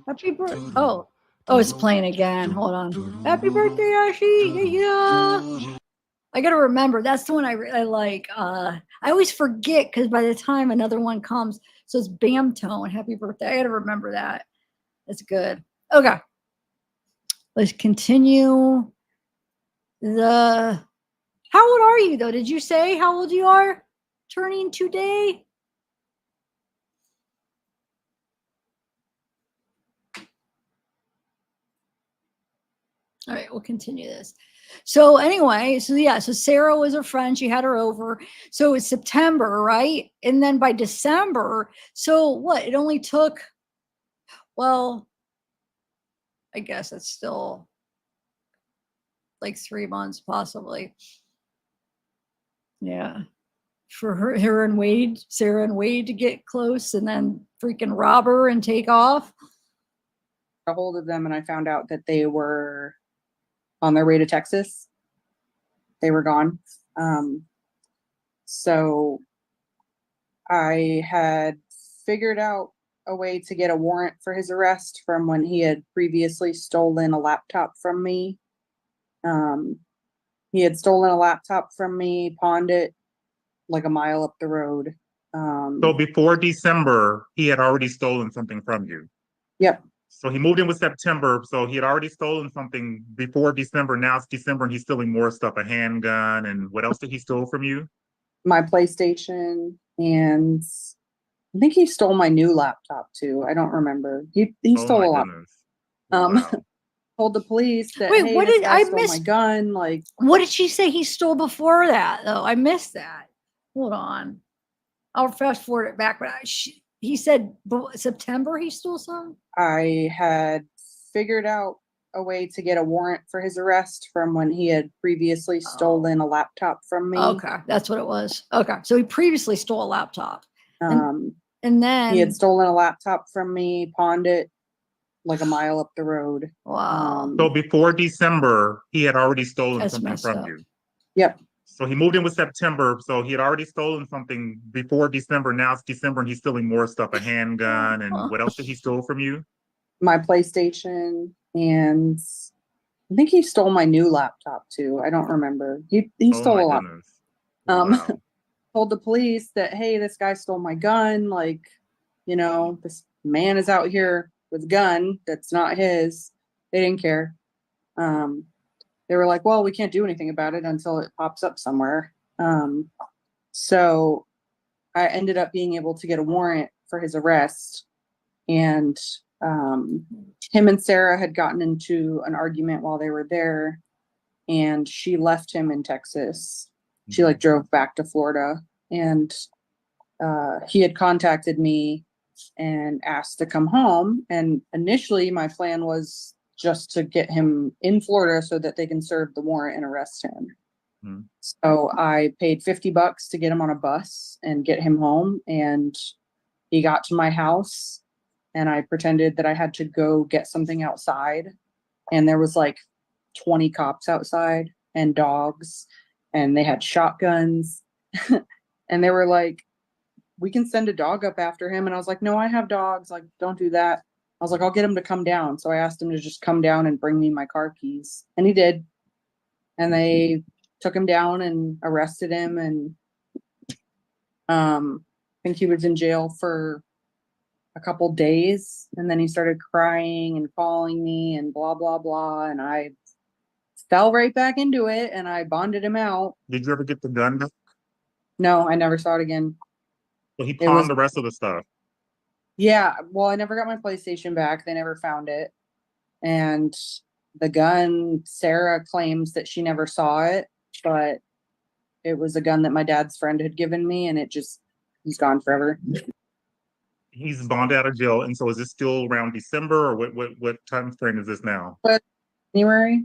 Happy birthday. Oh, it's playing again. Hold on. Happy birthday, Ashi. Yeah. I got to remember. That's the one I like. I always forget because by the time another one comes, so it's Bam Tone. Happy birthday. I got to remember that. That's good. Okay. Let's continue. How old are you though? Did you say how old you are turning today? All right, we'll continue this. So anyway, so Sarah was her friend. She had her over. So it's September, right? And then by December, so what? It only took, well, I guess it's still like 3 months possibly. Yeah. For her and Wade, Sarah and Wade to get close and then freaking rob her and take off. A hold of them and I found out that they were on their way to Texas. They were gone. So I had figured out a way to get a warrant for his arrest from when he had previously stolen a laptop from me. He had stolen a laptop from me, pawned it like a mile up the road. So before December, he had already stolen something from you. Yep. So he moved in with September. So he had already stolen something before December. Now it's December and he's stealing more stuff, a handgun. And what else did he steal from you? My PlayStation, and I think he stole my new laptop too. I don't remember. He stole a lot. Goodness. Wow. Told the police that, Wait, hey, what this did guy I stole my miss? gun. Like, What did she say he stole before that, though? I missed that. Hold on. I'll fast forward it back. But he said September he stole some? I had figured out a way to get a warrant for his arrest from when he had previously stolen a laptop from me. Okay, that's what it was. Okay, so he previously stole a laptop. And He then had stolen a laptop from me, pawned it like a mile up the road. Wow. So before December, he had already stolen That's something messed from up. you. Yep. So he moved in with September. So he had already stolen something before December. Now it's December and he's stealing more stuff, a handgun. And what else did he steal from you? My PlayStation, and I think he stole my new laptop too. I don't remember. He Oh stole my a lot. goodness. Wow. Told the police that, hey, this guy stole my gun. Like, you know, this man is out here with a gun that's not his. They didn't care. They were like, well, we can't do anything about it until it pops up somewhere. So I ended up being able to get a warrant for his arrest. And him and Sarah had gotten into an argument while they were there. And she left him in Texas. She like drove back to Florida. And he had contacted me and asked to come home. And initially my plan was just to get him in Florida so that they can serve the warrant and arrest him. So I paid $50 to get him on a bus and get him home. And he got to my house and I pretended that I had to go get something outside. And there was like 20 cops outside and dogs, and they had shotguns. And they were like, we can send a dog up after him. And I was like, no, I have dogs. Like, don't do that. I was like, I'll get him to come down. So I asked him to just come down and bring me my car keys. And he did. And they took him down and arrested him. And I think he was in jail for a couple days. And then he started crying and calling me and blah, blah, blah. And I fell right back into it and I bonded him out. Did you ever get the gun back? No, I never saw it again. So he pawned the rest of the stuff. Yeah, well, I never got my PlayStation back. They never found it. And the gun, Sarah claims that she never saw it, but it was a gun that my dad's friend had given me, and it just was gone forever. He's bonded out of jail. And so is this still around December, or what time frame is this now? January.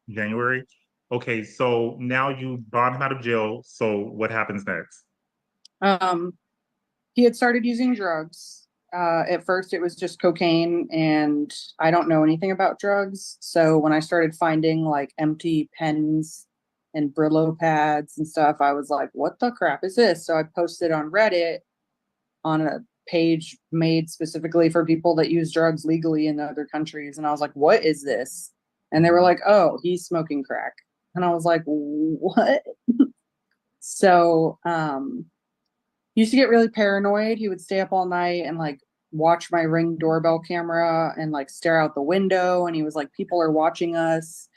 January? Okay, so now you bond him out of jail. So what happens next? He had started using drugs. At first it was just cocaine, and I don't know anything about drugs. So when I started finding like empty pens and Brillo pads and stuff, I was like, what the crap is this? So I posted on Reddit on a page made specifically for people that use drugs legally in other countries. And I was like, what is this? And they were like, oh, he's smoking crack. And I was like, what? So, he used to get really paranoid. He would stay up all night and like watch my Ring doorbell camera and like stare out the window. And he was like, people are watching us.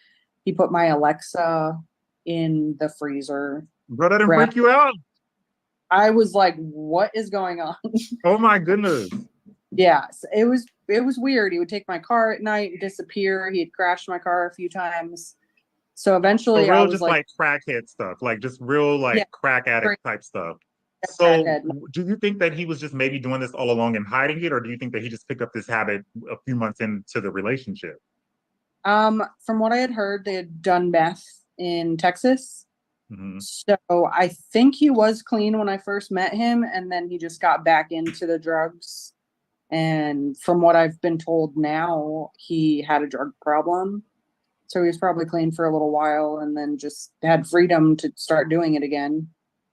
He put my Alexa in the freezer. Bro, that didn't freak you out? I was like, what is going on? Oh my goodness. Yeah, so it was weird. He would take my car at night and disappear. He had crashed my car a few times. So eventually real I was just like crackhead stuff, like just real crack addict type stuff. Yeah, So crackhead. do you think that he was just maybe doing this all along and hiding it, or do you think that he just picked up this habit a few months into the relationship? From what I had heard, they had done meth in Texas. So I think he was clean when I first met him, and then he just got back into the drugs. And from what I've been told now, he had a drug problem. So he was probably clean for a little while and then just had freedom to start doing it again.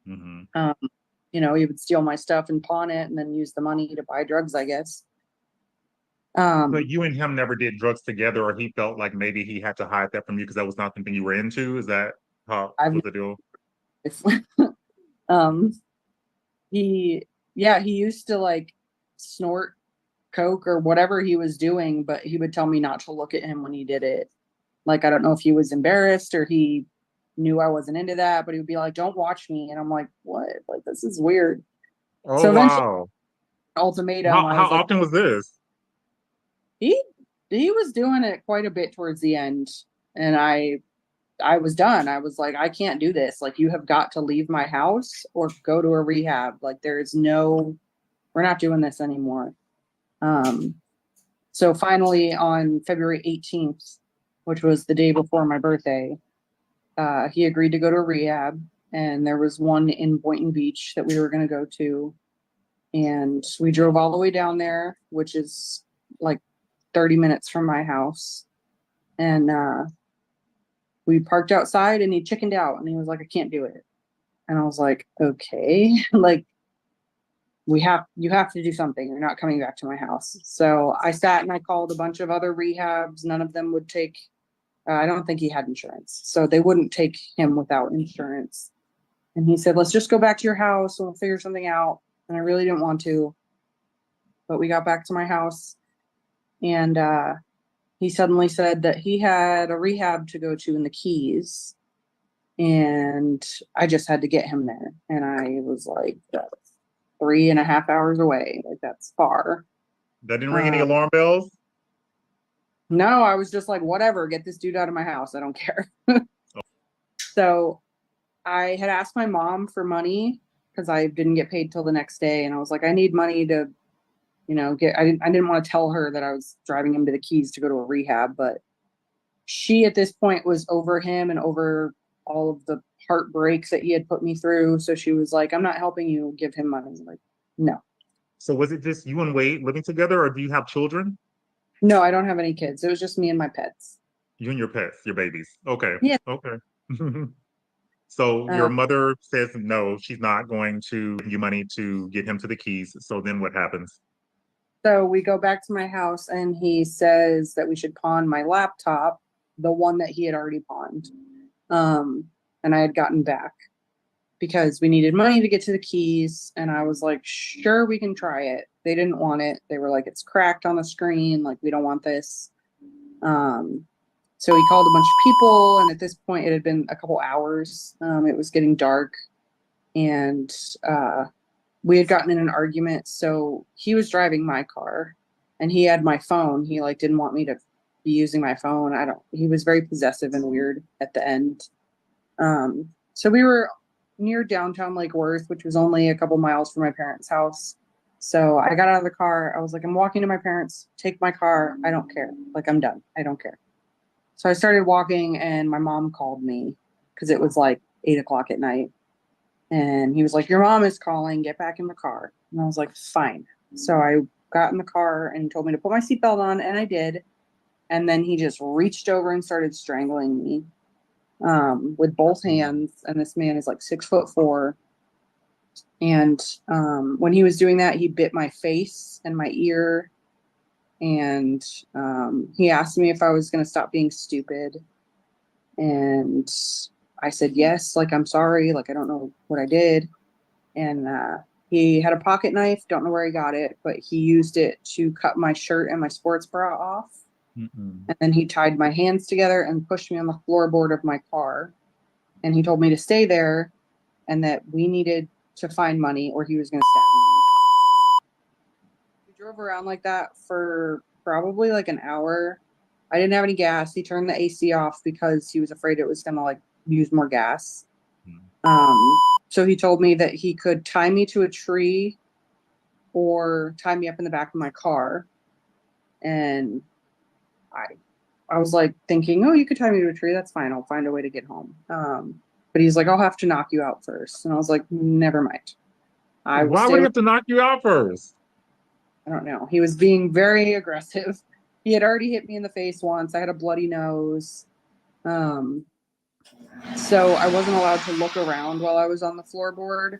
You know, he would steal my stuff and pawn it and then use the money to buy drugs, I guess. But you and him never did drugs together, or he felt like maybe he had to hide that from you because that was not something you were into? Is that how was the deal? He used to like snort coke or whatever he was doing, but he would tell me not to look at him when he did it. Like, I don't know if he was embarrassed or he knew I wasn't into that, but he would be like, don't watch me. And I'm like, what? Like, this is weird. Oh, so eventually, wow. ultimatum. How often was this? He he was doing it quite a bit towards the end, and I was done. I was like, I can't do this. Like, you have got to leave my house or go to a rehab. Like, we're not doing this anymore. So finally on February 18th, which was the day before my birthday, he agreed to go to a rehab, and there was one in Boynton Beach that we were going to go to. And we drove all the way down there, which is like 30 minutes from my house. And we parked outside, and he chickened out, and he was like, I can't do it. And I was like, okay, like, you have to do something. You're not coming back to my house. So I sat and I called a bunch of other rehabs. None of them would take, I don't think he had insurance. So they wouldn't take him without insurance. And he said, let's just go back to your house and we'll figure something out. And I really didn't want to, but we got back to my house, and he suddenly said that he had a rehab to go to in the Keys, and I just had to get him there. And I was like, that's 3.5 hours away. Like, that's far. That didn't ring any alarm bells? No, I was just like, whatever, get this dude out of my house. I don't care. So I had asked my mom for money because I didn't get paid till the next day. And I was like, I need money to, I didn't want to tell her that I was driving him to the Keys to go to a rehab, but she at this point was over him and over all of the heartbreaks that he had put me through. So she was like, I'm not helping you, give him money. I'm like, no. So was it just you and Wade living together, or do you have children? No, I don't have any kids. It was just me and my pets. You and your pets, your babies. Okay. Yeah. Okay. So your mother says no, she's not going to give you money to get him to the Keys. So then what happens? So we go back to my house, and he says that we should pawn my laptop, the one that he had already pawned. And I had gotten back because we needed money to get to the Keys. And I was like, sure, we can try it. They didn't want it. They were like, it's cracked on the screen. Like, we don't want this. So he called a bunch of people. And at this point, it had been a couple hours. It was getting dark. And we had gotten in an argument. So he was driving my car, and he had my phone. He didn't want me to be using my phone. He was very possessive and weird at the end. So we were near downtown Lake Worth, which was only a couple miles from my parents' house. So I got out of the car. I was like, I'm walking to my parents. Take my car. I don't care. Like, I'm done. I don't care. So I started walking, and my mom called me because it was like 8:00 at night. And he was like, your mom is calling. Get back in the car. And I was like, fine. So I got in the car, and he told me to put my seatbelt on, and I did. And then he just reached over and started strangling me with both hands. And this man is like 6'4". And when he was doing that, he bit my face and my ear. And he asked me if I was going to stop being stupid. And I said, yes, like, I'm sorry. Like, I don't know what I did. And he had a pocket knife. Don't know where he got it, but he used it to cut my shirt and my sports bra off. And then he tied my hands together and pushed me on the floorboard of my car. And he told me to stay there and that we needed to find money or he was going to stab me. We drove around like that for probably like an hour. I didn't have any gas. He turned the AC off because he was afraid it was going to like use more gas. So he told me that he could tie me to a tree or tie me up in the back of my car. And I was like thinking, oh, you could tie me to a tree. That's fine. I'll find a way to get home. But he's like, I'll have to knock you out first. And I was like, never mind. Why would he have to knock you out first? I don't know. He was being very aggressive. He had already hit me in the face once. I had a bloody nose. So I wasn't allowed to look around while I was on the floorboard.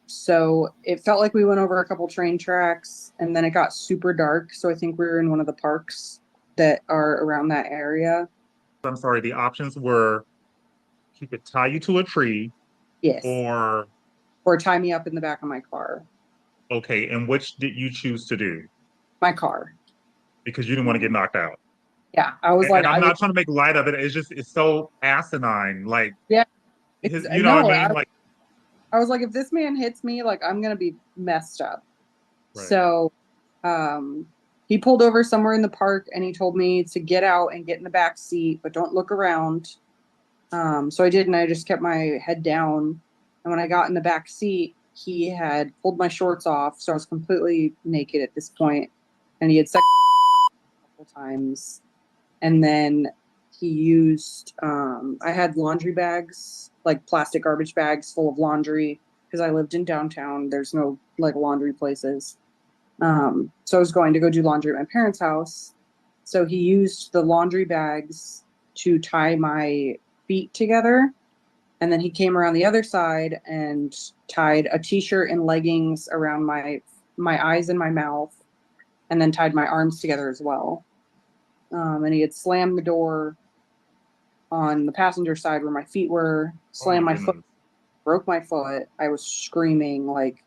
So it felt like we went over a couple train tracks and then it got super dark. So I think we were in one of the parks that are around that area. I'm sorry, the options were he could tie you to a tree. Yes. Or tie me up in the back of my car. Okay, and which did you choose to do? My car. Because you didn't want to get knocked out. Yeah, I was like, I'm not trying to make light of it. It's so asinine. Like, yeah, you know what I mean? I was like, if this man hits me, like, I'm gonna be messed up. Right. So, he pulled over somewhere in the park and he told me to get out and get in the back seat, but don't look around. So I did, and I just kept my head down. And when I got in the back seat, he had pulled my shorts off, so I was completely naked at this point. And he had sex a couple times. And then he used, I had laundry bags, like plastic garbage bags full of laundry, because I lived in downtown. There's no like laundry places. So I was going to go do laundry at my parents' house. So he used the laundry bags to tie my feet together. And then he came around the other side and tied a t-shirt and leggings around my eyes and my mouth, and then tied my arms together as well. And he had slammed the door on the passenger side where my feet were, slammed my foot, broke my foot. I was screaming like,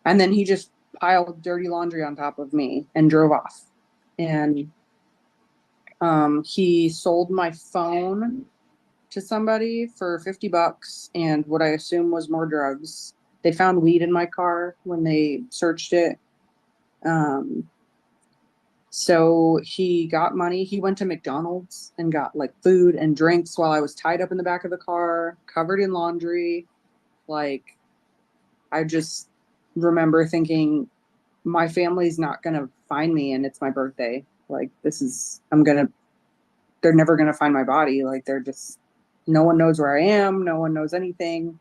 and then he just piled dirty laundry on top of me and drove off. And he sold my phone to somebody for $50 and what I assume was more drugs. They found weed in my car when they searched it. So he got money. He went to McDonald's and got like food and drinks while I was tied up in the back of the car, covered in laundry. Like, I just remember thinking, my family's not going to find me and it's my birthday. Like, they're never going to find my body. Like, no one knows where I am. No one knows anything.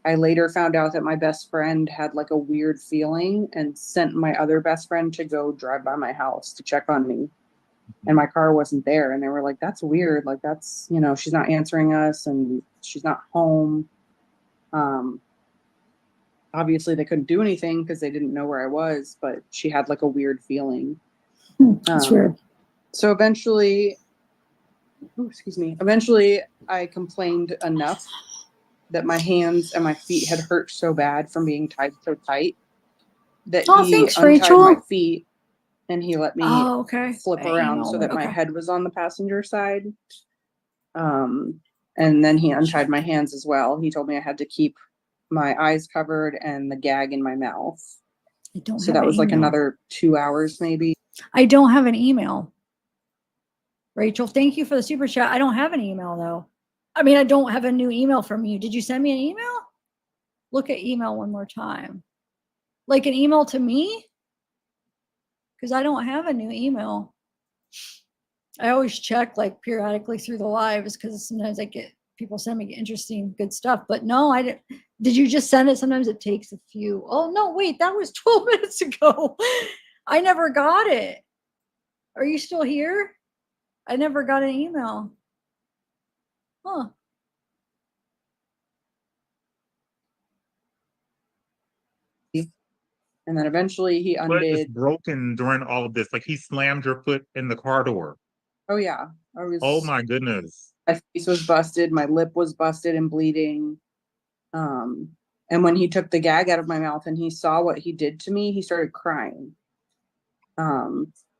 I later found out that my best friend had like a weird feeling and sent my other best friend to go drive by my house to check on me. And my car wasn't there. And they were like, that's weird. Like, that's, she's not answering us and she's not home. Obviously they couldn't do anything because they didn't know where I was, but she had like a weird feeling. That's weird. So eventually I complained enough that my hands and my feet had hurt so bad from being tied so tight that he thanks, untied Rachel. my feet and he let me flip By around email, so that my okay. head was on the passenger side. And then he untied my hands as well. He told me I had to keep my eyes covered and the gag in my mouth. So that was like another 2 hours maybe. I don't have an email. Rachel, thank you for the super chat. I don't have an email though. I mean, I don't have a new email from you. Did you send me an email? Look at email one more time. Like an email to me? Because I don't have a new email. I always check like periodically through the lives because sometimes I get people send me interesting, good stuff. But no, I didn't. Did you just send it? Sometimes it takes a few. Oh, no, wait, that was 12 minutes ago. I never got it. Are you still here? I never got an email. Huh. And then eventually he Foot is undid. broken during all of this. Like, he slammed your foot in the car door. Oh yeah. Oh my goodness. My face was busted. My lip was busted and bleeding. And when he took the gag out of my mouth and he saw what he did to me, he started crying.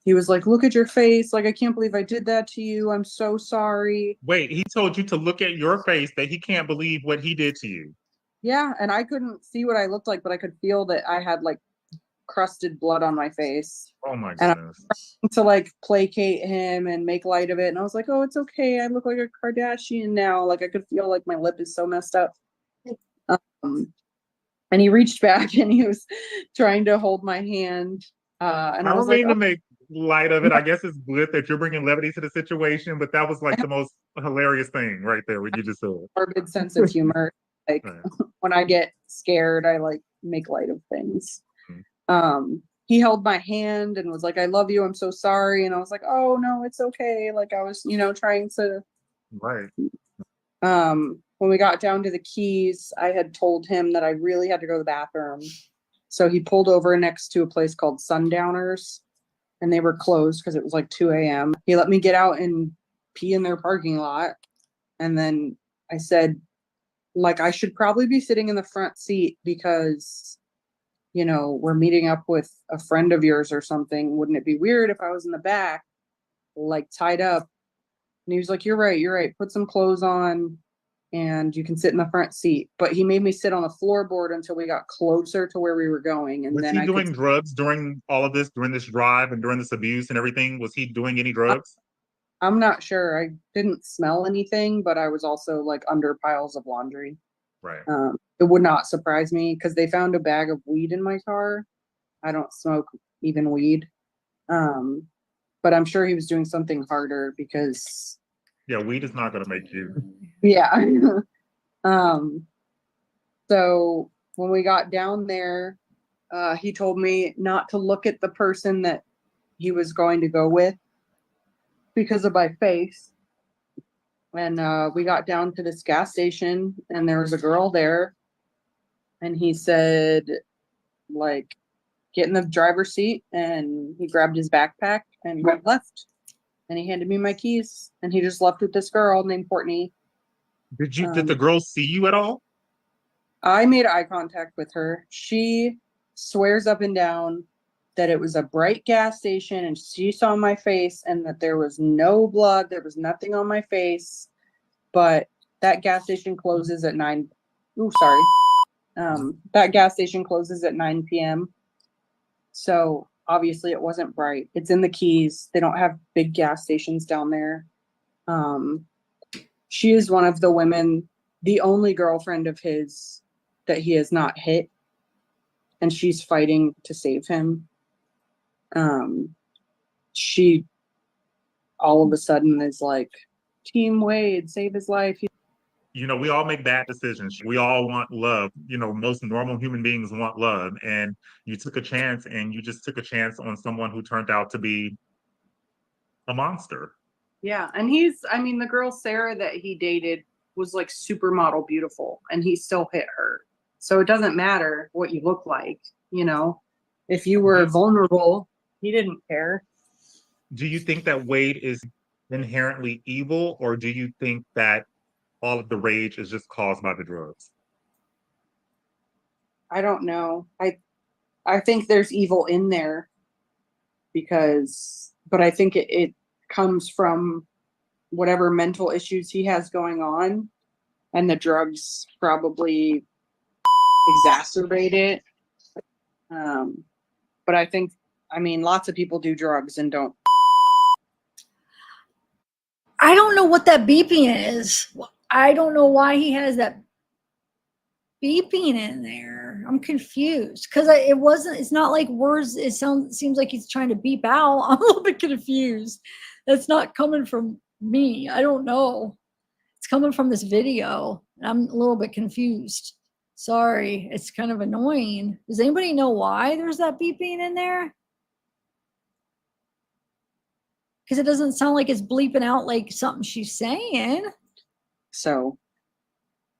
He was like, look at your face. Like, I can't believe I did that to you. I'm so sorry. Wait, he told you to look at your face, that he can't believe what he did to you. Yeah. And I couldn't see what I looked like, but I could feel that I had like crusted blood on my face. Oh my And goodness. to like placate him and make light of it. And I was like, oh, it's okay. I look like a Kardashian now. Like, I could feel like my lip is so messed up. And he reached back and he was trying to hold my hand. And I was like, to make light of it. I guess it's good that you're bringing levity to the situation, but that was like the most hilarious thing right there, what you just said. Morbid sense of humor. Like, when I get scared, I like make light of things. He held my hand and was like, I love you. I'm so sorry. And I was like, oh no, it's okay. Like, I was, trying to. Right. When we got down to the keys, I had told him that I really had to go to the bathroom. So he pulled over next to a place called Sundowners and they were closed because it was like 2 a.m. He let me get out and pee in their parking lot. And then I said, like, I should probably be sitting in the front seat because, we're meeting up with a friend of yours or something. Wouldn't it be weird if I was in the back, like tied up? And he was like, you're right. Put some clothes on. and you can sit in the front seat. But he made me sit on the floorboard until we got closer to where we were going. And Was then he I doing could, drugs during all of this, during this drive and during this abuse and everything? Was he doing any drugs? I'm not sure. I didn't smell anything, but I was also like under piles of laundry. Right. It would not surprise me because they found a bag of weed in my car. I don't smoke even weed. But I'm sure he was doing something harder because Yeah, weed is not going to make you. yeah. So when we got down there, he told me not to look at the person that he was going to go with because of my face. And we got down to this gas station and there was a girl there. And he said, like, get in the driver's seat. And he grabbed his backpack and went left. And he handed me my keys. And he just left with this girl named Courtney. Did the girl see you at all? I made eye contact with her. She swears up and down that it was a bright gas station and she saw my face and that there was no blood. There was nothing on my face. But that gas station closes at 9. Ooh, sorry. That gas station closes at 9 p.m. So obviously it wasn't bright. It's in the Keys. They don't have big gas stations down there. She is one of the women, the only girlfriend of his that he has not hit. And she's fighting to save him. She all of a sudden is like, Team Wade, save his life. You know, we all make bad decisions. We all want love. You know, most normal human beings want love. And you took a chance, and you just took a chance on someone who turned out to be a monster. Yeah. And the girl Sarah that he dated was like supermodel beautiful, and he still hit her. So it doesn't matter what you look like, you know. If you were vulnerable, he didn't care. Do you think that Wade is inherently evil, or do you think that all of the rage is just caused by the drugs? I don't know. I think there's evil in there but I think it comes from whatever mental issues he has going on, and the drugs probably exacerbate it. But I think, lots of people do drugs and don't. I don't know what that beeping is. I don't know why he has that beeping in there. I'm confused because it's not like words. Seems like he's trying to beep out. I'm a little bit confused. That's not coming from me. I don't know. It's coming from this video. I'm a little bit confused. Sorry. It's kind of annoying. Does anybody know why there's that beeping in there? Because it doesn't sound like it's bleeping out like something she's saying. So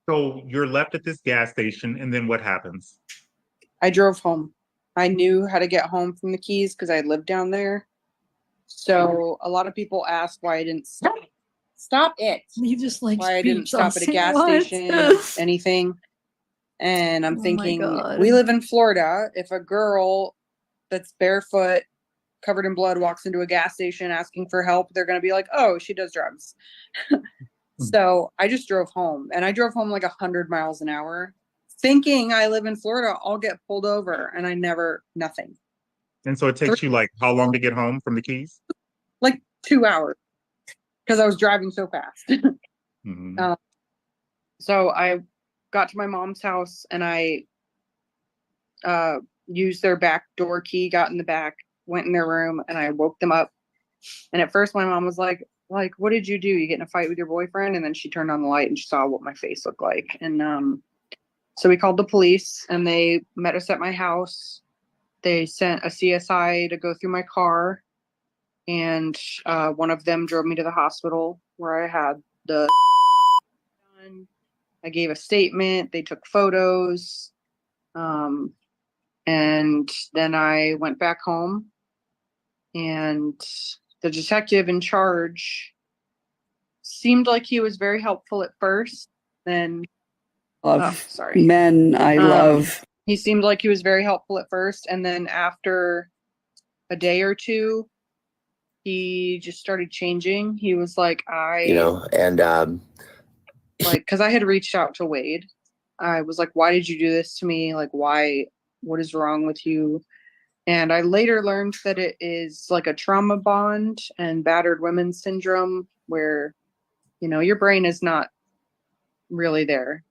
you're left at this gas station, and then what happens? I drove home. I knew how to get home from the Keys because I lived down there. So a lot of people ask why I didn't stop it. You just like why I didn't stop at a gas station, anything. And I'm thinking, we live in Florida. If a girl that's barefoot, covered in blood, walks into a gas station asking for help, they're going to be like, oh, she does drugs. So I just drove home, and I drove home like 100 miles an hour thinking I live in Florida. I'll get pulled over, and nothing. And so it takes you like how long to get home from the Keys? Like 2 hours because I was driving so fast. Mm-hmm. So I got to my mom's house, and I used their back door key, got in the back, went in their room, and I woke them up. And at first my mom was like, what did you do? You get in a fight with your boyfriend? And then she turned on the light and she saw what my face looked like. And so we called the police, and they met us at my house. They sent a CSI to go through my car, and one of them drove me to the hospital where I had the done. I gave a statement. They took photos. And then I went back home, and the detective in charge seemed like he was very helpful at first. Then, men I love. He seemed like he was very helpful at first, and then after a day or two, he just started changing. He was like, like, because I had reached out to Wade. I was like, why did you do this to me? Like, why? What is wrong with you? And I later learned that it is like a trauma bond and battered women syndrome, where, you know, your brain is not really there.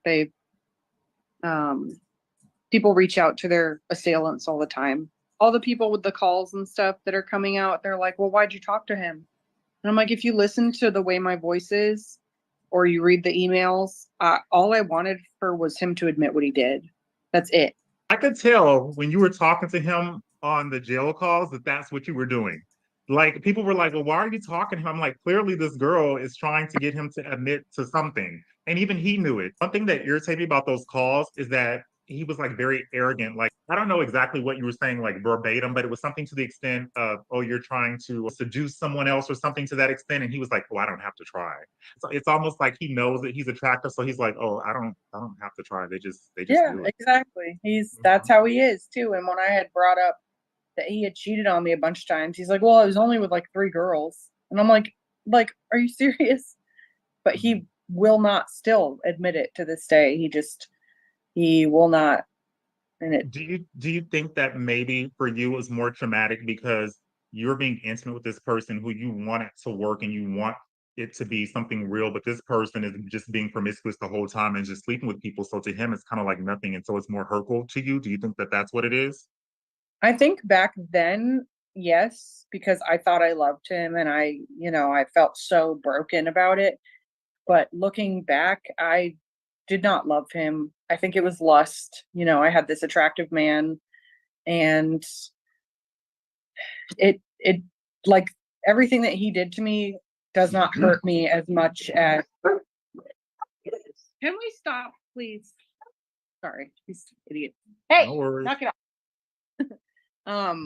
People reach out to their assailants all the time. All the people with the calls and stuff that are coming out, they're like, well, why'd you talk to him? And I'm like, if you listen to the way my voice is, or you read the emails, all I wanted for was him to admit what he did. That's it. I could tell when you were talking to him on the jail calls that that's what you were doing. Like, people were like, well, why are you talking to him? I'm like, clearly this girl is trying to get him to admit to something. And even he knew it. Something that irritated me about those calls is that he was like very arrogant. Like, I don't know exactly what you were saying, like verbatim, but it was something to the extent of, oh, you're trying to seduce someone else or something to that extent. And he was like, oh, I don't have to try. So it's almost like he knows that he's attractive. So he's like, oh, I don't have to try. They just Yeah, do it. exactly. That's how he is too. And when I had brought up that he had cheated on me a bunch of times, he's like, well, I was only with like 3 girls. And I'm like, are you serious? But he will not still admit it to this day. He will not. And it, Do you think that maybe for you it was more traumatic because you're being intimate with this person who you want it to work and you want it to be something real, but this person is just being promiscuous the whole time and just sleeping with people. So to him, it's kind of like nothing. And so it's more hurtful to you. Do you think that that's what it is? I think back then, yes, because I thought I loved him and I felt so broken about it. But looking back, I did not love him. I think it was lust. You know, I had this attractive man, and it like everything that he did to me does not hurt me as much as. Can we stop, please? Sorry, he's an idiot. Hey, No worries. knock it off.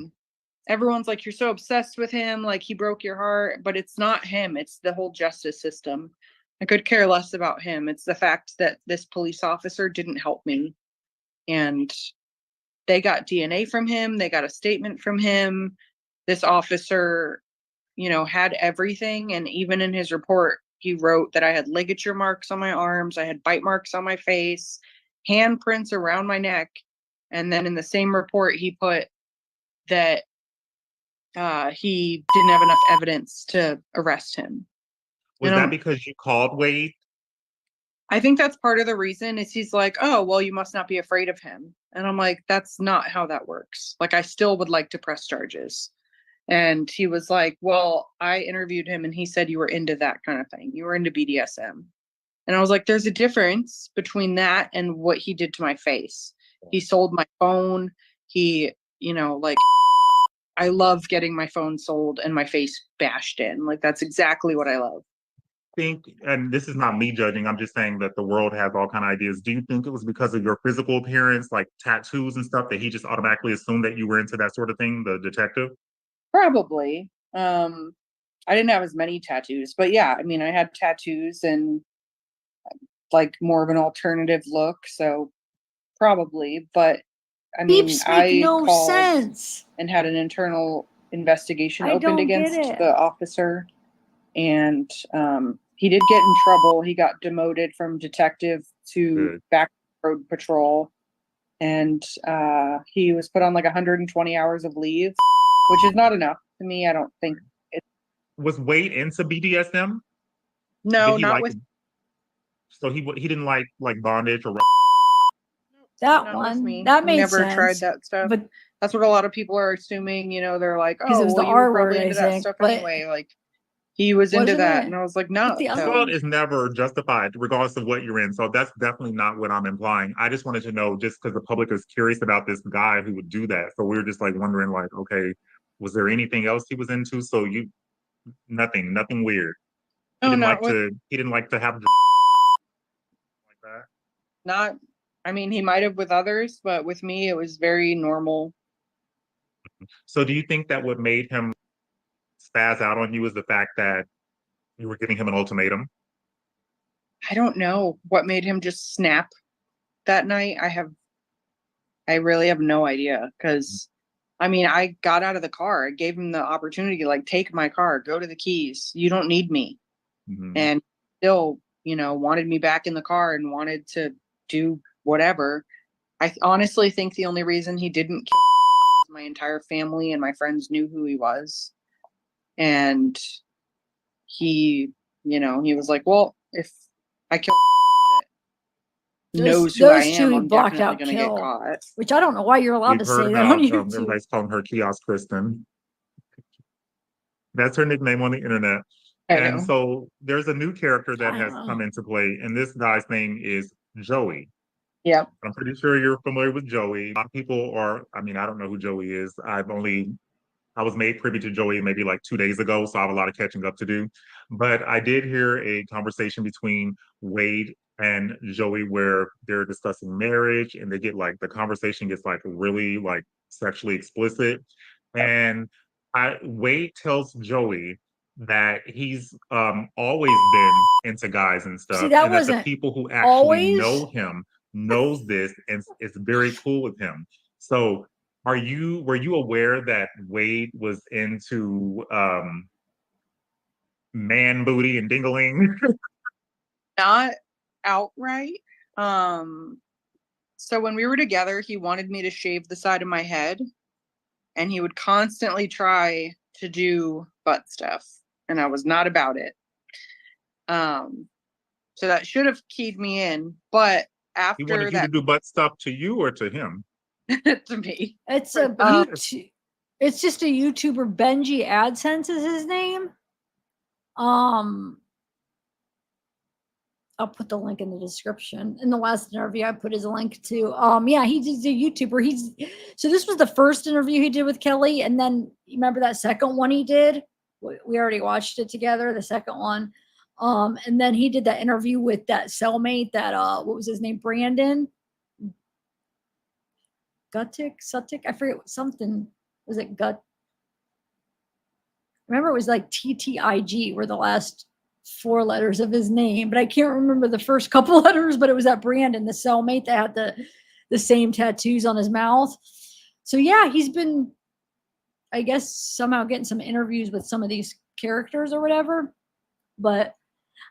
Everyone's like, you're so obsessed with him, like he broke your heart, but it's not him, it's the whole justice system. I could care less about him. It's the fact that this police officer didn't help me, and they got DNA from him, they got a statement from him. This officer, had everything, and even in his report he wrote that I had ligature marks on my arms, I had bite marks on my face, handprints around my neck, and then in the same report he put that he didn't have enough evidence to arrest him. Was that because you called Wade? I think that's part of the reason is he's like, oh, well, you must not be afraid of him. And I'm like, that's not how that works. Like, I still would like to press charges. And he was like, well, I interviewed him and he said you were into that kind of thing. You were into BDSM. And I was like, there's a difference between that and what he did to my face. He sold my phone. He, I love getting my phone sold and my face bashed in. Like, that's exactly what I love. Think, and this is not me judging, I'm just saying that the world has all kind of ideas. Do you think it was because of your physical appearance, like tattoos and stuff, that he just automatically assumed that you were into that sort of thing, the detective? Probably. I didn't have as many tattoos, but yeah, I mean, I had tattoos and like more of an alternative look, so probably. But I mean, Beeps make no called sense. and had an internal investigation I opened don't against get it. the officer, and he did get in trouble. He got demoted from detective to back road patrol, and he was put on like 120 hours of leave, which is not enough to me. I don't think it Was Wade into BDSM? No, Did he not like with it? So he didn't like bondage or That not with one. me. That I made never sense. tried that stuff. But that's what a lot of people are assuming. They're like, because oh, it was well, the you were R probably word, I into that think. stuff But anyway. Like, he was into wasn't that, it? and I was like, no. The other assault one. is never justified, regardless of what you're in. So that's definitely not what I'm implying. I just wanted to know, just because the public is curious about this guy who would do that. So we were just like wondering, like, okay, was there anything else he was into? So nothing weird. No, not with. He didn't like to have like that. Not. I mean, he might have with others, but with me, it was very normal. So do you think that what made him spaz out on you is the fact that you were giving him an ultimatum? I don't know what made him just snap that night. I really have no idea, because I mean, I got out of the car. I gave him the opportunity to like take my car, go to the keys. You don't need me. Mm-hmm. And still, wanted me back in the car and wanted to do whatever. I honestly think the only reason he didn't kill me was my entire family and my friends knew who he was. And he was like, well, if I kill that knows who I Those two am, he I'm blocked definitely out going to get kill, caught. which I don't know why you're allowed We've to heard say that on about YouTube. everybody's calling her Kiosk Kristen. That's her nickname on the internet. I And know. so there's a new character that I has know. come into play, and this guy's name is Joey. Yep. I'm pretty sure you're familiar with Joey. A lot of people are, I don't know who Joey is. I was made privy to Joey maybe like 2 days ago, so I have a lot of catching up to do. But I did hear a conversation between Wade and Joey where they're discussing marriage, and they get like, the conversation gets like really like sexually explicit. And Wade tells Joey that he's always been into guys and stuff, See, that and that the wasn't people who actually always. know him knows this and is very cool with him. So were you aware that Wade was into man booty and dingling? Not outright. So when we were together, he wanted me to shave the side of my head, and he would constantly try to do butt stuff, and I was not about it. So that should have keyed me in, but He after wanted you to that do butt stuff to you or to him? to me. It's a it's just a YouTuber. Benji AdSense is his name. I'll put the link in the description. In the last interview, I put his link to. Yeah, he's a YouTuber. So this was the first interview he did with Kelly, and then you remember that second one he did? We already watched it together. The second one, and then he did that interview with that cellmate. That what was his name? Brandon Sutik. I forget something. Was it Gut? Remember, it was like TTIG were the last 4 letters of his name, but I can't remember the first couple letters. But it was that Brandon, the cellmate that had the same tattoos on his mouth. So yeah, he's been, I guess, somehow getting some interviews with some of these characters or whatever. But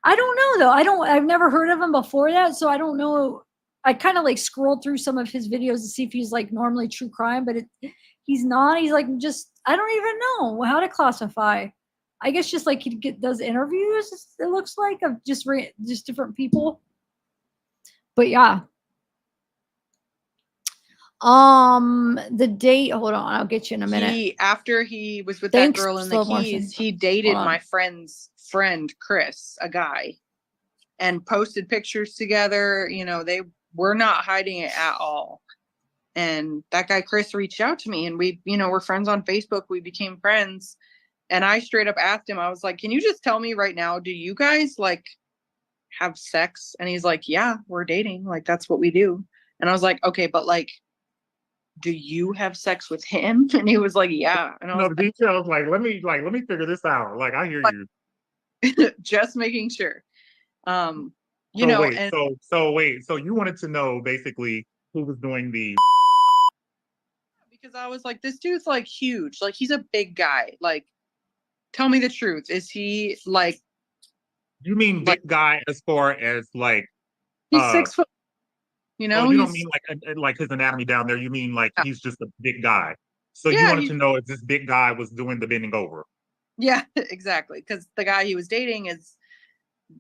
I don't know though. I've never heard of him before that, so I don't know. I kind of like scrolled through some of his videos to see if he's like normally true crime, but he's not. He's like just, I don't even know how to classify. I guess just like he does interviews, it looks like, of just different people. But yeah. The date, hold on, I'll get you in a minute. After he was with Thanks, that girl in the slow motion. Keys, he dated Hold on. my friend's friend, Chris, a guy, and posted pictures together. They were not hiding it at all. And that guy, Chris, reached out to me, and we, we're friends on Facebook. We became friends. And I straight up asked him, I was like, can you just tell me right now, do you guys like have sex? And he's like, yeah, we're dating. Like, that's what we do. And I was like, okay, but like, do you have sex with him? And he was like, yeah. And I was No, the details, let me figure this out. Like, I hear you. just making sure. So you wanted to know basically who was doing the because I was like, this dude's like huge. Like, he's a big guy. Like, tell me the truth. Is he like, you mean big guy as far as like he's 6 foot, you don't mean like his anatomy down there, you mean like he's just a big guy. So you wanted to know if this big guy was doing the bending over. Yeah, exactly. Because the guy he was dating is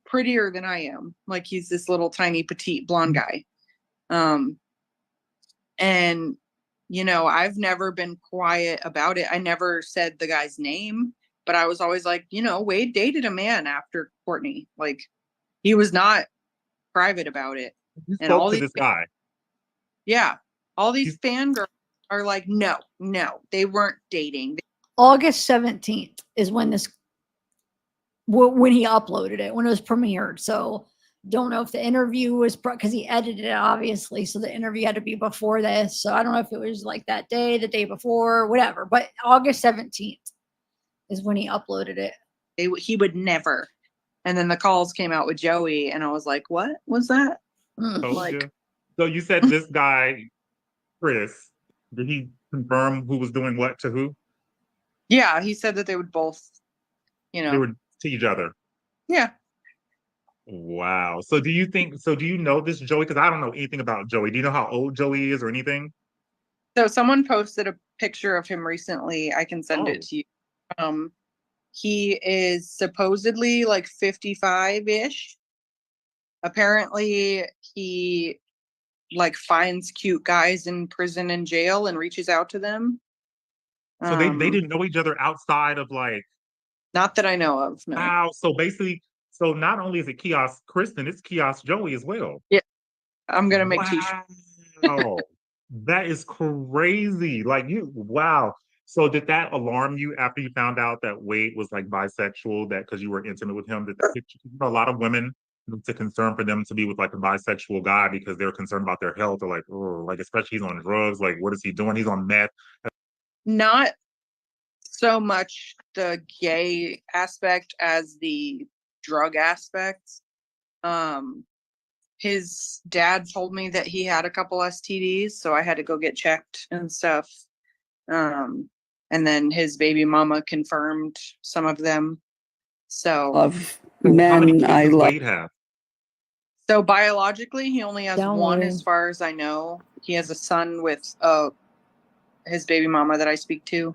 prettier than I am. Like, he's this little tiny petite blonde guy. And I've never been quiet about it. I never said the guy's name, but I was always like, Wade dated a man after Courtney. Like, he was not private about it. You And spoke all to these this guy. Yeah. All these fangirls are like, no, they weren't dating. August 17th is when when he uploaded it, when it was premiered. So don't know if the interview was because he edited it, obviously. So the interview had to be before this. So I don't know if it was like that day, the day before, whatever. But August 17th is when he uploaded it. He would never. And then the calls came out with Joey, and I was like, what was that? So you said this guy, Chris, did he confirm who was doing what to who? Yeah, he said that they would both, They would to each other. Yeah. Wow. So do you know this Joey? Because I don't know anything about Joey. Do you know how old Joey is or anything? So someone posted a picture of him recently. I can send it to you. He is supposedly like 55-ish. Apparently he like finds cute guys in prison and jail and reaches out to them. So they didn't know each other outside of like. Not that I know of, no. Wow. So basically, so not only is it Kiosk Kristen, it's Kiosk Joey as well. Yeah. I'm gonna make t-shirts. Wow. That is crazy. Like wow. So did that alarm you after you found out that Wade was like bisexual, that because you were intimate with him, a lot of women, it's a concern for them to be with like a bisexual guy because they're concerned about their health, or like, oh, like especially he's on drugs, like what is he doing? He's on meth. Not so much the gay aspect as the drug aspect. His dad told me that he had a couple STDs, so I had to go get checked and stuff. And then his baby mama confirmed some of them. So Love men. I love. Wade have? So biologically, he only has one, Downloading. as far as I know. He has a son with his baby mama that I speak to.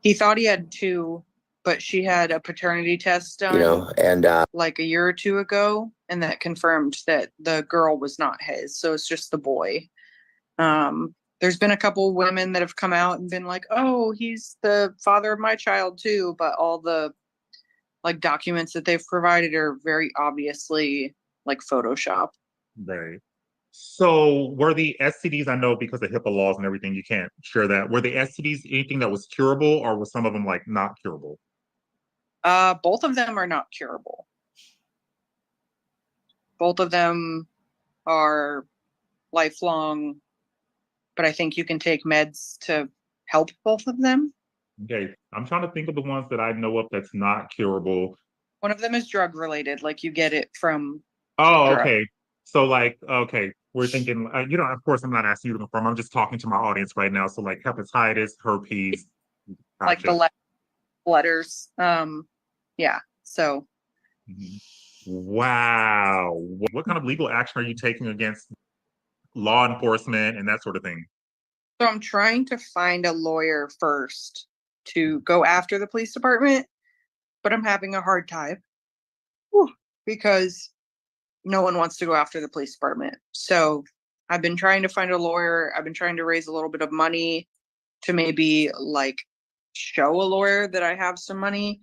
He thought he had two, but she had a paternity test done, and like a year or two ago, and that confirmed that the girl was not his. So it's just the boy. There's been a couple women that have come out and been like, "Oh, he's the father of my child too," but all the like documents that they've provided are very obviously like Photoshop. Right. So were the STDs, I know because of HIPAA laws and everything, you can't share that. Were the STDs anything that was curable, or were some of them like not curable? Both of them are not curable. Both of them are lifelong, but I think you can take meds to help both of them. Okay, I'm trying to think of the ones that I know of that's not curable. One of them is drug related, like you get it from. Oh, drug. okay. So like, okay, we're thinking, of course, I'm not asking you to confirm. I'm just talking to my audience right now. So like hepatitis, herpes. Like Gotcha. the letters. Yeah. So. Wow. What kind of legal action are you taking against law enforcement and that sort of thing? So I'm trying to find a lawyer first to go after the police department, but I'm having a hard time because no one wants to go after the police department. So I've been trying to find a lawyer. I've been trying to raise a little bit of money to maybe like show a lawyer that I have some money.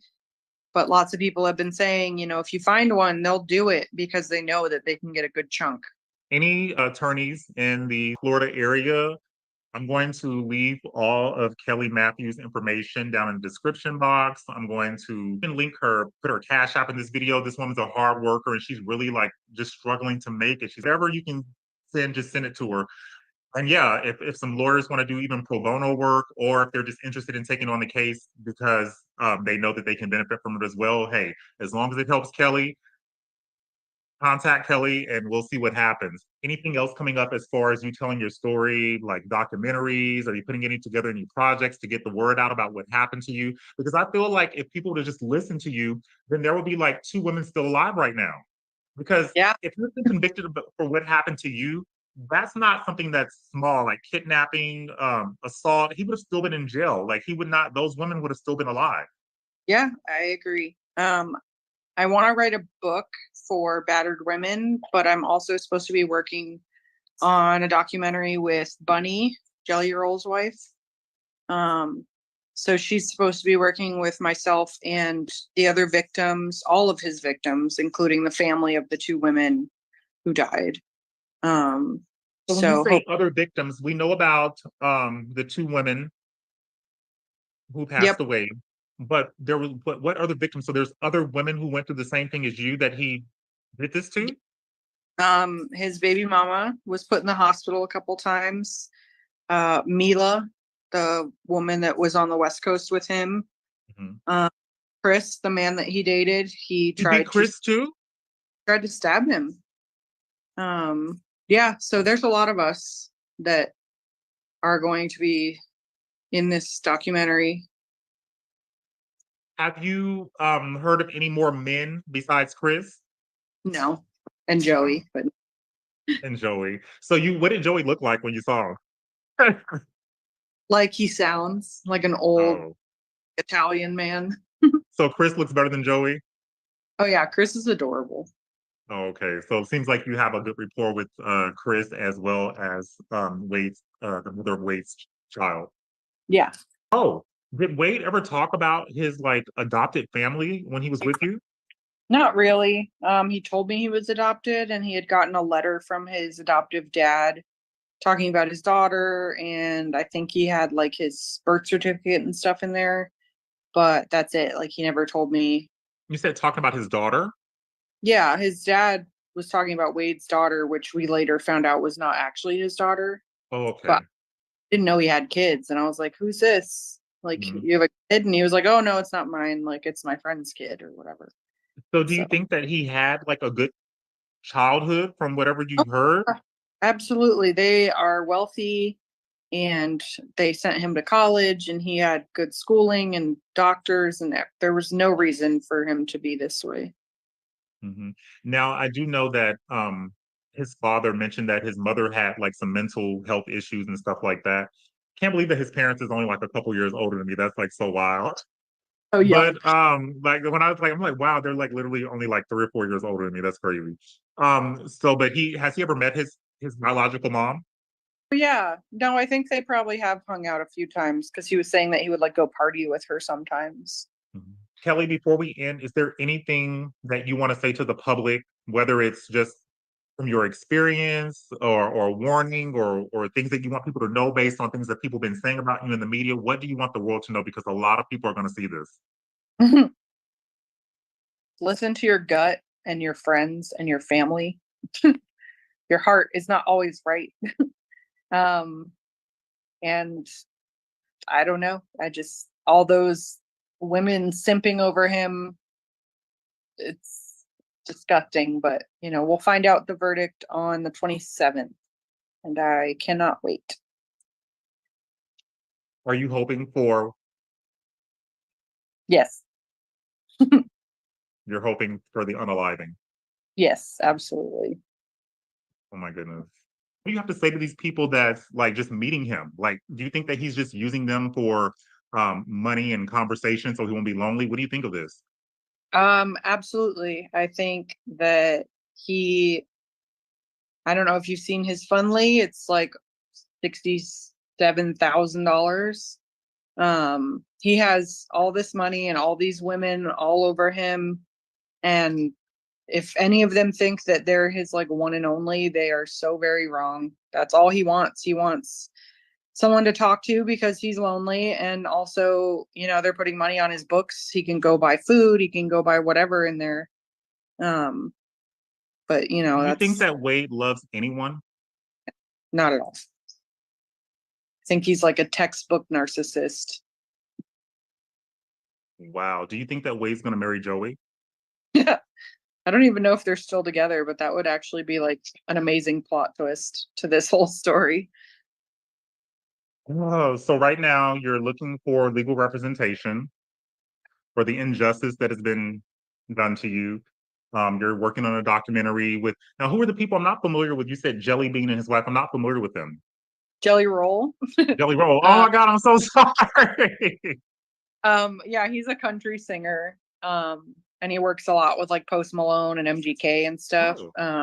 But lots of people have been saying, if you find one, they'll do it because they know that they can get a good chunk. Any attorneys in the Florida area, I'm going to leave all of Kelly Matthews' information down in the description box. I'm going to link her, put her Cash App in this video. This woman's a hard worker and she's really like just struggling to make it. She's whatever you can send, just send it to her. And yeah, if some lawyers want to do even pro bono work, or if they're just interested in taking on the case because they know that they can benefit from it as well, hey, as long as it helps Kelly, contact Kelly and we'll see what happens. Anything else coming up as far as you telling your story, like documentaries? Are you putting any together any projects to get the word out about what happened to you? Because I feel like if people would just listen to you, then there will be like 2 women still alive right now. Because if you've been convicted for what happened to you, that's not something that's small, like kidnapping, assault. He would have still been in jail. Like those women would have still been alive. Yeah, I agree. I want to write a book for battered women, but I'm also supposed to be working on a documentary with Bunny, Jelly Roll's wife. So she's supposed to be working with myself and the other victims, all of his victims, including the family of the 2 women who died. So when you say other victims, we know about the 2 women who passed away. But what other victims? So there's other women who went through the same thing as you that he did this to? His baby mama was put in the hospital a couple times. Mila, the woman that was on the West Coast with him. Chris, the man that he dated, he tried too? Tried to stab him. Yeah, so there's a lot of us that are going to be in this documentary. Have you heard of any more men besides Chris? No. And Joey, but And Joey. So what did Joey look like when you saw him? like he sounds like an old Oh. Italian man. So Chris looks better than Joey? Oh yeah, Chris is adorable. Oh, okay. So it seems like you have a good rapport with Chris as well as Wade's the mother of Wade's child. Yeah. Oh, did Wade ever talk about his like adopted family when he was with you? Not really. He told me he was adopted and he had gotten a letter from his adoptive dad talking about his daughter, and I think he had like his birth certificate and stuff in there, but that's it. Like he never told me. You said talking about his daughter? Yeah, his dad was talking about Wade's daughter, which we later found out was not actually his daughter. Oh, okay. But I didn't know he had kids, and I was like, "Who's this? Like, Mhm. you have a kid?" And he was like, "Oh no, it's not mine. Like, it's my friend's kid or whatever." So do you think that he had like a good childhood from whatever you've heard? Absolutely. They are wealthy and they sent him to college and he had good schooling and doctors, and there was no reason for him to be this way. Mhm. Now, I do know that his father mentioned that his mother had like some mental health issues and stuff like that. Can't believe that his parents is only like a couple years older than me. That's like so wild. Oh yeah. But like when I was like, I'm like, wow, they're like literally only like 3 or 4 years older than me. That's crazy. So but has he ever met his biological mom? Yeah. No, I think they probably have hung out a few times because he was saying that he would like go party with her sometimes. Mhm. Kelly, before we end, is there anything that you want to say to the public, whether it's just from your experience or warning or things that you want people to know based on things that people have been saying about you in the media? What do you want the world to know? Because a lot of people are going to see this. Listen to your gut and your friends and your family. Your heart is not always right. um and I don't know. All those women simping over him, it's disgusting, but we'll find out the verdict on the 27th and I cannot wait. Are you hoping for? Yes. You're hoping for the unaliving. Yes, absolutely. Oh my goodness. What do you have to say to these people that's like just meeting him? Like, do you think that he's just using them for money and conversation so he won't be lonely? What do you think of this? Absolutely. I think that I don't know if you've seen his Fundly, it's like $67,000. He has all this money and all these women all over him, and if any of them think that they're his like one and only, they are so very wrong. That's all he wants. He wants someone to talk to because he's lonely, and also they're putting money on his books. He can go buy food, he can go buy whatever in there. But Do you that's think that Wade loves anyone? not at all. I think he's like a textbook narcissist. Wow. Do you think that Wade's going to marry Joey? I don't even know if they're still together, but that would actually be like an amazing plot twist to this whole story. Oh, so right now you're looking for legal representation for the injustice that has been done to you. You're working on a documentary with, now who are the people I'm not familiar with? You said Jelly Bean and his wife. I'm not familiar with them. Jelly Roll. Jelly Roll. Oh my God, I'm so sorry. Yeah, he's a country singer. And he works a lot with like Post Malone and MGK and stuff.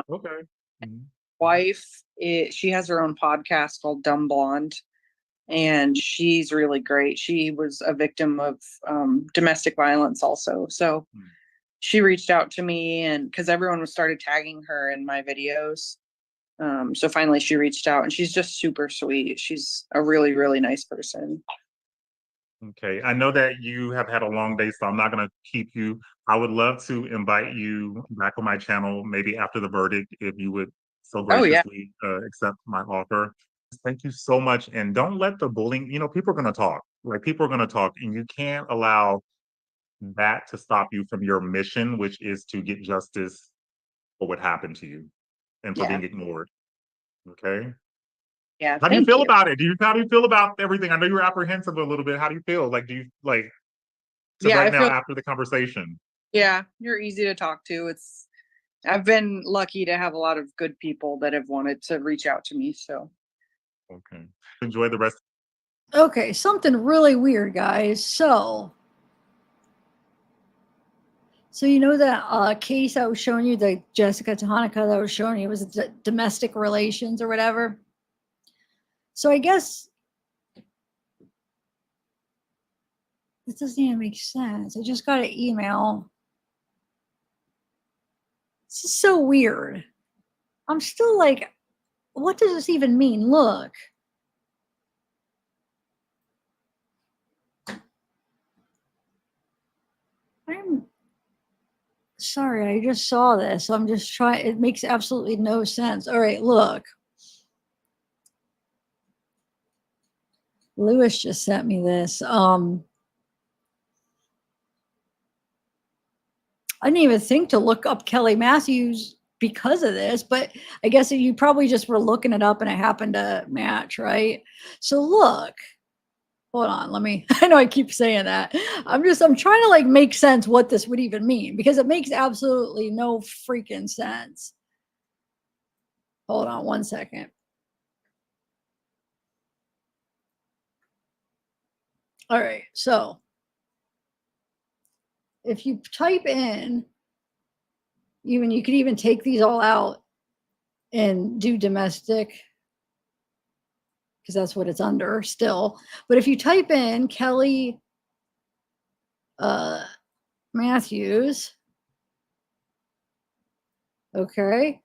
Okay. Mhm. Wife, she has her own podcast called Dumb Blonde, and she's really great. She was a victim of domestic violence also. So she reached out to me, and because everyone was started tagging her in my videos. So finally she reached out, and she's just super sweet. She's a really, really nice person. Okay, I know that you have had a long day, so I'm not going to keep you. I would love to invite you back on my channel, maybe after the verdict, if you would so graciously accept my offer. Thank you so much. And don't let the bullying, people are going to talk. Like, people are going to talk, and you can't allow that to stop you from your mission, which is to get justice for what happened to you and for being ignored. Okay? Yeah. How do you feel about it? How do you feel about everything? I know you were apprehensive a little bit. How do you feel? Like, do you like Yeah, right I now feel after the conversation? Yeah, you're easy to talk to. I've been lucky to have a lot of good people that have wanted to reach out to me. So Okay. Enjoy the rest. Okay, something really weird, guys. So you know that case I was showing you, the Jessica Tahanika that I was showing you, was domestic relations or whatever. So I guess this doesn't even make sense. I just got an email. This is so weird. I'm still like, what does this even mean? Look. I'm sorry, I just saw this. I'm just trying, it makes absolutely no sense. All right, look. Lewis just sent me this. I didn't even think to look up Kelly Matthews because of this, but I guess you probably just were looking it up and it happened to match, right? So look, hold on, I know I keep saying that. I'm trying to like make sense what this would even mean, because it makes absolutely no freaking sense. Hold on one second. All right, so if you type in, you could even take these all out and do domestic, because that's what it's under still. But if you type in Kelly Matthews, okay,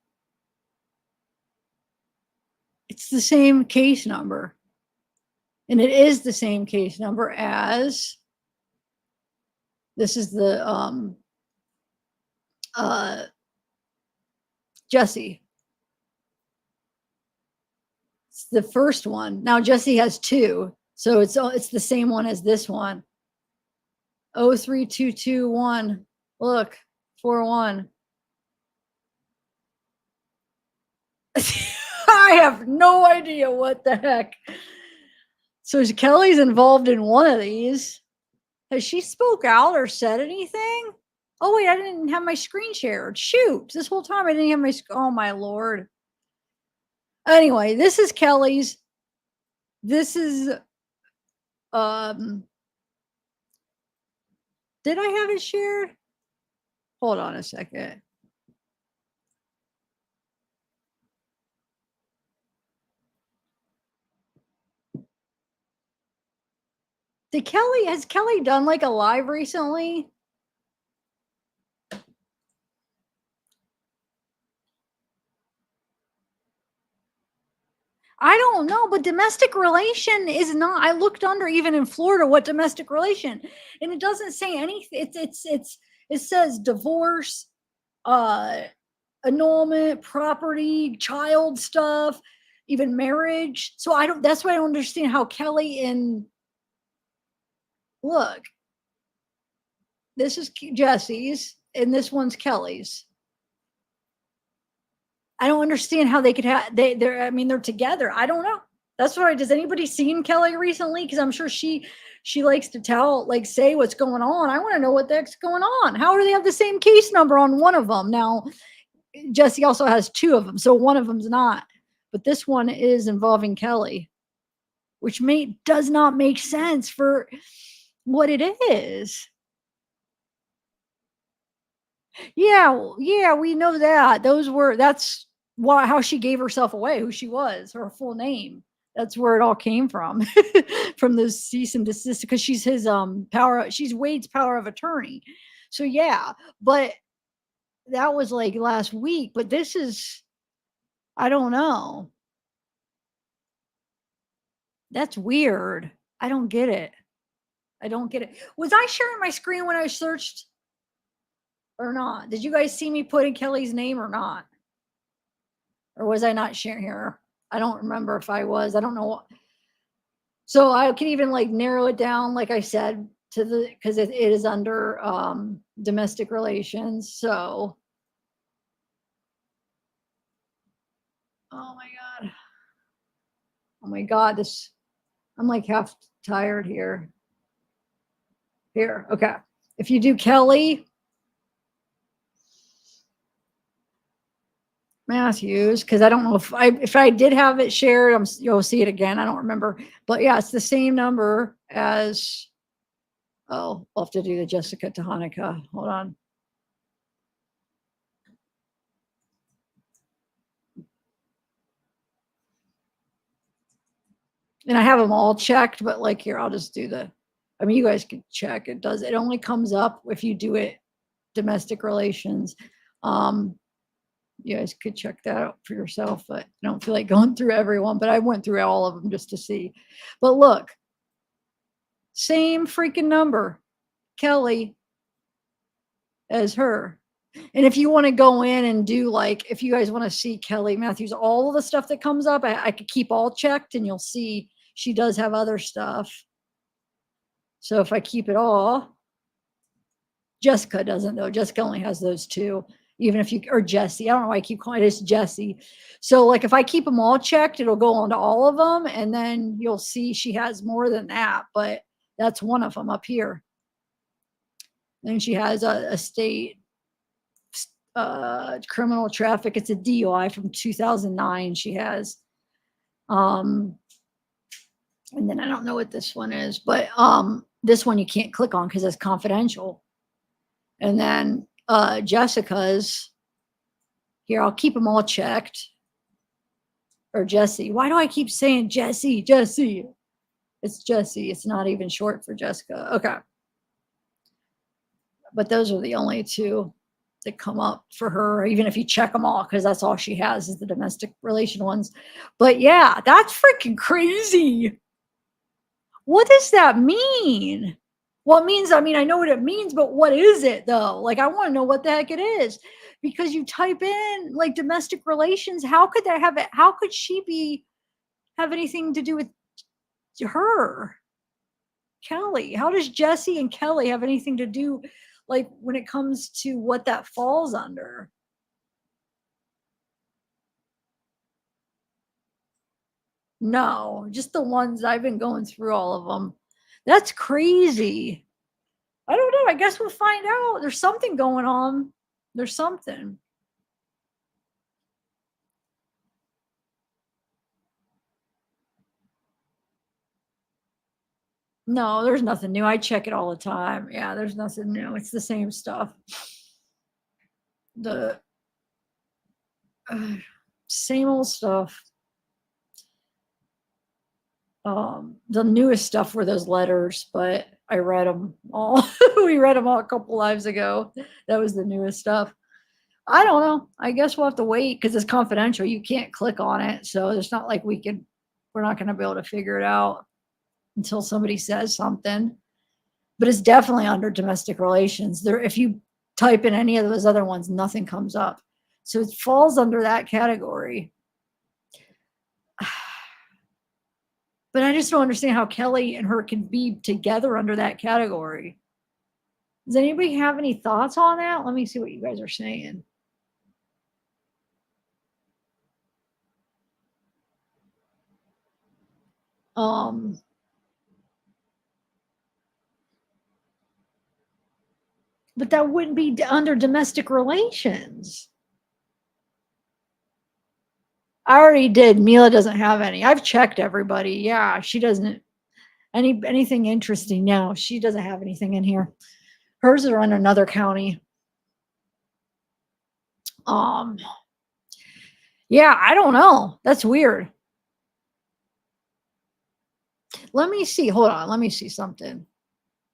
it's the same case number. And it is the same case number as, this is the Jesse. It's the first one. Now Jesse has two, so it's the same one as this one. 03221. Look, 41. I have no idea what the heck. So Kelly's involved in one of these. Has she spoke out or said anything? Oh wait, I didn't have my screen shared. Shoot, this whole time I didn't have my, oh my Lord. Anyway, this is Kelly's. This is, did I have it shared? Hold on a second. Has Kelly done like a live recently? I don't know, but domestic relation is not, I looked under even in Florida what domestic relation, and it doesn't say anything. It says divorce, annulment, property, child stuff, even marriage. So that's why I don't understand how Kelly and, look, this is Jesse's and this one's Kelly's. I don't understand how they could have, they're together. I don't know. That's why, does anybody seen Kelly recently? Because I'm sure she likes to tell, like, say what's going on. I want to know what the heck's going on. How do they have the same case number on one of them? Now, Jesse also has two of them, so one of them's not. But this one is involving Kelly, which does not make sense for what it is. Yeah, we know that. That's how she gave herself away, who she was, her full name. That's where it all came from, from the cease and desist, because she's his she's Wade's power of attorney. So yeah, but that was like last week, but this is, I don't know. That's weird. I don't get it. Was I sharing my screen when I searched or not? Did you guys see me putting Kelly's name or not? Or was I not sharing here? I don't remember if I was. I don't know. So I can even like narrow it down, like I said, because it is under domestic relations. So, oh my God, I'm like half tired here. Okay. If you do Kelly, Matthews, because I don't know if I did have it shared, you'll see it again. I don't remember, but yeah, it's the same number as. Oh, I'll have to do the Jessica to Hanukkah. Hold on. And I have them all checked, but like here, I'll just do I mean, you guys can check. It only comes up if you do it domestic relations. You guys could check that out for yourself, but I don't feel like going through everyone, but I went through all of them just to see. But look, same freaking number, Kelly, as her. And if you want to go in and do like, if you guys want to see Kelly Matthews, all of the stuff that comes up, I could keep all checked and you'll see she does have other stuff. So if I keep it all, Jessica doesn't though. Jessica only has those two, even if you, or Jesse, I don't know why I keep calling it, it's Jesse. So like if I keep them all checked, it'll go on to all of them. And then you'll see she has more than that, but that's one of them up here. Then she has a state criminal traffic. It's a DUI from 2009 she has. And then I don't know what this one is, but this one you can't click on because it's confidential. And then Jessica's here, I'll keep them all checked. Or Jesse. Why do I keep saying Jesse? Jesse. It's Jesse. It's not even short for Jessica. Okay. But those are the only two that come up for her, even if you check them all, because that's all she has is the domestic relation ones. But yeah, that's freaking crazy. What does that mean? Well, it means, I mean, I know what it means, but what is it though? Like, I want to know what the heck it is, because you type in like domestic relations. How could that have it? How could she have anything to do with her? Kelly, how does Jesse and Kelly have anything to do, like when it comes to what that falls under? No, just the ones I've been going through all of them. That's crazy. I don't know. I guess we'll find out. There's something going on. There's something. No, there's nothing new. I check it all the time. Yeah, there's nothing new. It's the same stuff. The same old stuff. The newest stuff were those letters, but I read them all. We read them all a couple lives ago. That was the newest stuff. I don't know. I guess we'll have to wait because it's confidential. You can't click on it. So it's not like we're not going to be able to figure it out until somebody says something. But it's definitely under domestic relations. There, if you type in any of those other ones, nothing comes up. So it falls under that category. But I just don't understand how Kelly and her can be together under that category. Does anybody have any thoughts on that? Let me see what you guys are saying. But that wouldn't be under domestic relations. I already did. Mila doesn't have any. I've checked everybody. Yeah, she doesn't. Anything interesting? No, she doesn't have anything in here. Hers are in another county. Yeah, I don't know. That's weird. Let me see. Hold on. Let me see something.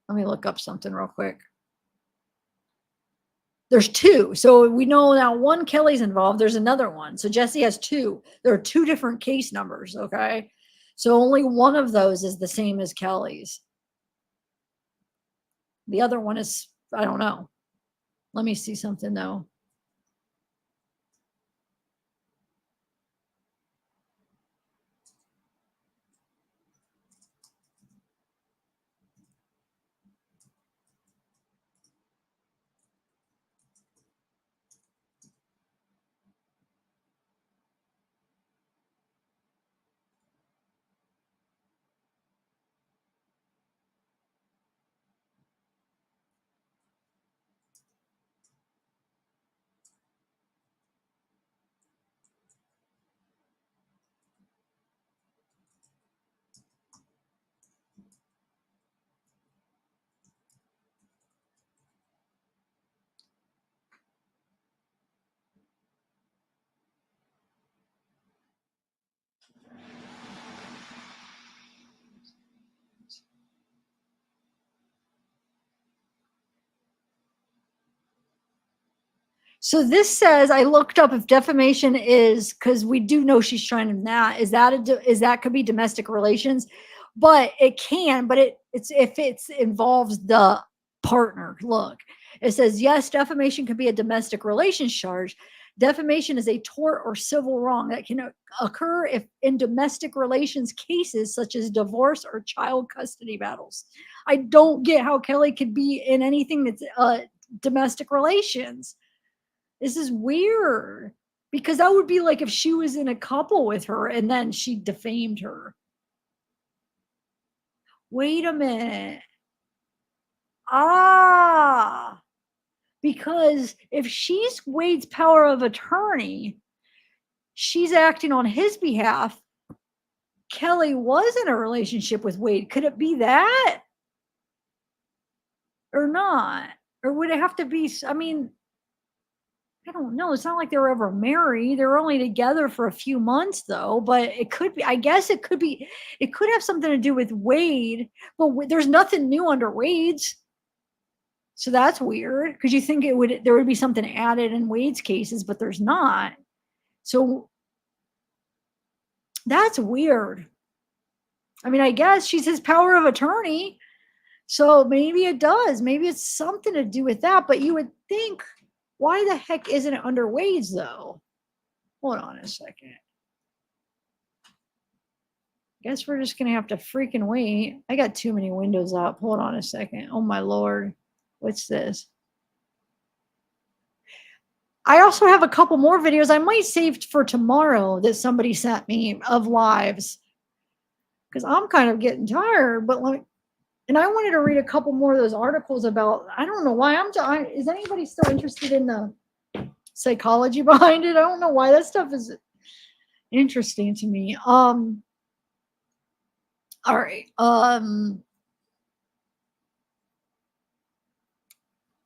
Let me look up something real quick. There's two. So we know now one Kelly's involved. There's another one. So Jesse has two. There are two different case numbers. Okay. So only one of those is the same as Kelly's. The other one is, I don't know. Let me see something though. So this says, I looked up if defamation is, because we do know she's trying to that. Is that could be domestic relations, but it can, but it's if it's involves the partner. Look, it says yes, defamation could be a domestic relations charge. Defamation is a tort or civil wrong that can occur if in domestic relations cases such as divorce or child custody battles. I don't get how Kelly could be in anything that's domestic relations. This is weird, because that would be like if she was in a couple with her and then she defamed her. Wait a minute. Because if she's Wade's power of attorney, she's acting on his behalf. Kelly was in a relationship with Wade. Could it be that? Or not? Or would it have to be, I mean, I don't know. It's not like they were ever married. They were only together for a few months, though. But it could be, I guess it could be, it could have something to do with Wade. But there's nothing new under Wade's. So that's weird, because you think there would be something added in Wade's cases, but there's not. So that's weird. I mean, I guess she's his power of attorney. So maybe it does. Maybe it's something to do with that. But you would think, why the heck isn't it under Wade's, though? Hold on a second. Guess we're just going to have to freaking wait. I got too many windows up. Hold on a second. Oh, my Lord. What's this? I also have a couple more videos I might save for tomorrow that somebody sent me of lives, because I'm kind of getting tired. But and I wanted to read a couple more of those articles about, I don't know why is anybody still interested in the psychology behind it? I don't know why that stuff is interesting to me. All right.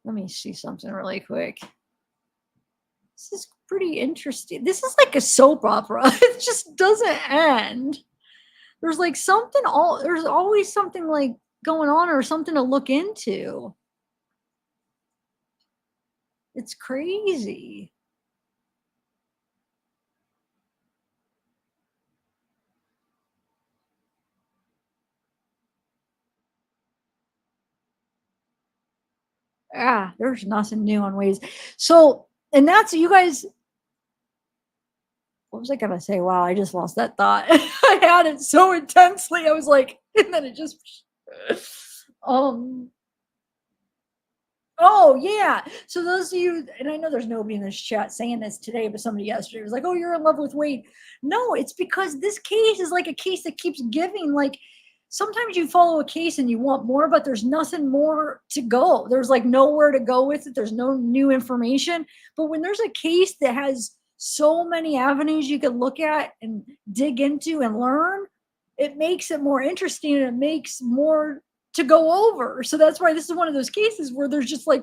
Let me see something really quick. This is pretty interesting. This is like a soap opera. It just doesn't end. There's like something, there's always something like going on or something to look into. It's crazy. There's nothing new on Waze. So, and that's, you guys, what was I gonna say? Wow, I just lost that thought. I had it so intensely. I was like, and then it just, oh yeah. So those of you, and I know there's nobody in this chat saying this today, but somebody yesterday was like, oh, you're in love with Wade. No, it's because this case is like a case that keeps giving, like, sometimes you follow a case and you want more, but there's nothing more to go. There's like nowhere to go with it. There's no new information. But when there's a case that has so many avenues you can look at and dig into and learn, it makes it more interesting and it makes more to go over. So that's why this is one of those cases where there's just like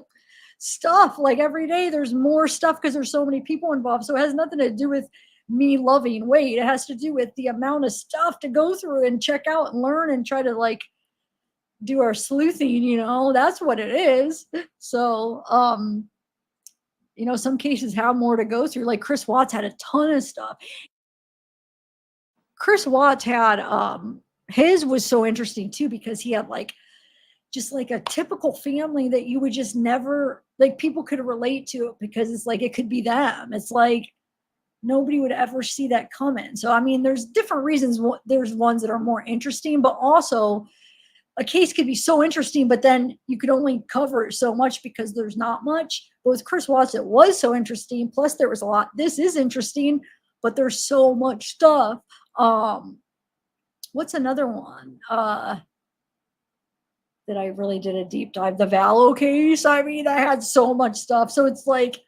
stuff, like every day there's more stuff because there's so many people involved. So it has nothing to do with me loving Wade. It has to do with the amount of stuff to go through and check out and learn and try to like do our sleuthing, you know, that's what it is. So, you know, some cases have more to go through. Like Chris Watts had a ton of stuff. Chris Watts had, his was so interesting too, because he had like, just like a typical family that you would just never, like people could relate to it because it's like, it could be them. It's like, nobody would ever see that coming. So, I mean, there's different reasons. There's ones that are more interesting, but also a case could be so interesting, but then you could only cover it so much because there's not much. But with Chris Watts, it was so interesting. Plus there was a lot. This is interesting, but there's so much stuff. What's another one? That I really did a deep dive, the Vallow case. I mean, I had so much stuff. So it's like,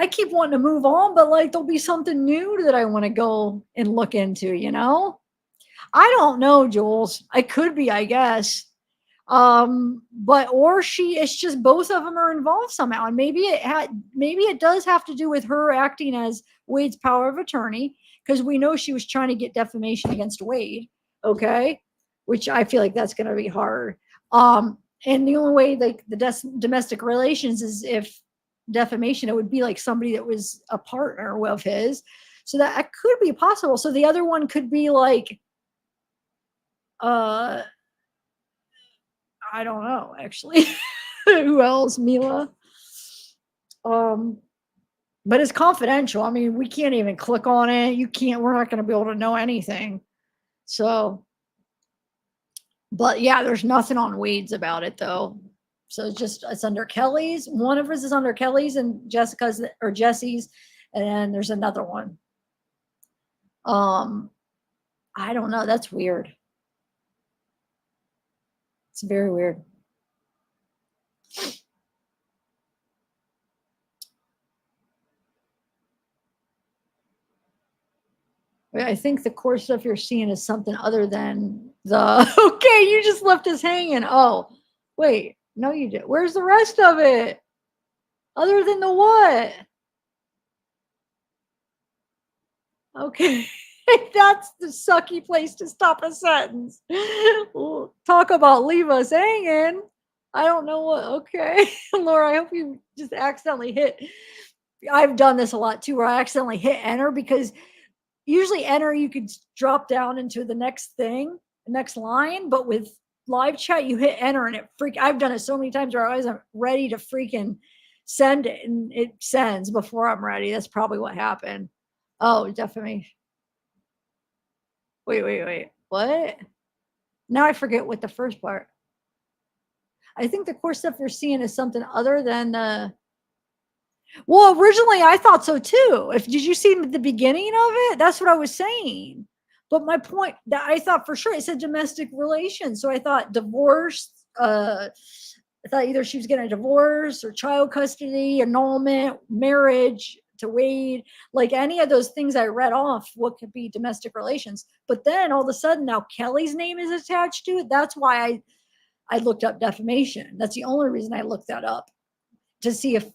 I keep wanting to move on, but like there'll be something new that I want to go and look into, you know? I don't know, Jules. I could be, I guess. But or it's just both of them are involved somehow. And maybe it does have to do with her acting as Wade's power of attorney, because we know she was trying to get defamation against Wade. Okay. Which I feel like that's going to be hard. And the only way like the domestic relations is if defamation, it would be like somebody that was a partner of his. So that could be possible. So the other one could be like, I don't know, actually. Who else? Mila. But it's confidential. I mean, we can't even click on it. We're not going to be able to know anything. So, but yeah, there's nothing on Wade's about it though. So it's under Kelly's. One of us is under Kelly's and Jessica's or Jesse's. And then there's another one. I don't know. That's weird. It's very weird. I think the core stuff you're seeing is something other than the, okay, you just left us hanging. Oh, wait, no, you did. Where's the rest of it? Other than the what? Okay, that's the sucky place to stop a sentence. Talk about leave us hanging. I don't know what, okay. Laura, I hope you just accidentally hit. I've done this a lot too, where I accidentally hit enter because usually enter, you could drop down into the next thing, the next line, but with live chat, you hit enter and I've done it so many times where I wasn't ready to freaking send it and it sends before I'm ready. That's probably what happened. Oh, defamation. Wait. What? Now I forget what the first part. I think the core stuff you're seeing is something other than the. Well, originally I thought so too. Did you see the beginning of it? That's what I was saying. But my point that I thought for sure it said domestic relations. So I thought divorce. I thought either she was getting a divorce or child custody, annulment, marriage to Wade, like any of those things I read off. What could be domestic relations? But then all of a sudden now Kelly's name is attached to it. That's why I looked up defamation. That's the only reason I looked that up. To see if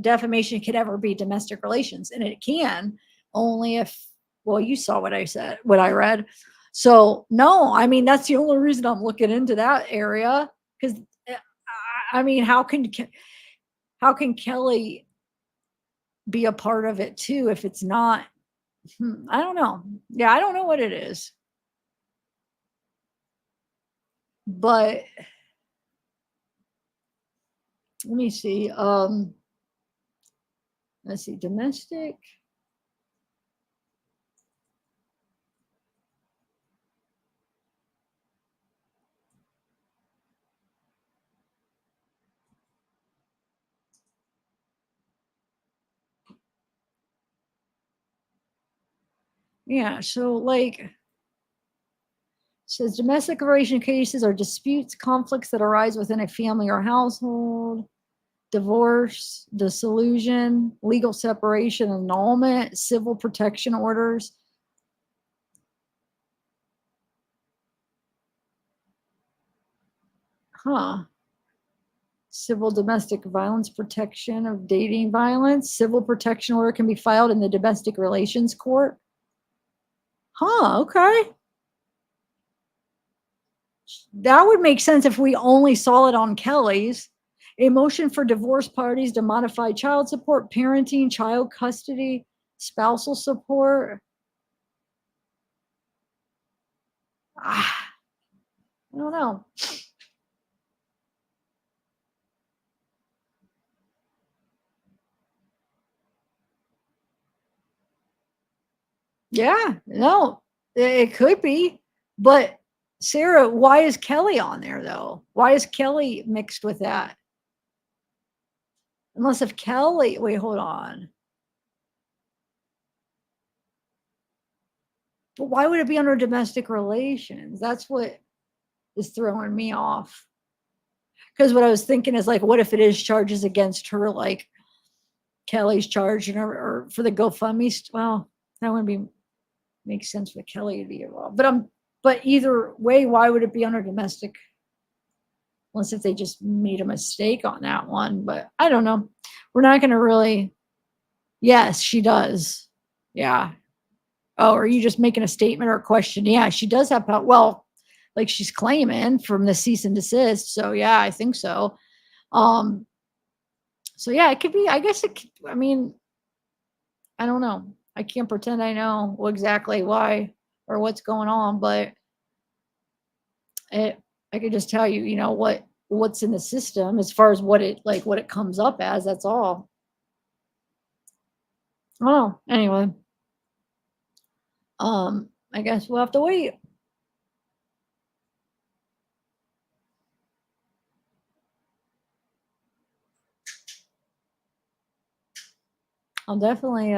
defamation could ever be domestic relations. And it can only if, well, you saw what I said, what I read. So no, I mean, that's the only reason I'm looking into that area. Because I mean, how can Kelly be a part of it too if it's not? I don't know. Yeah, I don't know what it is. But let me see. Let's see, domestic. Yeah, so like, says domestic relation cases are disputes, conflicts that arise within a family or household, divorce, dissolution, legal separation, annulment, civil protection orders. Huh. Civil domestic violence protection of dating violence. Civil protection order can be filed in the domestic relations court. Huh, okay. That would make sense if we only saw it on Kelly's. A motion for divorced parties to modify child support, parenting, child custody, spousal support. I don't know. Yeah, no, it could be. But Sarah, why is Kelly on there though? Why is Kelly mixed with that? Unless if Kelly, wait, hold on. But why would it be under domestic relations? That's what is throwing me off. Because what I was thinking is like, what if it is charges against her, like Kelly's charging her or for the GoFundMe? Well, that wouldn't make sense for Kelly to be involved. But either way, why would it be under domestic? Unless if they just made a mistake on that one. But I don't know. We're not going to really. Yes, she does. Yeah. Oh, are you just making a statement or a question? Yeah, she does have power. Well, like she's claiming from the cease and desist. So yeah, I think so. So yeah, it could be, I guess it could, I mean, I don't know. I can't pretend I know exactly why or what's going on, but I could just tell you, what's in the system as far as what it comes up as, that's all. Oh, anyway. I guess we'll have to wait. I'll definitely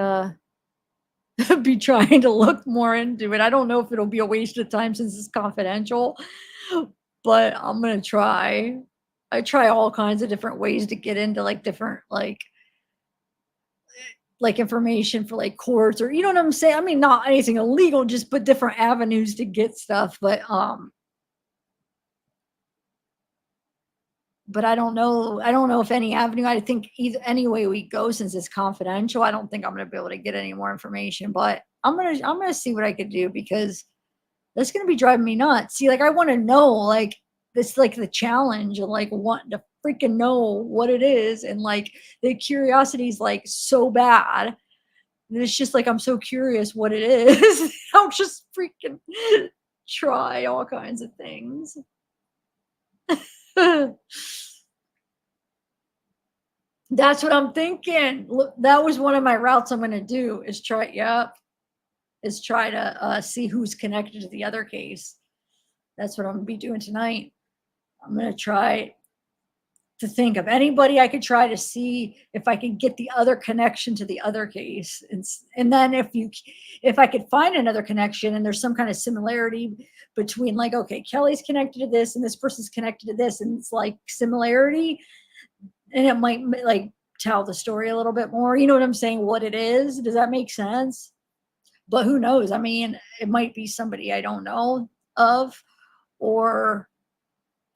be trying to look more into it. I don't know if it'll be a waste of time since it's confidential, but I'm gonna try. I try all kinds of different ways to get into different information for courts, or you know what I'm saying? I mean, not anything illegal, just but different avenues to get stuff. But I don't know. I don't know if any avenue. I think either any way we go, since it's confidential, I don't think I'm gonna be able to get any more information. But I'm gonna see what I could do, because that's gonna be driving me nuts. See, I want to know this, the challenge of wanting to freaking know what it is, and the curiosity is so bad. And it's just I'm so curious what it is. I'll just freaking try all kinds of things. That's what I'm thinking. Look, that was one of my routes I'm going to do is try. Yep. Is try to see who's connected to the other case. That's what I'm going to be doing tonight. I'm going to try to think of anybody I could try to see if I can get the other connection to the other case. And then if I could find another connection and there's some kind of similarity between okay, Kelly's connected to this and this person's connected to this, and it's similarity, and it might tell the story a little bit more. You know what I'm saying? What it is. Does that make sense? But who knows? I mean, it might be somebody I don't know of, or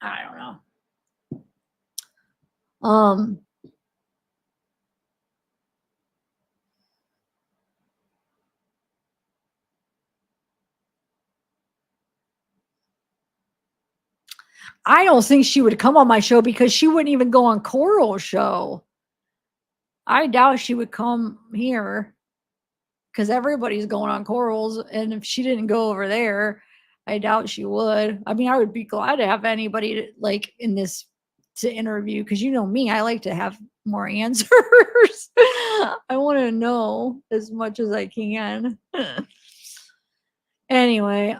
I don't know. I don't think she would come on my show, because she wouldn't even go on Coral's show. I doubt she would come here, because everybody's going on Coral's, and if she didn't go over there, I doubt she would. I mean, I would be glad to have anybody in this to interview, because you know me, I like to have more answers. I want to know as much as I can. Anyway,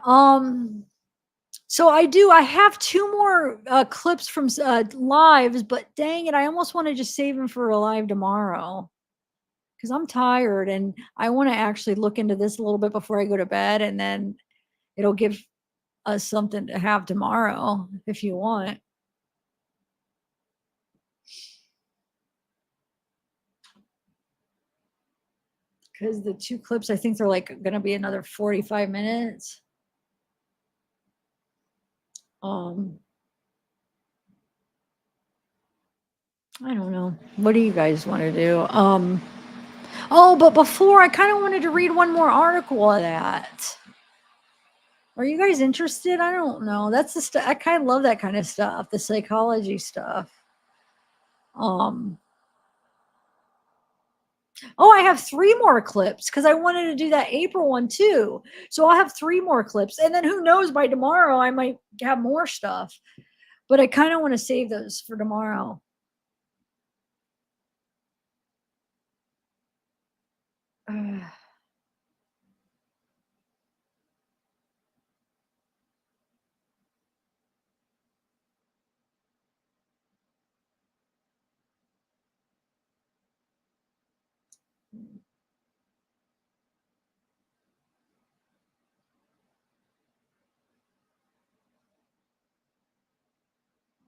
so I have 2 more clips from lives, but dang it, I almost want to just save them for a live tomorrow, because I'm tired and I want to actually look into this a little bit before I go to bed, and then it'll give us something to have tomorrow if you want. Because the 2 clips, I think they're going to be another 45 minutes. I don't know. What do you guys want to do? Oh, but before, I kind of wanted to read one more article of that. Are you guys interested? I don't know. That's the stuff. I kind of love that kind of stuff, the psychology stuff. Oh, I have 3 more clips because I wanted to do that April one too. So I'll have 3 more clips. And then who knows, by tomorrow I might have more stuff. But I kind of want to save those for tomorrow.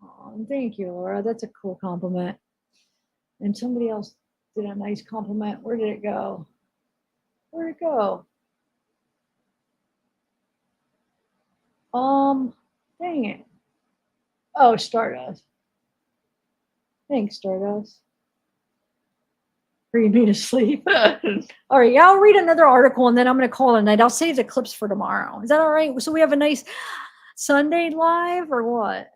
Oh, thank you, Laura. That's a cool compliment. And somebody else did a nice compliment. Where did it go? Where'd it go? Dang it. Oh, Stardust. Thanks, Stardust. Read me to sleep. All right, yeah, I'll read another article and then I'm going to call it a night. I'll save the clips for tomorrow. Is that all right? So we have a nice Sunday live or what?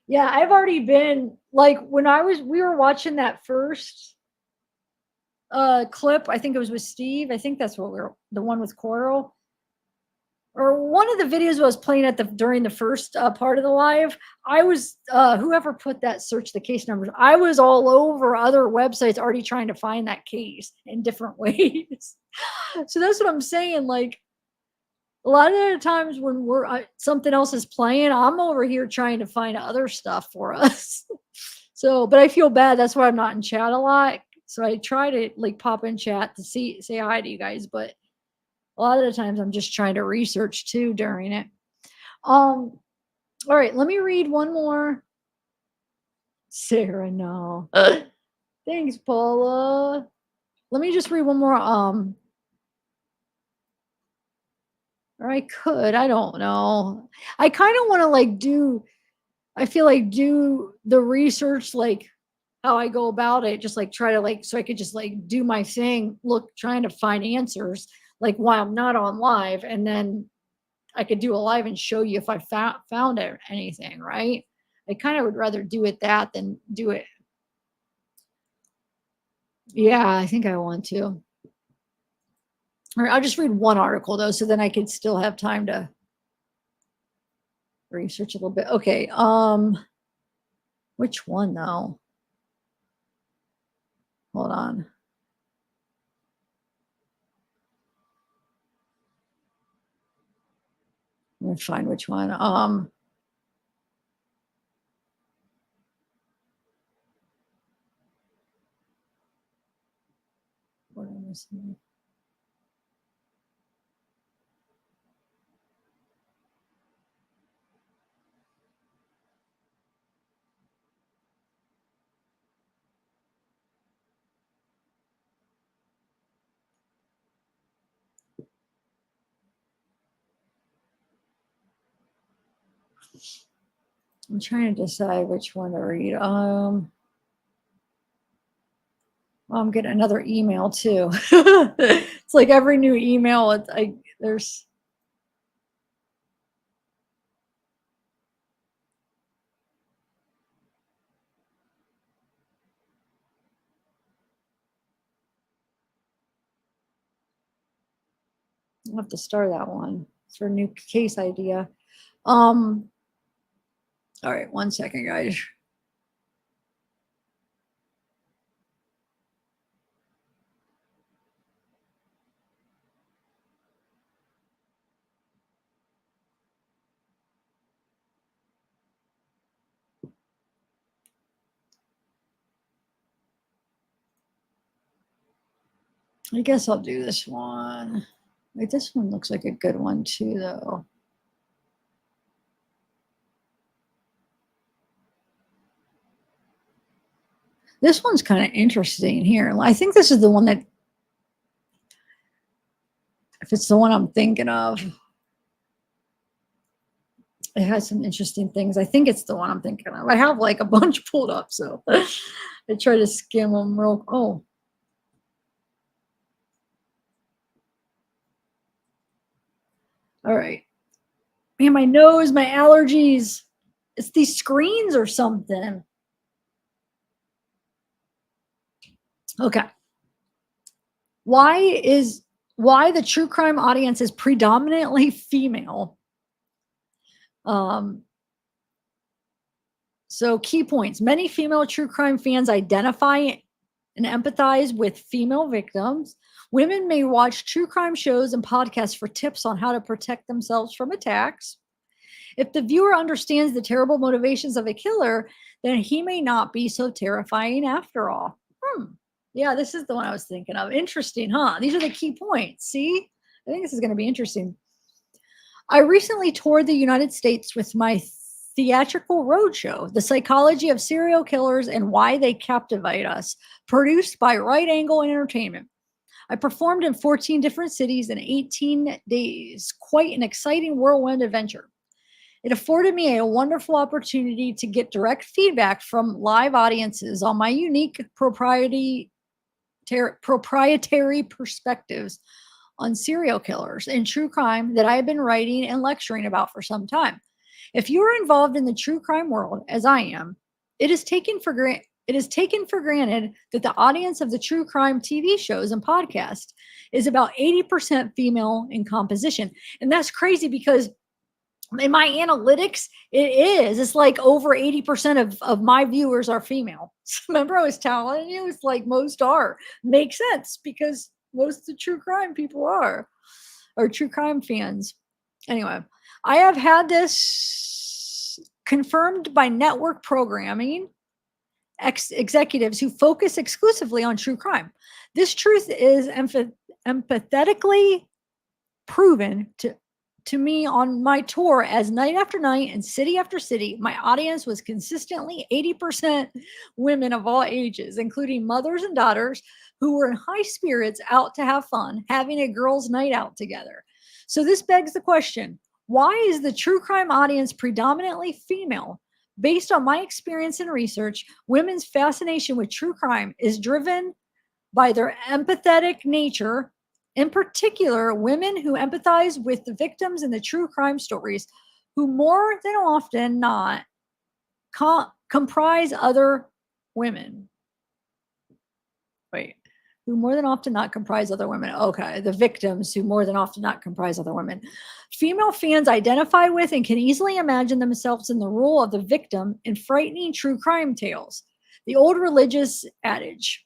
Yeah, I've already been like when we were watching that first clip, I think it was with Steve. I think that's what the one with Coral. Or one of the videos I was playing during the first part of the live. I was whoever put that search the case numbers. I was all over other websites already trying to find that case in different ways. So that's what I'm saying. Like a lot of the times when something else is playing, I'm over here trying to find other stuff for us. So, but I feel bad. That's why I'm not in chat a lot. So I try to like pop in chat to say hi to you guys, but a lot of the times I'm just trying to research too during it. All right, let me read one more. Sarah, no. Thanks, Paula. Let me just read one more. Or I could, I don't know. I kind of want to like I feel like do the research like how I go about it, just like try to like so I could just like do my thing, trying to find answers like while I'm not on live, and then I could do a live and show you if I found anything, right? I kind of would rather do it that than do it. Yeah, I think I want to. All right, I'll just read one article though, so then I could still have time to research a little bit. Okay, which one though? Hold on. Let me find which one. What am I missing? I'm trying to decide which one to read. I'm getting another email too. It's like every new email, there's. I'll have to start that one for a new case idea. All right, 1 second, guys. I guess I'll do this one. Wait, this one looks like a good one too, though. This one's kind of interesting here. I think this is the one that, if it's the one I'm thinking of, it has some interesting things. I think it's the one I'm thinking of. I have like a bunch pulled up, so I try to skim them real. Oh. All right. Man, my nose, my allergies. It's these screens or something. Okay. Why the true crime audience is predominantly female? So key points. Many female true crime fans identify and empathize with female victims. Women may watch true crime shows and podcasts for tips on how to protect themselves from attacks. If the viewer understands the terrible motivations of a killer, then he may not be so terrifying after all. Yeah, this is the one I was thinking of. Interesting, huh? These are the key points. See? I think this is going to be interesting. I recently toured the United States with my theatrical roadshow, The Psychology of Serial Killers and Why They Captivate Us, produced by Right Angle Entertainment. I performed in 14 different cities in 18 days. Quite an exciting whirlwind adventure. It afforded me a wonderful opportunity to get direct feedback from live audiences on my unique proprietary perspectives on serial killers and true crime that I have been writing and lecturing about for some time. If you are involved in the true crime world, as I am, it is taken for granted that the audience of the true crime TV shows and podcasts is about 80% female in composition. And that's crazy because in my analytics, it's like over 80% of my viewers are female. Remember, I was telling you, it's like most are. Makes sense because most of the true crime people are, or true crime fans. Anyway, I have had this confirmed by network programming executives who focus exclusively on true crime. This truth is empathetically proven to me on my tour, as night after night and city after city, my audience was consistently 80% women of all ages, including mothers and daughters who were in high spirits out to have fun, having a girls' night out together. So this begs the question, why is the true crime audience predominantly female? Based on my experience and research, women's fascination with true crime is driven by their empathetic nature. In particular, women who empathize with the victims in the true crime stories, who more than often not comprise other women. Wait, who more than often not comprise other women. Okay, the victims who more than often not comprise other women. Female fans identify with and can easily imagine themselves in the role of the victim in frightening true crime tales. The old religious adage.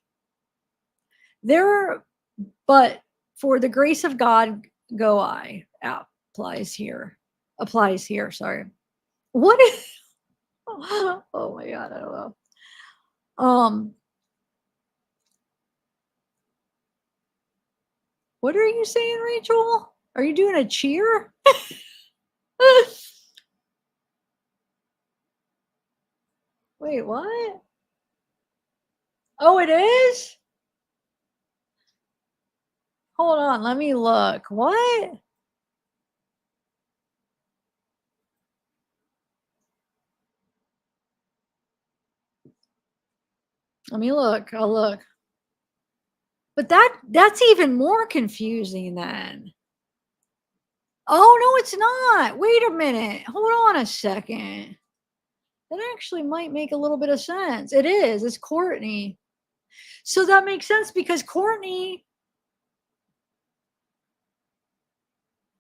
But for the grace of God go I. Applies here, sorry. What is, oh my God, I don't know. What are you saying, Rachel? Are you doing a cheer? Wait, what? Oh, it is? Hold on, let me look. What? Let me look. I'll look. But that's even more confusing then. Oh, no, it's not. Wait a minute. Hold on a second. That actually might make a little bit of sense. It is. It's Courtney. So that makes sense because Courtney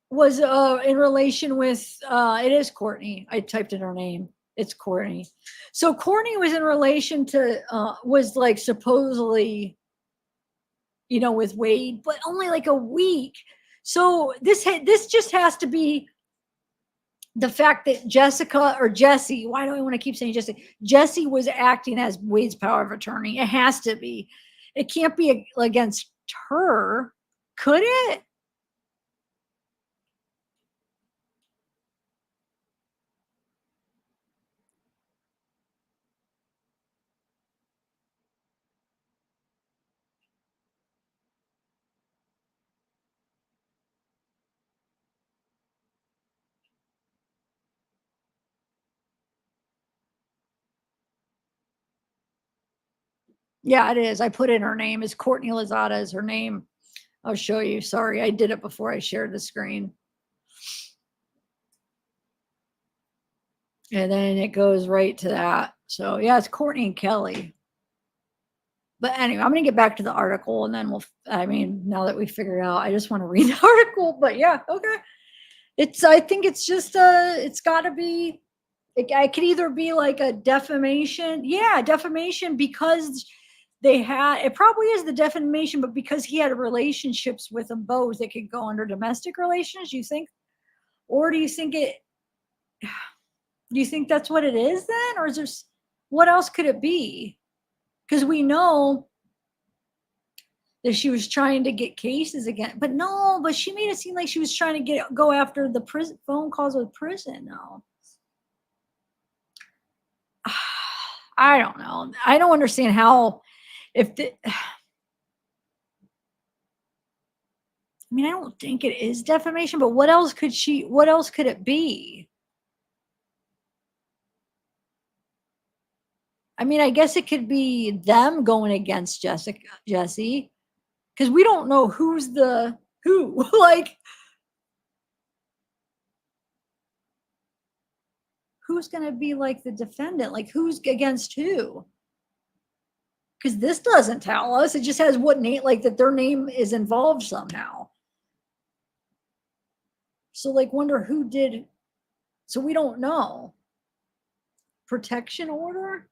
was in relation with, it is Courtney. I typed in her name. It's Courtney. So Courtney was in relation to, was like supposedly, you know, with Wade, but only like a week. So this just has to be the fact that Jessica or Jesse, why do I want to keep saying Jesse? Jesse was acting as Wade's power of attorney. It has to be. It can't be against her, could it? Yeah, it is. I put in her name. Is Courtney Lozada is her name. I'll show you. Sorry, I did it before I shared the screen. And then it goes right to that. So yeah, it's Courtney and Kelly. But anyway, I'm going to get back to the article and then now that we figured out, I just want to read the article, but yeah, okay. I think it's just, it's got to be, it could either be like a defamation. Yeah, defamation because it probably is the defamation, but because he had relationships with them both, it could go under domestic relations, you think? Or do you think that's what it is then? Or is there, what else could it be? Because we know that she was trying to get cases again, but she made it seem like she was trying to go after the prison phone calls with prison. No, I don't know. I don't understand how, I don't think it is defamation, but what else could it be? I guess it could be them going against Jesse, because we don't know who's the who. Like, who's going to be like the defendant? Like who's against who? Because this doesn't tell us. It just has what name, like that their name is involved somehow. So like wonder who did. So we don't know. Protection order?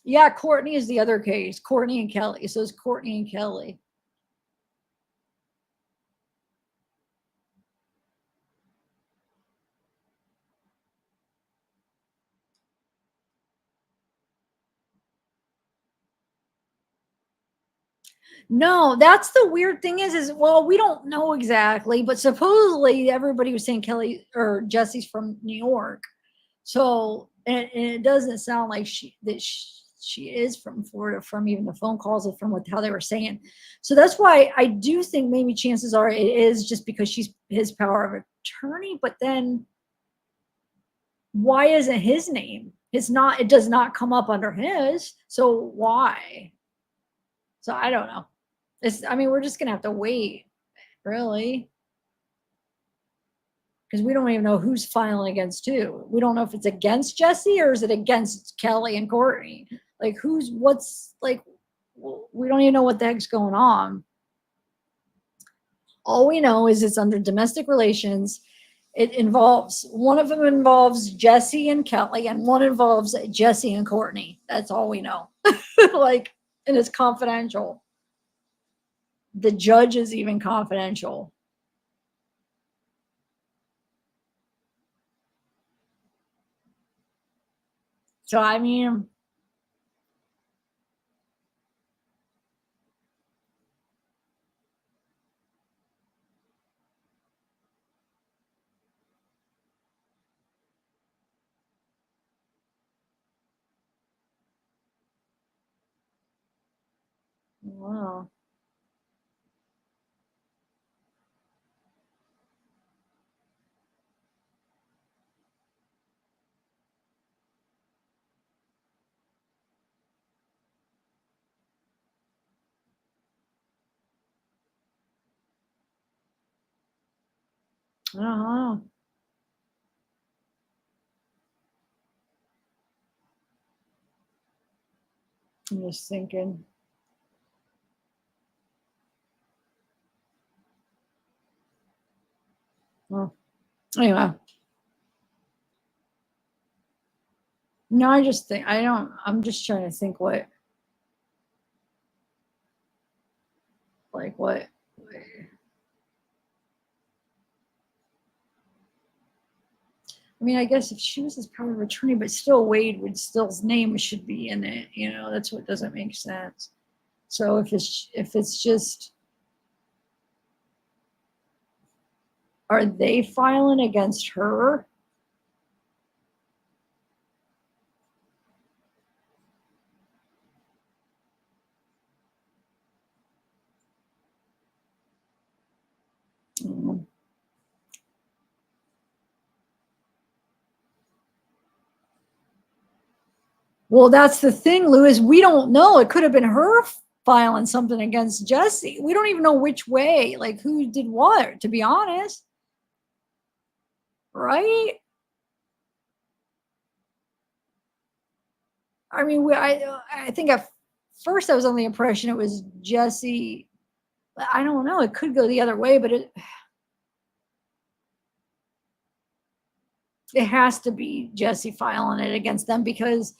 Yeah, Courtney is the other case. Courtney and Kelly. So it's Courtney and Kelly. No, that's the weird thing is well, we don't know exactly, but supposedly everybody was saying Kelly or Jesse's from New York. So, and it doesn't sound like she is from Florida from even the phone calls and from what how they were saying. So that's why I do think maybe chances are it is just because she's his power of attorney, but then why isn't his name? It's not, it does not come up under his. So why? So I don't know. I mean, we're just gonna have to wait, really, because we don't even know who's filing against who. We don't know if it's against Jesse or is it against Kelly and Courtney. Like, what's like? We don't even know what the heck's going on. All we know is it's under domestic relations. It involves one of them involves Jesse and Kelly, and one involves Jesse and Courtney. That's all we know. Like, and it's confidential. The judge is even confidential. So, I mean, wow. I don't know. I'm just thinking. Well, anyway. No, I just think, I'm just trying to think what, like what. I mean, I guess if she was his power of attorney, but still Wade would still, his name should be in it. You know, that's what doesn't make sense. So if it's just, are they filing against her? Mm. Well, that's the thing, Lewis. We don't know. It could have been her filing something against Jesse. We don't even know which way, like who did what, to be honest. Right? I mean, I think at first I was on the impression it was Jesse. I don't know. It could go the other way, but it has to be Jesse filing it against them, because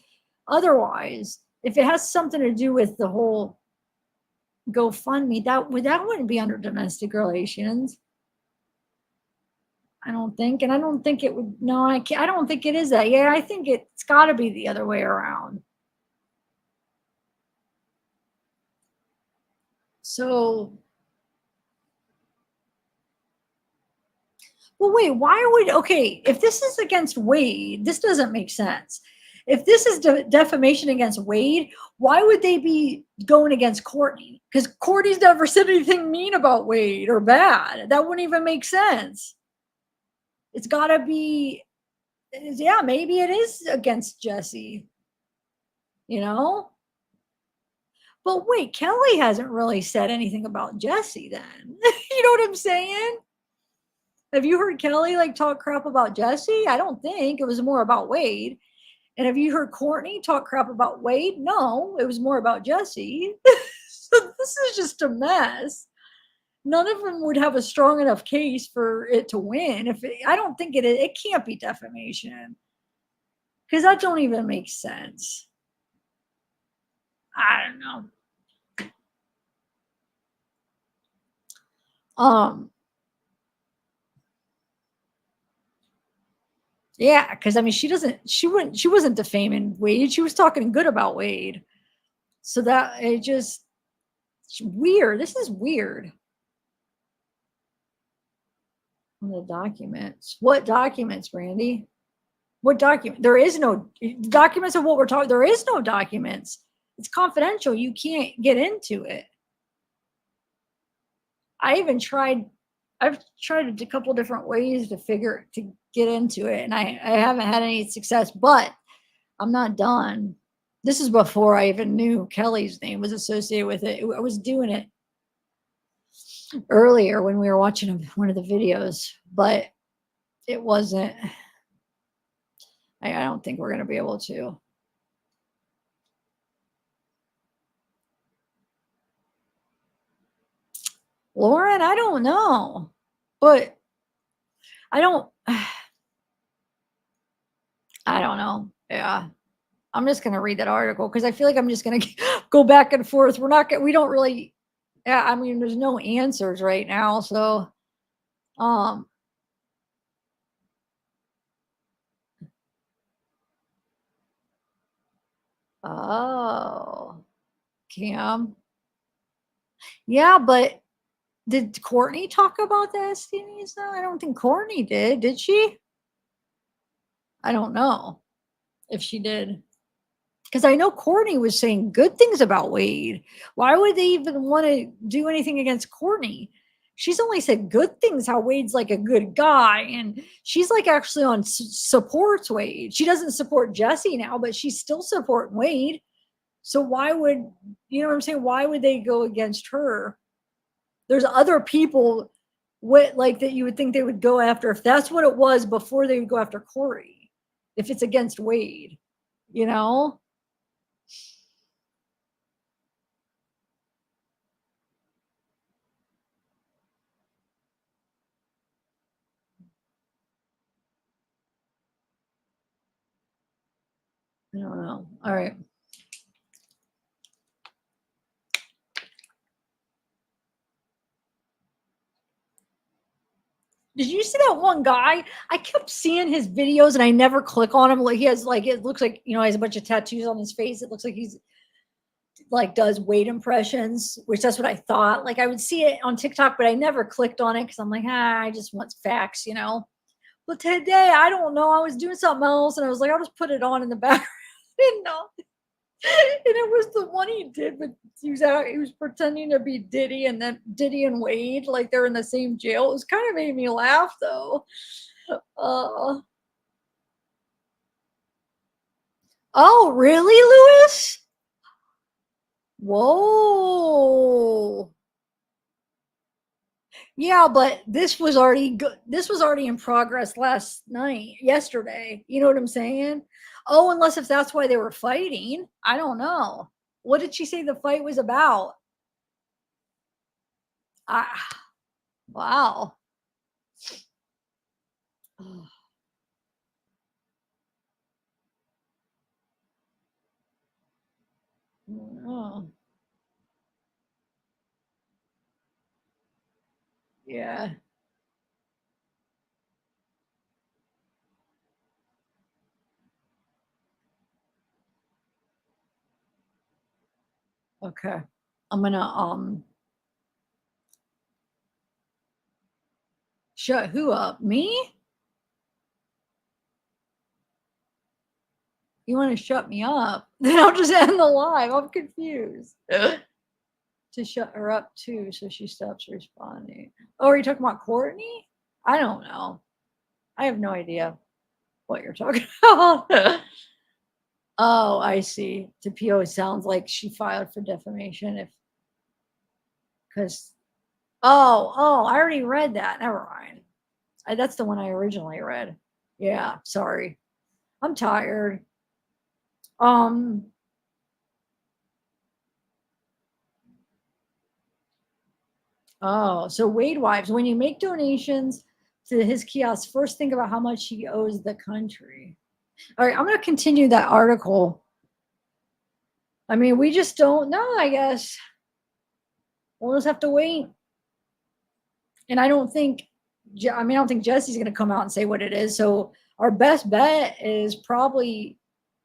otherwise, if it has something to do with the whole GoFundMe, that wouldn't be under domestic relations. I don't think, and I don't think it would. No, I don't think it is that. Yeah, I think it's got to be the other way around. So, well, wait, why would, okay, if this is against Wade, this doesn't make sense. if this is defamation against Wade, why would they be going against Courtney? Because Courtney's never said anything mean about Wade or bad. That wouldn't even make sense. It's got to be, yeah, maybe it is against Jesse, you know? But wait, Kelly hasn't really said anything about Jesse then. You know what I'm saying? Have you heard Kelly like talk crap about Jesse? I don't think. It was more about Wade. And have you heard Courtney talk crap about Wade? No, it was more about Jesse. So this is just a mess. None of them would have a strong enough case for it to win. I don't think it can't be defamation. Because that don't even make sense. I don't know. Yeah, because I mean she wasn't defaming Wade. She was talking good about Wade. So that it's weird. This is weird. The documents. What documents, Brandy? What document? There is no documents of what we're talking. There is no documents. It's confidential. You can't get into it. I've tried a couple different ways to get into it, and I haven't had any success, but I'm not done. This is before I even knew Kelly's name was associated with it. I was doing it earlier when we were watching one of the videos, but it wasn't. I don't think we're going to be able to. Lauren, I don't know, but I don't know. Yeah. I'm just going to read that article because I feel like I'm just going to go back and forth. We don't really, yeah, I mean, there's no answers right now. So, oh, Cam. Yeah, but did Courtney talk about the STDs though? I don't think Courtney did she? I don't know if she did. Because I know Courtney was saying good things about Wade. Why would they even want to do anything against Courtney? She's only said good things, how Wade's like a good guy. And she's like actually supports Wade. She doesn't support Jesse now, but she's still supporting Wade. So why would, you know what I'm saying? Why would they go against her? There's other people that you would think they would go after if that's what it was before they would go after Corey. If it's against Wade, you know? I don't know. All right. Did you see that one guy? I kept seeing his videos and I never click on him. Like he has it looks like, he has a bunch of tattoos on his face. It looks like he's does Wade impressions, which that's what I thought. Like I would see it on TikTok, but I never clicked on it because I'm like, I just want facts, But today, I don't know. I was doing something else and I was like, I'll just put it on in the background. I didn't know. And it was the one he did, but he was pretending to be Diddy, and then Diddy and Wade, like they're in the same jail. It was kind of made me laugh though. Oh, really, Lewis? Whoa. Yeah, but this was already good. This was already in progress yesterday. You know what I'm saying? Oh, unless if that's why they were fighting. I don't know. What did she say the fight was about? Wow. Oh. Yeah. Okay. I'm gonna shut who up? Me? You want to shut me up? Then I'll just end the live. I'm confused. To shut her up too, so she stops responding. Oh, are you talking about Courtney? I don't know. I have no idea what you're talking about. Oh, I see. To PO, it sounds like she filed for defamation because I already read that. Never mind. That's the one I originally read. Yeah, sorry. I'm tired. Oh, so Wade Wives, when you make donations to his kiosk, first think about how much he owes the country. All right, I'm going to continue that article. I mean, we just don't know, I guess. We'll just have to wait. And I don't think Jesse's going to come out and say what it is. So our best bet is probably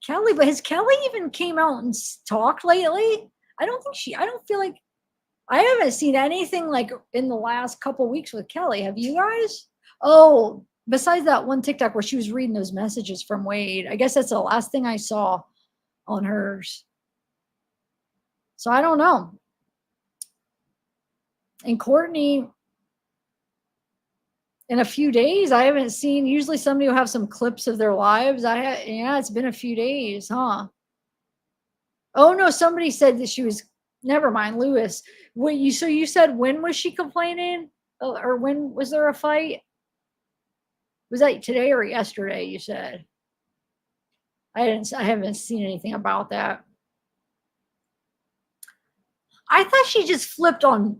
Kelly. But has Kelly even came out and talked lately? I don't feel like I haven't seen anything like in the last couple weeks with Kelly. Have you guys? Oh, besides that one TikTok where she was reading those messages from Wade. I guess that's the last thing I saw on hers. So I don't know. And Courtney, in a few days, I haven't seen. Usually somebody will have some clips of their lives. Yeah, it's been a few days, huh? Oh no, somebody said that she was. Never mind, Lewis. So you said when was she complaining, or when was there a fight? Was that today or yesterday? You said. I haven't seen anything about that. I thought she just flipped on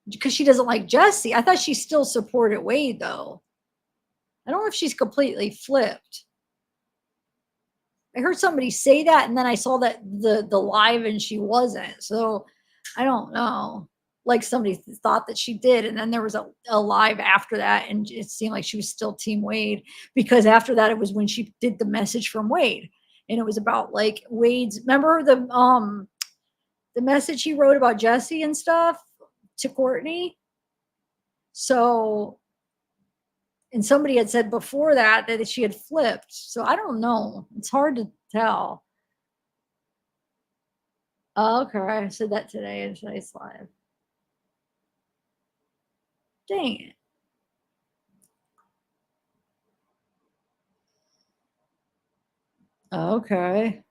because she doesn't like Jesse. I thought she still supported Wade though. I don't know if she's completely flipped. I heard somebody say that, and then I saw that the live, and she wasn't. So I don't know. Like somebody thought that she did, and then there was a live after that, and it seemed like she was still Team Wade because after that it was when she did the message from Wade, and it was about like Wade's. Remember the message he wrote about Jesse and stuff to Courtney. So. And somebody had said before that she had flipped. So I don't know. It's hard to tell. Oh, okay. I said that today in today's live. Dang it. Okay.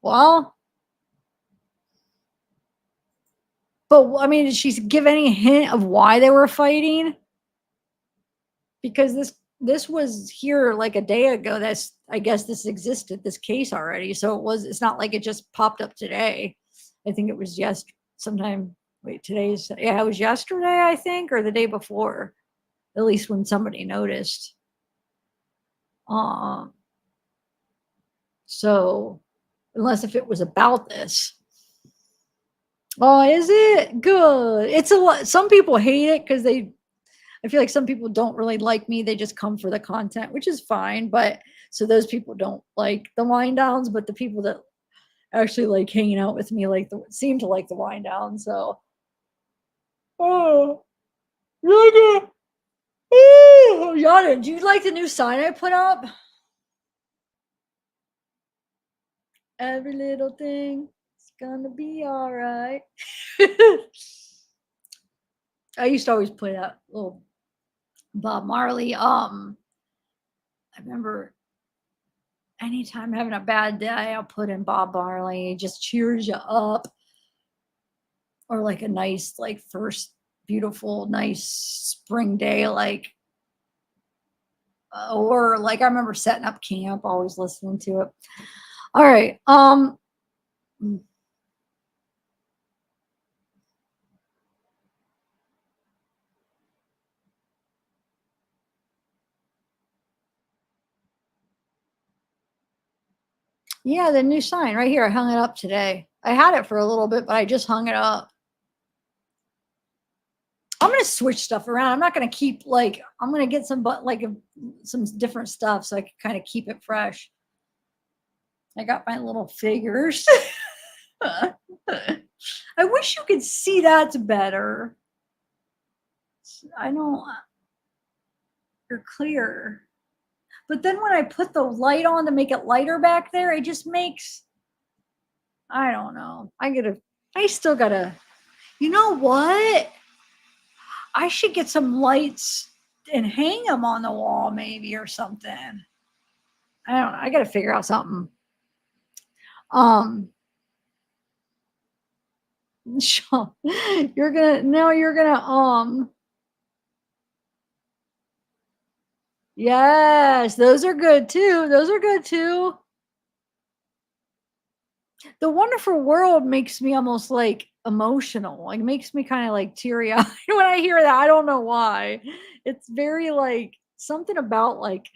Well. But I mean, did she give any hint of why they were fighting? Because this was here like a day ago. I guess this existed, this case already. So it's not like it just popped up today. I think it was sometime. Wait, it was yesterday, I think, or the day before. At least when somebody noticed. So unless if it was about this. Oh, is it? Good. It's a lot. Some people hate it because I feel like some people don't really like me. They just come for the content, which is fine. But so those people don't like the wind downs, but the people that actually like hanging out with me seem to like the wind down. So, oh, really good. Oh, Yana, do you like the new sign I put up? Every little thing is gonna be all right. I used to always play that little Bob Marley. I remember anytime having a bad day, I'll put in Bob Marley. It just cheers you up. Or like a nice, like first beautiful, nice spring day, or like I remember setting up camp, always listening to it. All right. Yeah, the new sign right here. I hung it up today. I had it for a little bit, but I just hung it up. I'm going to switch stuff around. I'm not going to keep I'm going to get some different stuff so I can kind of keep it fresh. I got my little figures. I wish you could see that better. I know you're clear. But then when I put the light on to make it lighter back there, it just makes, I don't know. I still gotta, you know what? I should get some lights and hang them on the wall maybe or something. I don't know. I gotta figure out something. Sean, you're gonna yes, those are good too. Those are good too. The Wonderful World makes me almost like emotional. Like makes me kind of like teary eyed when I hear that. I don't know why. It's very like something about like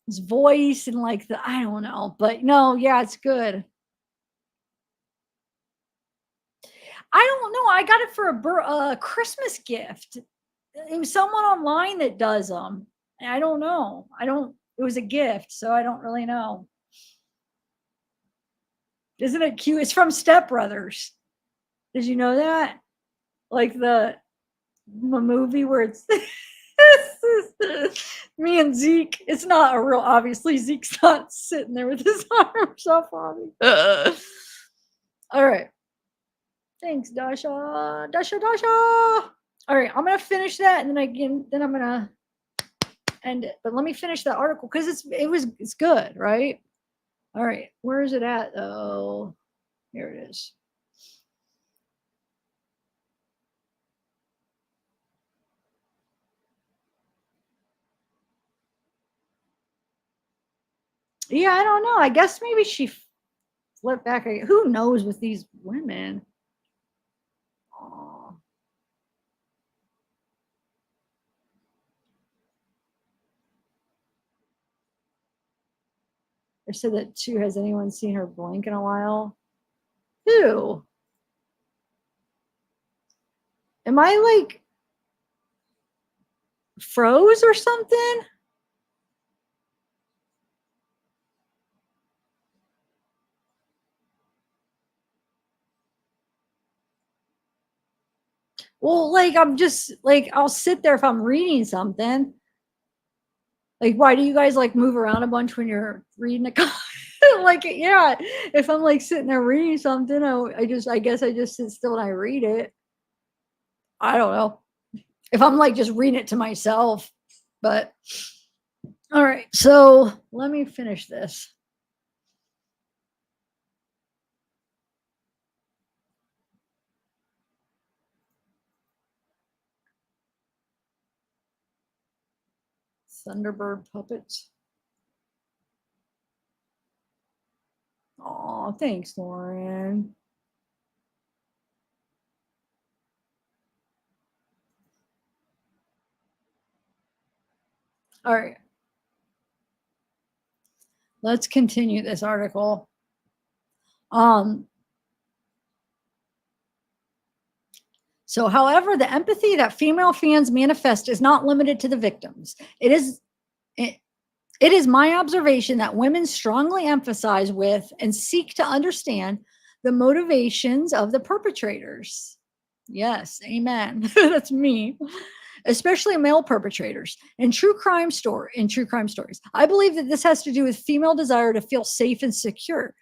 his voice and like the I don't know, but no, yeah, it's good. I don't know. I got it for a Christmas gift. It was someone online that does them. I don't know. It was a gift, so I don't really know. Isn't it cute? It's from Step Brothers. Did you know that? Like the movie where it's me and Zeke. It's not a real, obviously, Zeke's not sitting there with his arms up on me. All right. Thanks, Dasha. Dasha. All right, I'm gonna finish that, and then I'm gonna end it. But let me finish that article because it's good, right? All right, where is it at though? Here it is. Yeah, I don't know. I guess maybe she flipped back. Who knows with these women? Aw. I said that too. Has anyone seen her blink in a while? Who? Am I like froze or something? Well, like I'm just like I'll sit there if I'm reading something. Like, why do you guys like move around a bunch when you're reading a like yeah, if I'm like sitting there reading something, I guess I just sit still and I read it. I don't know. If I'm like just reading it to myself, but all right, so let me finish this. Thunderbird puppets. Oh, thanks, Lauren. All right. Let's continue this article. So, however, the empathy that female fans manifest is not limited to the victims. It is my observation that women strongly emphasize with and seek to understand the motivations of the perpetrators. Yes, amen. That's me. Especially male perpetrators in true crime stories. I believe that this has to do with female desire to feel safe and secure.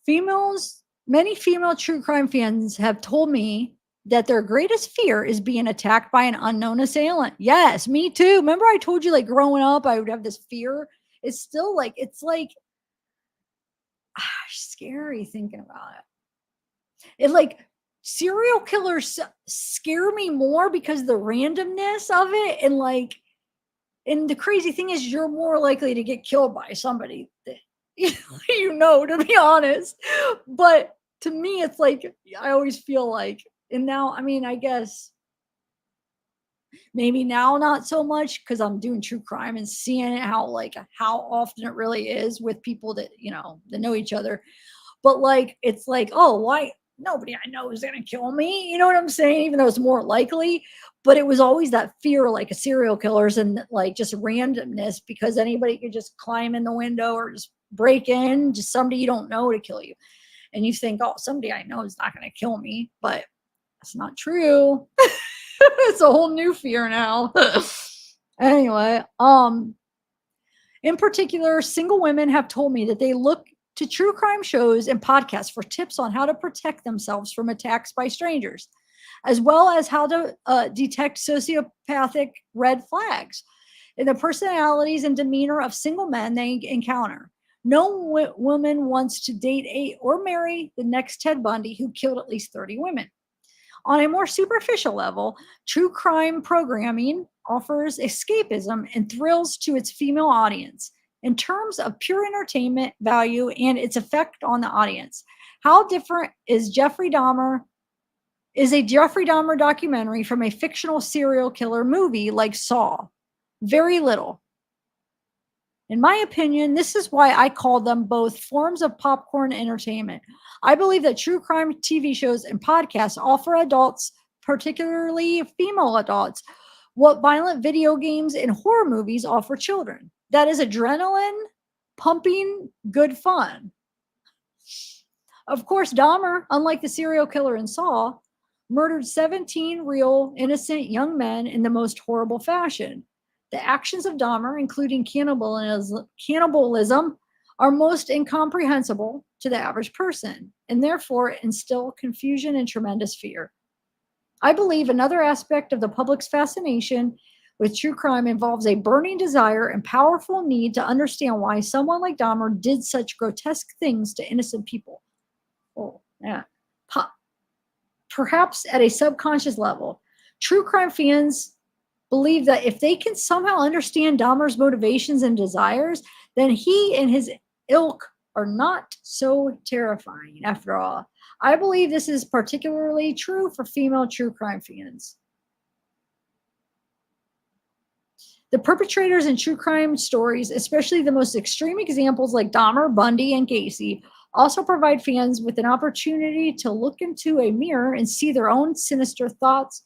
Many female true crime fans have told me that their greatest fear is being attacked by an unknown assailant. Yes, me too. Remember I told you like growing up, I would have this fear. It's still like, scary thinking about it. It like serial killers scare me more because of the randomness of it. And the crazy thing is you're more likely to get killed by somebody that to be honest. But to me, it's like, I always feel like, and now, I mean, I guess maybe now not so much because I'm doing true crime and seeing it, how often it really is with people that, that know each other. But like, it's like, oh, why? Nobody I know is going to kill me. You know what I'm saying? Even though it's more likely, but it was always that fear, like a serial killers and like just randomness because anybody could just climb in the window or just break in, just somebody you don't know to kill you. And you think, oh, somebody I know is not going to kill me, but that's not true. It's a whole new fear now. Anyway, in particular, single women have told me that they look to true crime shows and podcasts for tips on how to protect themselves from attacks by strangers, as well as how to detect sociopathic red flags in the personalities and demeanor of single men they encounter. No woman wants to date or marry the next Ted Bundy who killed at least 30 women. On a more superficial level, true crime programming offers escapism and thrills to its female audience. In terms of pure entertainment value and its effect on the audience, how different is Jeffrey Dahmer? Is a Jeffrey Dahmer documentary from a fictional serial killer movie like Saw? Very little. In my opinion, this is why I call them both forms of popcorn entertainment. I believe that true crime TV shows and podcasts offer adults, particularly female adults, what violent video games and horror movies offer children. That is adrenaline pumping good fun. Of course, Dahmer, unlike the serial killer in Saw, murdered 17 real, innocent young men in the most horrible fashion. The actions of Dahmer, including cannibalism, are most incomprehensible to the average person and therefore instill confusion and tremendous fear. I believe another aspect of the public's fascination with true crime involves a burning desire and powerful need to understand why someone like Dahmer did such grotesque things to innocent people. Oh, yeah. Perhaps at a subconscious level, true crime fans believe that if they can somehow understand Dahmer's motivations and desires, then he and his ilk are not so terrifying after all. I believe this is particularly true for female true crime fans. The perpetrators in true crime stories, especially the most extreme examples like Dahmer, Bundy, and Gacy, also provide fans with an opportunity to look into a mirror and see their own sinister thoughts,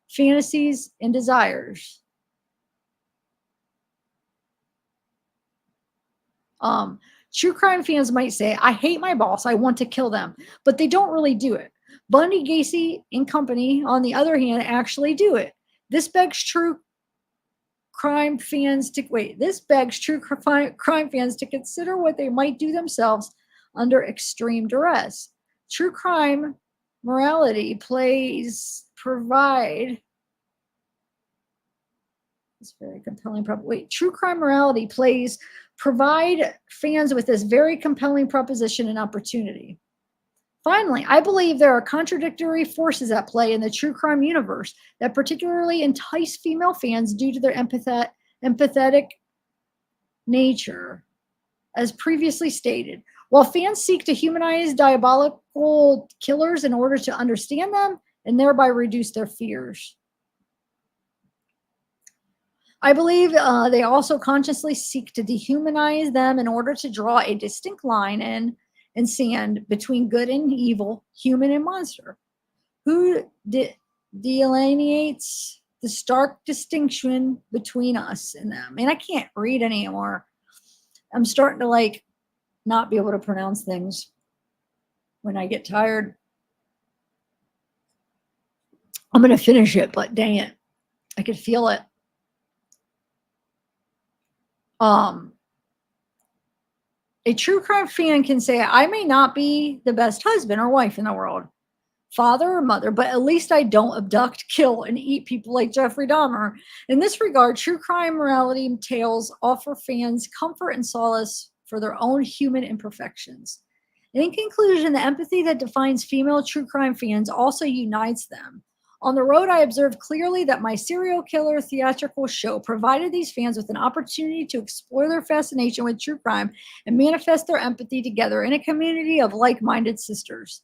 fantasies, and desires. True crime fans might say, I hate my boss, I want to kill them, but they don't really do it. Bundy, Gacy, and company, on the other hand, actually do it. This begs true crime fans to consider what they might do themselves under extreme duress. True crime morality provide fans with this very compelling proposition and opportunity. Finally, I believe there are contradictory forces at play in the true crime universe that particularly entice female fans due to their empathetic nature. As previously stated, while fans seek to humanize diabolical killers in order to understand them and thereby reduce their fears, I believe they also consciously seek to dehumanize them in order to draw a distinct line in sand between good and evil, human and monster. Who delineates the stark distinction between us and them? And I can't read anymore. I'm starting to not be able to pronounce things when I get tired. I'm going to finish it, but dang it, I could feel it. A true crime fan can say, I may not be the best husband or wife in the world, father or mother, but at least I don't abduct, kill, and eat people like Jeffrey Dahmer. In this regard, true crime morality tales offer fans comfort and solace for their own human imperfections. In conclusion, the empathy that defines female true crime fans also unites them. On the road, I observed clearly that my serial killer theatrical show provided these fans with an opportunity to explore their fascination with true crime and manifest their empathy together in a community of like-minded sisters.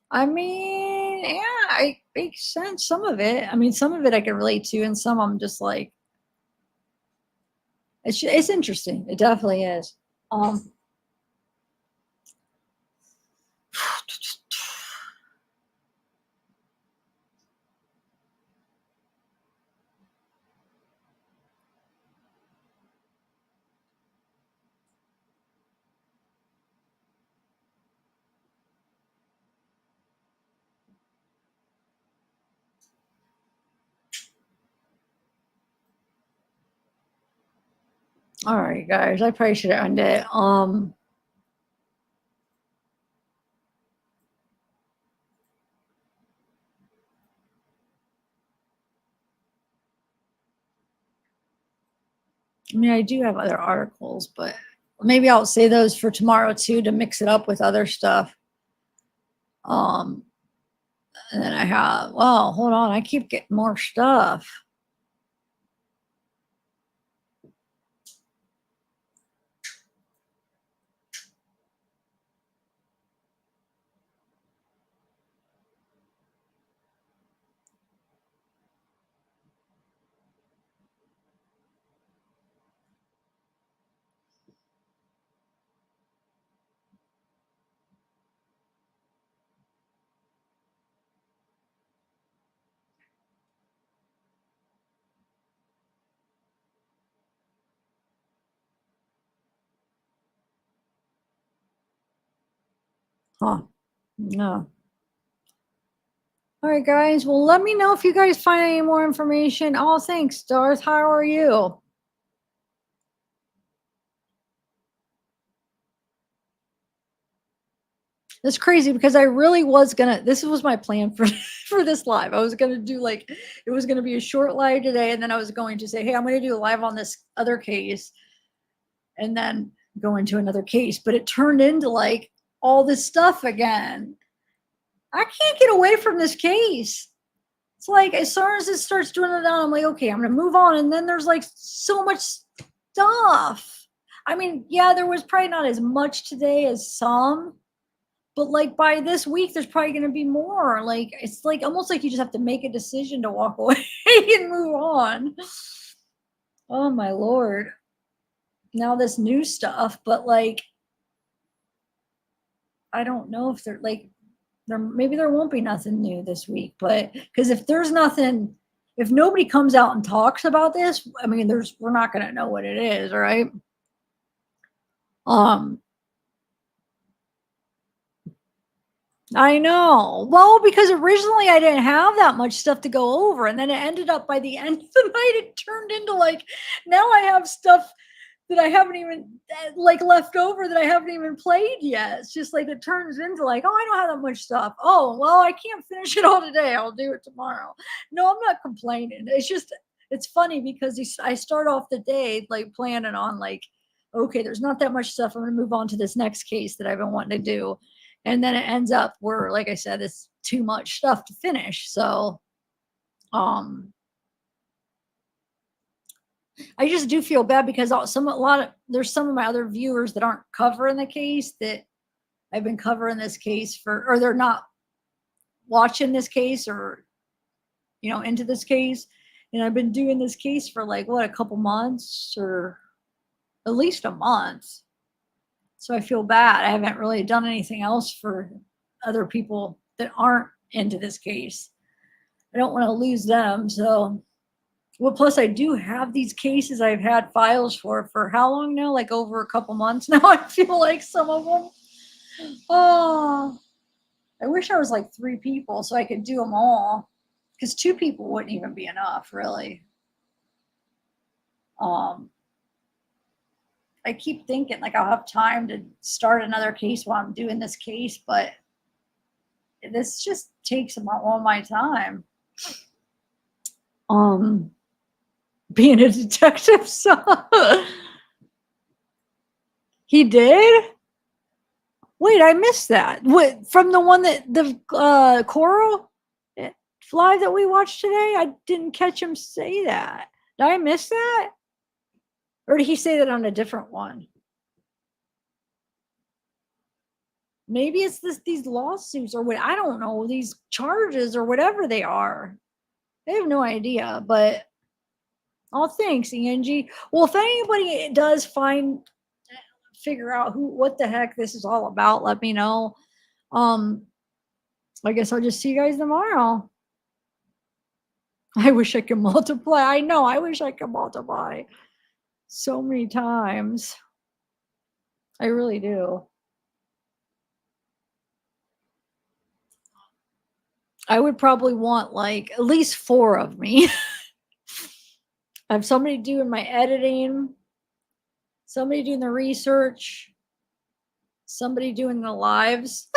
I mean, yeah, it makes sense. Some of it. I mean, some of it I can relate to, and some I'm just like, it's interesting. It definitely is. All right, guys, I probably should end it. I mean, I do have other articles, but maybe I'll say those for tomorrow too to mix it up with other stuff. And then I have, well, hold on, I keep getting more stuff. Huh. No. All right, guys. Well, let me know if you guys find any more information. Oh, thanks, Darth. How are you? It's crazy because I really was gonna, this was my plan for for this live. I was gonna do like, it was gonna be a short live today, and then I was going to say, hey, I'm gonna do a live on this other case and then go into another case. But it turned into like all this stuff again. I can't get away from this case. It's like as soon as it starts dwindling down, I'm like, okay, I'm gonna move on. And then there's like so much stuff. I mean, yeah, there was probably not as much today as some, but like by this week, there's probably gonna be more. Like it's like almost like you just have to make a decision to walk away and move on. Oh my Lord. Now this new stuff, but like I don't know if they're like maybe there won't be nothing new this week, but because if there's nothing, if nobody comes out and talks about this, I mean, we're not going to know what it is, right? I know. Well, because originally I didn't have that much stuff to go over, and then it ended up by the end of the night, it turned into like now I have stuff that I haven't even like left over that I haven't even played yet. It's just like it turns into like, oh, I don't have that much stuff. Oh, well, I can't finish it all today. I'll do it tomorrow. No, I'm not complaining. It's just it's funny because I start off the day like planning on like, okay, there's not that much stuff. I'm gonna move on to this next case that I've been wanting to do. And then it ends up where, like I said, it's too much stuff to finish. So I just do feel bad because there's some of my other viewers that aren't covering the case that I've been covering this case for, or they're not watching this case or, into this case. And I've been doing this case for like, what, a couple months or at least a month. So I feel bad. I haven't really done anything else for other people that aren't into this case. I don't want to lose them. So, well, plus I do have these cases I've had files for how long now? Like over a couple months now. I feel like some of them. Oh, I wish I was like 3 people so I could do them all, because 2 people wouldn't even be enough, really. I keep thinking like I'll have time to start another case while I'm doing this case, but this just takes all my time. Being a detective, so he did. Wait, I missed that. What, from the one that the choral live that we watched today? I didn't catch him say that. Did I miss that? Or did he say that on a different one? Maybe it's these lawsuits or what, I don't know, these charges or whatever they are. I have no idea, but oh, thanks, Angie. Well, if anybody does figure out what the heck this is all about, let me know. I guess I'll just see you guys tomorrow. I wish I could multiply. I know, I wish I could multiply so many times. I really do. I would probably want like at least 4 of me. I have somebody doing my editing. somebody doing the research, somebody doing the lives,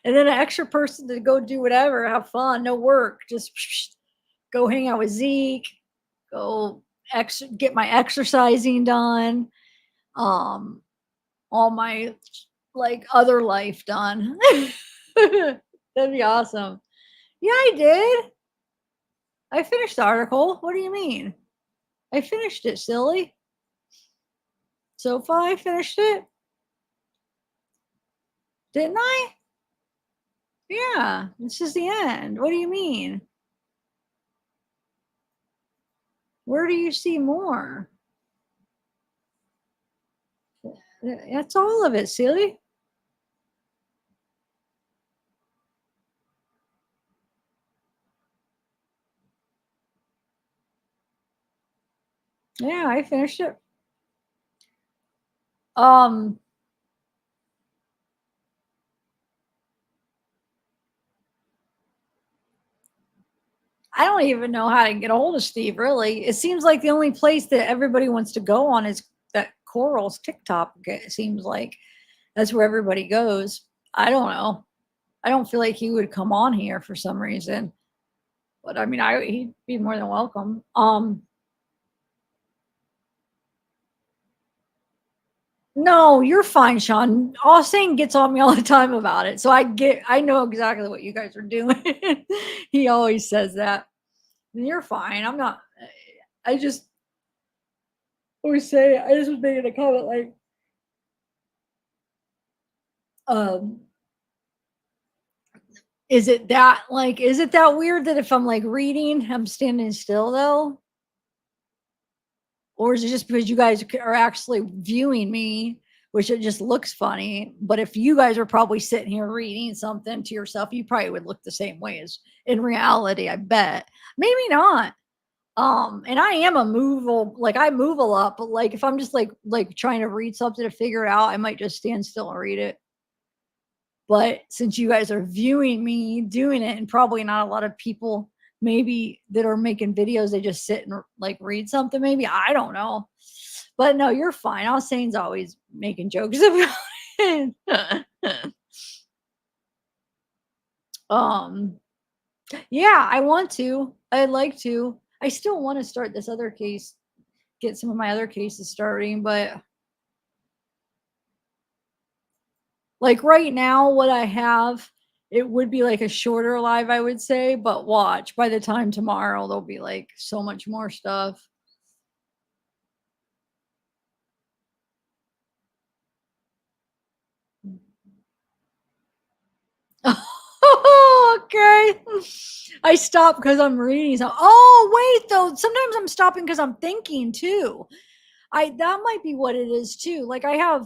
and then an extra person to go do whatever, have fun, no work, just go hang out with Zeke, go get my exercising done, all my like other life done. That'd be awesome. Yeah, I did. I finished the article. What do you mean? I finished it, silly. So far, I finished it. Didn't I? Yeah, this is the end. What do you mean? Where do you see more? That's all of it, silly. Yeah, I finished it. I don't even know how to get a hold of Steve, really. It seems like the only place that everybody wants to go on is that Coral's TikTok. It seems like that's where everybody goes. I don't know. I don't feel like he would come on here for some reason. But I mean, he'd be more than welcome. No, you're fine, Sean. Austin gets on me all the time about it. So I know exactly what you guys are doing. He always says that. You're fine. I'm not, I just always say, I just was making a comment like, is it that weird that if I'm like reading, I'm standing still though? Or is it just because you guys are actually viewing me, which it just looks funny? But if you guys are probably sitting here reading something to yourself, you probably would look the same way as in reality, I bet. Maybe not. And I am a moveable, like I move a lot, but like if I'm just like trying to read something to figure it out, I might just stand still and read it. But since you guys are viewing me doing it, and probably not a lot of people maybe that are making videos, they just sit and like read something, maybe, I don't know. But no, you're fine. Alsane's always making jokes about it. Yeah, I want to. I'd like to. I still want to start this other case, get some of my other cases starting, but like right now, what I have, it would be like a shorter live, I would say, but watch, by the time tomorrow, there'll be like so much more stuff. Okay. I stop because I'm reading. So, oh, wait, though. Sometimes I'm stopping because I'm thinking too. That might be what it is too. Like I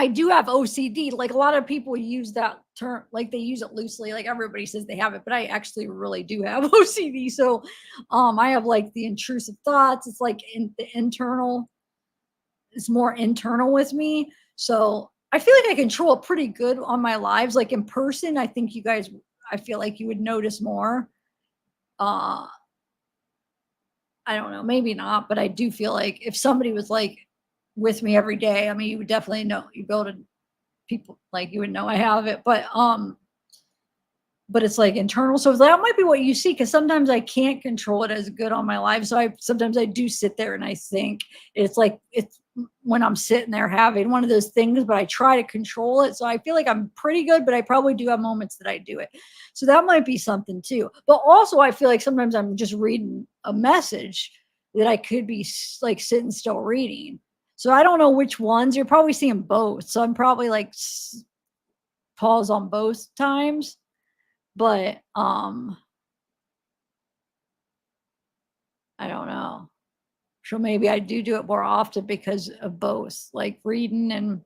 do have OCD. Like a lot of people use that term, like they use it loosely. Like everybody says they have it, but I actually really do have OCD. So, I have like the intrusive thoughts. It's like the internal. It's more internal with me. So I feel like I control it pretty good on my lives. Like in person, I think you guys, I feel like you would notice more. I don't know, maybe not, but I do feel like if somebody was like with me every day, I mean, you would definitely know, you go to people, like you would know I have it, but it's like internal. So that might be what you see. Cause sometimes I can't control it as good on my life. So sometimes I do sit there and I think it's like, it's when I'm sitting there having one of those things, but I try to control it. So I feel like I'm pretty good, but I probably do have moments that I do it. So that might be something too. But also I feel like sometimes I'm just reading a message that I could be like sitting still reading. So I don't know which ones. You're probably seeing both. So I'm probably like pause on both times. But I don't know. So maybe I do it more often because of both, like reading and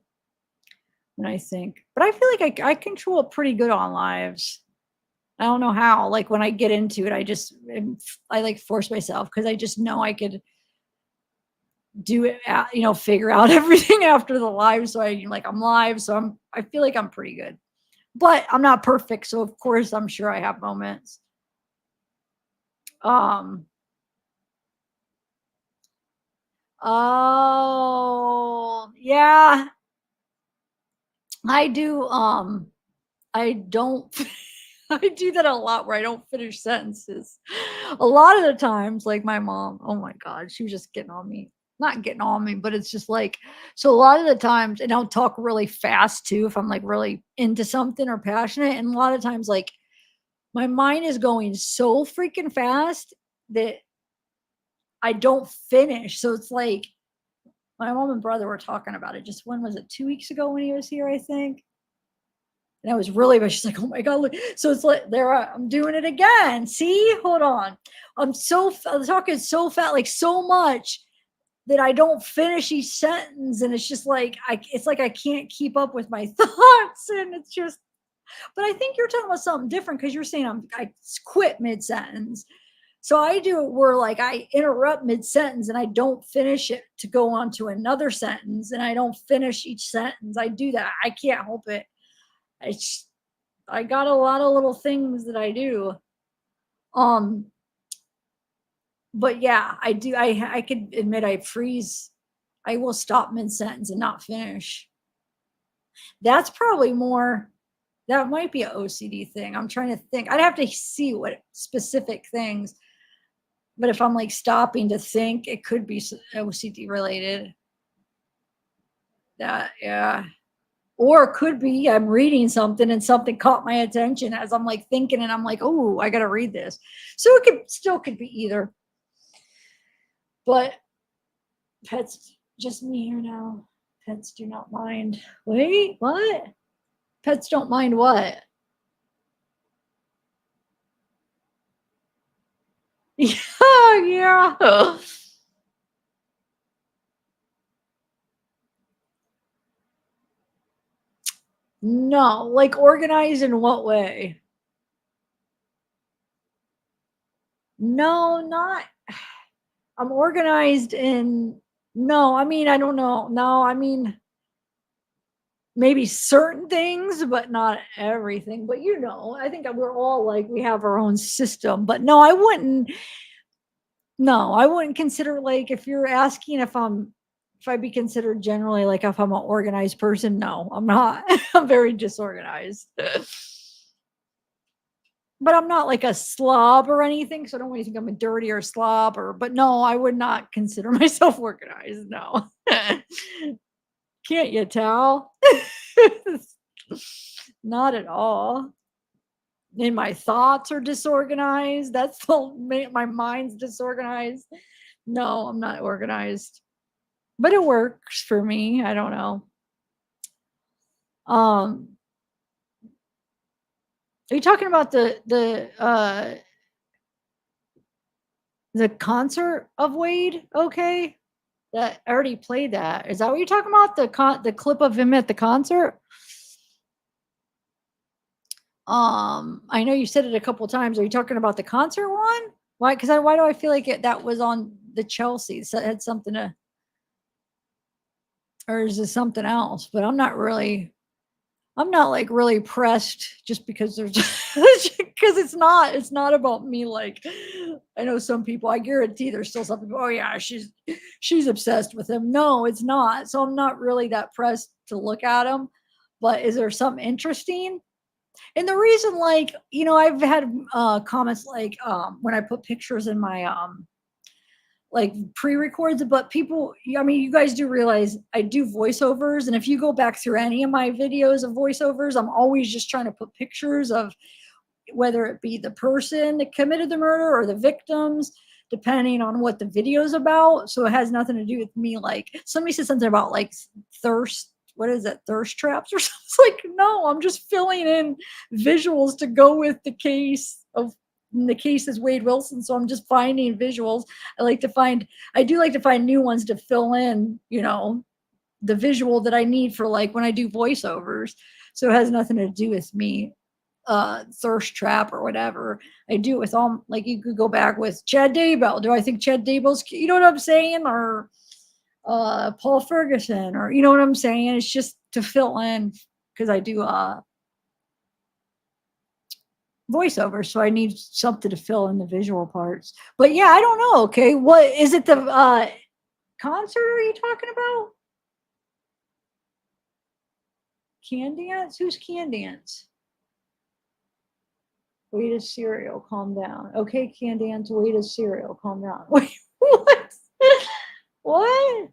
when I think. But I feel like I control it pretty good on lives. I don't know how. Like when I get into it, I like force myself because I just know I could do it, figure out everything after the live. So I'm live. So I feel like I'm pretty good. But I'm not perfect. So of course I'm sure I have moments. Oh, yeah. I do. I don't. I do that a lot where I don't finish sentences. A lot of the times, like my mom, oh my God, she was just getting on me. Not getting on me, but it's just like, so a lot of the times, and I'll talk really fast too if I'm like really into something or passionate. And a lot of times, like my mind is going so freaking fast that I don't finish. So it's like my mom and brother were talking about it. Just when was it? 2 weeks ago when he was here, I think. And I was really, but she's like, oh my God, look. So it's like, I'm doing it again. See, hold on. I'm talking so fat, like so much that I don't finish each sentence. And it's just like, it's like I can't keep up with my thoughts. And it's just, but I think you're talking about something different because you're saying I quit mid sentence. So I do it where like I interrupt mid sentence and I don't finish it to go on to another sentence, and I don't finish each sentence. I do that. I can't help it. I got a lot of little things that I do. But yeah, I do. I could admit I freeze. I will stop mid sentence and not finish. That's probably more. That might be an OCD thing. I'm trying to think. I'd have to see what specific things. But if I'm like stopping to think, it could be OCD related. That, yeah. Or it could be I'm reading something and something caught my attention as I'm like thinking, and I'm like, oh, I got to read this. So it could be either. But pets, just me here now. Pets do not mind. Wait, what? Pets don't mind what? Yeah, yeah. No, like organized in what way? No, not. I'm organized in. No, I mean, I don't know. No, I mean, maybe certain things, but not everything. But I think we're all like, we have our own system. But no, I wouldn't. No, I wouldn't consider, like, if you're asking if I'd be considered generally like if I'm an organized person. No, I'm not. I'm very disorganized. But I'm not like a slob or anything, so I don't want you to think I'm a dirty or slob, but no, I would not consider myself organized. No. Can't you tell? Not at all. And my thoughts are disorganized. That's my mind's disorganized. No, I'm not organized. But it works for me. I don't know. Are you talking about the concert of Wade? Okay. That I already played that. Is that what you're talking about? The clip of him at the concert? I know you said it a couple times. Are you talking about the concert one? Why? Because why do I feel like that was on the Chelsea? So it had something to, or is it something else? But I'm not like really pressed just because there's because it's not about me. Like, I know some people, I guarantee there's still some people, oh yeah, she's obsessed with him. No, it's not. So I'm not really that pressed to look at him. But is there something interesting? And the reason, like, I've had comments like when I put pictures in my like pre-records, but people, I mean, you guys do realize I do voiceovers, and if you go back through any of my videos of voiceovers, I'm always just trying to put pictures of whether it be the person that committed the murder or the victims, depending on what the video's about. So it has nothing to do with me. Like, somebody said something about like thirst. What is that? Thirst traps or something? It's like, no, I'm just filling in visuals to go with the case the case is Wade Wilson. So I'm just finding visuals. I do like to find new ones to fill in, the visual that I need for like when I do voiceovers. So it has nothing to do with me, thirst trap or whatever. I do it with all, like, you could go back with Chad Daybell. Do I think Chad Daybell's, you know what I'm saying? Or Paul Ferguson, or you know what I'm saying? It's just to fill in because I do voiceover, so I need something to fill in the visual parts. But yeah, I don't know. Okay, what is it? concert are you talking about? Can Dance? Who's Can Dance? Wait a cereal, calm down. Okay, Can Dance, wait a cereal, calm down. Wait, what? What?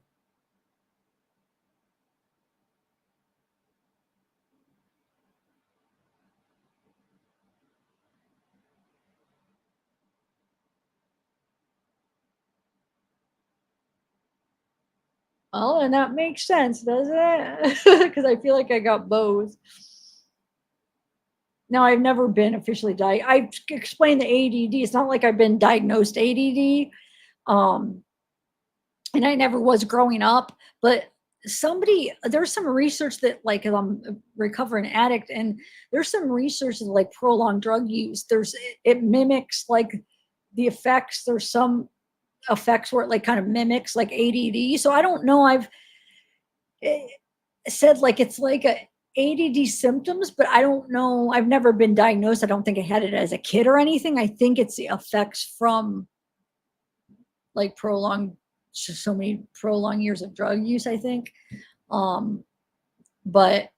Oh, and that makes sense, doesn't it? Because I feel like I got both. Now, I've never been officially diagnosed. I explained the ADD. It's not like I've been diagnosed ADD. And I never was growing up, but there's some research that, like, I'm a recovering addict, and there's some research that, like, prolonged drug use, it mimics, like, the effects. There's some effects where it, like, kind of mimics, like, ADD. So I don't know. I've said, like, it's like a ADD symptoms, but I don't know. I've never been diagnosed. I don't think I had it as a kid or anything. I think it's the effects from, like, so many prolonged years of drug use, I think. But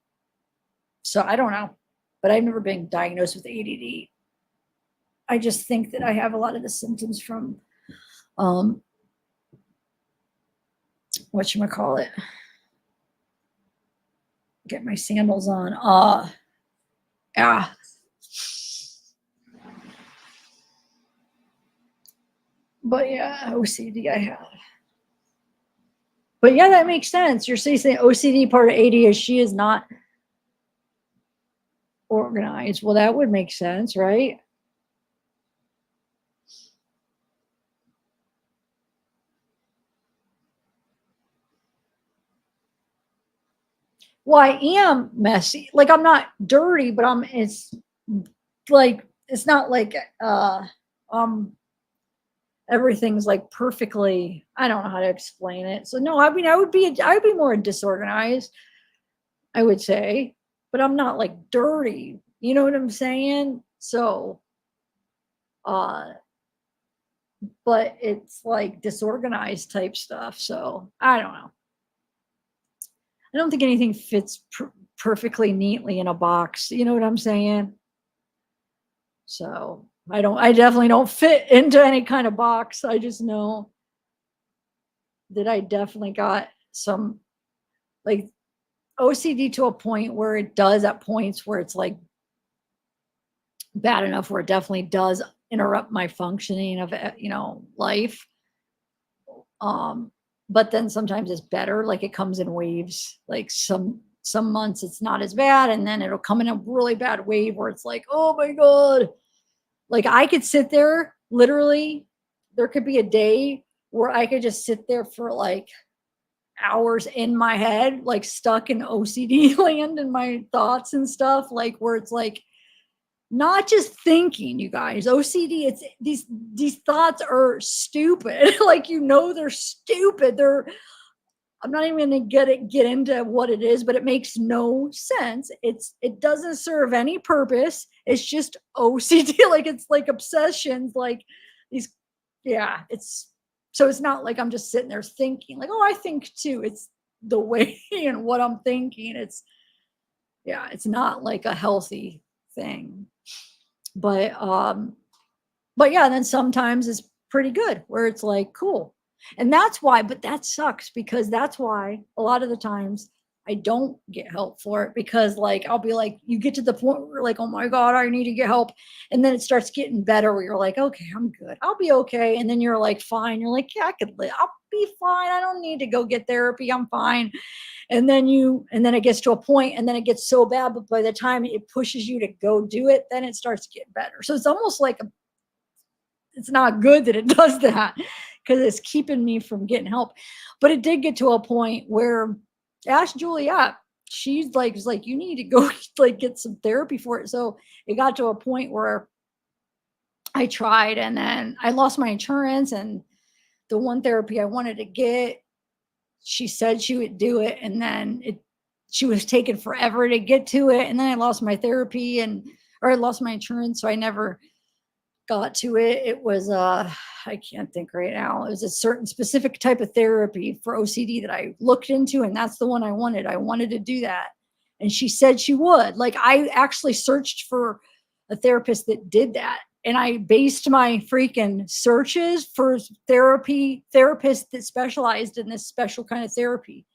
so I don't know, but I've never been diagnosed with ADD. I just think that I have a lot of the symptoms from, whatchamacallit, get my sandals on. Yeah. But yeah, OCD I have. But yeah, that makes sense. You're saying OCD part of ADHD is not organized. Well, that would make sense, right? Well, I am messy. Like, I'm not dirty, but it's like, it's not like, everything's like perfectly, I don't know how to explain it. So no, I mean, I would be more disorganized, I would say, but I'm not like dirty. You know what I'm saying? So, but it's like disorganized type stuff. So I don't know. I don't think anything fits perfectly neatly in a box. You know what I'm saying? So I definitely don't fit into any kind of box. I just know that I definitely got some, like, OCD to a point where it does, at points where it's like bad enough where it definitely does interrupt my functioning of, life. But then sometimes it's better. Like, it comes in waves. Like, some months it's not as bad, and then it'll come in a really bad wave where it's like, oh my God. Like, I could sit there, literally, there could be a day where I could just sit there for like hours in my head, like stuck in OCD land in my thoughts and stuff, like, where it's like, not just thinking, you guys, OCD, it's these thoughts are stupid. Like, they're stupid. I'm not even going to get into what it is, but it makes no sense. It doesn't serve any purpose. It's just OCD. Like, it's like obsessions, like these. Yeah, so it's not like I'm just sitting there thinking like, oh, I think too. It's the way and what I'm thinking. It's not like a healthy thing. But yeah, then sometimes it's pretty good where it's like, cool. And that's why, but that sucks, because that's why a lot of the times I don't get help for it, because, like, I'll be like, you get to the point where you're like, oh my God, I need to get help. And then it starts getting better where you're like, okay, I'm good. I'll be okay. And then you're like, fine. You're like, yeah, I could live. I'll be fine. I don't need to go get therapy. I'm fine. And then it gets to a point, and then it gets so bad, but by the time it pushes you to go do it, then it starts to get better. So it's almost like it's not good that it does that, because it's keeping me from getting help. But it did get to a point where, ask Juliet, she's like, was like, you need to go like get some therapy for it. So it got to a point where I tried, and then I lost my insurance, and the one therapy I wanted to get, she said she would do it, and then she was taking forever to get to it, and then I lost my therapy, or I lost my insurance, so I never got to it, it was I can't think right now. It was a certain specific type of therapy for OCD that I looked into, and that's the one I wanted. I wanted to do that. And she said she would. Like, I actually searched for a therapist that did that. And I based my freaking searches for therapists that specialized in this special kind of therapy.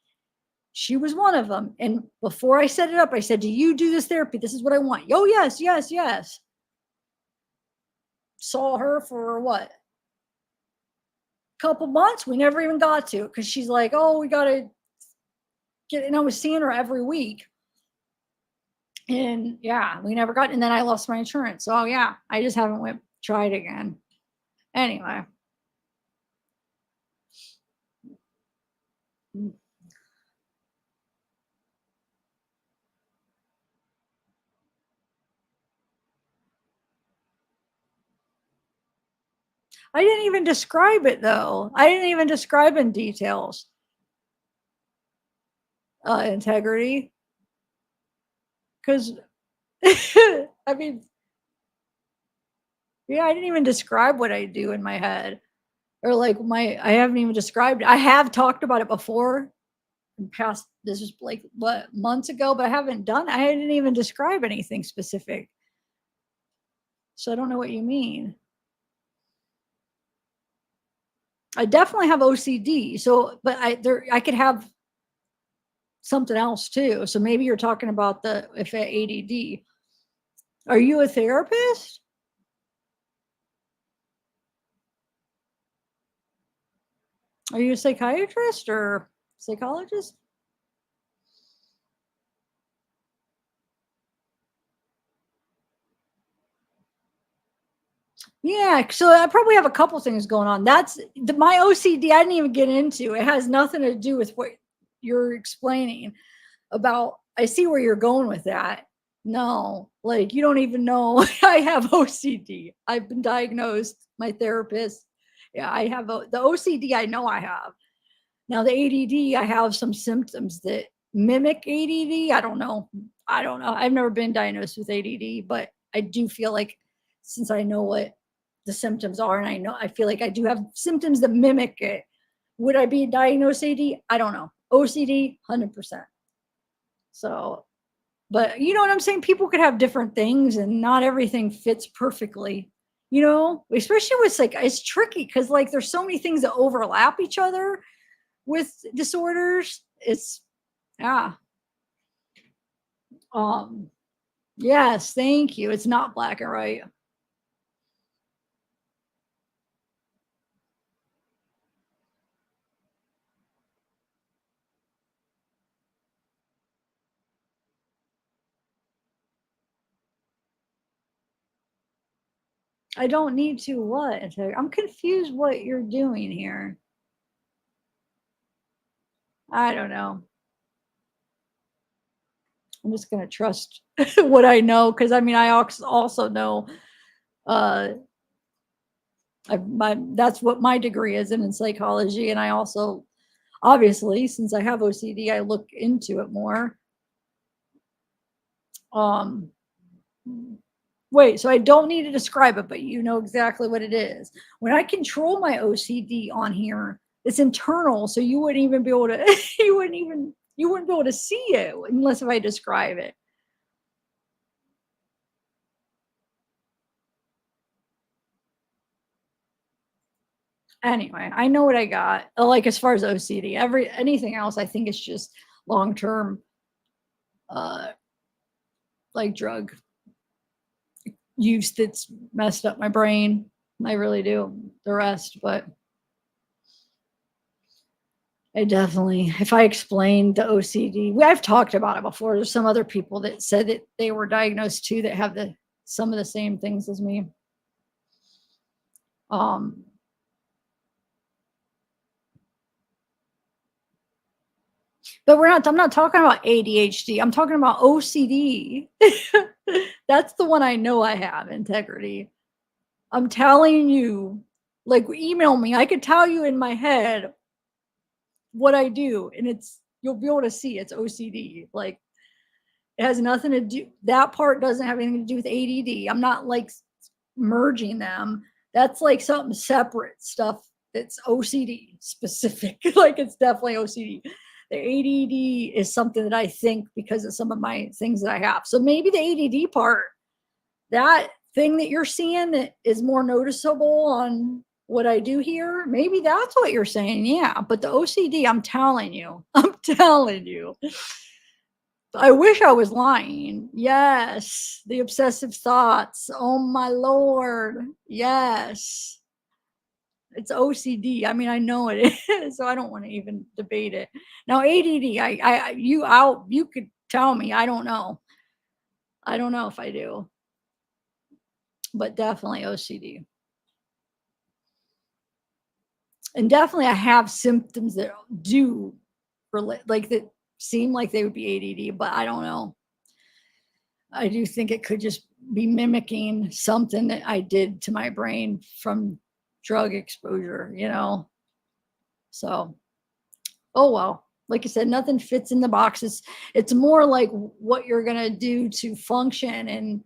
She was one of them. And before I set it up, I said, do you do this therapy? This is what I want. Oh, yes, yes, yes. Saw her for what? Couple months. We never even got to it because she's like, oh, we got to get, and I was seeing her every week. And yeah, we never got, and then I lost my insurance. So yeah, I just haven't tried again. Anyway. I didn't even describe it though. I didn't even describe in details. Integrity. Because, I mean, yeah, I didn't even describe what I do in my head. Or like I haven't even described it. I have talked about it before in past, this was like what, months ago, but I didn't even describe anything specific. So I don't know what you mean. I definitely have OCD. So, but I could have something else too. So maybe you're talking about if ADD. Are you a therapist? Are you a psychiatrist or psychologist? Yeah, so I probably have a couple things going on. That's my OCD. I didn't even get into. It has nothing to do with what you're explaining about. I see where you're going with that. No, like you don't even know I have OCD. I've been diagnosed. My therapist. Yeah, I have the OCD. I know I have. Now the ADD, I have some symptoms that mimic ADD. I don't know. I've never been diagnosed with ADD, but I do feel like since I know what the symptoms are, and I feel like I do have symptoms that mimic it. Would I be diagnosed AD? I don't know. OCD, 100%. So, but you know what I'm saying? People could have different things and not everything fits perfectly, you know, especially with like, it's tricky because like there's so many things that overlap each other with disorders. It's, yeah. Yes, thank you. It's not black and white. I don't need to what? I'm confused what you're doing here. I don't know. I'm just going to trust what I know. Cause I mean, I also know, that's what my degree is in psychology. And I also, obviously, since I have OCD, I look into it more. Wait, so I don't need to describe it, but you know exactly what it is. When I control my OCD on here, it's internal, so you wouldn't even be able to, you wouldn't be able to see it unless if I describe it. Anyway, I know what I got. Like as far as OCD, anything else, I think it's just long-term, like drug use that's messed up my brain. I really do. The rest, but I definitely, if I explained the OCD, I've talked about it before. There's some other people that said that they were diagnosed too that have some of the same things as me. But I'm not talking about ADHD. I'm talking about OCD. That's the one I know I have, integrity. I'm telling you, like, email me. I could tell you in my head what I do, and you'll be able to see it's OCD. Like, it has nothing to do, that part doesn't have anything to do with ADD. I'm not like merging them. That's like something separate stuff that's OCD specific. Like it's definitely OCD. The ADD is something that I think because of some of my things that I have. So maybe the ADD part, that thing that you're seeing that is more noticeable on what I do here, maybe that's what you're saying. Yeah. But the OCD, I'm telling you, I wish I was lying. Yes. The obsessive thoughts. Oh my Lord. Yes. It's OCD. I mean, I know it is, so I don't want to even debate it. Now, ADD, you could tell me. I don't know. I don't know if I do, but definitely OCD. And definitely I have symptoms that do relate, like that seem like they would be ADD, but I don't know. I do think it could just be mimicking something that I did to my brain from drug exposure, you know? So, oh, well, like I said, nothing fits in the boxes. It's more like what you're going to do to function and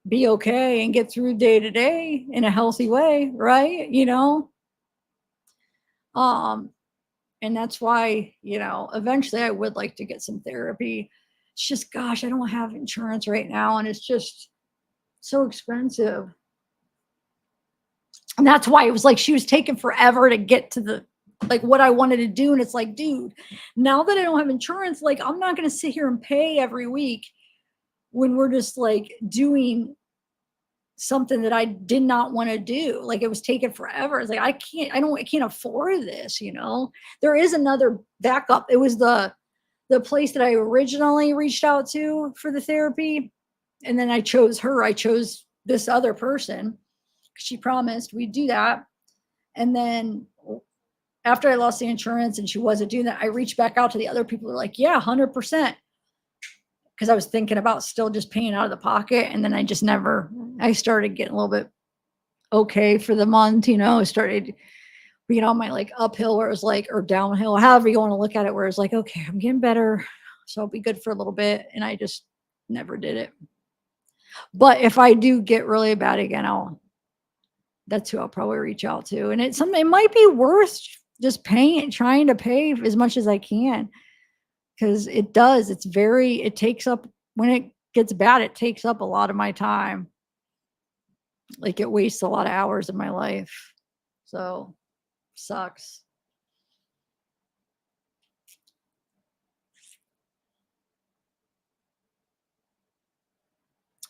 be okay and get through day to day in a healthy way. Right. You know? And that's why, you know, eventually I would like to get some therapy. It's just, gosh, I don't have insurance right now. And it's just so expensive. And that's why it was like she was taking forever to get to the, like what I wanted to do. And it's like, dude, now that I don't have insurance, like I'm not going to sit here and pay every week when we're just like doing something that I did not want to do. Like it was taking forever. It's like, I can't afford this, you know. There is another backup. It was the place that I originally reached out to for the therapy. And then I chose her. I chose this other person. She promised we'd do that. And then after I lost the insurance and she wasn't doing that, I reached back out to the other people who were like, yeah, 100%. Because I was thinking about still just paying out of the pocket. And then I started getting a little bit okay for the month, you know, I started being on my like uphill where it was like, or downhill, however you want to look at it, where it's like, okay, I'm getting better. So I'll be good for a little bit. And I just never did it. But if I do get really bad again, that's who I'll probably reach out to. And it might be worth just trying to pay as much as I can. Because it does. It takes up, when it gets bad, it takes up a lot of my time. Like it wastes a lot of hours of my life. So sucks.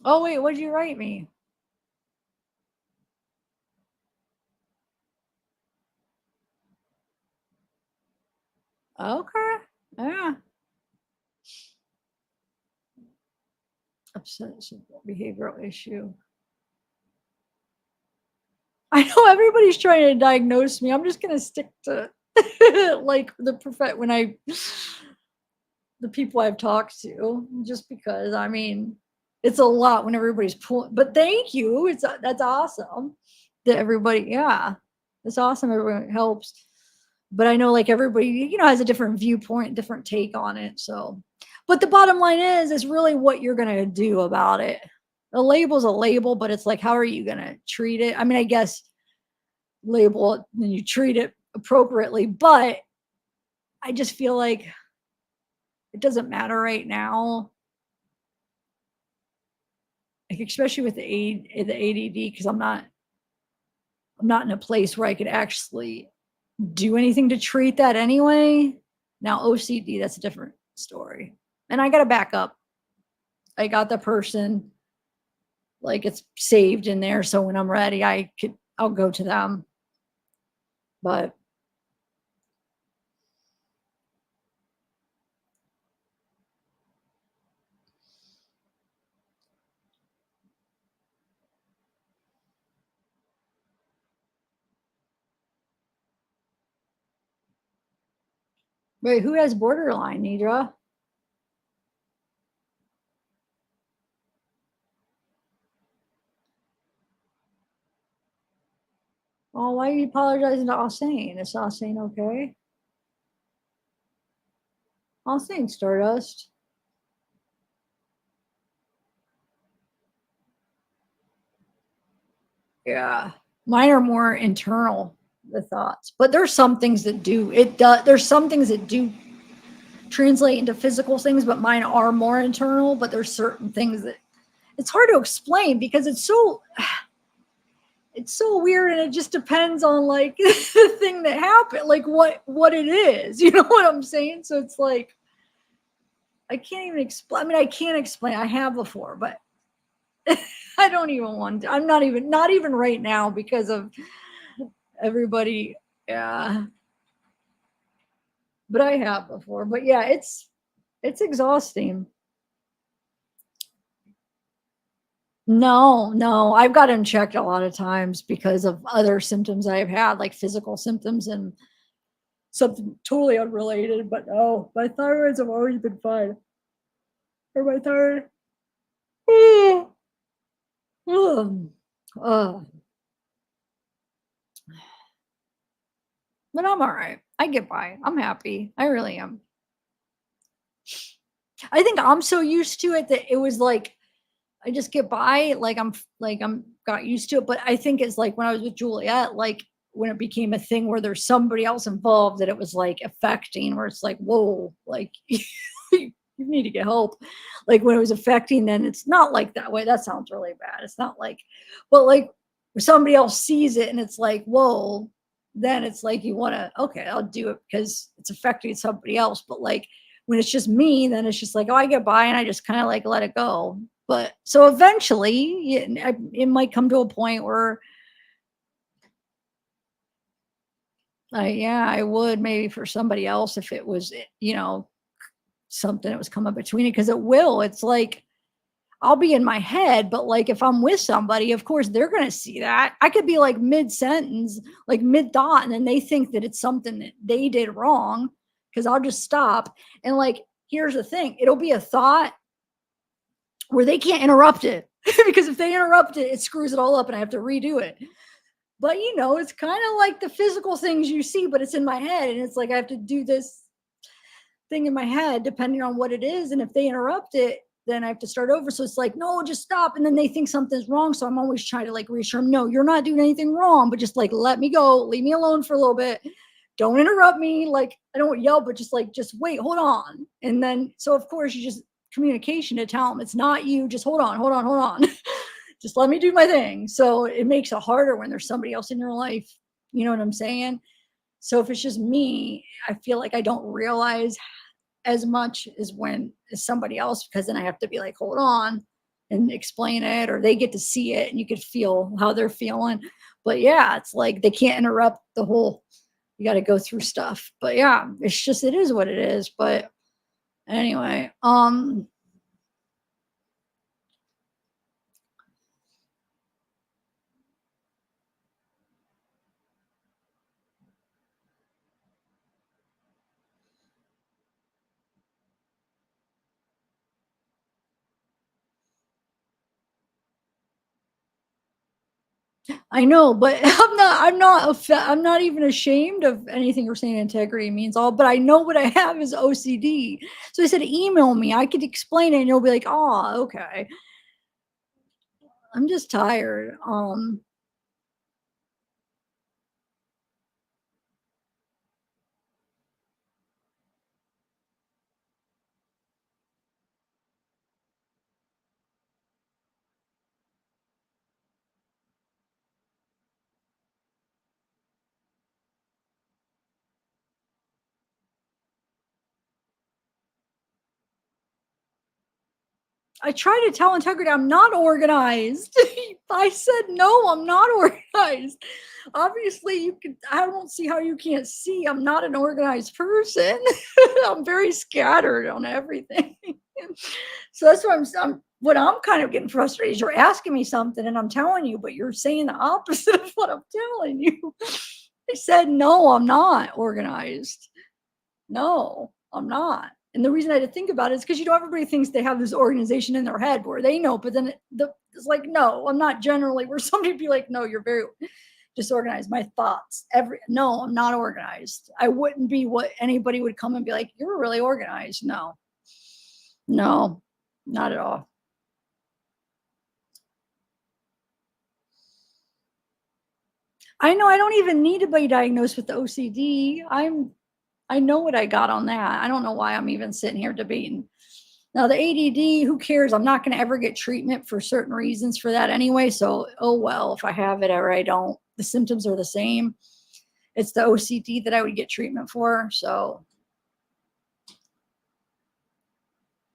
Oh, wait, what did you write me? Okay. Yeah. Obsessive behavioral issue. I know everybody's trying to diagnose me. I'm just going to stick to like the people I've talked to, just because, I mean, it's a lot when everybody's pulling, but thank you. That's awesome that everybody, yeah, it's awesome. Everyone helps. But I know like everybody, you know, has a different viewpoint, different take on it. So, but the bottom line is really what you're going to do about it. A label's a label, but it's like, how are you going to treat it? I mean, I guess label it and you treat it appropriately, but I just feel like it doesn't matter right now. Like, especially with the ADD, because I'm not in a place where I could actually do anything to treat that anyway. Now OCD, that's a different story. And I got to back up. I got the person, like it's saved in there. So when I'm ready, I'll go to them. But wait, who has borderline, Nidra? Oh, why are you apologizing to Austin? Is Austin okay? Austin Stardust. Yeah. Mine are more internal, the thoughts. But there's some things that do. There's some things that do translate into physical things, but mine are more internal. But there's certain things that it's hard to explain because it's so weird, and it just depends on like the thing that happened, like what it is. You know what I'm saying? So it's like I can't even explain. I mean, I can't explain. I have before, but I don't even want to. I'm not even right now because of everybody. Yeah. But I have before. But yeah, it's exhausting. No, I've gotten checked a lot of times because of other symptoms I've had, like physical symptoms and something totally unrelated. But no, my thyroids have always been fine. Or my thyroid. But I'm all right. I get by. I'm happy. I really am. I think I'm so used to it that it was like I just get by. I'm got used to it. But I think it's like when I was with Juliet, like when it became a thing where there's somebody else involved that it was like affecting, where it's like, whoa, like you need to get help. Like when it was affecting, then it's not like that way. That sounds really bad. It's not like, but like when somebody else sees it and it's like, whoa, then it's like you want to, okay, I'll do it because it's affecting somebody else. But like when it's just me, then it's just like, oh, I get by and I just kind of like let it go. But so eventually it might come to a point where I would maybe for somebody else if it was, something that was coming between it, because it will. It's like I'll be in my head, but like if I'm with somebody, of course they're gonna see that. I could be like mid-sentence, like mid-thought, and then they think that it's something that they did wrong because I'll just stop. And like, here's the thing, it'll be a thought where they can't interrupt it because if they interrupt it, it screws it all up and I have to redo it. But it's kind of like the physical things you see, but it's in my head, and it's like I have to do this thing in my head depending on what it is, and if they interrupt it, then I have to start over. So it's like, no, just stop. And then they think something's wrong, so I'm always trying to like reassure them, no, you're not doing anything wrong, but just like let me go, leave me alone for a little bit, don't interrupt me. Like I don't yell, but just wait, hold on. And then so of course you just communication to tell them it's not you, just hold on. Just let me do my thing. So it makes it harder when there's somebody else in your life. You know what I'm saying? So if it's just me, I feel like I don't realize as much as when it's somebody else, because then I have to be like, hold on and explain it, or they get to see it and you could feel how they're feeling. But yeah, it's like they can't interrupt the whole, you got to go through stuff. But yeah, it's just, it is what it is. But anyway, I know, but I'm not even ashamed of anything you're saying. Integrity means all, but I know what I have is OCD. So I said, email me. I could explain it and you'll be like, oh, okay. I'm just tired. I try to tell Integrity I'm not organized. I said, no, I'm not organized. Obviously, I don't see how you can't see I'm not an organized person. I'm very scattered on everything. So that's what I'm kind of getting frustrated is you're asking me something and I'm telling you, but you're saying the opposite of what I'm telling you. I said, no, I'm not organized. No, I'm not. And the reason I had to think about it is because everybody thinks they have this organization in their head where they know, but then it's like, no, I'm not generally, where somebody would be like, no, you're very disorganized. My thoughts, no, I'm not organized. I wouldn't be what anybody would come and be like, you're really organized. No, not at all. I know I don't even need to be diagnosed with the OCD. I know what I got on that. I don't know why I'm even sitting here debating. Now the ADD, who cares? I'm not going to ever get treatment for certain reasons for that anyway. So, oh well, if I have it or I don't, the symptoms are the same. It's the OCD that I would get treatment for. So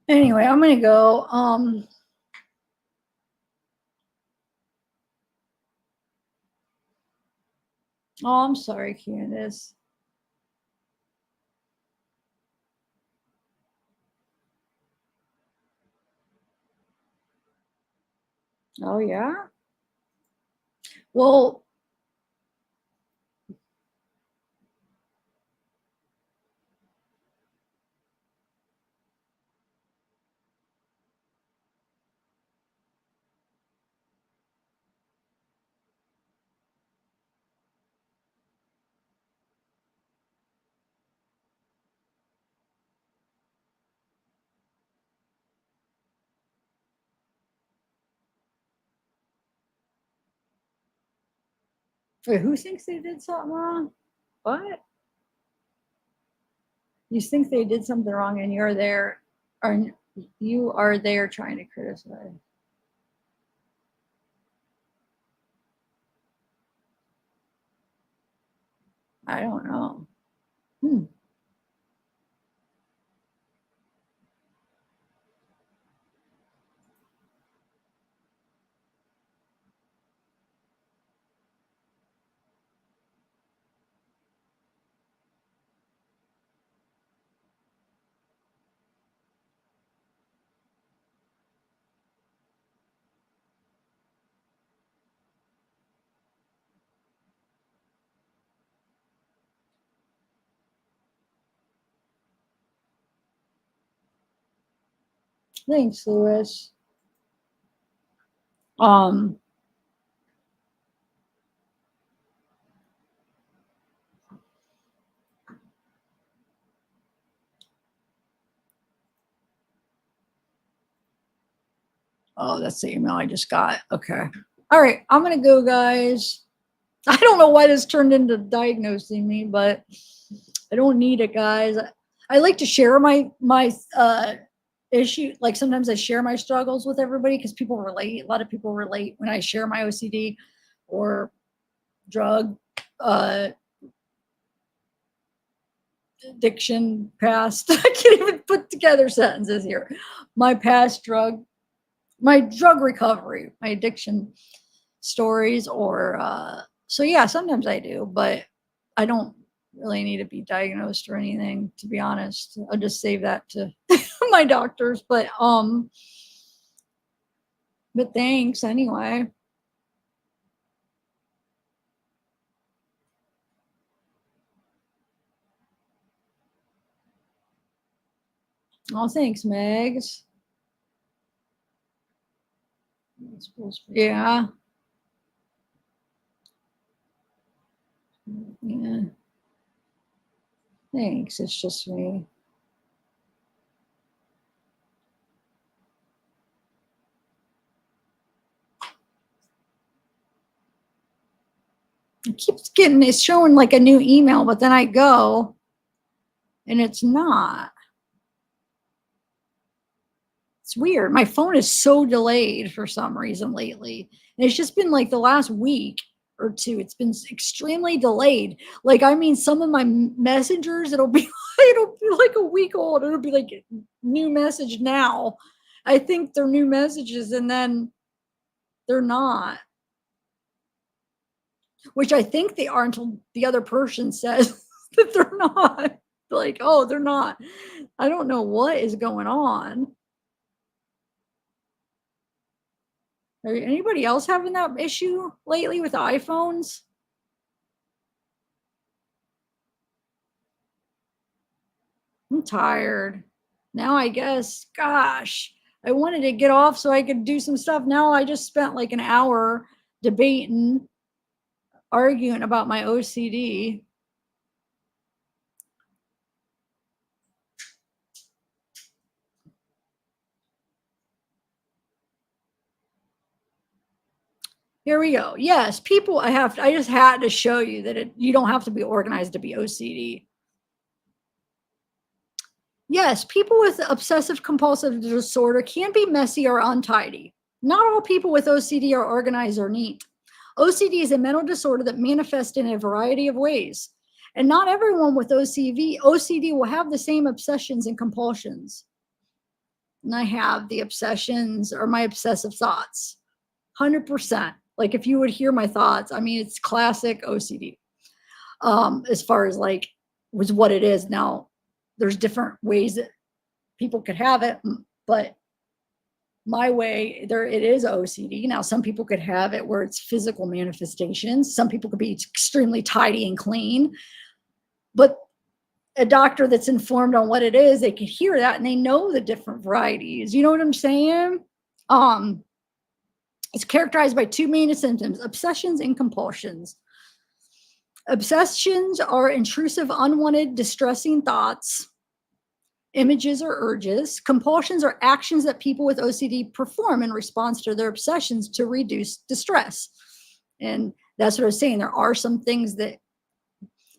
anyway, I'm going to go. Oh, I'm sorry, Candace. Oh, yeah? Well, wait, who thinks they did something wrong? What? You think they did something wrong and you're there, or you are there trying to criticize? I don't know. Thanks, Louis. Oh, that's the email I just got. Okay. All right, I'm gonna go, guys. I don't know why this turned into diagnosing me, but I don't need it, guys. I like to share my issue. Like sometimes I share my struggles with everybody because people relate. A lot of people relate when I share my OCD or drug addiction past. I can't even put together sentences here. My past my drug recovery, my addiction stories, or so yeah, sometimes I do, but I don't really need to be diagnosed or anything, to be honest. I'll just save that to my doctors. But thanks anyway. Oh, thanks, Megs. Yeah. Yeah. Thanks. It's just me. It keeps it's showing like a new email, but then I go and it's not. It's weird. My phone is so delayed for some reason lately. And it's just been like the last week or two, it's been extremely delayed. Like, I mean, some of my messengers, it'll be like a week old. It'll be like new message now. I think they're new messages and then they're not. Which I think they are until the other person says that they're not. Like, oh, they're not. I don't know what is going on. Are anybody else having that issue lately with iPhones? I'm tired. Now I guess, gosh, I wanted to get off so I could do some stuff. Now I just spent like an hour debating, arguing about my OCD. Here we go. Yes, people, I just had to show you that you don't have to be organized to be OCD. Yes, people with obsessive compulsive disorder can be messy or untidy. Not all people with OCD are organized or neat. OCD is a mental disorder that manifests in a variety of ways. And not everyone with OCD will have the same obsessions and compulsions. And I have the obsessions or my obsessive thoughts, 100%. Like if you would hear my thoughts, I mean, it's classic OCD. As far as like was what it is. Now, there's different ways that people could have it, but my way, it is OCD. Now, some people could have it where it's physical manifestations. Some people could be extremely tidy and clean, but a doctor that's informed on what it is, they could hear that and they know the different varieties. You know what I'm saying? It's characterized by two main symptoms: obsessions and compulsions. Obsessions are intrusive, unwanted, distressing thoughts, images, or urges. Compulsions are actions that people with OCD perform in response to their obsessions to reduce distress. And that's what I was saying. There are some things that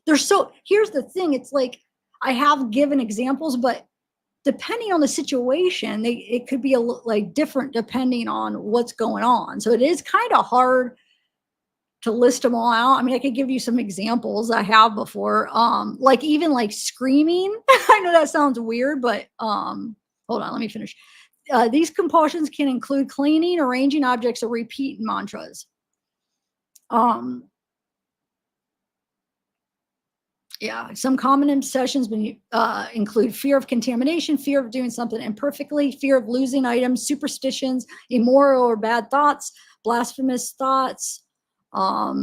here's the thing. It's like, I have given examples, but depending on the situation, it could be like different depending on what's going on. So it is kind of hard to list them all out. I mean, I could give you some examples I have before, like even like screaming. I know that sounds weird, but hold on, let me finish. These compulsions can include cleaning, arranging objects, or repeating mantras. Yeah, some common obsessions include fear of contamination, fear of doing something imperfectly, fear of losing items, superstitions, immoral or bad thoughts, blasphemous thoughts. I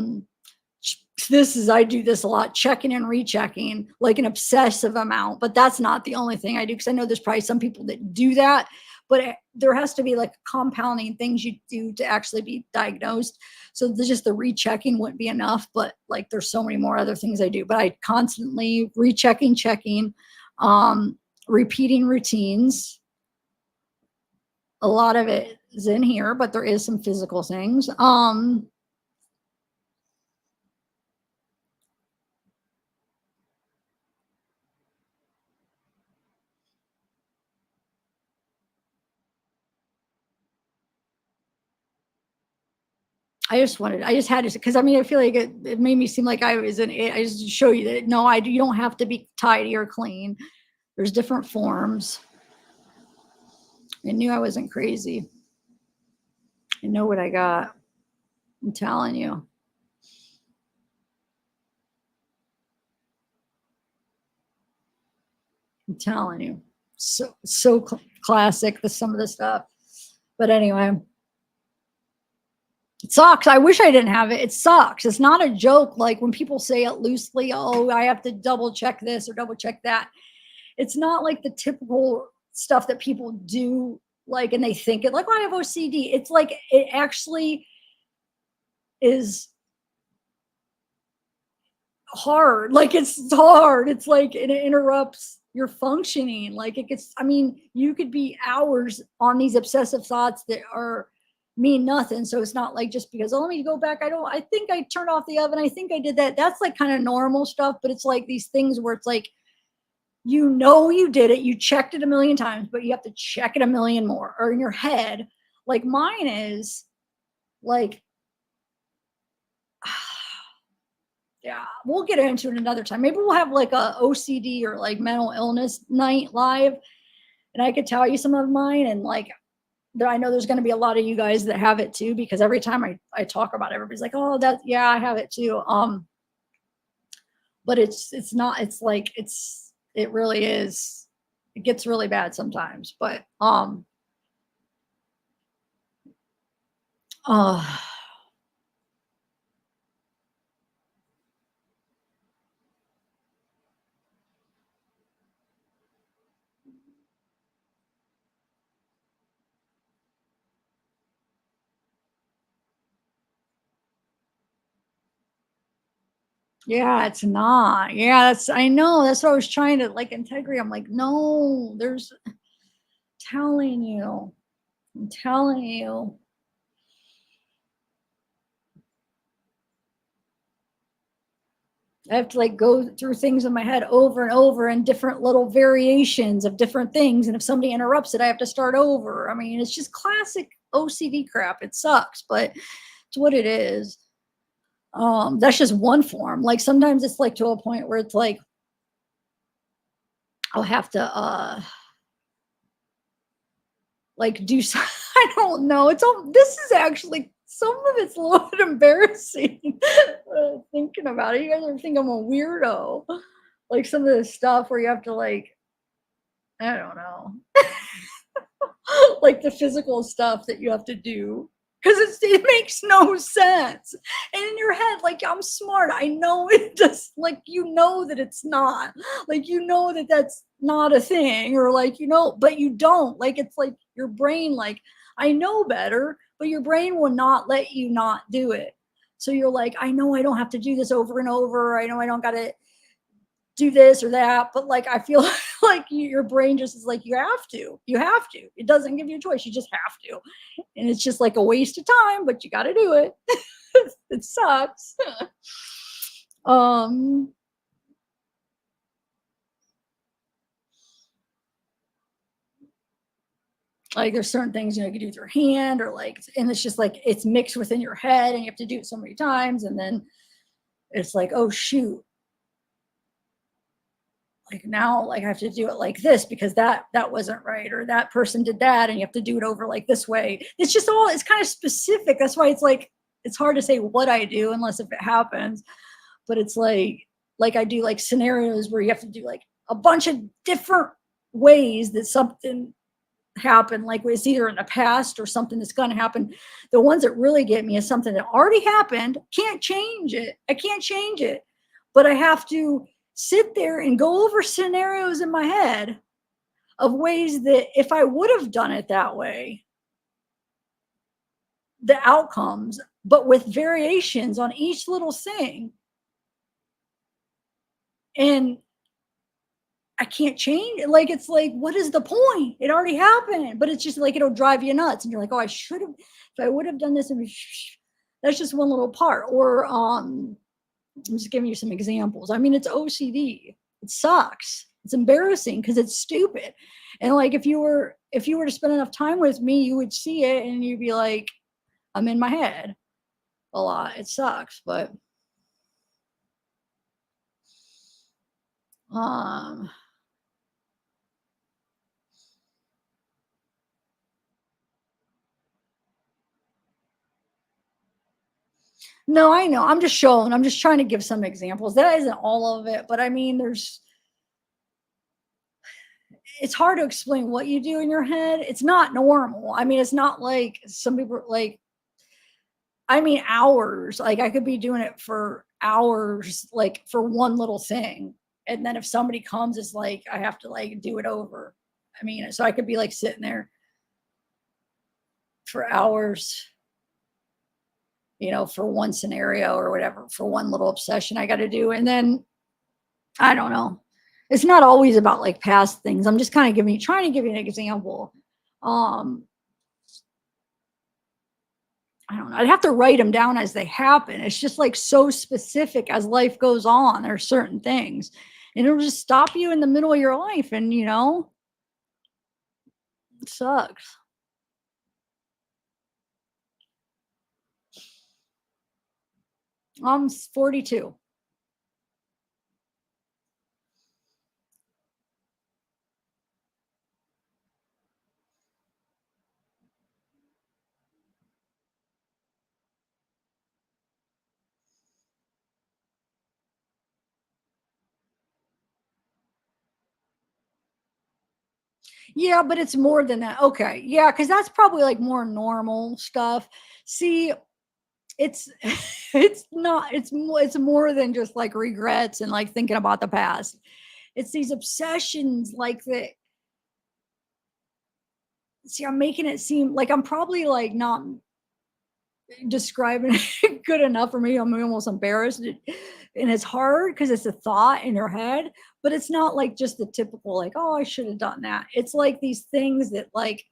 do this a lot, checking and rechecking, like an obsessive amount, but that's not the only thing I do, because I know there's probably some people that do that, but there has to be like compounding things you do to actually be diagnosed. So just the rechecking wouldn't be enough, but like there's so many more other things I do, but I constantly checking, repeating routines. A lot of it is in here, but there is some physical things. I just had to, because I mean, I feel like it made me seem like I was I just show you that, no, you don't have to be tidy or clean. There's different forms. I knew I wasn't crazy. I know what I got. I'm telling you. I'm telling you. So classic, some of the stuff. But anyway. It sucks. I wish I didn't have it. It sucks. It's not a joke. Like when people say it loosely, oh, I have to double check this or double check that. It's not like the typical stuff that people do, like, and they think it like, oh, I have OCD. It's like, it actually is hard. Like it's hard. It's like it interrupts your functioning. Like it gets, I mean, you could be hours on these obsessive thoughts that mean nothing. So it's not like just because, oh, let me go back. I think I turned off the oven. I think I did that. That's like kind of normal stuff, but it's like these things where it's like, you know, you did it. You checked it a million times, but you have to check it a million more, or in your head. Like mine is like, yeah, we'll get into it another time. Maybe we'll have like a OCD or like mental illness night live, and I could tell you some of mine. And like, I know there's going to be a lot of you guys that have it too, because every time I talk about it, everybody's like, oh, yeah, I have it too. But it's not, it's like, it really is, it gets really bad sometimes, but, yeah, it's not. Yeah, I know. That's what I was trying to like integrate. I'm like, no, I'm telling you. I have to like go through things in my head over and over and different little variations of different things. And if somebody interrupts it, I have to start over. I mean, it's just classic OCD crap. It sucks, but it's what it is. That's just one form. Like sometimes it's like to a point where it's like, I'll have to, like do some, I don't know. It's all, this is actually, some of it's a little bit embarrassing thinking about it. You guys ever think I'm a weirdo? Like some of the stuff where you have to like, I don't know, like the physical stuff that you have to do. Because it makes no sense. And in your head, like, I'm smart. I know it just, like, you know that it's not. Like, you know that that's not a thing. Or, like, you know, but you don't. Like, it's like your brain, like, I know better, but your brain will not let you not do it. So you're like, I know I don't have to do this over and over. I know I don't got to do this or that, but like I feel like your brain just is like, you have to. It doesn't give you a choice. You just have to. And it's just like a waste of time, but you got to do it. It sucks. Like there's certain things, you know, you can do with your hand or like, and it's just like, it's mixed within your head and you have to do it so many times. And then it's like, oh shoot. Like now, like I have to do it like this because that wasn't right, or that person did that, and you have to do it over like this way. It's just all, it's kind of specific. That's why it's like, it's hard to say what I do unless if it happens. But it's like I do like scenarios where you have to do like a bunch of different ways that something happened. Like it's either in the past or something that's going to happen. The ones that really get me is something that already happened. Can't change it. I can't change it, but I have to sit there and go over scenarios in my head of ways that if I would have done it that way, the outcomes, but with variations on each little thing. And I can't change it. Like, it's like, what is the point? It already happened, but it's just like, it'll drive you nuts. And you're like, oh, I should have, if I would have done this, that's just one little part. Or, I'm just giving you some examples. I mean, it's OCD. It sucks. It's embarrassing because it's stupid. And like, if you were to spend enough time with me, you would see it and you'd be like, I'm in my head a lot. It sucks, but no, I know. I'm just showing. I'm just trying to give some examples. That isn't all of it, but I mean, it's hard to explain what you do in your head. It's not normal. I mean, it's not like some people like, I mean, hours. Like I could be doing it for hours, like for one little thing. And then if somebody comes, it's like, I have to like do it over. I mean, so I could be like sitting there for hours, you know, for one scenario or whatever, for one little obsession I got to do. And then I don't know. It's not always about like past things. I'm just kind of trying to give you an example. I don't know. I'd have to write them down as they happen. It's just like so specific as life goes on. There are certain things, and it'll just stop you in the middle of your life. And you know, it sucks. I'm 42. Yeah, but it's more than that. Okay. Yeah, because that's probably like more normal stuff. See, it's it's not, it's more than just like regrets and like thinking about the past. It's these obsessions like that. See, I'm making it seem like I'm probably like not describing it good enough for me. I'm almost embarrassed. And it's hard because it's a thought in your head, but it's not like just the typical, like, oh, I should have done that. It's like these things that like,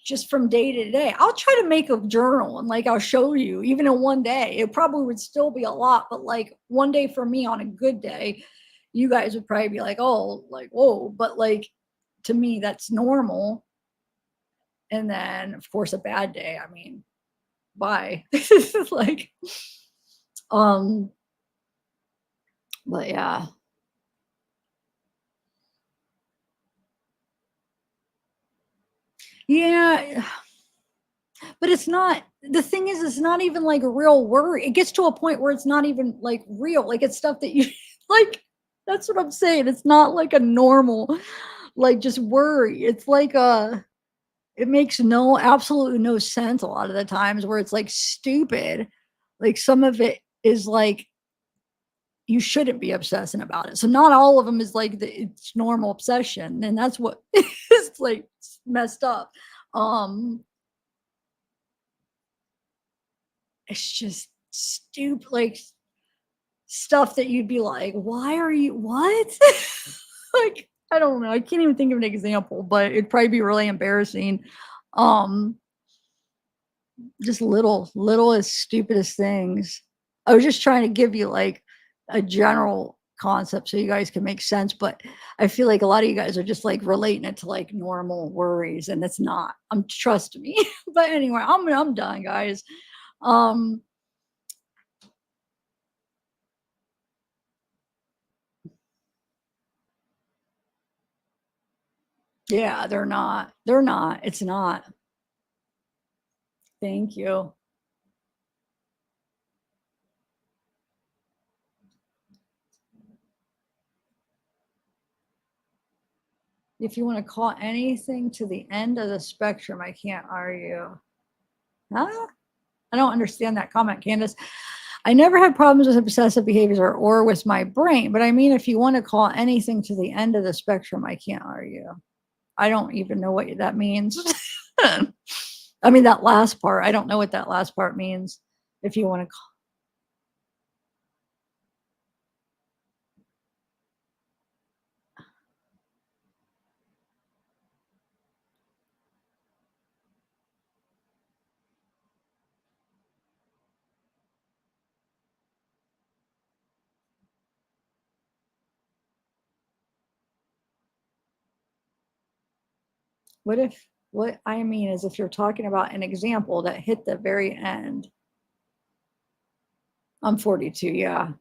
just from day to day. I'll try to make a journal and like I'll show you, even in one day. It probably would still be a lot, but like one day for me on a good day, you guys would probably be like, oh, like, whoa. But like to me, that's normal. And then of course a bad day, I mean, bye. Like, but yeah. Yeah. But it's not, the thing is, it's not even like a real worry. It gets to a point where it's not even like real. Like it's stuff that you like, that's what I'm saying. It's not like a normal, like just worry. It's like it makes absolutely no sense a lot of the times where it's like stupid. Like some of it is like, you shouldn't be obsessing about it. So not all of them is like it's normal obsession. And that's what is like messed up. It's just stupid, like stuff that you'd be like, why are you, what? Like, I don't know. I can't even think of an example, but it'd probably be really embarrassing. Just littlest, stupidest things. I was just trying to give you like a general concept so you guys can make sense, but I feel like a lot of you guys are just like relating it to like normal worries, and it's not. Trust me. But anyway, I'm done, guys. Yeah, they're not. It's not. Thank you. If you want to call anything to the end of the spectrum, I can't argue. Huh? I don't understand that comment, Candace. I never had problems with obsessive behaviors or with my brain, but I mean, if you want to call anything to the end of the spectrum, I can't argue. I don't even know what that means. I mean, that last part, I don't know what that last part means. If you want to call. What I mean is if you're talking about an example that hit the very end. I'm 42, yeah.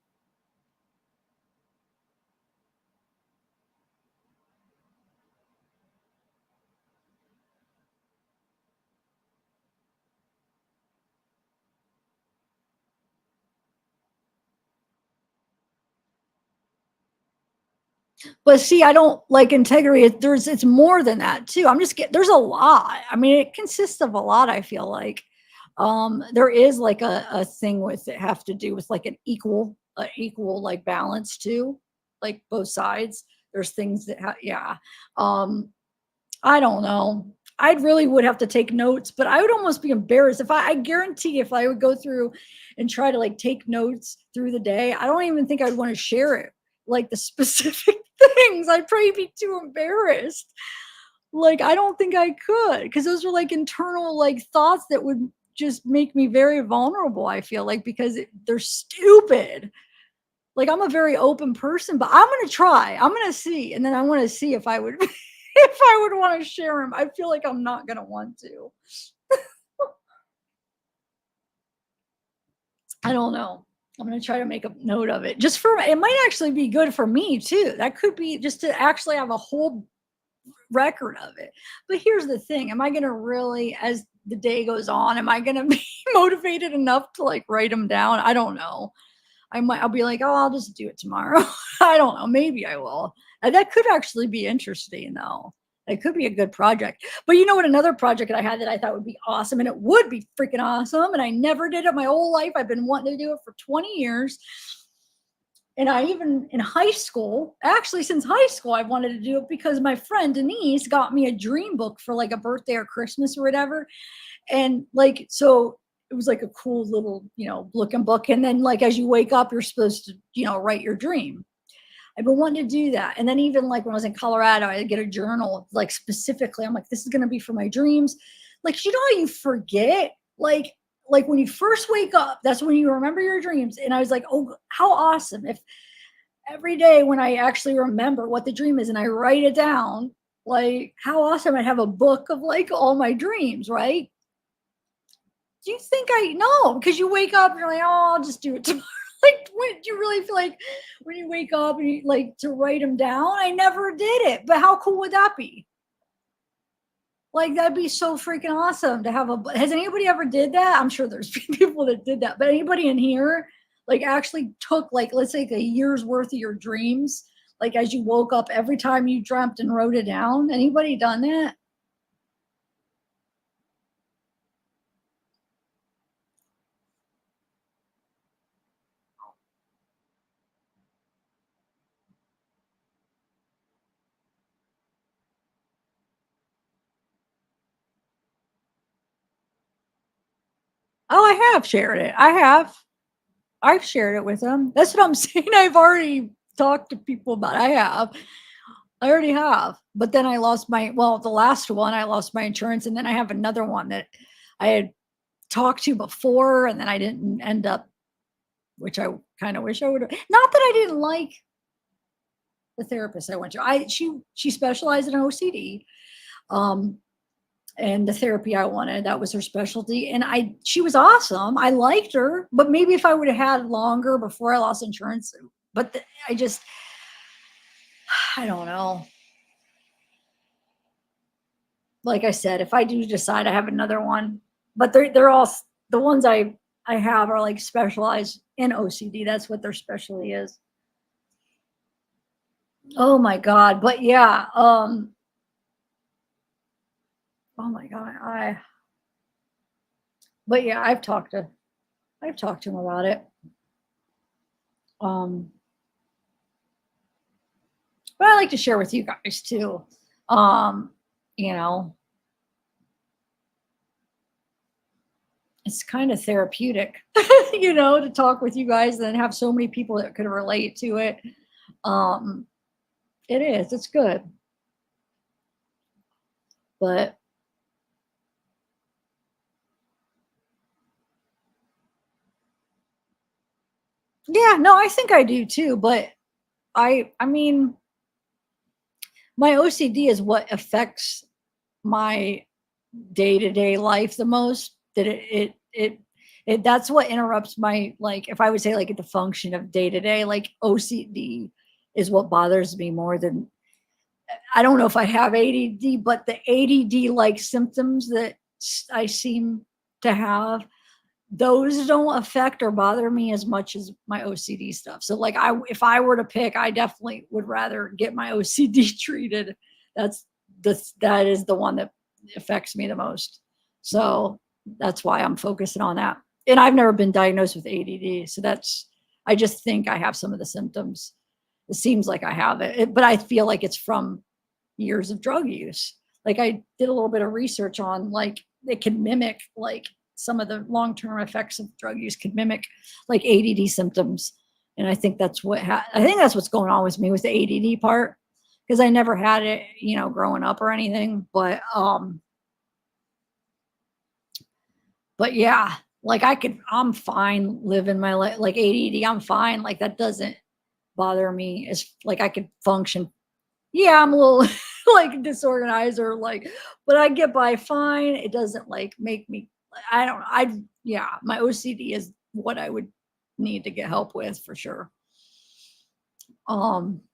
But see, I don't like integrity. It's more than that too. There's a lot. I mean, it consists of a lot, I feel like. There is like a thing with it have to do with like an equal like balance too, like both sides. There's things that, yeah. I don't know. I really would have to take notes, but I would almost be embarrassed I guarantee if I would go through and try to like take notes through the day, I don't even think I'd want to share it. Like the specific things, I'd probably be too embarrassed. Like, I don't think I could, because those are like internal like thoughts that would just make me very vulnerable, I feel like, because they're stupid. Like, I'm a very open person, but I'm going to try. I'm going to see. And then I want to see if I would, if I would want to share them. I feel like I'm not going to want to. I don't know. I'm going to try to make a note of it. It might actually be good for me too. That could be just to actually have a whole record of it. But here's the thing. Am I going to really, as the day goes on, am I going to be motivated enough to like write them down? I don't know. I'll be like, oh, I'll just do it tomorrow. I don't know. Maybe I will. That could actually be interesting though. It could be a good project. But you know what? Another project that I had that I thought would be awesome, and it would be freaking awesome, and I never did it my whole life. I've been wanting to do it for 20 years. And I even in high school, actually since high school, I wanted to do it because my friend Denise got me a dream book for like a birthday or Christmas or whatever. And like, so it was like a cool little, looking book. And then like, as you wake up, you're supposed to, write your dream. I've been wanting to do that. And then even like when I was in Colorado, I get a journal, like specifically, I'm like, this is going to be for my dreams. like, you know how you forget, like when you first wake up, that's when you remember your dreams. And I was like, oh, how awesome if every day when I actually remember what the dream is and I write it down, like how awesome I'd have a book of like all my dreams, right? Do you think I know? Because you wake up and you're like, oh, I'll just do it tomorrow. Like, when do you really feel like when you wake up and you like to write them down? I never did it, but how cool would that be? Like, that'd be so freaking awesome to have a. Has anybody ever did that? I'm sure there's people that did that, but anybody in here like actually took like, let's say, a year's worth of your dreams, like as you woke up every time you dreamt and wrote it down? Anybody done that? Oh, I have shared it. I have. I've shared it with them. That's what I'm saying. I've already talked to people about it. I have. I already have. But then I lost my, well, the last one, I lost my insurance. And then I have another one that I had talked to before, and then I didn't end up, which I kind of wish I would have. Not that I didn't like the therapist I went to. She specialized in OCD. And the therapy I wanted, that was her specialty. And she was awesome. I liked her, but maybe if I would have had longer before I lost insurance, but I don't know. Like I said, if I do decide I have another one, but they're all, the ones I have are like specialized in OCD. That's what their specialty is. Oh my God. But yeah, oh my God, but yeah, I've talked to him about it. But I like to share with you guys too. You know, it's kind of therapeutic, you know, to talk with you guys and have so many people that could relate to it. It is, it's good. But yeah, no, I think I do too. But I mean, my OCD is what affects my day-to-day life the most. That it that's what interrupts my, like, if I would say like the function of day-to-day, like OCD is what bothers me more than, I don't know if I have ADD, but the ADD like symptoms that I seem to have, those don't affect or bother me as much as my OCD stuff. So like if I were to pick, I definitely would rather get my OCD treated. That is the one that affects me the most. So that's why I'm focusing on that. And I've never been diagnosed with ADD. So I just think I have some of the symptoms. It seems like I have it, but I feel like it's from years of drug use. Like I did a little bit of research on like it can mimic, like some of the long-term effects of drug use could mimic like ADD symptoms. And I think that's what's going on with me with the ADD part, because I never had it, you know, growing up or anything. But yeah, like I'm fine living my life. Like ADD, I'm fine. Like that doesn't bother me. It's like I could function. Yeah, I'm a little like disorganized or like, but I get by fine. It doesn't like make me, I don't know. Yeah, my OCD is what I would need to get help with for sure. No,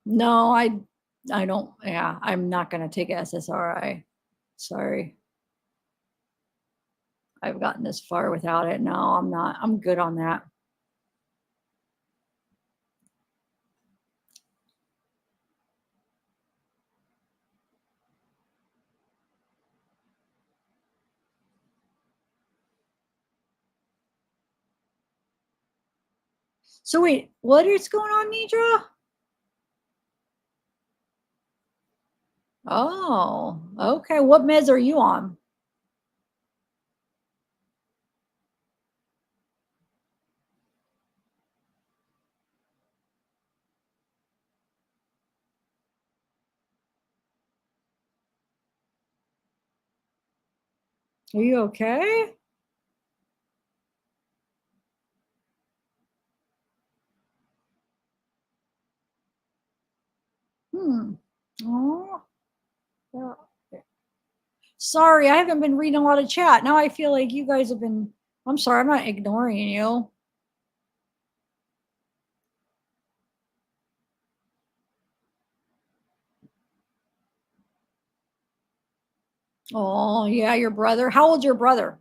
I don't. Yeah, I'm not going to take SSRI. Sorry. I've gotten this far without it. No, I'm not. I'm good on that. So wait, what is going on, Nidra? Oh, okay. What meds are you on? Are you okay? Oh, yeah. Sorry, I haven't been reading a lot of chat. Now I feel like you guys have been. I'm sorry, I'm not ignoring you. Oh, yeah, your brother. How old's your brother?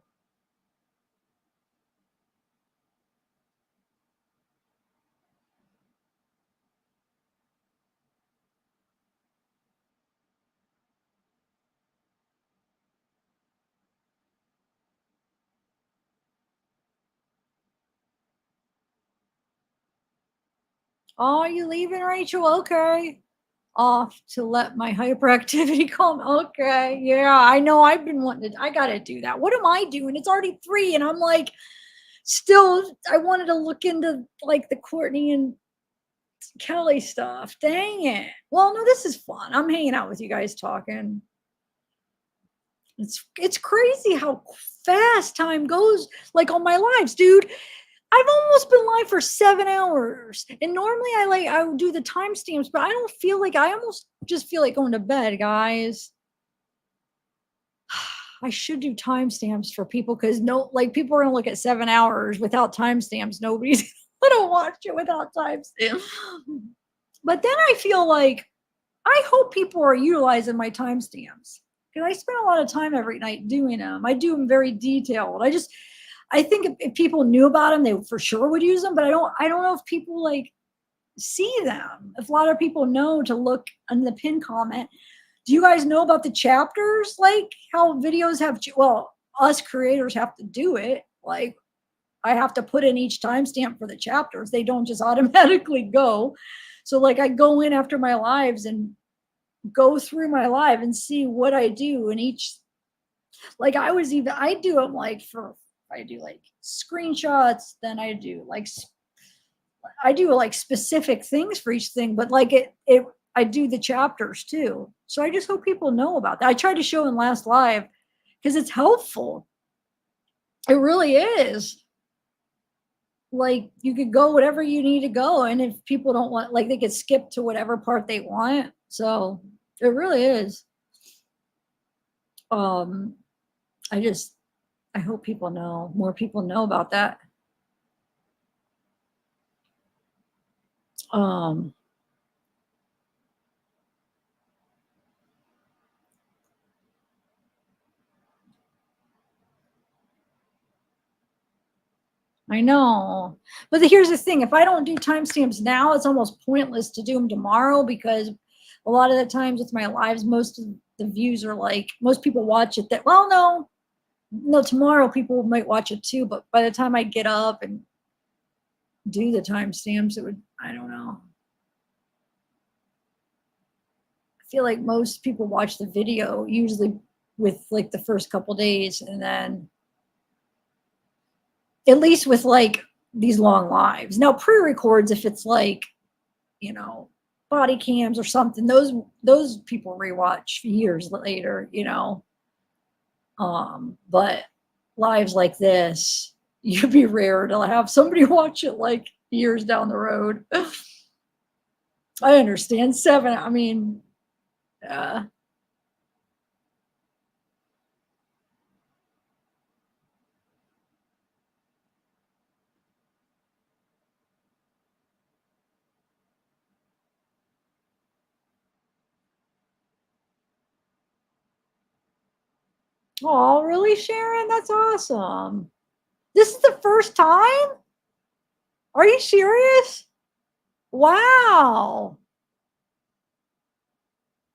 Oh, you leaving, Rachel? Okay. Off to let my hyperactivity calm. Okay. Yeah, I know. I've been wanting to, I got to do that. What am I doing? It's already 3. And I'm like, still, I wanted to look into like the Courtney and Kelly stuff. Dang it. Well, no, this is fun. I'm hanging out with you guys talking. It's crazy how fast time goes, like on my lives, dude. I've almost been live for 7 hours, and normally I would do the timestamps, but I don't feel like, I almost just feel like going to bed, guys. I should do timestamps for people, because no, like, people are gonna look at 7 hours without timestamps. Nobody's gonna watch it without timestamps. But then I feel like, I hope people are utilizing my timestamps, because I spend a lot of time every night doing them. I do them very detailed. I think if people knew about them, they for sure would use them. But I don't know if people like see them. If a lot of people know to look in the pin comment. Do you guys know about the chapters? Like how videos have, well, us creators have to do it. Like I have to put in each timestamp for the chapters. They don't just automatically go. So like I go in after my lives and go through my live and see what I do in each. Like I do them like I do like screenshots, then I do like specific things for each thing, but like I do the chapters too. So I just hope people know about that. I tried to show in last live because it's helpful. It really is. Like you could go whatever you need to go, and if people don't want, like, they could skip to whatever part they want. So it really is. I hope people know, more people know about that. I know. But here's the thing. If I don't do timestamps now, it's almost pointless to do them tomorrow, because a lot of the times with my lives, most of the views are like, most people watch it well, no, tomorrow people might watch it too. But by the time I get up and do the timestamps, I don't know. I feel like most people watch the video usually with like the first couple days, and then at least with like these long lives. Now pre-records, if it's like, body cams or something, those people rewatch years later, but lives like this, you'd be rare to have somebody watch it like years down the road. I understand 7. I mean, oh, really, Sharon? That's awesome. This is the first time? Are you serious? Wow.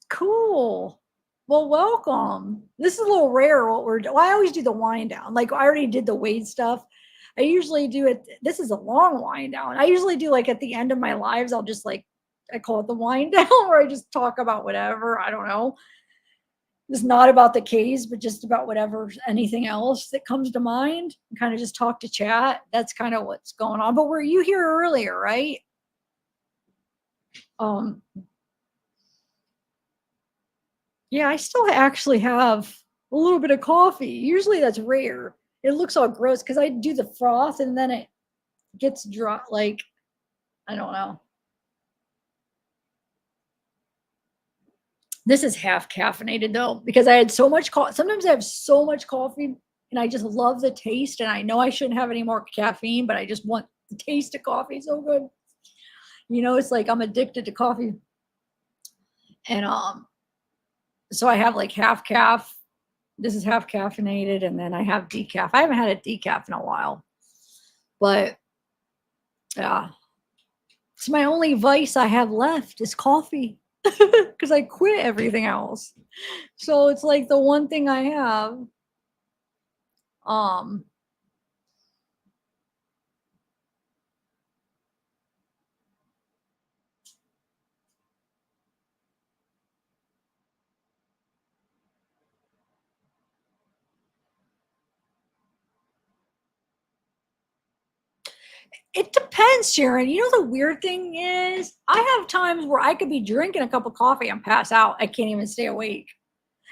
Cool. Well, welcome. This is a little rare what we're doing. Well, I always do the wind down. Like I already did the Wade stuff. I usually do it. This is a long wind down. I usually do like at the end of my lives, I'll just like, I call it the wind down, where I just talk about whatever. I don't know. It's not about the case, but just about whatever, anything else that comes to mind, and kind of just talk to chat. That's kind of what's going on. But were you here earlier, right? Yeah, I still actually have a little bit of coffee. Usually that's rare. It looks all gross because I do the froth and then it gets dry. Like, I don't know. This is half caffeinated though, because I had so much coffee. Sometimes I have so much coffee and I just love the taste. And I know I shouldn't have any more caffeine, but I just want the taste of coffee so good. You know, it's like I'm addicted to coffee. And so I have like half calf. This is half caffeinated, and then I have decaf. I haven't had a decaf in a while. But yeah. It's my only vice I have left is coffee. Because I quit everything else. So it's like the one thing I have. It depends, Sharon. You know, the weird thing is, I have times where I could be drinking a cup of coffee and pass out. I can't even stay awake.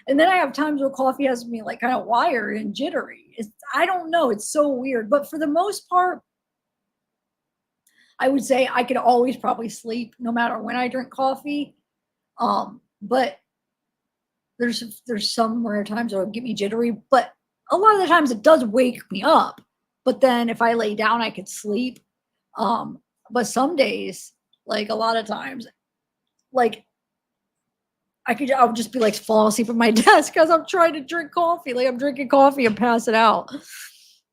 And then I have times where coffee has me like kind of wired and jittery. I don't know. It's so weird. But for the most part, I would say I could always probably sleep no matter when I drink coffee. But there's some rare times it'll get me jittery. But a lot of the times it does wake me up. But then if I lay down, I could sleep. But some days, like a lot of times, like I'll just be like falling asleep at my desk because I'm trying to drink coffee. Like I'm drinking coffee and pass it out.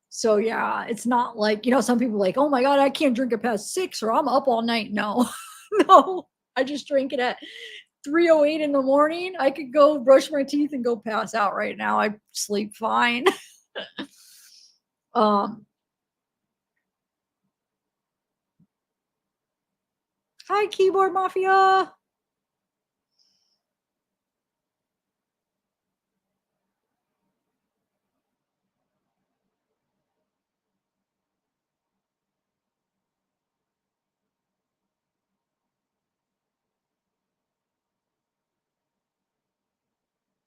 So yeah, it's not like, you know, some people are like, oh my God, I can't drink it past 6 or I'm up all night. No, no, I just drink it at 3:08 in the morning. I could go brush my teeth and go pass out right now. I sleep fine. Hi, Keyboard Mafia.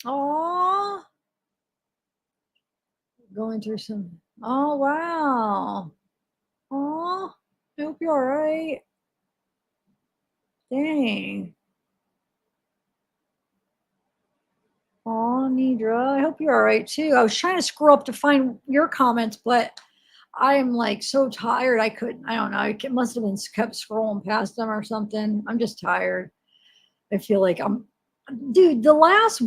Aw. Going through some. Oh, wow. Aw. I hope you're all right. Dang. Oh, Nidra, I hope you're all right too. I was trying to scroll up to find your comments, but I am like so tired. I couldn't. I don't know. I must have been kept scrolling past them or something. I'm just tired. I feel like dude, the last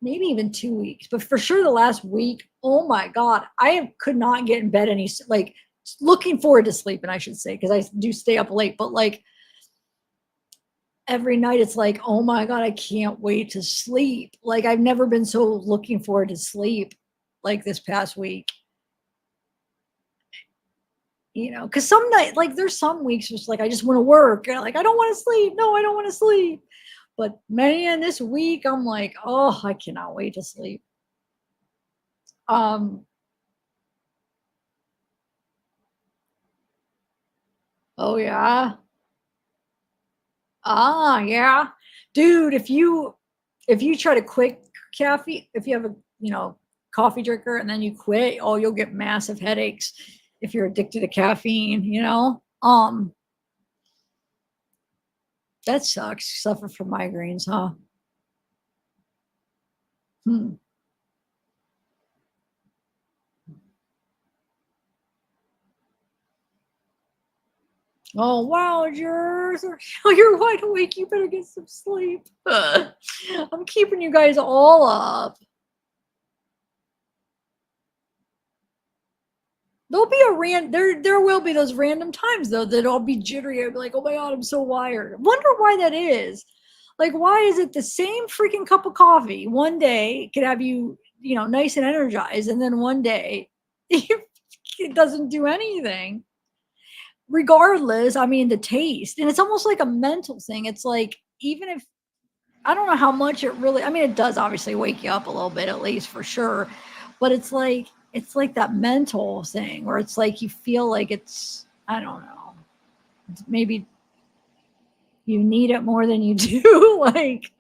maybe even 2 weeks, but for sure the last week. Oh my God, I could not get in bed like looking forward to sleeping, I should say, because I do stay up late, but like every night it's like, oh my God, I can't wait to sleep. Like I've never been so looking forward to sleep like this past week. You know, because some night, like there's some weeks just like I just want to work. And like I don't want to sleep. No, I don't want to sleep. But man, this week I'm like, oh, I cannot wait to sleep. Oh yeah. Ah, yeah. Dude, if you try to quit caffeine, if you have a, you know, coffee drinker and then you quit, oh, you'll get massive headaches if you're addicted to caffeine, you know? That sucks. Suffer from migraines, huh? Oh wow, you're wide awake. You better get some sleep. I'm keeping you guys all up. There'll be there will be those random times though that I'll be jittery. I'll be like, oh my God, I'm so wired. Wonder why that is. Like, why is it the same freaking cup of coffee one day could have you, you know, nice and energized, and then one day it doesn't do anything. Regardless, I mean, the taste, and it's almost like a mental thing. It's like, even if I don't know how much it really, I mean, it does obviously wake you up a little bit, at least for sure, but it's like that mental thing where it's like you feel like it's, I don't know, maybe you need it more than you do. Like,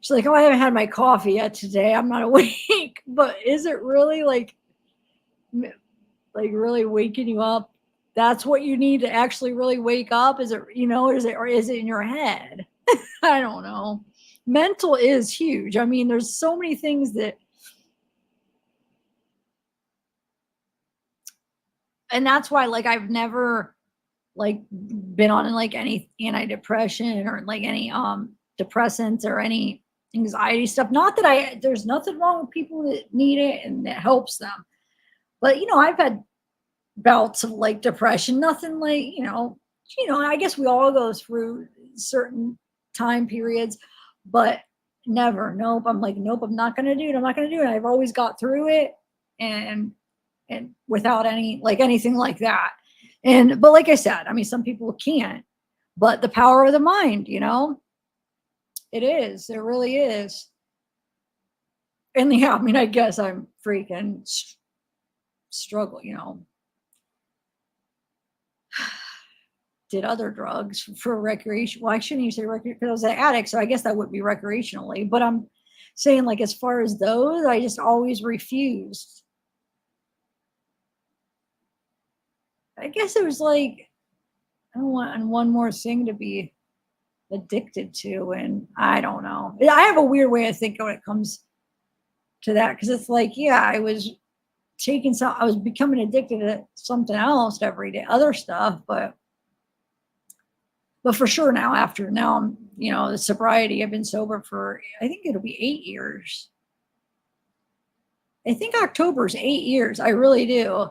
She's like, oh, I haven't had my coffee yet today. I'm not awake. But is it really like really waking you up? That's what you need to actually really wake up? Is it, or is it in your head? I don't know. Mental is huge. I mean, there's so many things that, and that's why like I've never like been on like any antidepressant or like any depressants or any anxiety stuff. Not that there's nothing wrong with people that need it and that helps them. But I've had bouts of like depression, nothing like, I guess we all go through certain time periods, but never, nope. I'm like, nope, I'm not going to do it. I'm not going to do it. I've always got through it and without anything like that. But like I said, I mean, some people can't, but the power of the mind, it really is. And yeah, I mean, I guess I'm freaking struggle, did other drugs for recreation. Well, I shouldn't even say recreation because I was an addict, so I guess that would be recreationally. But I'm saying, like, as far as those, I just always refused. I guess it was like, I don't want one more thing to be addicted to, and I don't know. I have a weird way of thinking when it comes to that, because it's like, yeah, I was becoming addicted to something else every day, other stuff, but for sure now, I'm, the sobriety, I've been sober for, I think it'll be 8 years. I think October's 8 years. I really do.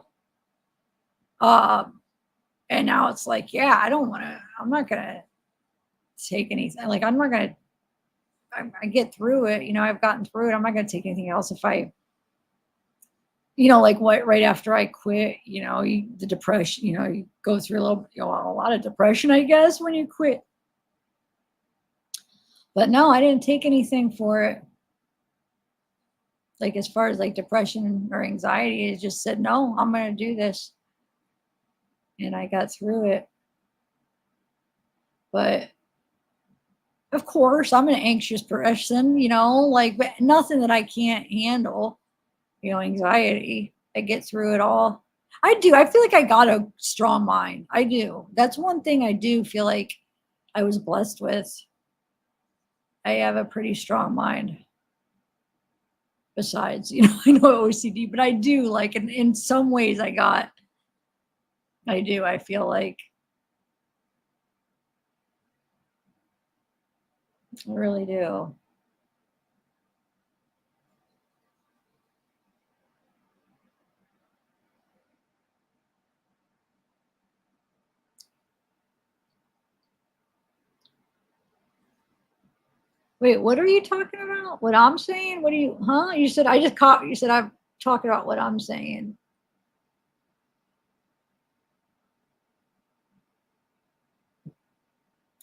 And now it's like, yeah, I'm not going to take anything. Like, I'm not going to, I get through it. I've gotten through it. I'm not going to take anything else if I, like right after I quit, the depression, you go through a lot of depression, I guess, when you quit. But no, I didn't take anything for it. Like, as far as like depression or anxiety, I just said, no, I'm going to do this. And I got through it. But of course, I'm an anxious person, but nothing that I can't handle, anxiety. I get through it all. I do. I feel like I got a strong mind. I do. That's one thing I do feel like I was blessed with. I have a pretty strong mind. Besides, I know OCD, but I do, like, in some ways I do. I feel like I really do. Wait, what are you talking about? What I'm saying? What are you, huh? You said you said I'm talking about what I'm saying.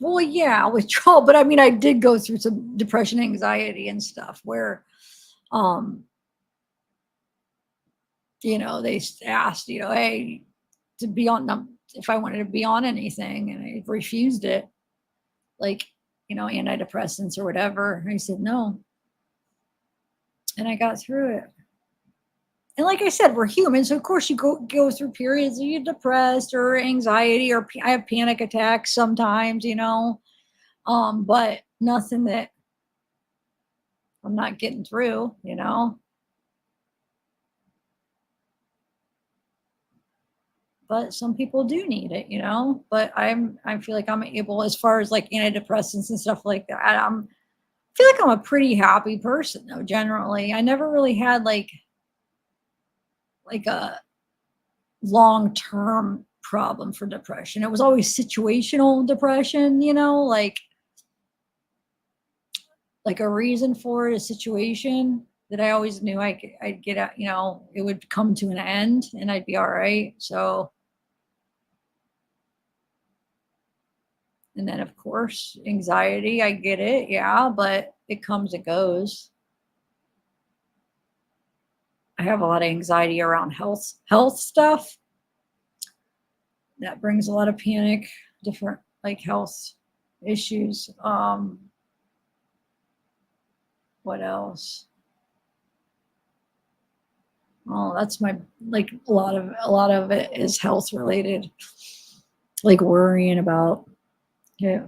Well, yeah, withdrawal, but I mean, I did go through some depression, anxiety and stuff where, they asked, hey, to be on them, if I wanted to be on anything, and I refused it, like, antidepressants or whatever. I said no. And I got through it. And like I said, we're human. So of course you go through periods of you're depressed or anxiety, or I have panic attacks sometimes, but nothing that I'm not getting through, But some people do need it, but I feel like I'm able, as far as like antidepressants and stuff like that, I feel like I'm a pretty happy person though, generally. I never really had like a long-term problem for depression. It was always situational depression, like a reason for it, a situation that I always knew I'd get at, it would come to an end and I'd be all right. So, and then of course, anxiety, I get it. Yeah, but it comes and goes. I have a lot of anxiety around health stuff. That brings a lot of panic, different like health issues. What else? Oh, that's my, like, a lot of it is health related, like worrying about, yeah.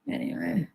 Anyway.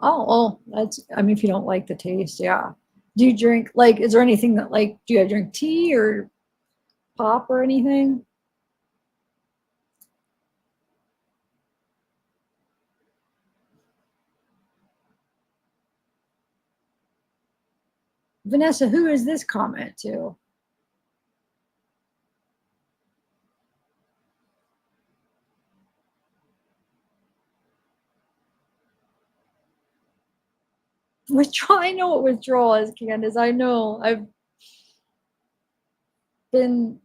Oh, well, that's, I mean, if you don't like the taste, yeah. Do you drink, like, is there anything that, like, do you drink tea or pop or anything? Vanessa, who is this comment to? Withdrawal, I know what withdrawal is, Candace. I know. I've been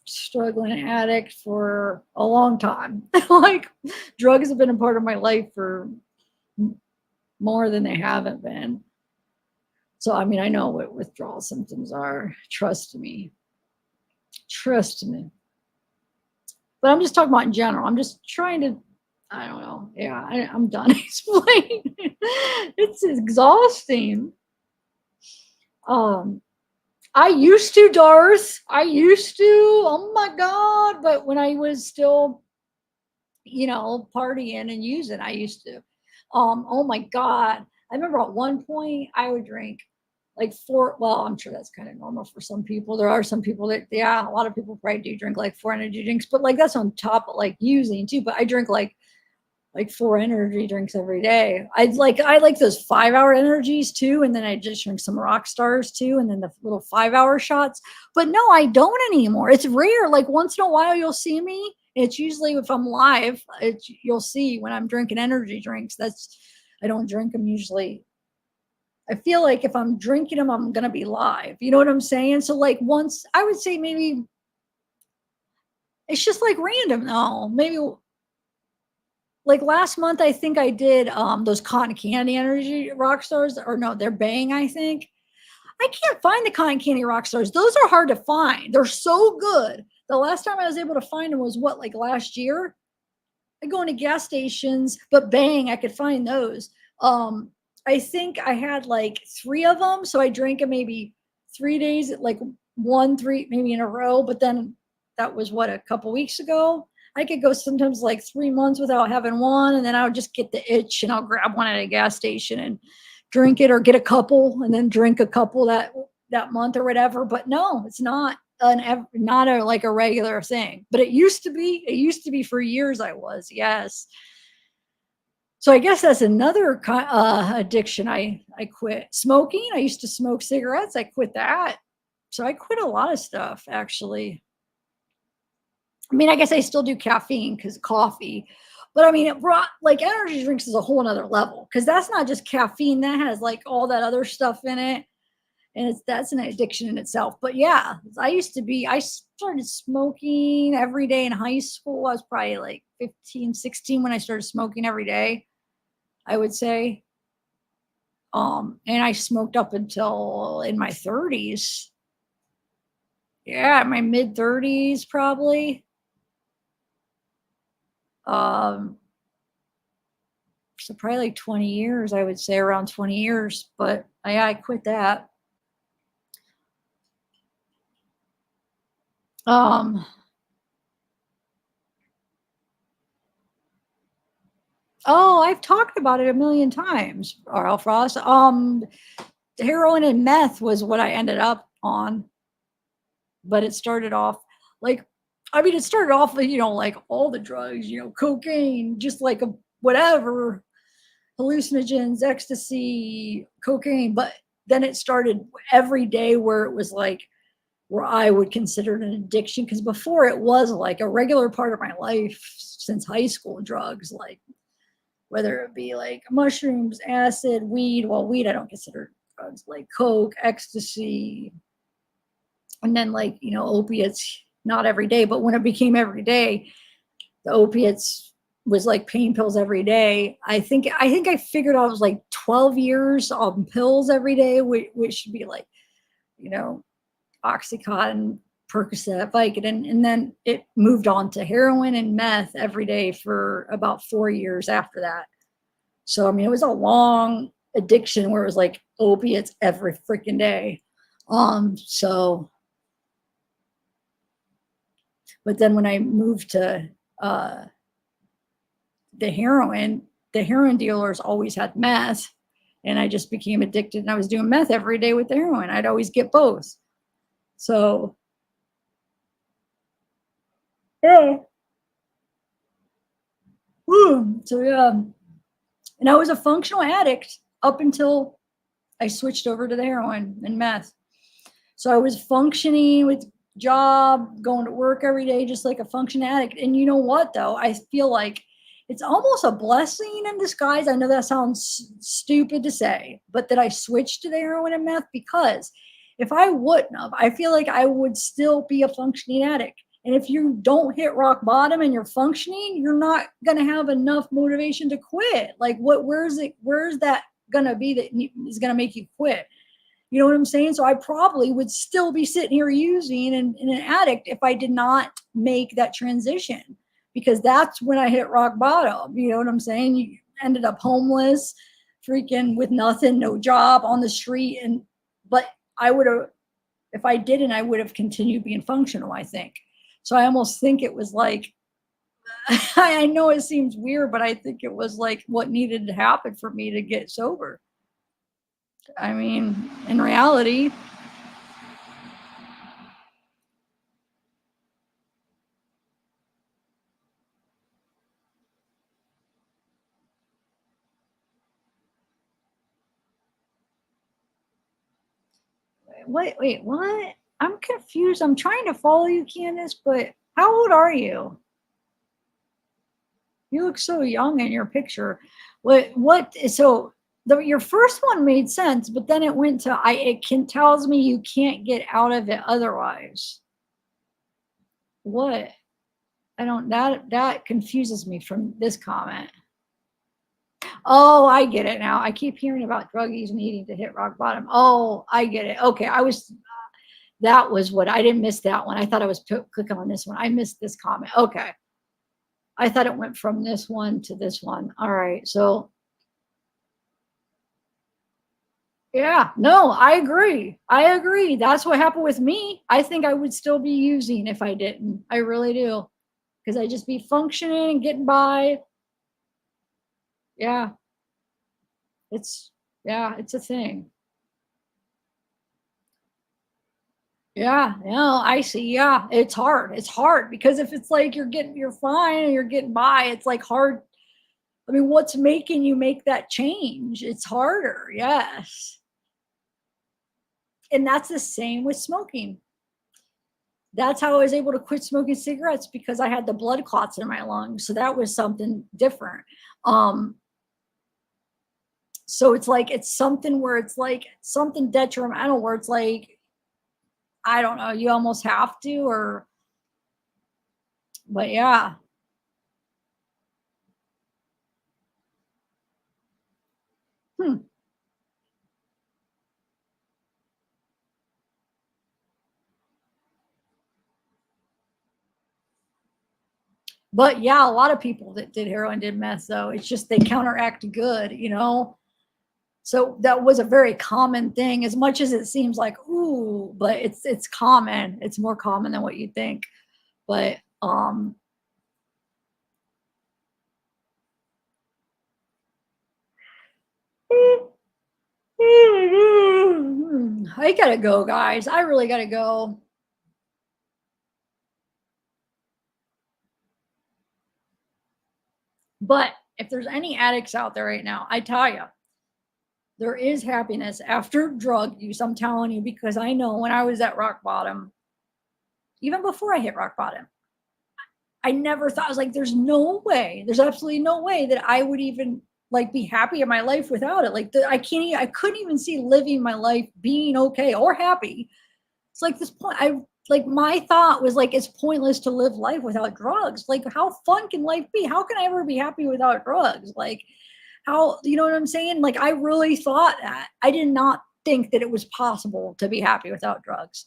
struggling addict for a long time. Like, drugs have been a part of my life for more than they haven't been. So, I mean, I know what withdrawal symptoms are. Trust me. Trust me. But I'm just talking about in general. I'm just trying to, I don't know. Yeah, I'm done explaining. It's exhausting. I used to, Darth. I used to. Oh my God. But when I was still, you know, partying and using, I used to. Oh my God. I remember at one point I would drink like 4, well, I'm sure that's kind of normal for some people. There are some people that, yeah, a lot of people probably do drink like 4 energy drinks, but like that's on top of like using too. But I drink like 4 energy drinks every day. I like those 5-hour energies too, and then I just drink some rock stars too, and then the little 5-hour shots. But no, I don't anymore. It's rare. Like once in a while you'll see me. It's usually if I'm live, you'll see when I'm drinking energy drinks. I don't drink them usually. I feel like if I'm drinking them, I'm gonna be live. You know what I'm saying? So like once, I would say maybe it's just like random though. Maybe like last month, I think I did those cotton candy energy rock stars, or no, they're Bang, I think. I can't find the cotton candy rock stars. Those are hard to find. They're so good. The last time I was able to find them was what, like last year? I go into gas stations, but Bang, I could find those. I think I had like 3 of them, so I drank them maybe 3 days, like 1, 3, maybe in a row. But then that was what, a couple weeks ago. I could go sometimes like 3 months without having one, and then I would just get the itch, and I'll grab one at a gas station and drink it, or get a couple and then drink a couple that month or whatever. But no, it's not not a like a regular thing. But it used to be. It used to be for years. I was, yes. So I guess that's another addiction. I quit smoking. I used to smoke cigarettes. I quit that. So I quit a lot of stuff actually. I mean, I guess I still do caffeine because coffee, but I mean, it brought like energy drinks is a whole nother level because that's not just caffeine. That has like all that other stuff in it. And that's an addiction in itself. But yeah, I started smoking every day in high school. I was probably like 15, 16 when I started smoking every day, I would say. And I smoked up until in my 30s. Yeah, my mid 30s probably. So probably like 20 years, I would say around 20 years, but I quit that. Oh, I've talked about it a million times, R.L. Frost. heroin and meth was what I ended up on. But it started off like, I mean, it started off with, you know, like all the drugs, you know, cocaine, just like a whatever, hallucinogens, ecstasy, cocaine. But then it started every day where it was like, where I would consider it an addiction. Because before it was like a regular part of my life since high school, drugs, like whether it be like mushrooms, acid, weed. Well, weed I don't consider drugs, like coke, ecstasy, and then like, you know, opiates, not every day, but when it became every day, the opiates was like pain pills every day. I think I figured out it was like 12 years on pills every day, which should be like, you know, Oxycontin, Percocet, Vicodin, and then it moved on to heroin and meth every day for about 4 years after that. So I mean, it was a long addiction where it was like opiates every freaking day. So, but then when I moved to the heroin dealers always had meth, and I just became addicted, and I was doing meth every day with the heroin. I'd always get both. So, yeah. Woo. So, yeah. And I was a functional addict up until I switched over to the heroin and meth. So I was functioning with job, going to work every day, just like a function addict. And you know what, though? I feel like it's almost a blessing in disguise. I know that sounds stupid to say, but that I switched to the heroin and meth, because if I wouldn't have, I feel like I would still be a functioning addict. And if you don't hit rock bottom and you're functioning, you're not going to have enough motivation to quit. Like where's that going to be that is going to make you quit? You know what I'm saying? So I probably would still be sitting here using and an addict if I did not make that transition, because that's when I hit rock bottom. You know what I'm saying? You ended up homeless, freaking with nothing, no job, on the street. But I would have, if I didn't, I would have continued being functional, I think. So I almost think it was like, I know it seems weird, but I think it was like what needed to happen for me to get sober. I mean, in reality, wait, what? I'm confused. I'm trying to follow you, Candace, but how old are you? You look so young in your picture. So your first one made sense, but then it went to, tells me you can't get out of it otherwise. What? That confuses me from this comment. Oh, I get it now. I keep hearing about druggies needing to hit rock bottom. Oh, I get it. Okay. That was what, I didn't miss that one. I thought I was clicking on this one. I missed this comment. Okay. I thought it went from this one to this one. All right. So, yeah, no, I agree. That's what happened with me. I think I would still be using if I didn't. I really do. Because I'd just be functioning and getting by. Yeah. It's a thing. Yeah, no, I see. Yeah, it's hard. It's hard because if it's like you're fine and you're getting by, it's like hard. I mean, what's making you make that change? It's harder. Yes. And that's the same with smoking. That's how I was able to quit smoking cigarettes, because I had the blood clots in my lungs. So that was something different. So it's like, it's something where it's like something detrimental where it's like, I don't know, you almost have to, but yeah. But yeah, a lot of people that did heroin did meth, though. It's just they counteract good, you know? So that was a very common thing, as much as it seems like, ooh, but it's common. It's more common than what you think. But I gotta go, guys. I really gotta go. But if there's any addicts out there right now, I tell you, there is happiness after drug use. I'm telling you, because I know when I was at rock bottom, even before I hit rock bottom, I never thought, I was like, there's no way, there's absolutely no way that I would even like be happy in my life without it. Like I couldn't even see living my life being okay or happy. It's like this point, my thought was like, it's pointless to live life without drugs. Like, how fun can life be? How can I ever be happy without drugs? Like, how, you know what I'm saying? Like, I really thought that. I did not think that it was possible to be happy without drugs.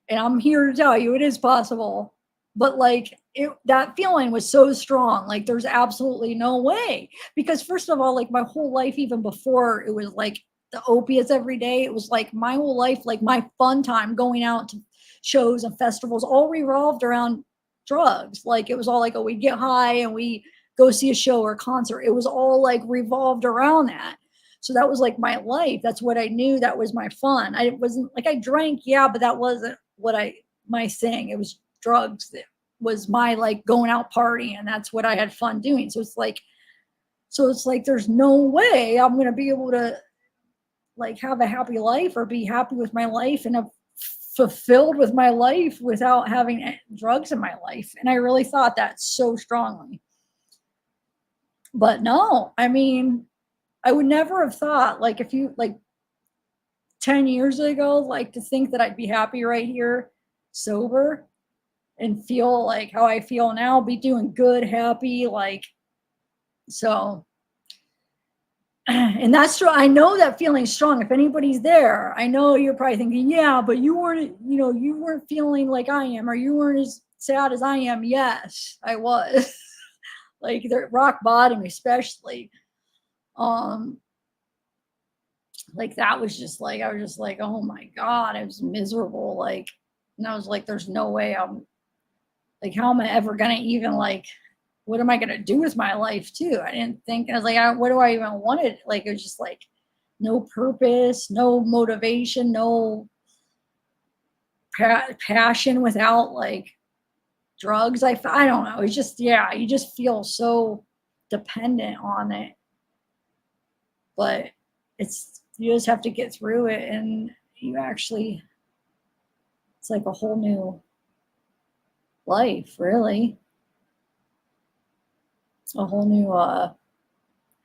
And I'm here to tell you it is possible. But like that feeling was so strong. Like, there's absolutely no way. Because first of all, like my whole life, even before it was like the opiates every day, it was like my whole life, like my fun time going out to shows and festivals all revolved around drugs. Like it was all like, oh, we get high and we go see a show or a concert. It was all like revolved around that. So that was like my life. That's what I knew. That was my fun. I wasn't like, I drank, yeah, but that wasn't my thing. It was drugs that was my like going out party, and that's what I had fun doing. So it's like there's no way I'm going to be able to like have a happy life or be happy with my life and have fulfilled with my life without having drugs in my life. And I really thought that so strongly. But no, I mean, I would never have thought, like, if you like 10 years ago, like to think that I'd be happy right here, sober, and feel like how I feel now, be doing good, happy, like, so. And that's true. I know that feeling strong. If anybody's there, I know you're probably thinking, yeah, but you weren't feeling like I am, or you weren't as sad as I am. Yes, I was. Like the rock bottom, especially. Like that was just like, I was just like, oh my God, I was miserable. Like, and I was like, there's no way I'm like, how am I ever gonna even like, what am I gonna do with my life too? I didn't think, I was like, what do I even want it? Like, it was just like no purpose, no motivation, no passion without like drugs. I don't know. It's just, yeah, you just feel so dependent on it. But you just have to get through it, and you actually, it's like a whole new life, really. A whole new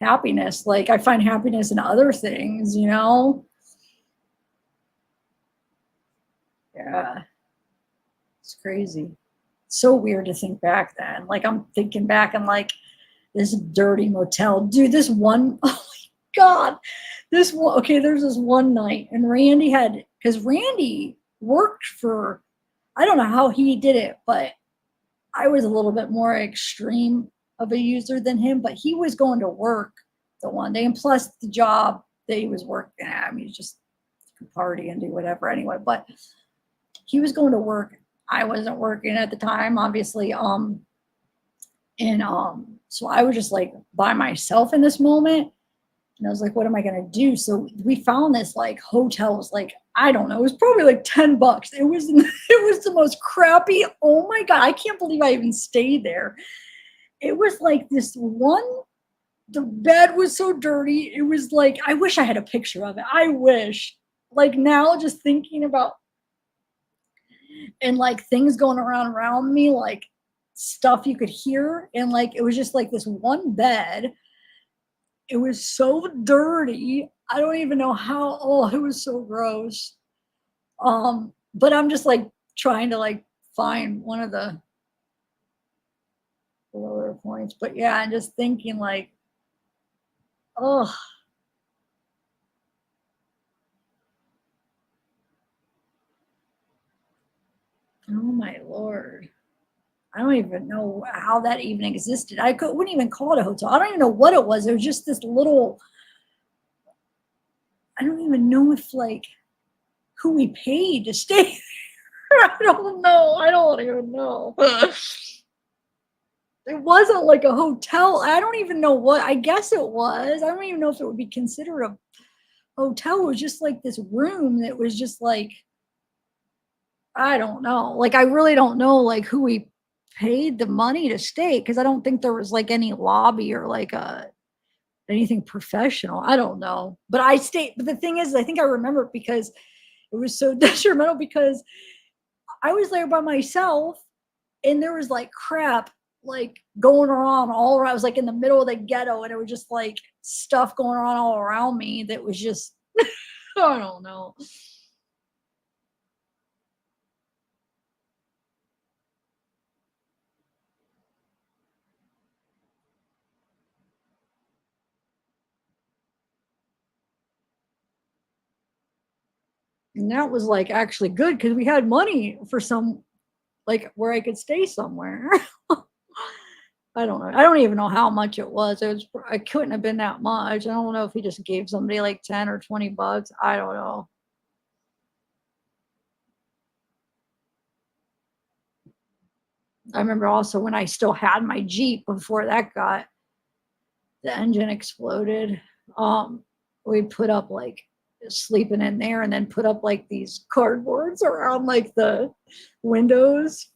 happiness. Like I find happiness in other things, you know? Yeah. It's crazy. It's so weird to think back then. Like I'm thinking back and like this dirty motel. Dude, this one, oh my God. This one, okay, there's this one night, and Randy because Randy worked for, I don't know how he did it, but I was a little bit more extreme of a user than him, but he was going to work the one day, and plus the job that he was working at, I mean, he just could party and do whatever anyway, but he was going to work. I wasn't working at the time, obviously. So I was just like by myself in this moment. And I was like, what am I going to do? So we found this like hotel. It was like, I don't know, it was probably like $10. It was the most crappy. Oh my God. I can't believe I even stayed there. It was like this one, the bed was so dirty. It was like, I wish I had a picture of it. I wish, like now just thinking about, and like things going around me, like stuff you could hear. And like, it was just like this one bed. It was so dirty. I don't even know how, oh, it was so gross. But I'm just like trying to like find one of the lower points. But yeah, I'm just thinking like, oh. Oh my Lord. I don't even know how that even existed. Wouldn't even call it a hotel. I don't even know what it was. It was just this little, I don't even know if like who we paid to stay there. I don't know. I don't even know. it wasn't like a hotel. I don't even know what, I guess it was. I don't even know if it would be considered a hotel. It was just like this room that was just like, I don't know. Like, I really don't know like who we paid the money to stay, because I don't think there was like any lobby or like anything professional. I don't know. But I stayed. But the thing is, I think I remember it because it was so detrimental, because I was there by myself and there was like crap like going on all around. I was like in the middle of the ghetto, and it was just like stuff going on all around me that was just, I don't know. And that was like actually good because we had money for some, like where I could stay somewhere. I don't know. I don't even know how much it was. It couldn't have been that much. I don't know if he just gave somebody like 10 or 20 bucks. I don't know. I remember also when I still had my Jeep before that got, the engine exploded. We put up like sleeping in there, and then put up like these cardboards around like the windows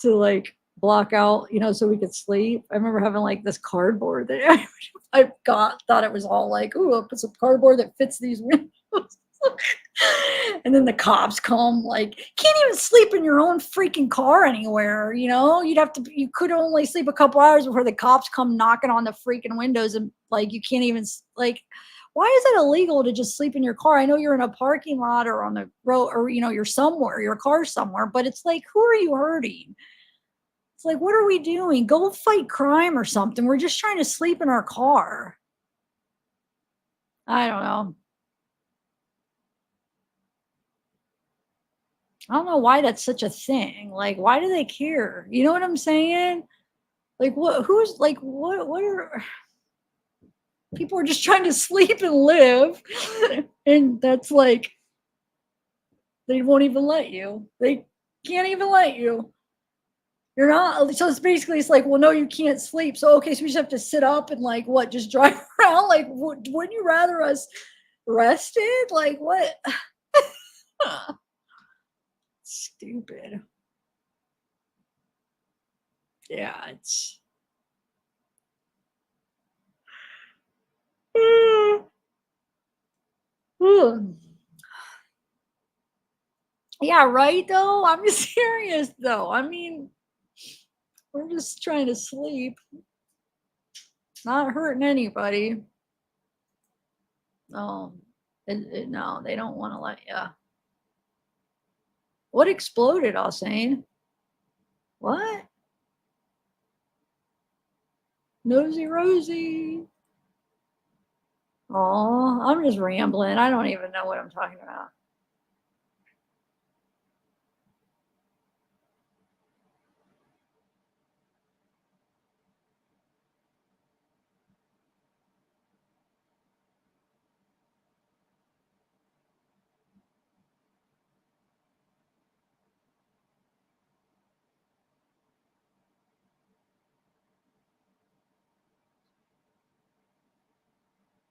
to like block out, so we could sleep. I remember having like this cardboard that I thought it was all like, ooh, I'll put some cardboard that fits these windows. And then the cops come, like, can't even sleep in your own freaking car anywhere, you could only sleep a couple hours before the cops come knocking on the freaking windows, and like you can't even, like, why is it illegal to just sleep in your car? I know you're in a parking lot or on the road, or you're somewhere, your car's somewhere, but it's like, who are you hurting? It's like, what are we doing? Go fight crime or something. We're just trying to sleep in our car. I don't know. I don't know why that's such a thing. Like, why do they care? You know what I'm saying? Like, what are people are just trying to sleep and live. And that's like, they won't even let you. They can't even let you. You're not, so it's like, well, no, you can't sleep. So, okay, so we just have to sit up and like, what, just drive around? Like, wouldn't you rather us rested? Like, what? Stupid. Yeah, it's yeah, right though. I'm serious though. I mean, we're just trying to sleep, not hurting anybody. No, no, they don't want to let you. What exploded, Alsane? What? Nosy Rosie. Oh, I'm just rambling. I don't even know what I'm talking about.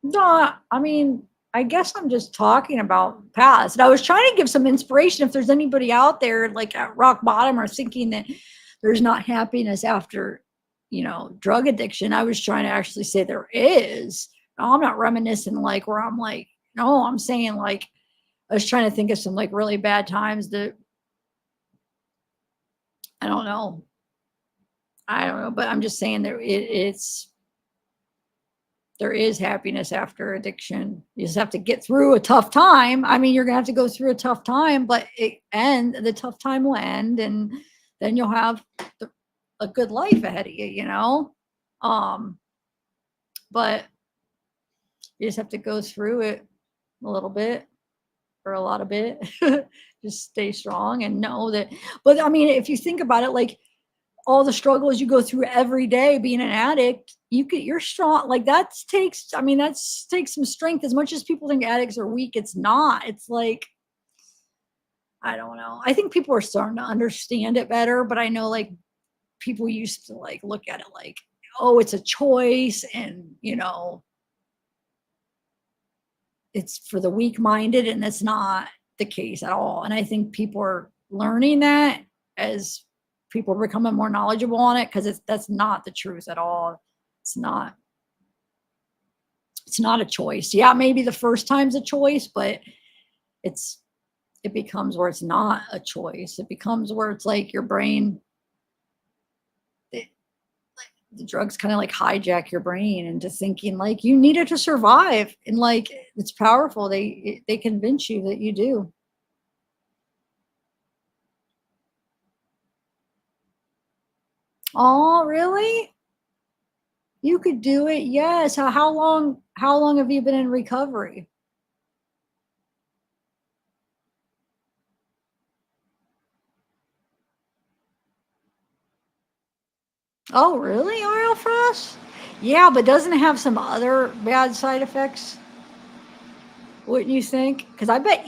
No, I mean, I guess I'm just talking about past. And I was trying to give some inspiration if there's anybody out there like at rock bottom or thinking that there's not happiness after, drug addiction. I was trying to actually say there is. No, I'm not reminiscing like where I'm like, no, I'm saying like, I was trying to think of some like really bad times that, I don't know, but I'm just saying that there is happiness after addiction. You just have to get through a tough time. I mean, you're gonna have to go through a tough time, but the tough time will end, and then you'll have a good life ahead of you, but you just have to go through it a little bit or a lot of bit. Just stay strong and know that. But I mean, if you think about it, like all the struggles you go through every day being an addict, you're strong. Like that takes some strength. As much as people think addicts are weak, it's not. It's like, I don't know. I think people are starting to understand it better, but I know like people used to like look at it like, oh, it's a choice, and it's for the weak-minded, and that's not the case at all. And I think people are learning that as people are becoming more knowledgeable on it, because that's not the truth at all. It's not a choice. Yeah, maybe the first time's a choice, but it becomes where it's not a choice. It becomes where it's like your brain, the drugs kind of like hijack your brain into thinking like you need it to survive, and like it's powerful. They convince you that you do. Oh, really? You could do it. Yes. How long have you been in recovery? Oh, really, oil frost? Yeah, but doesn't it have some other bad side effects? Wouldn't you think? Because I bet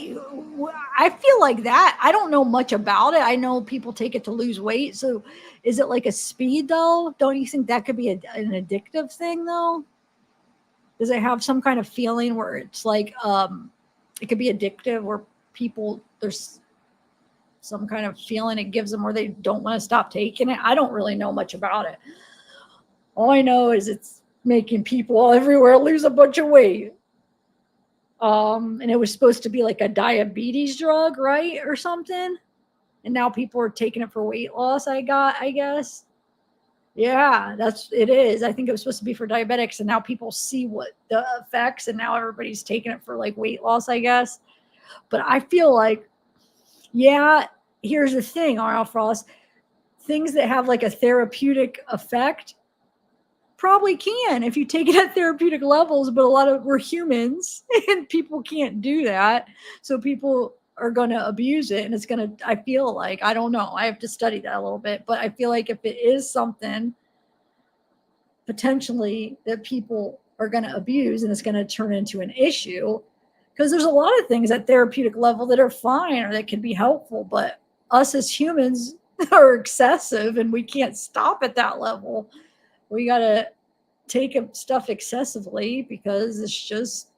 I feel like that. I don't know much about it. I know people take it to lose weight. So is it like a speed though? Don't you think that could be an addictive thing though? Does it have some kind of feeling where it's like, it could be addictive, where there's some kind of feeling it gives them where they don't want to stop taking it? I don't really know much about it. All I know is it's making people everywhere lose a bunch of weight. And it was supposed to be like a diabetes drug, right? Or something. And now people are taking it for weight loss, I guess. Yeah, it is. I think it was supposed to be for diabetics, and now people see what the effects, and now everybody's taking it for like weight loss, I guess. But I feel like, yeah, here's the thing, R.L. Frost, things that have like a therapeutic effect probably can if you take it at therapeutic levels, but we're humans and people can't do that. So people are going to abuse it, and I feel like, I don't know, I have to study that a little bit, but I feel like if it is something potentially that people are going to abuse, and it's going to turn into an issue, because there's a lot of things at therapeutic level that are fine or that can be helpful, but us as humans are excessive, and we can't stop at that level. We got to take stuff excessively because it's just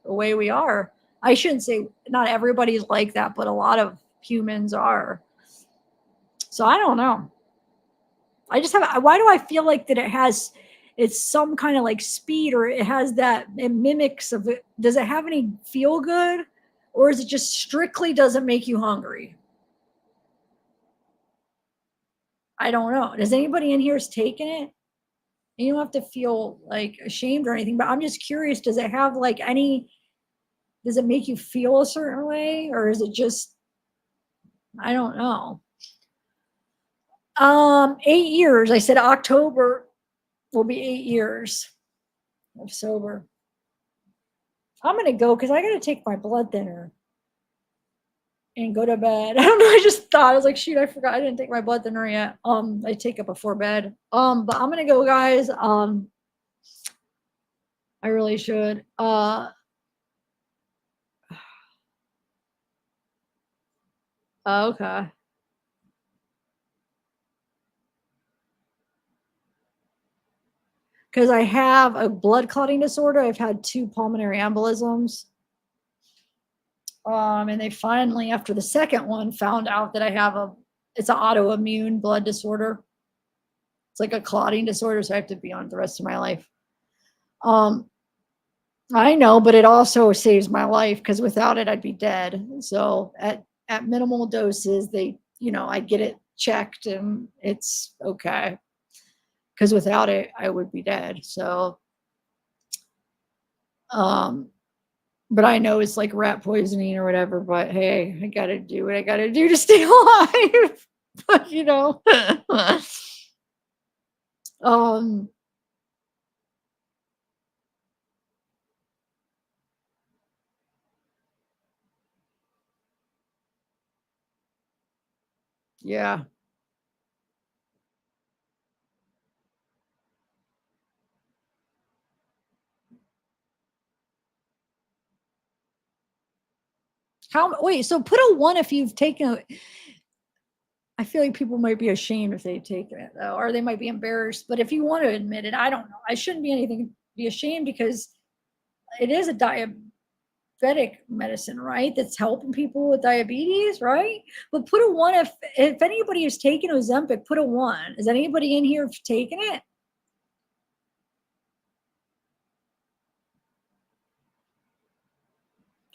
the way we are. I shouldn't say not everybody's like that, but a lot of humans are. So I don't know. Why do I feel like that it's some kind of like speed, or it mimics of it. Does it have any feel good, or is it just strictly doesn't make you hungry? I don't know. Does anybody in here has taken it? And you don't have to feel like ashamed or anything, but I'm just curious, does it have like does it make you feel a certain way, or is it just, I don't know. 8 years. I said October will be 8 years of sober. I'm going to go because I got to take my blood thinner and go to bed. I don't know. I just thought, I was like, shoot, I forgot. I didn't take my blood thinner yet. I take it before bed. But I'm going to go, guys. I really should. Okay. Because I have a blood clotting disorder. I've had 2 pulmonary embolisms. And they finally, after the second one, found out that it's an autoimmune blood disorder. It's like a clotting disorder, so I have to be on it the rest of my life. I know, but it also saves my life, because without it, I'd be dead. So at minimal doses, I get it checked and it's okay. Because without it, I would be dead. So, but I know it's like rat poisoning or whatever, but hey, I got to do what I got to do to stay alive. But, yeah. Wait, so put a 1 if you've taken I feel like people might be ashamed if they've taken it though, or they might be embarrassed. But if you want to admit it, I don't know. I shouldn't be anything to be ashamed because it is a diabetic medicine, right? That's helping people with diabetes, right? But put a 1 if anybody has taken Ozempic, put a 1. Is anybody in here taking it?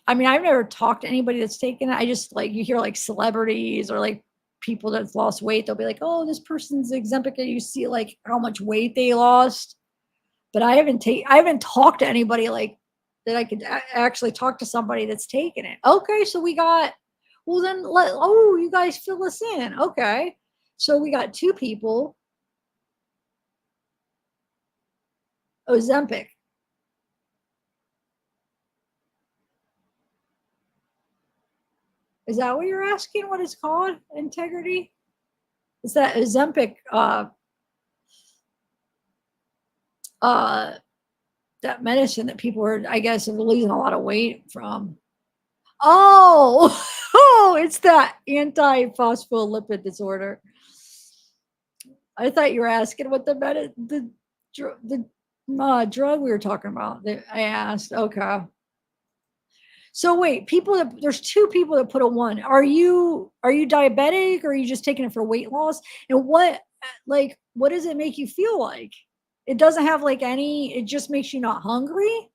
I mean, I've never talked to anybody that's taken it. I just like you hear like celebrities or like people that's lost weight. They'll be like, "Oh, this person's Ozempic," and you see like how much weight they lost. But I haven't talked to anybody like that. I could actually talk to somebody that's taken it. Okay, so we got. Well, then you guys fill us in. Okay, so we got 2 people. Ozempic. Is that what you're asking? What it's called? Integrity? It's that Ozempic that medicine that people are, I guess, are losing a lot of weight from. Oh, it's that anti-phospholipid disorder. I thought you were asking what the drug we were talking about. I asked. Okay. So wait, there's 2 people that put a 1. Are you diabetic or are you just taking it for weight loss? And what does it make you feel like? It doesn't have it just makes you not hungry?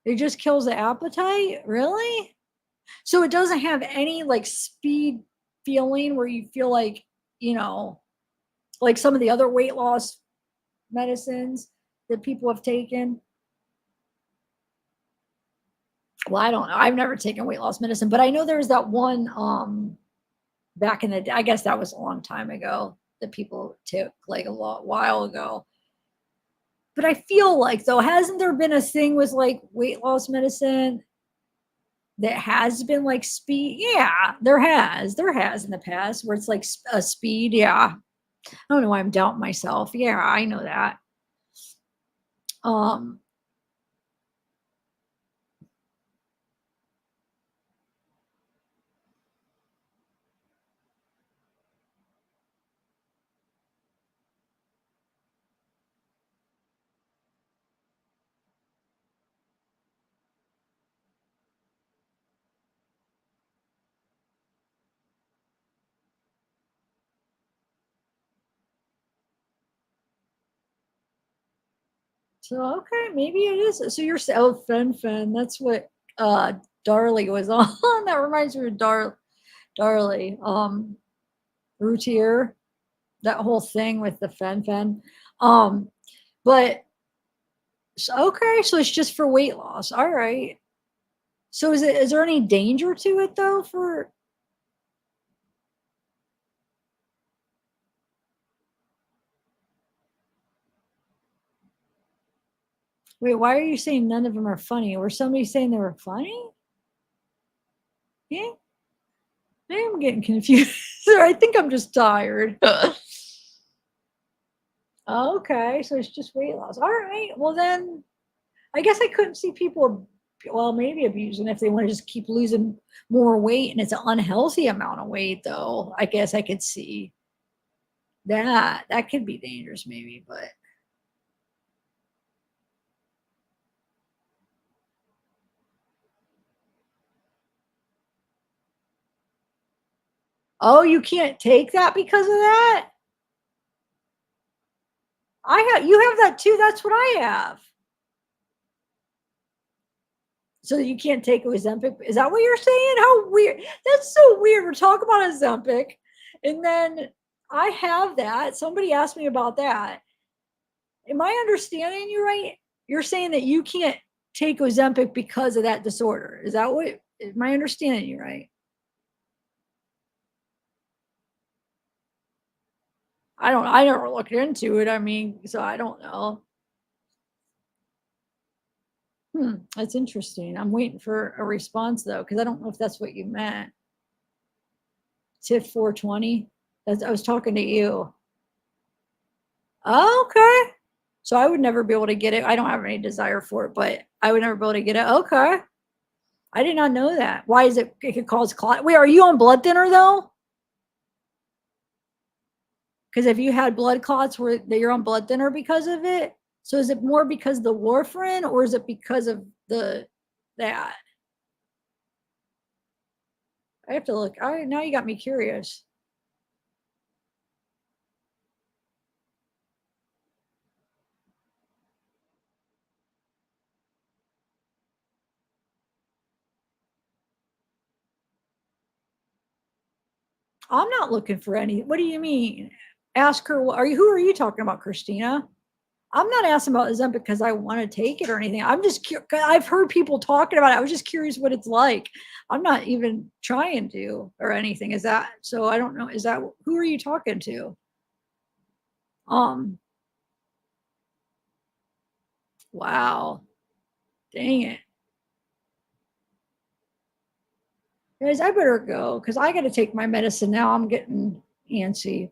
It just kills the appetite? Really? So it doesn't have any speed feeling where you feel like, like some of the other weight loss medicines that people have taken? Well, I don't know. I've never taken weight loss medicine, but I know there was that one back in the day. I guess that was a long time ago that people took a while ago. But I feel like though, hasn't there been a thing with weight loss medicine that has been speed? Yeah, there has in the past where it's a speed. Yeah. I don't know why I'm doubting myself. Yeah, I know that. So okay, maybe it is. So you're Fen. That's what Darley was on. That reminds me of Darley. Routier, that whole thing with the Fen. But okay, so it's just for weight loss. All right. So is there any danger to it though Wait, why are you saying none of them are funny? Were somebody saying they were funny? Yeah. I'm getting confused. I think I'm just tired. Okay, so it's just weight loss. All right. Well, then I guess I couldn't see people, maybe abusing if they want to just keep losing more weight and it's an unhealthy amount of weight, though. I guess I could see that. That could be dangerous, maybe, but. Oh, you can't take that because of that? You have that too. That's what I have. So you can't take Ozempic. Is that what you're saying? How weird. That's so weird. We're talking about Ozempic. And then I have that. Somebody asked me about that. Am I understanding you right? You're saying that you can't take Ozempic because of that disorder. Is that what, am I understanding you right? I never looked into it. I mean, so I don't know. That's interesting. I'm waiting for a response though, because I don't know if that's what you meant. TIF 420. I was talking to you. Oh, okay. So I would never be able to get it. I don't have any desire for it, but I would never be able to get it. Okay. I did not know that. Why is it? It could cause clot. Wait, are you on blood thinner though? Because if you had blood clots, where you're on blood thinner because of it. So is it more because of the warfarin, or is it because of that? I have to look. All right, now you got me curious. I'm not looking for any. What do you mean? Ask her. Who are you talking about, Christina? I'm not asking about Ozempic because I want to take it or anything. I'm just curious. I've heard people talking about it. I was just curious what it's like. I'm not even trying to or anything. Is that so? I don't know. Is that who are you talking to? Wow. Dang it. Guys, I better go because I got to take my medicine now. I'm getting antsy.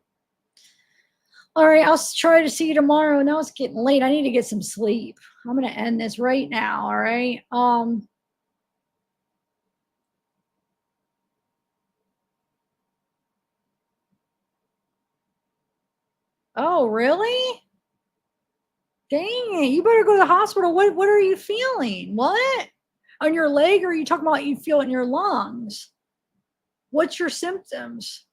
All right, I'll try to see you tomorrow. Now it's getting late. I need to get some sleep. I'm going to end this right now, all right? Oh, really? Dang it. You better go to the hospital. What are you feeling? What? On your leg, or are you talking about you feel it in your lungs? What's your symptoms?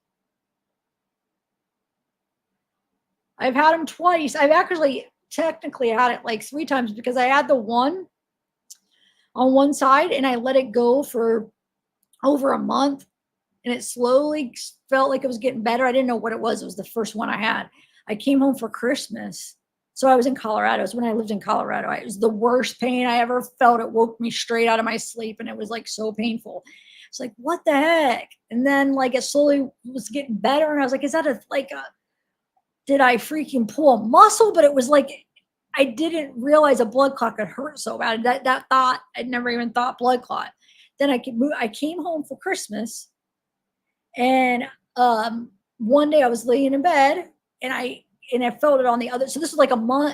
I've had them twice. I've actually technically had it like 3 times because I had the one on one side and I let it go for over a month, and it slowly felt like it was getting better. I didn't know what it was. It was the first one I had. I came home for Christmas. So I was in Colorado. It was when I lived in Colorado. It was the worst pain I ever felt. It woke me straight out of my sleep, and it was like so painful. It's like, what the heck? And then like it slowly was getting better. And I was like, is that did I freaking pull a muscle? But it was like, I didn't realize a blood clot could hurt so bad. That thought, I'd never even thought blood clot. Then I came home for Christmas, and one day I was laying in bed, and I felt it on the other. So this was like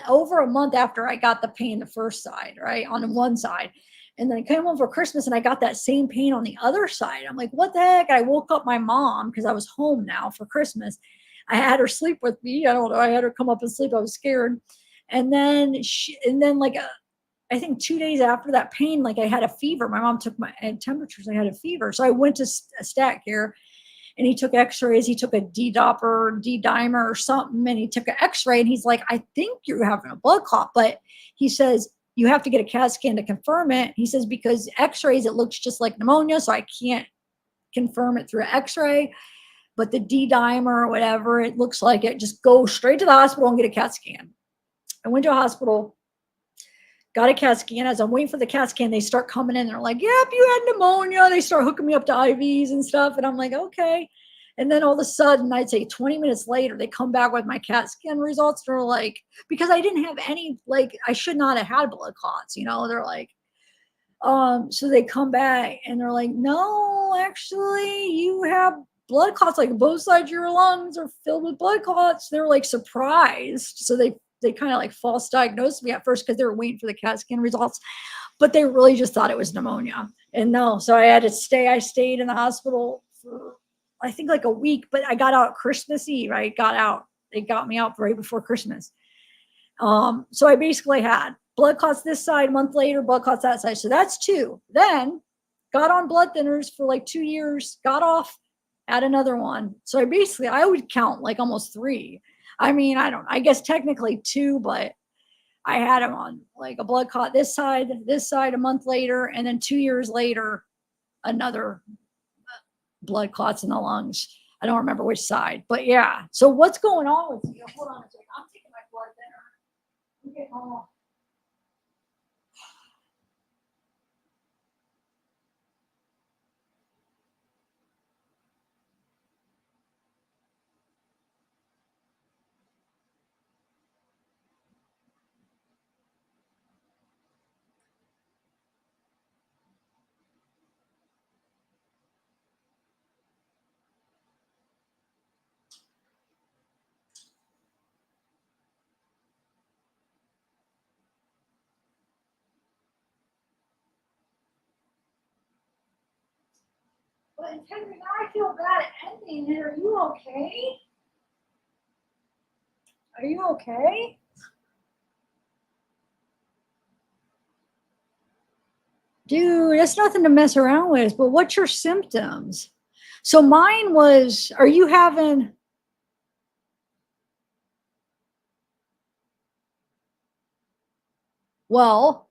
over a month after I got the pain the first side, right, on the one side. And then I came home for Christmas and I got that same pain on the other side. I'm like, what the heck? I woke up my mom because I was home now for Christmas. I had her sleep with me. I don't know. I had her come up and sleep. I was scared. And then I think 2 days after that pain, like I had a fever. My mom took my temperatures. I had a fever. So I went to stat care, and he took x-rays. He took a D-dimer or something, and he took an x-ray, and he's like, I think you're having a blood clot, but he says, you have to get a CAT scan to confirm it. He says, because x-rays, it looks just like pneumonia, so I can't confirm it through an x-ray, but the D-dimer or whatever, it looks like it. Just go straight to the hospital and get a CAT scan. I went to a hospital, got a CAT scan. As I'm waiting for the CAT scan, they start coming in. They're like, yep, you had pneumonia. They start hooking me up to IVs and stuff. And I'm like, okay. And then all of a sudden, I'd say 20 minutes later, they come back with my CAT scan results. They're like, because I didn't have any, like, I should not have had blood clots, they're like, so they come back and they're like, no, actually, you have blood clots, like both sides of your lungs are filled with blood clots. They're like surprised. So they kind of like false diagnosed me at first because they were waiting for the CAT scan results, but they really just thought it was pneumonia. And no, so I stayed in the hospital for, I think, like a week, but I got out Christmas Eve. They got me out right before Christmas. So I basically had blood clots this side, a month later, blood clots that side. So that's 2. Then got on blood thinners for like 2 years, got off, had another one. So I would count like almost 3. I mean, I guess technically 2, but I had them on like a blood clot this side a month later, and then 2 years later, another blood clots in the lungs. I don't remember which side, but yeah. So what's going on with you? Hold on a second. I'm taking my blood thinner. I'm getting all But Integrity, I feel bad ending it. Are you okay? Are you okay? Dude, that's nothing to mess around with, but what's your symptoms? So mine was, are you having, well,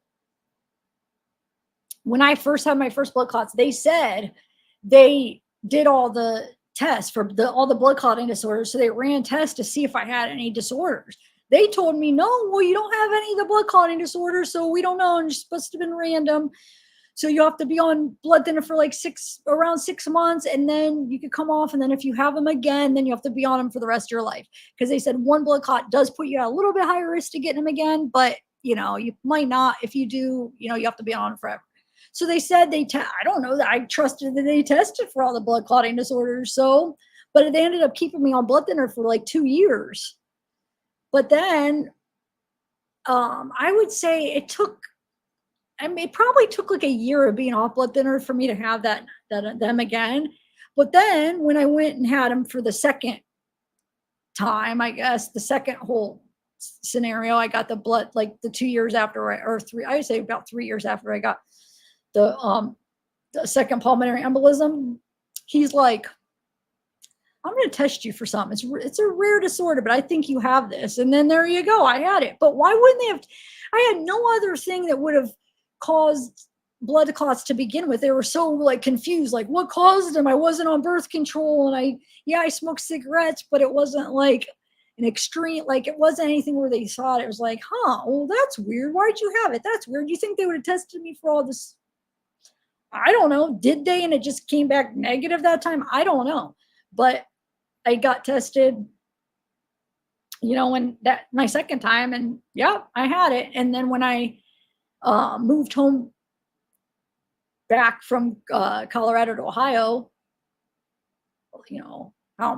when I first had my first blood clots, they said they did all the tests for all the blood clotting disorders. So they ran tests to see if I had any disorders. They told me, no, well, you don't have any of the blood clotting disorders, so we don't know, and it's supposed to have been random. So you have to be on blood thinner for like around 6 months, and then you could come off. And then if you have them again, then you have to be on them for the rest of your life. Because they said one blood clot does put you at a little bit higher risk to getting them again, but you might not. If you do, you have to be on them forever. So they said I don't know that I trusted that they tested for all the blood clotting disorders. So, but they ended up keeping me on blood thinner for like 2 years. But then I would say it probably took like a year of being off blood thinner for me to have them again. But then when I went and had them for the second time, I guess the second whole scenario, I got the blood like the 2 years after, or three, I would say about 3 years after I got the second pulmonary embolism. He's like, I'm going to test you for something. It's a rare disorder, but I think you have this. And then there you go. I had it. But why wouldn't they have? I had no other thing that would have caused blood clots to begin with. They were so like confused, like what caused them? I wasn't on birth control, and I smoked cigarettes, but it wasn't like an extreme, like it wasn't anything where they saw it. It was like, well, that's weird. Why'd you have it? That's weird. You think they would have tested me for all this? I don't know. Did they? And it just came back negative that time? I don't know. But I got tested, when my second time, and yeah, I had it. And then when I moved home back from Colorado to Ohio,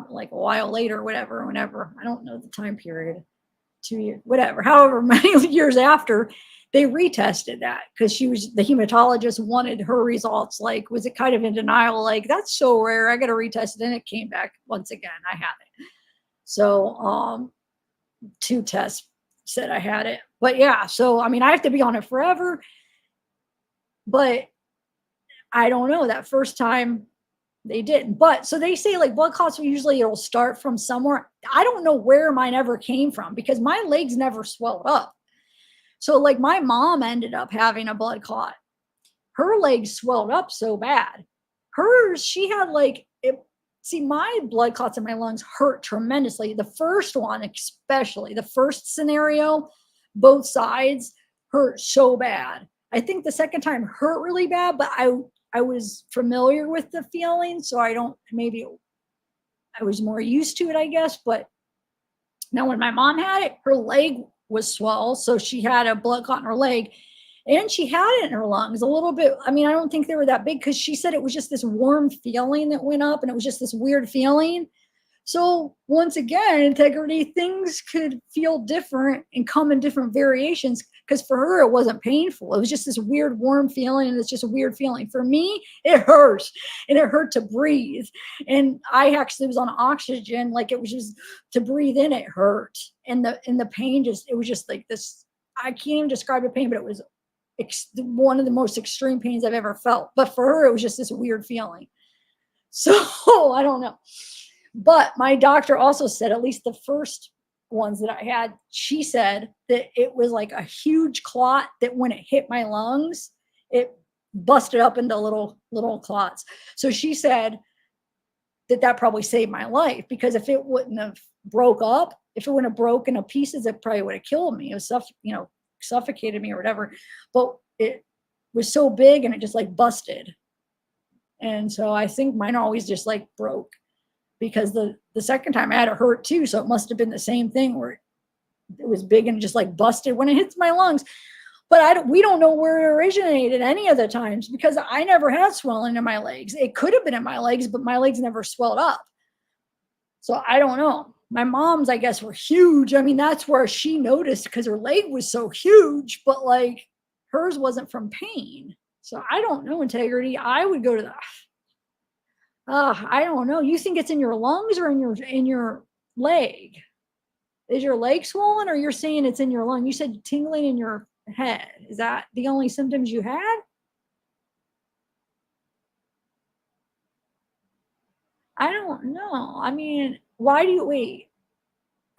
like a while later, whenever, I don't know the time period, 2 years, whatever, however many years after, they retested that because the hematologist wanted her results. Like, was it kind of in denial? Like, that's so rare. I got to retest it. And it came back once again. I had it. So 2 tests said I had it. But yeah, so I mean, I have to be on it forever. But I don't know. That first time they didn't. But so they say like blood clots it'll start from somewhere. I don't know where mine ever came from because my legs never swelled up. So like my mom ended up having a blood clot. Her legs swelled up so bad. She had my blood clots in my lungs hurt tremendously. The first one, especially the first scenario, both sides hurt so bad. I think the second time hurt really bad, but I was familiar with the feeling. So I was more used to it, I guess. But now when my mom had it, her leg was swelled. So she had a blood clot in her leg and she had it in her lungs a little bit. I mean, I don't think they were that big because she said it was just this warm feeling that went up and it was just this weird feeling. So once again, Integrity, things could feel different and come in different variations because for her, it wasn't painful. It was just this weird warm feeling and it's just a weird feeling. For me, it hurt and it hurt to breathe. And I actually was on oxygen. Like it was just to breathe in, it hurt. And the pain it was just like this, I can't even describe the pain, but it was one of the most extreme pains I've ever felt. But for her, it was just this weird feeling. So I don't know. But my doctor also said, at least the first ones that I had, she said that it was like a huge clot that when it hit my lungs, it busted up into little clots. So she said that probably saved my life because if it wouldn't have broke up, if it wouldn't have broken to pieces, it probably would have killed me. It was suffocated me or whatever. But it was so big and it just like busted. And so I think mine always just like broke. Because the second time I had it hurt too. So it must have been the same thing where it was big and just like busted when it hits my lungs. But we don't know where it originated any of the times because I never had swelling in my legs. It could have been in my legs, but my legs never swelled up. So I don't know. My mom's, I guess, were huge. I mean, that's where she noticed because her leg was so huge, but like hers wasn't from pain. So I don't know, Integrity. I would go to I don't know. You think it's in your lungs or in your leg? Is your leg swollen, or you're saying it's in your lung? You said tingling in your head. Is that the only symptoms you had? I don't know. I mean, why do you wait?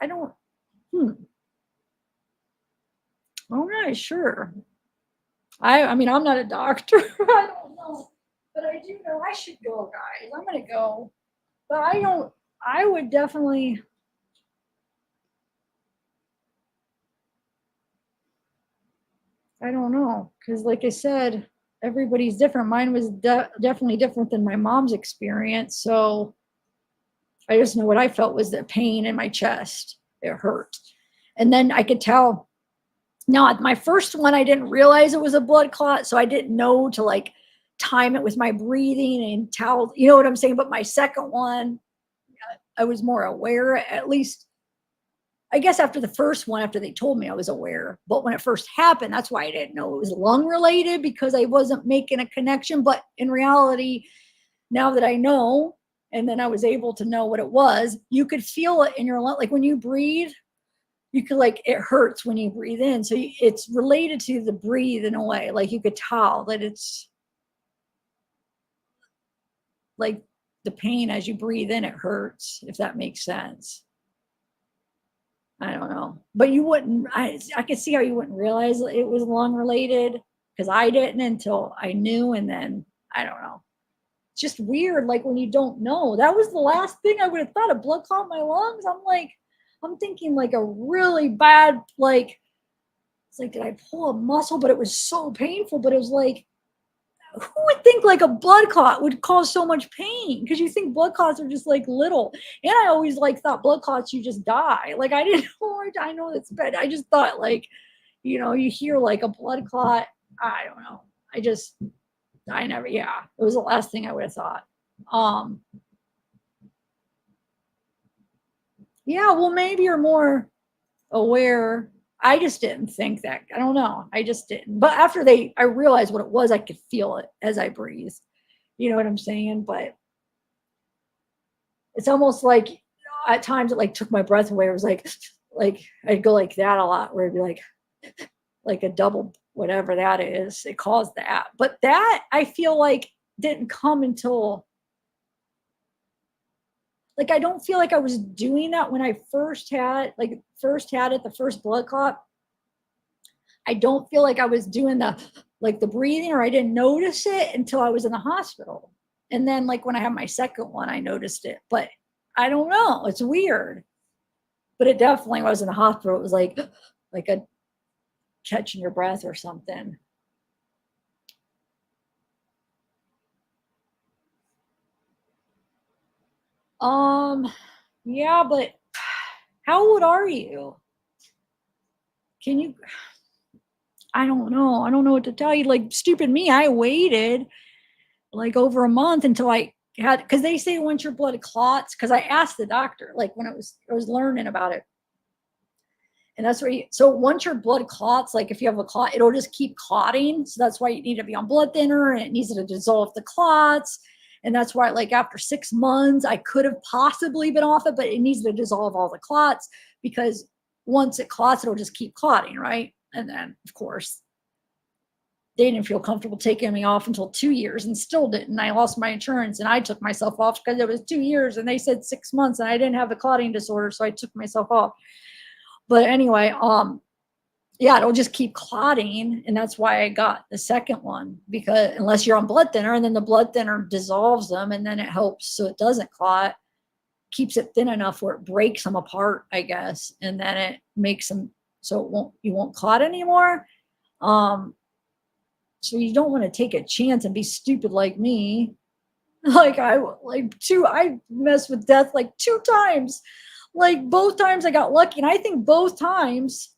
I don't. I'm not sure. I mean, I'm not a doctor. I don't know, but I do know I should go, guys. I'm gonna go, but I don't. I would definitely. I don't know, because like I said, everybody's different. Mine was definitely different than my mom's experience. So I just know what I felt was the pain in my chest. It hurt, and then I could tell. Now, at my first one, I didn't realize it was a blood clot, so I didn't know to like time it with my breathing and towel. You know what I'm saying? But my second one, I was more aware. At least, I guess after the first one, after they told me, I was aware. But when it first happened, that's why I didn't know it was lung related, because I wasn't making a connection. But in reality, now that I know, and then I was able to know what it was, you could feel it in your lung, like when you breathe. You could like, it hurts when you breathe in. So it's related to the breathe in a way. Like you could tell that it's like the pain as you breathe in, it hurts, if that makes sense. I don't know, but you wouldn't, I could see how you wouldn't realize it was lung related, because I didn't until I knew. And then I don't know. It's just weird. Like when you don't know, that was the last thing I would have thought, a blood clot in my lungs. I'm thinking like a really bad, like, it's like, did I pull a muscle? But it was so painful. But it was like, who would think like a blood clot would cause so much pain? Because you think blood clots are just like little. And I always like thought blood clots, you just die. Like I didn't know, I know that's bad. I just thought like, you know, you hear like a blood clot. I don't know. I never, yeah, it was the last thing I would have thought. Yeah, well, maybe you're more aware. I just didn't think that. I don't know. I just didn't. But after I realized what it was, I could feel it as I breathe. You know what I'm saying? But it's almost like at times it like took my breath away. It was like I'd go like that a lot, where it'd be like a double, whatever that is. It caused that. But that I feel like didn't come until, like, I don't feel like I was doing that when I first had it, the first blood clot. I don't feel like I was doing the breathing, or I didn't notice it until I was in the hospital. And then like when I had my second one, I noticed it, but I don't know. It's weird, but it definitely was in the hospital. It was like a catching your breath or something. Yeah, but how old are you? Can you, I don't know. I don't know what to tell you. Like, stupid me, I waited like over a month until I had, because they say once your blood clots, because I asked the doctor, like when I was learning about it. And that's where so once your blood clots, like if you have a clot, it'll just keep clotting. So that's why you need to be on blood thinner, and it needs to dissolve the clots. And that's why, like, after 6 months, I could have possibly been off it, but it needs to dissolve all the clots, because once it clots, it'll just keep clotting, right? And then, of course, they didn't feel comfortable taking me off until 2 years, and still didn't. I lost my insurance, and I took myself off because it was 2 years, and they said 6 months, and I didn't have the clotting disorder, so I took myself off. But anyway, yeah, it'll just keep clotting, and that's why I got the second one, because unless you're on blood thinner, and then the blood thinner dissolves them, and then it helps so it doesn't clot, keeps it thin enough where it breaks them apart, I guess, and then it makes them so you won't clot anymore. So you don't want to take a chance and be stupid like me. Like I messed with death like 2 times. Like both times I got lucky, and I think both times,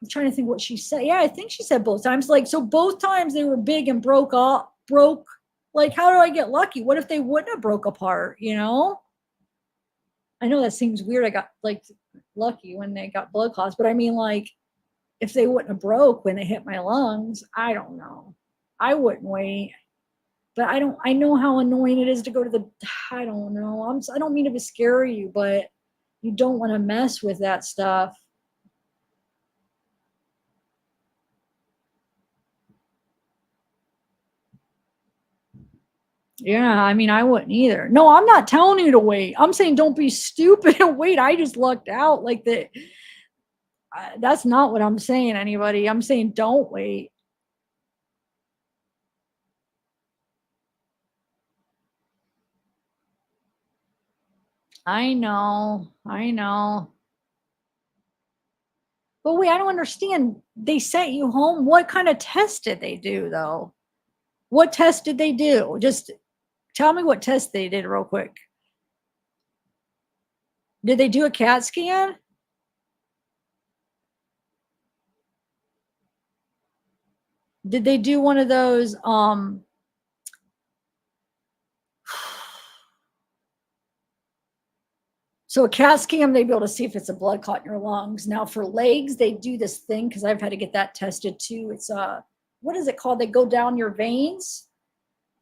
I'm trying to think what she said. Yeah, I think she said both times. Like, so both times they were big and broke. Like, how do I get lucky? What if they wouldn't have broke apart, you know? I know that seems weird. I got like lucky when they got blood clots, but I mean, like, if they wouldn't have broke when they hit my lungs, I don't know. I wouldn't wait. But I know how annoying it is to go to the, I don't know. I don't mean to scare you, but you don't want to mess with that stuff. Yeah, I mean, I wouldn't either. No, I'm not telling you to wait. I'm saying don't be stupid and wait. I just lucked out like that. That's not what I'm saying, anybody. I'm saying don't wait. I know. I know. But wait, I don't understand. They sent you home. What kind of test did they do, though? What test did they do? Just tell me what test they did real quick. Did they do a CAT scan? Did they do one of those so a CAT scan, they'd be able to see if it's a blood clot in your lungs. Now for legs, they do this thing because I've had to get that tested too. It's what is it called? They go down your veins.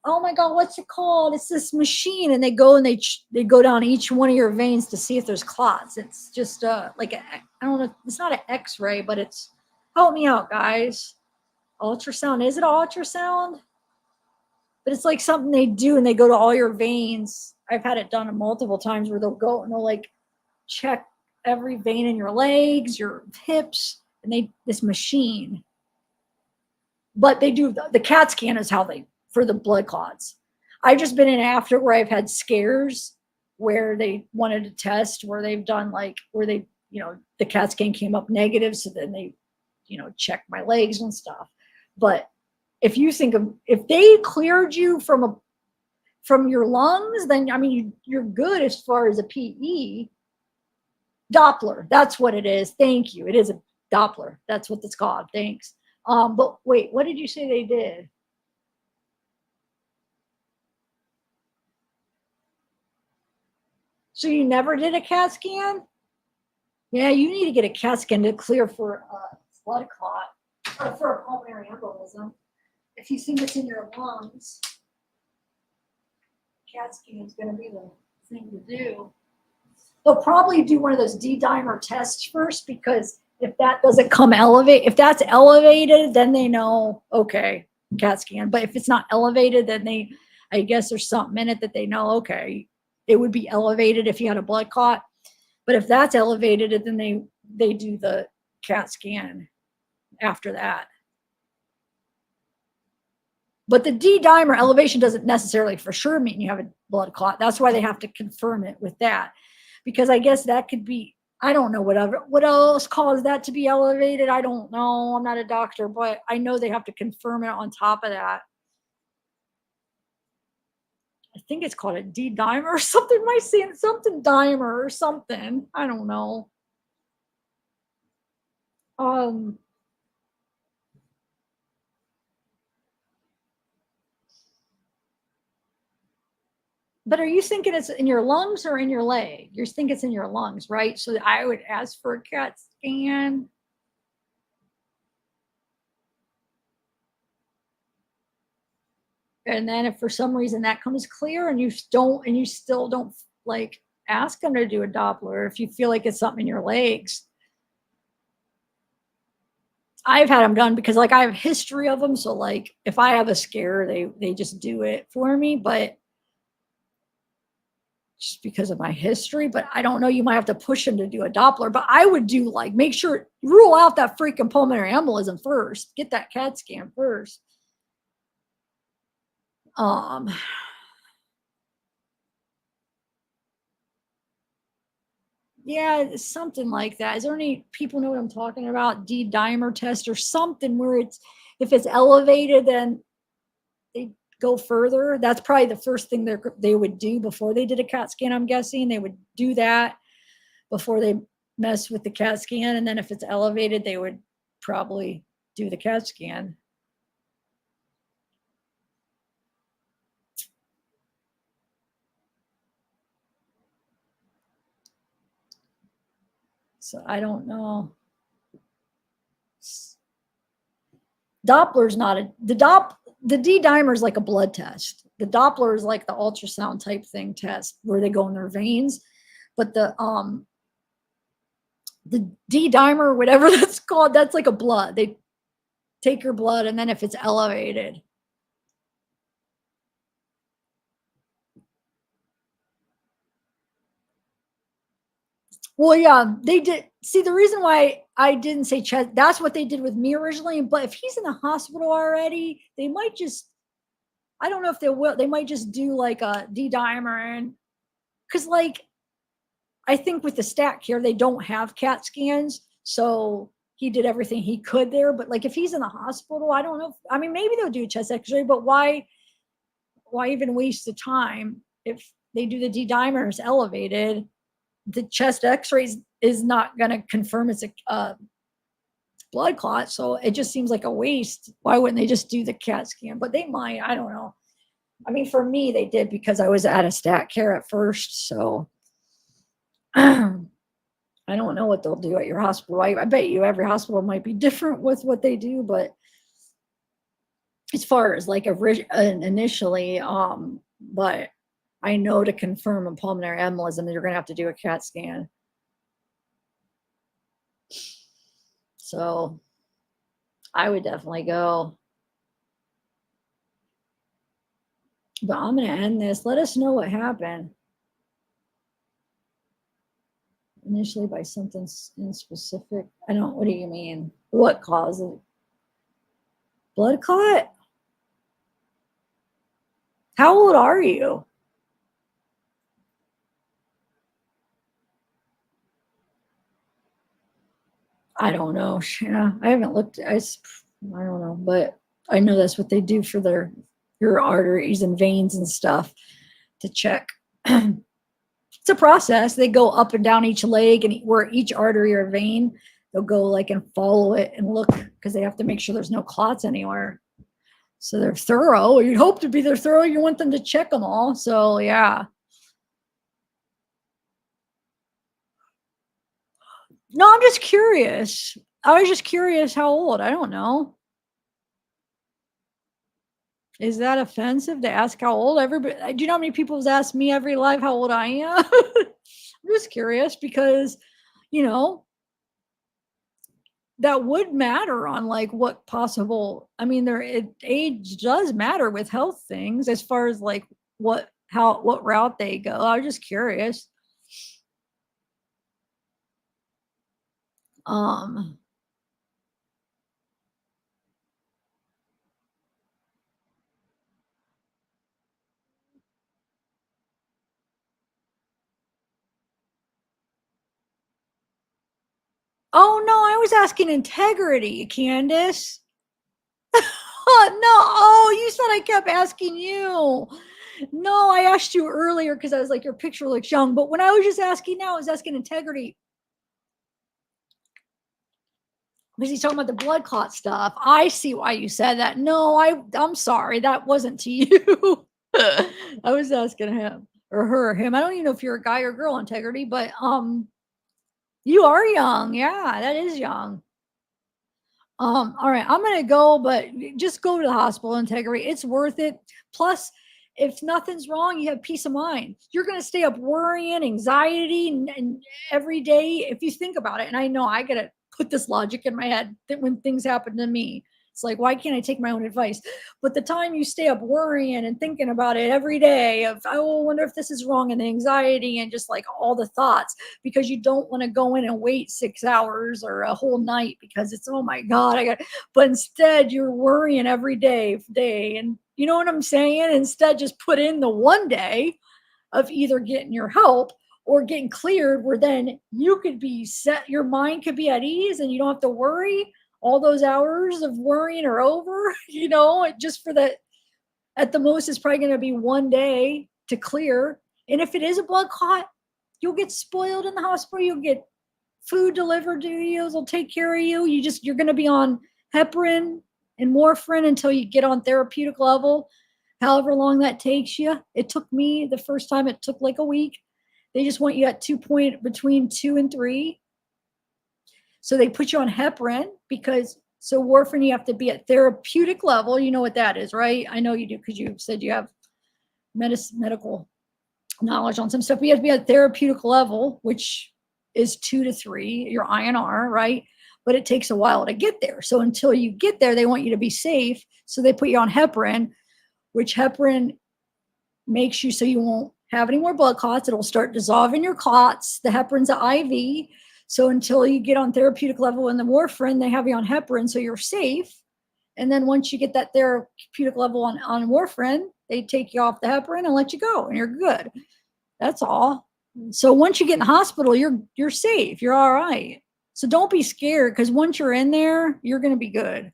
Oh my God, what's it called? It's this machine, and they go and they go down each one of your veins to see if there's clots. It's just like I don't know. It's not an X-ray, but it's, help me out, guys. Ultrasound. Is it ultrasound? But it's like something they do, and they go to all your veins. I've had it done multiple times where they'll go and they'll like check every vein in your legs, your hips, and this machine. But they do the CAT scan is how they, for the blood clots. I've just been in after where I've had scares where they wanted to test, where they've done like where they, the CAT scan came up negative, so then they, check my legs and stuff. But if you think of, if they cleared you from your lungs, then I mean you're good as far as a PE. Doppler, that's what it is. Thank you. It is a Doppler. That's what it's called. Thanks. But wait, what did you say they did? So you never did a CAT scan? Yeah, you need to get a CAT scan to clear for a blood clot or for a pulmonary embolism. If you think it's in your lungs, CAT scan is going to be the thing to do. They'll probably do one of those D-dimer tests first, because if that doesn't come if that's elevated, then they know, okay, CAT scan. But if it's not elevated, then I guess there's something in it that they know, okay, it would be elevated if you had a blood clot. But if that's elevated, then they do the CAT scan after that. But the D-dimer elevation doesn't necessarily for sure mean you have a blood clot. That's why they have to confirm it with that. Because I guess that could be, I don't know what else caused that to be elevated. I don't know. I'm not a doctor, but I know they have to confirm it on top of that. I think it's called a D-dimer or something. Am I saying something dimer or something? I don't know. But are you thinking it's in your lungs or in your leg? You think it's in your lungs, right? So I would ask for a CAT scan. And then if for some reason that comes clear and you still don't like ask them to do a Doppler, if you feel like it's something in your legs. I've had them done because like I have a history of them. So like if I have a scare, they just do it for me, but just because of my history. But I don't know, you might have to push them to do a Doppler. But I would do like, make sure, rule out that freaking pulmonary embolism first. Get that CAT scan first. Yeah, it's something like that. Is there any people know what I'm talking about? D-dimer test or something where if it's elevated, then they go further. That's probably the first thing they would do before they did a CAT scan. I'm guessing they would do that before they mess with the CAT scan. And then if it's elevated, they would probably do the CAT scan. So I don't know. Doppler's not the D-dimer is like a blood test. the Doppler is like the ultrasound type thing test where they go in their veins, but the D-dimer, whatever that's called, that's like a blood. They take your blood, and then if it's elevated. Well, yeah, they did. See, the reason why I didn't say chest, that's what they did with me originally. But if he's in the hospital already, they might just, I don't know if they will, they might just do like a D-dimer. And because, like, I think with the stat care, they don't have CAT scans. So he did everything he could there. But like, if he's in the hospital, I don't know. I mean, maybe they'll do a chest x-ray, but why even waste the time if they do the D-dimer is elevated? The chest x-rays is not going to confirm it's a blood clot. So it just seems like a waste. Why wouldn't they just do the CAT scan? But they might, I don't know. I mean, for me, they did because I was at a stat care at first. So I don't know what they'll do at your hospital. I bet you every hospital might be different with what they do. But as far as like initially, but I know to confirm a pulmonary embolism, you're going to have to do a CAT scan. So I would definitely go. But I'm going to end this. Let us know what happened. Initially by something in specific. What do you mean? What caused it? Blood clot? How old are you? I don't know, Shanna. I haven't looked. I don't know, but I know that's what they do for your arteries and veins and stuff to check. It's a process. They go up and down each leg, and where each artery or vein, they'll go like and follow it and look because they have to make sure there's no clots anywhere. So they're thorough. You'd hope to be they're thorough. You want them to check them all. So yeah. No, I'm just curious. I was just curious how old. I don't know. Is that offensive to ask how old? Everybody, do you know how many people have asked me every live how old I am? I'm just curious because, that would matter on like what possible. I mean, age does matter with health things as far as like what route they go. I was just curious. Oh no, I was asking integrity, Candace. Oh, no. Oh, you said I kept asking you. No, I asked you earlier because I was like, your picture looks young. But when I was just asking now, I was asking integrity. Because he's talking about the blood clot stuff. I see why you said that. No, I'm sorry. That wasn't to you. I was asking him or him. I don't even know if you're a guy or girl, integrity, but you are young. Yeah, that is young. All right, I'm gonna go, but just go to the hospital, integrity. It's worth it. Plus, if nothing's wrong, you have peace of mind. You're gonna stay up worrying, anxiety, and every day. If you think about it, and I know I gotta put this logic in my head that when things happen to me, it's like, why can't I take my own advice? But the time you stay up worrying and thinking about it every day of, I wonder if this is wrong, and the anxiety and just like all the thoughts, because you don't want to go in and wait 6 hours or a whole night because it's, oh my God, but instead you're worrying every day. And you know what I'm saying? Instead, just put in the one day of either getting your help or getting cleared, where then you could be set, your mind could be at ease and you don't have to worry. All those hours of worrying are over, just for that. At the most, it's probably going to be one day to clear. And if it is a blood clot, you'll get spoiled in the hospital. You'll get food delivered to you. They'll take care of you. You're going to be on heparin and warfarin until you get on therapeutic level, however long that takes you. It took me the first time, it took like a week. They just want you at between 2 and 3. So they put you on heparin warfarin, you have to be at therapeutic level. You know what that is, right? I know you do because you said you have medical knowledge on some stuff. We have to be at therapeutic level, which is 2 to 3, your INR, right? But it takes a while to get there. So until you get there, they want you to be safe. So they put you on heparin, which heparin makes you so you won't have any more blood clots. It'll start dissolving your clots. The heparin's an IV. So until you get on therapeutic level in the warfarin, they have you on heparin, so you're safe. And then once you get that therapeutic level on warfarin, they take you off the heparin and let you go, and you're good. That's all. So once you get in the hospital, you're safe. You're all right. So don't be scared, because once you're in there, you're going to be good.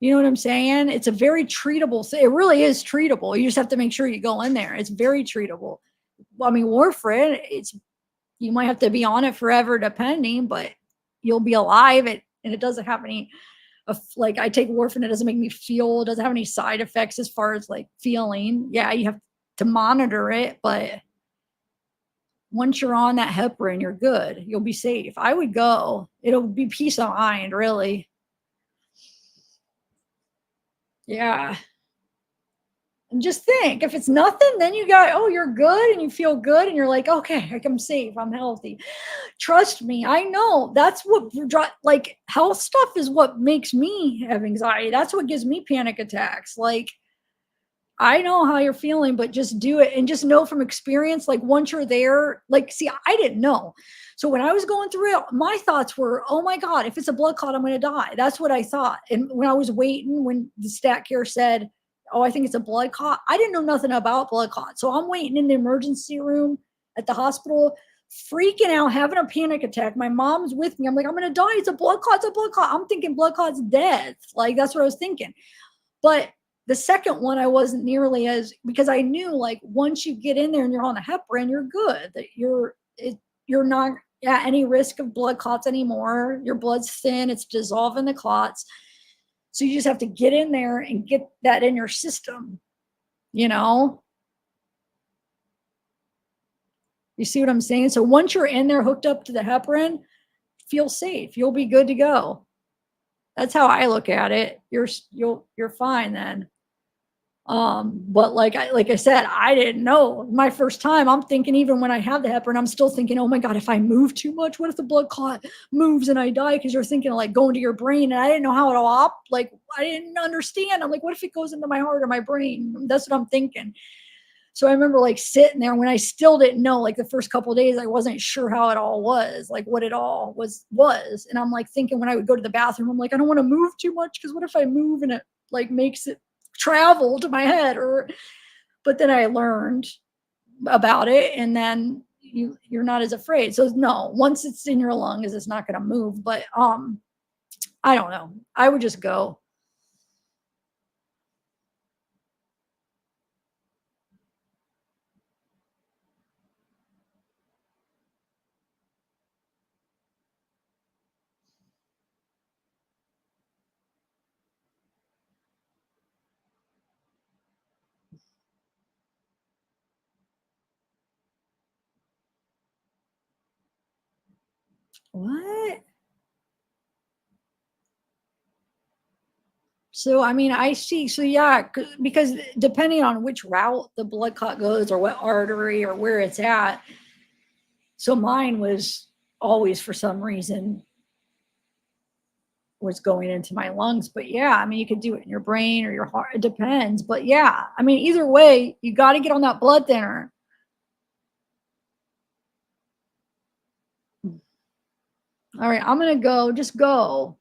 You know what I'm saying? It's a very treatable thing. It really is treatable. You just have to make sure you go in there. It's very treatable. I mean, warfarin, you might have to be on it forever depending, but you'll be alive. And it doesn't have any, like, I take warfarin, it doesn't make me feel, it doesn't have any side effects as far as like feeling. Yeah, you have to monitor it, but once you're on that heparin, you're good. You'll be safe. I would go. It'll be peace of mind, really. Yeah. And just think, if it's nothing, then you got, oh, you're good and you feel good and you're like, okay, I'm safe, I'm healthy. Trust me, I know that's what, like, health stuff is what makes me have anxiety. That's what gives me panic attacks. Like, I know how you're feeling, but just do it and just know from experience, like, once you're there, like, see, I didn't know. So when I was going through it, my thoughts were, oh my God, if it's a blood clot, I'm going to die. That's what I thought. And when I was waiting, when the stat care said, oh, I think it's a blood clot, I didn't know nothing about blood clots. So I'm waiting in the emergency room at the hospital, freaking out, having a panic attack. My mom's with me. I'm like, I'm going to die. It's a blood clot. It's a blood clot. I'm thinking blood clot's death. Like, that's what I was thinking. But the second one, I wasn't nearly as, because I knew, like, once you get in there and you're on the heparin, you're good. That you're not at any risk of blood clots anymore. Your blood's thin. It's dissolving the clots. So you just have to get in there and get that in your system, you know? You see what I'm saying? So once you're in there hooked up to the heparin, feel safe. You'll be good to go. That's how I look at it. You're fine then. But like I said, I didn't know. My first time, I'm thinking, even when I have the heparin, I'm still thinking, oh my God, if I move too much, what if the blood clot moves and I die? Because you're thinking of, like, going to your brain, and I didn't know how it all like, I didn't understand. I'm like, what if it goes into my heart or my brain? That's what I'm thinking. So I remember, like, sitting there when I still didn't know, like, the first couple of days, I wasn't sure how it all was, like, what it all was. And I'm like thinking, when I would go to the bathroom, I'm like, I don't want to move too much, because what if I move and it, like, makes it travel to my head? But then I learned about it, and then you're not as afraid. So no, once it's in your lungs, it's not going to move. But I don't know. I would just go. What? So, I mean, I see. So, yeah, because depending on which route the blood clot goes, or what artery or where it's at. So mine was always, for some reason, was going into my lungs. But yeah, I mean, you could do it in your brain or your heart. It depends. But yeah, I mean, either way, you got to get on that blood thinner. All right, I'm going to go. Just go.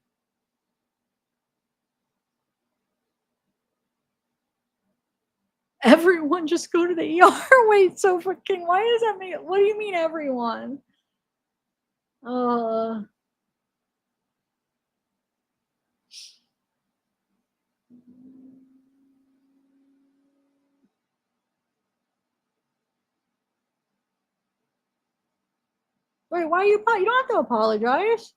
Everyone just go to the ER. Wait, so freaking, why does that make, what do you mean everyone? Wait, why are you don't have to apologize.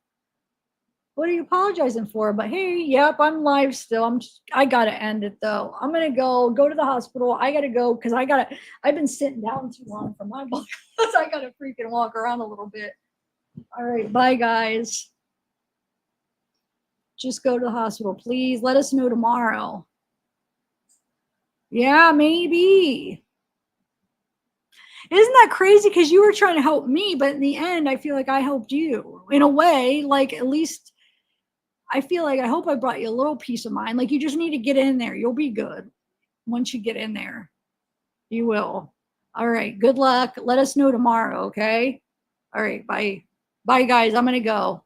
What are you apologizing for? But hey, yep, I'm live still. I gotta end it though. I'm gonna go to the hospital. I gotta go, because I've been sitting down too long for my blood. I gotta freaking walk around a little bit. All right, bye guys. Just go to the hospital, please. Let us know tomorrow. Yeah, maybe. Isn't that crazy? Because you were trying to help me, but in the end, I feel like I helped you in a way. Like, at least I feel like, I hope I brought you a little peace of mind. Like, you just need to get in there. You'll be good. Once you get in there, you will. All right. Good luck. Let us know tomorrow. Okay. All right. Bye. Bye, guys. I'm going to go.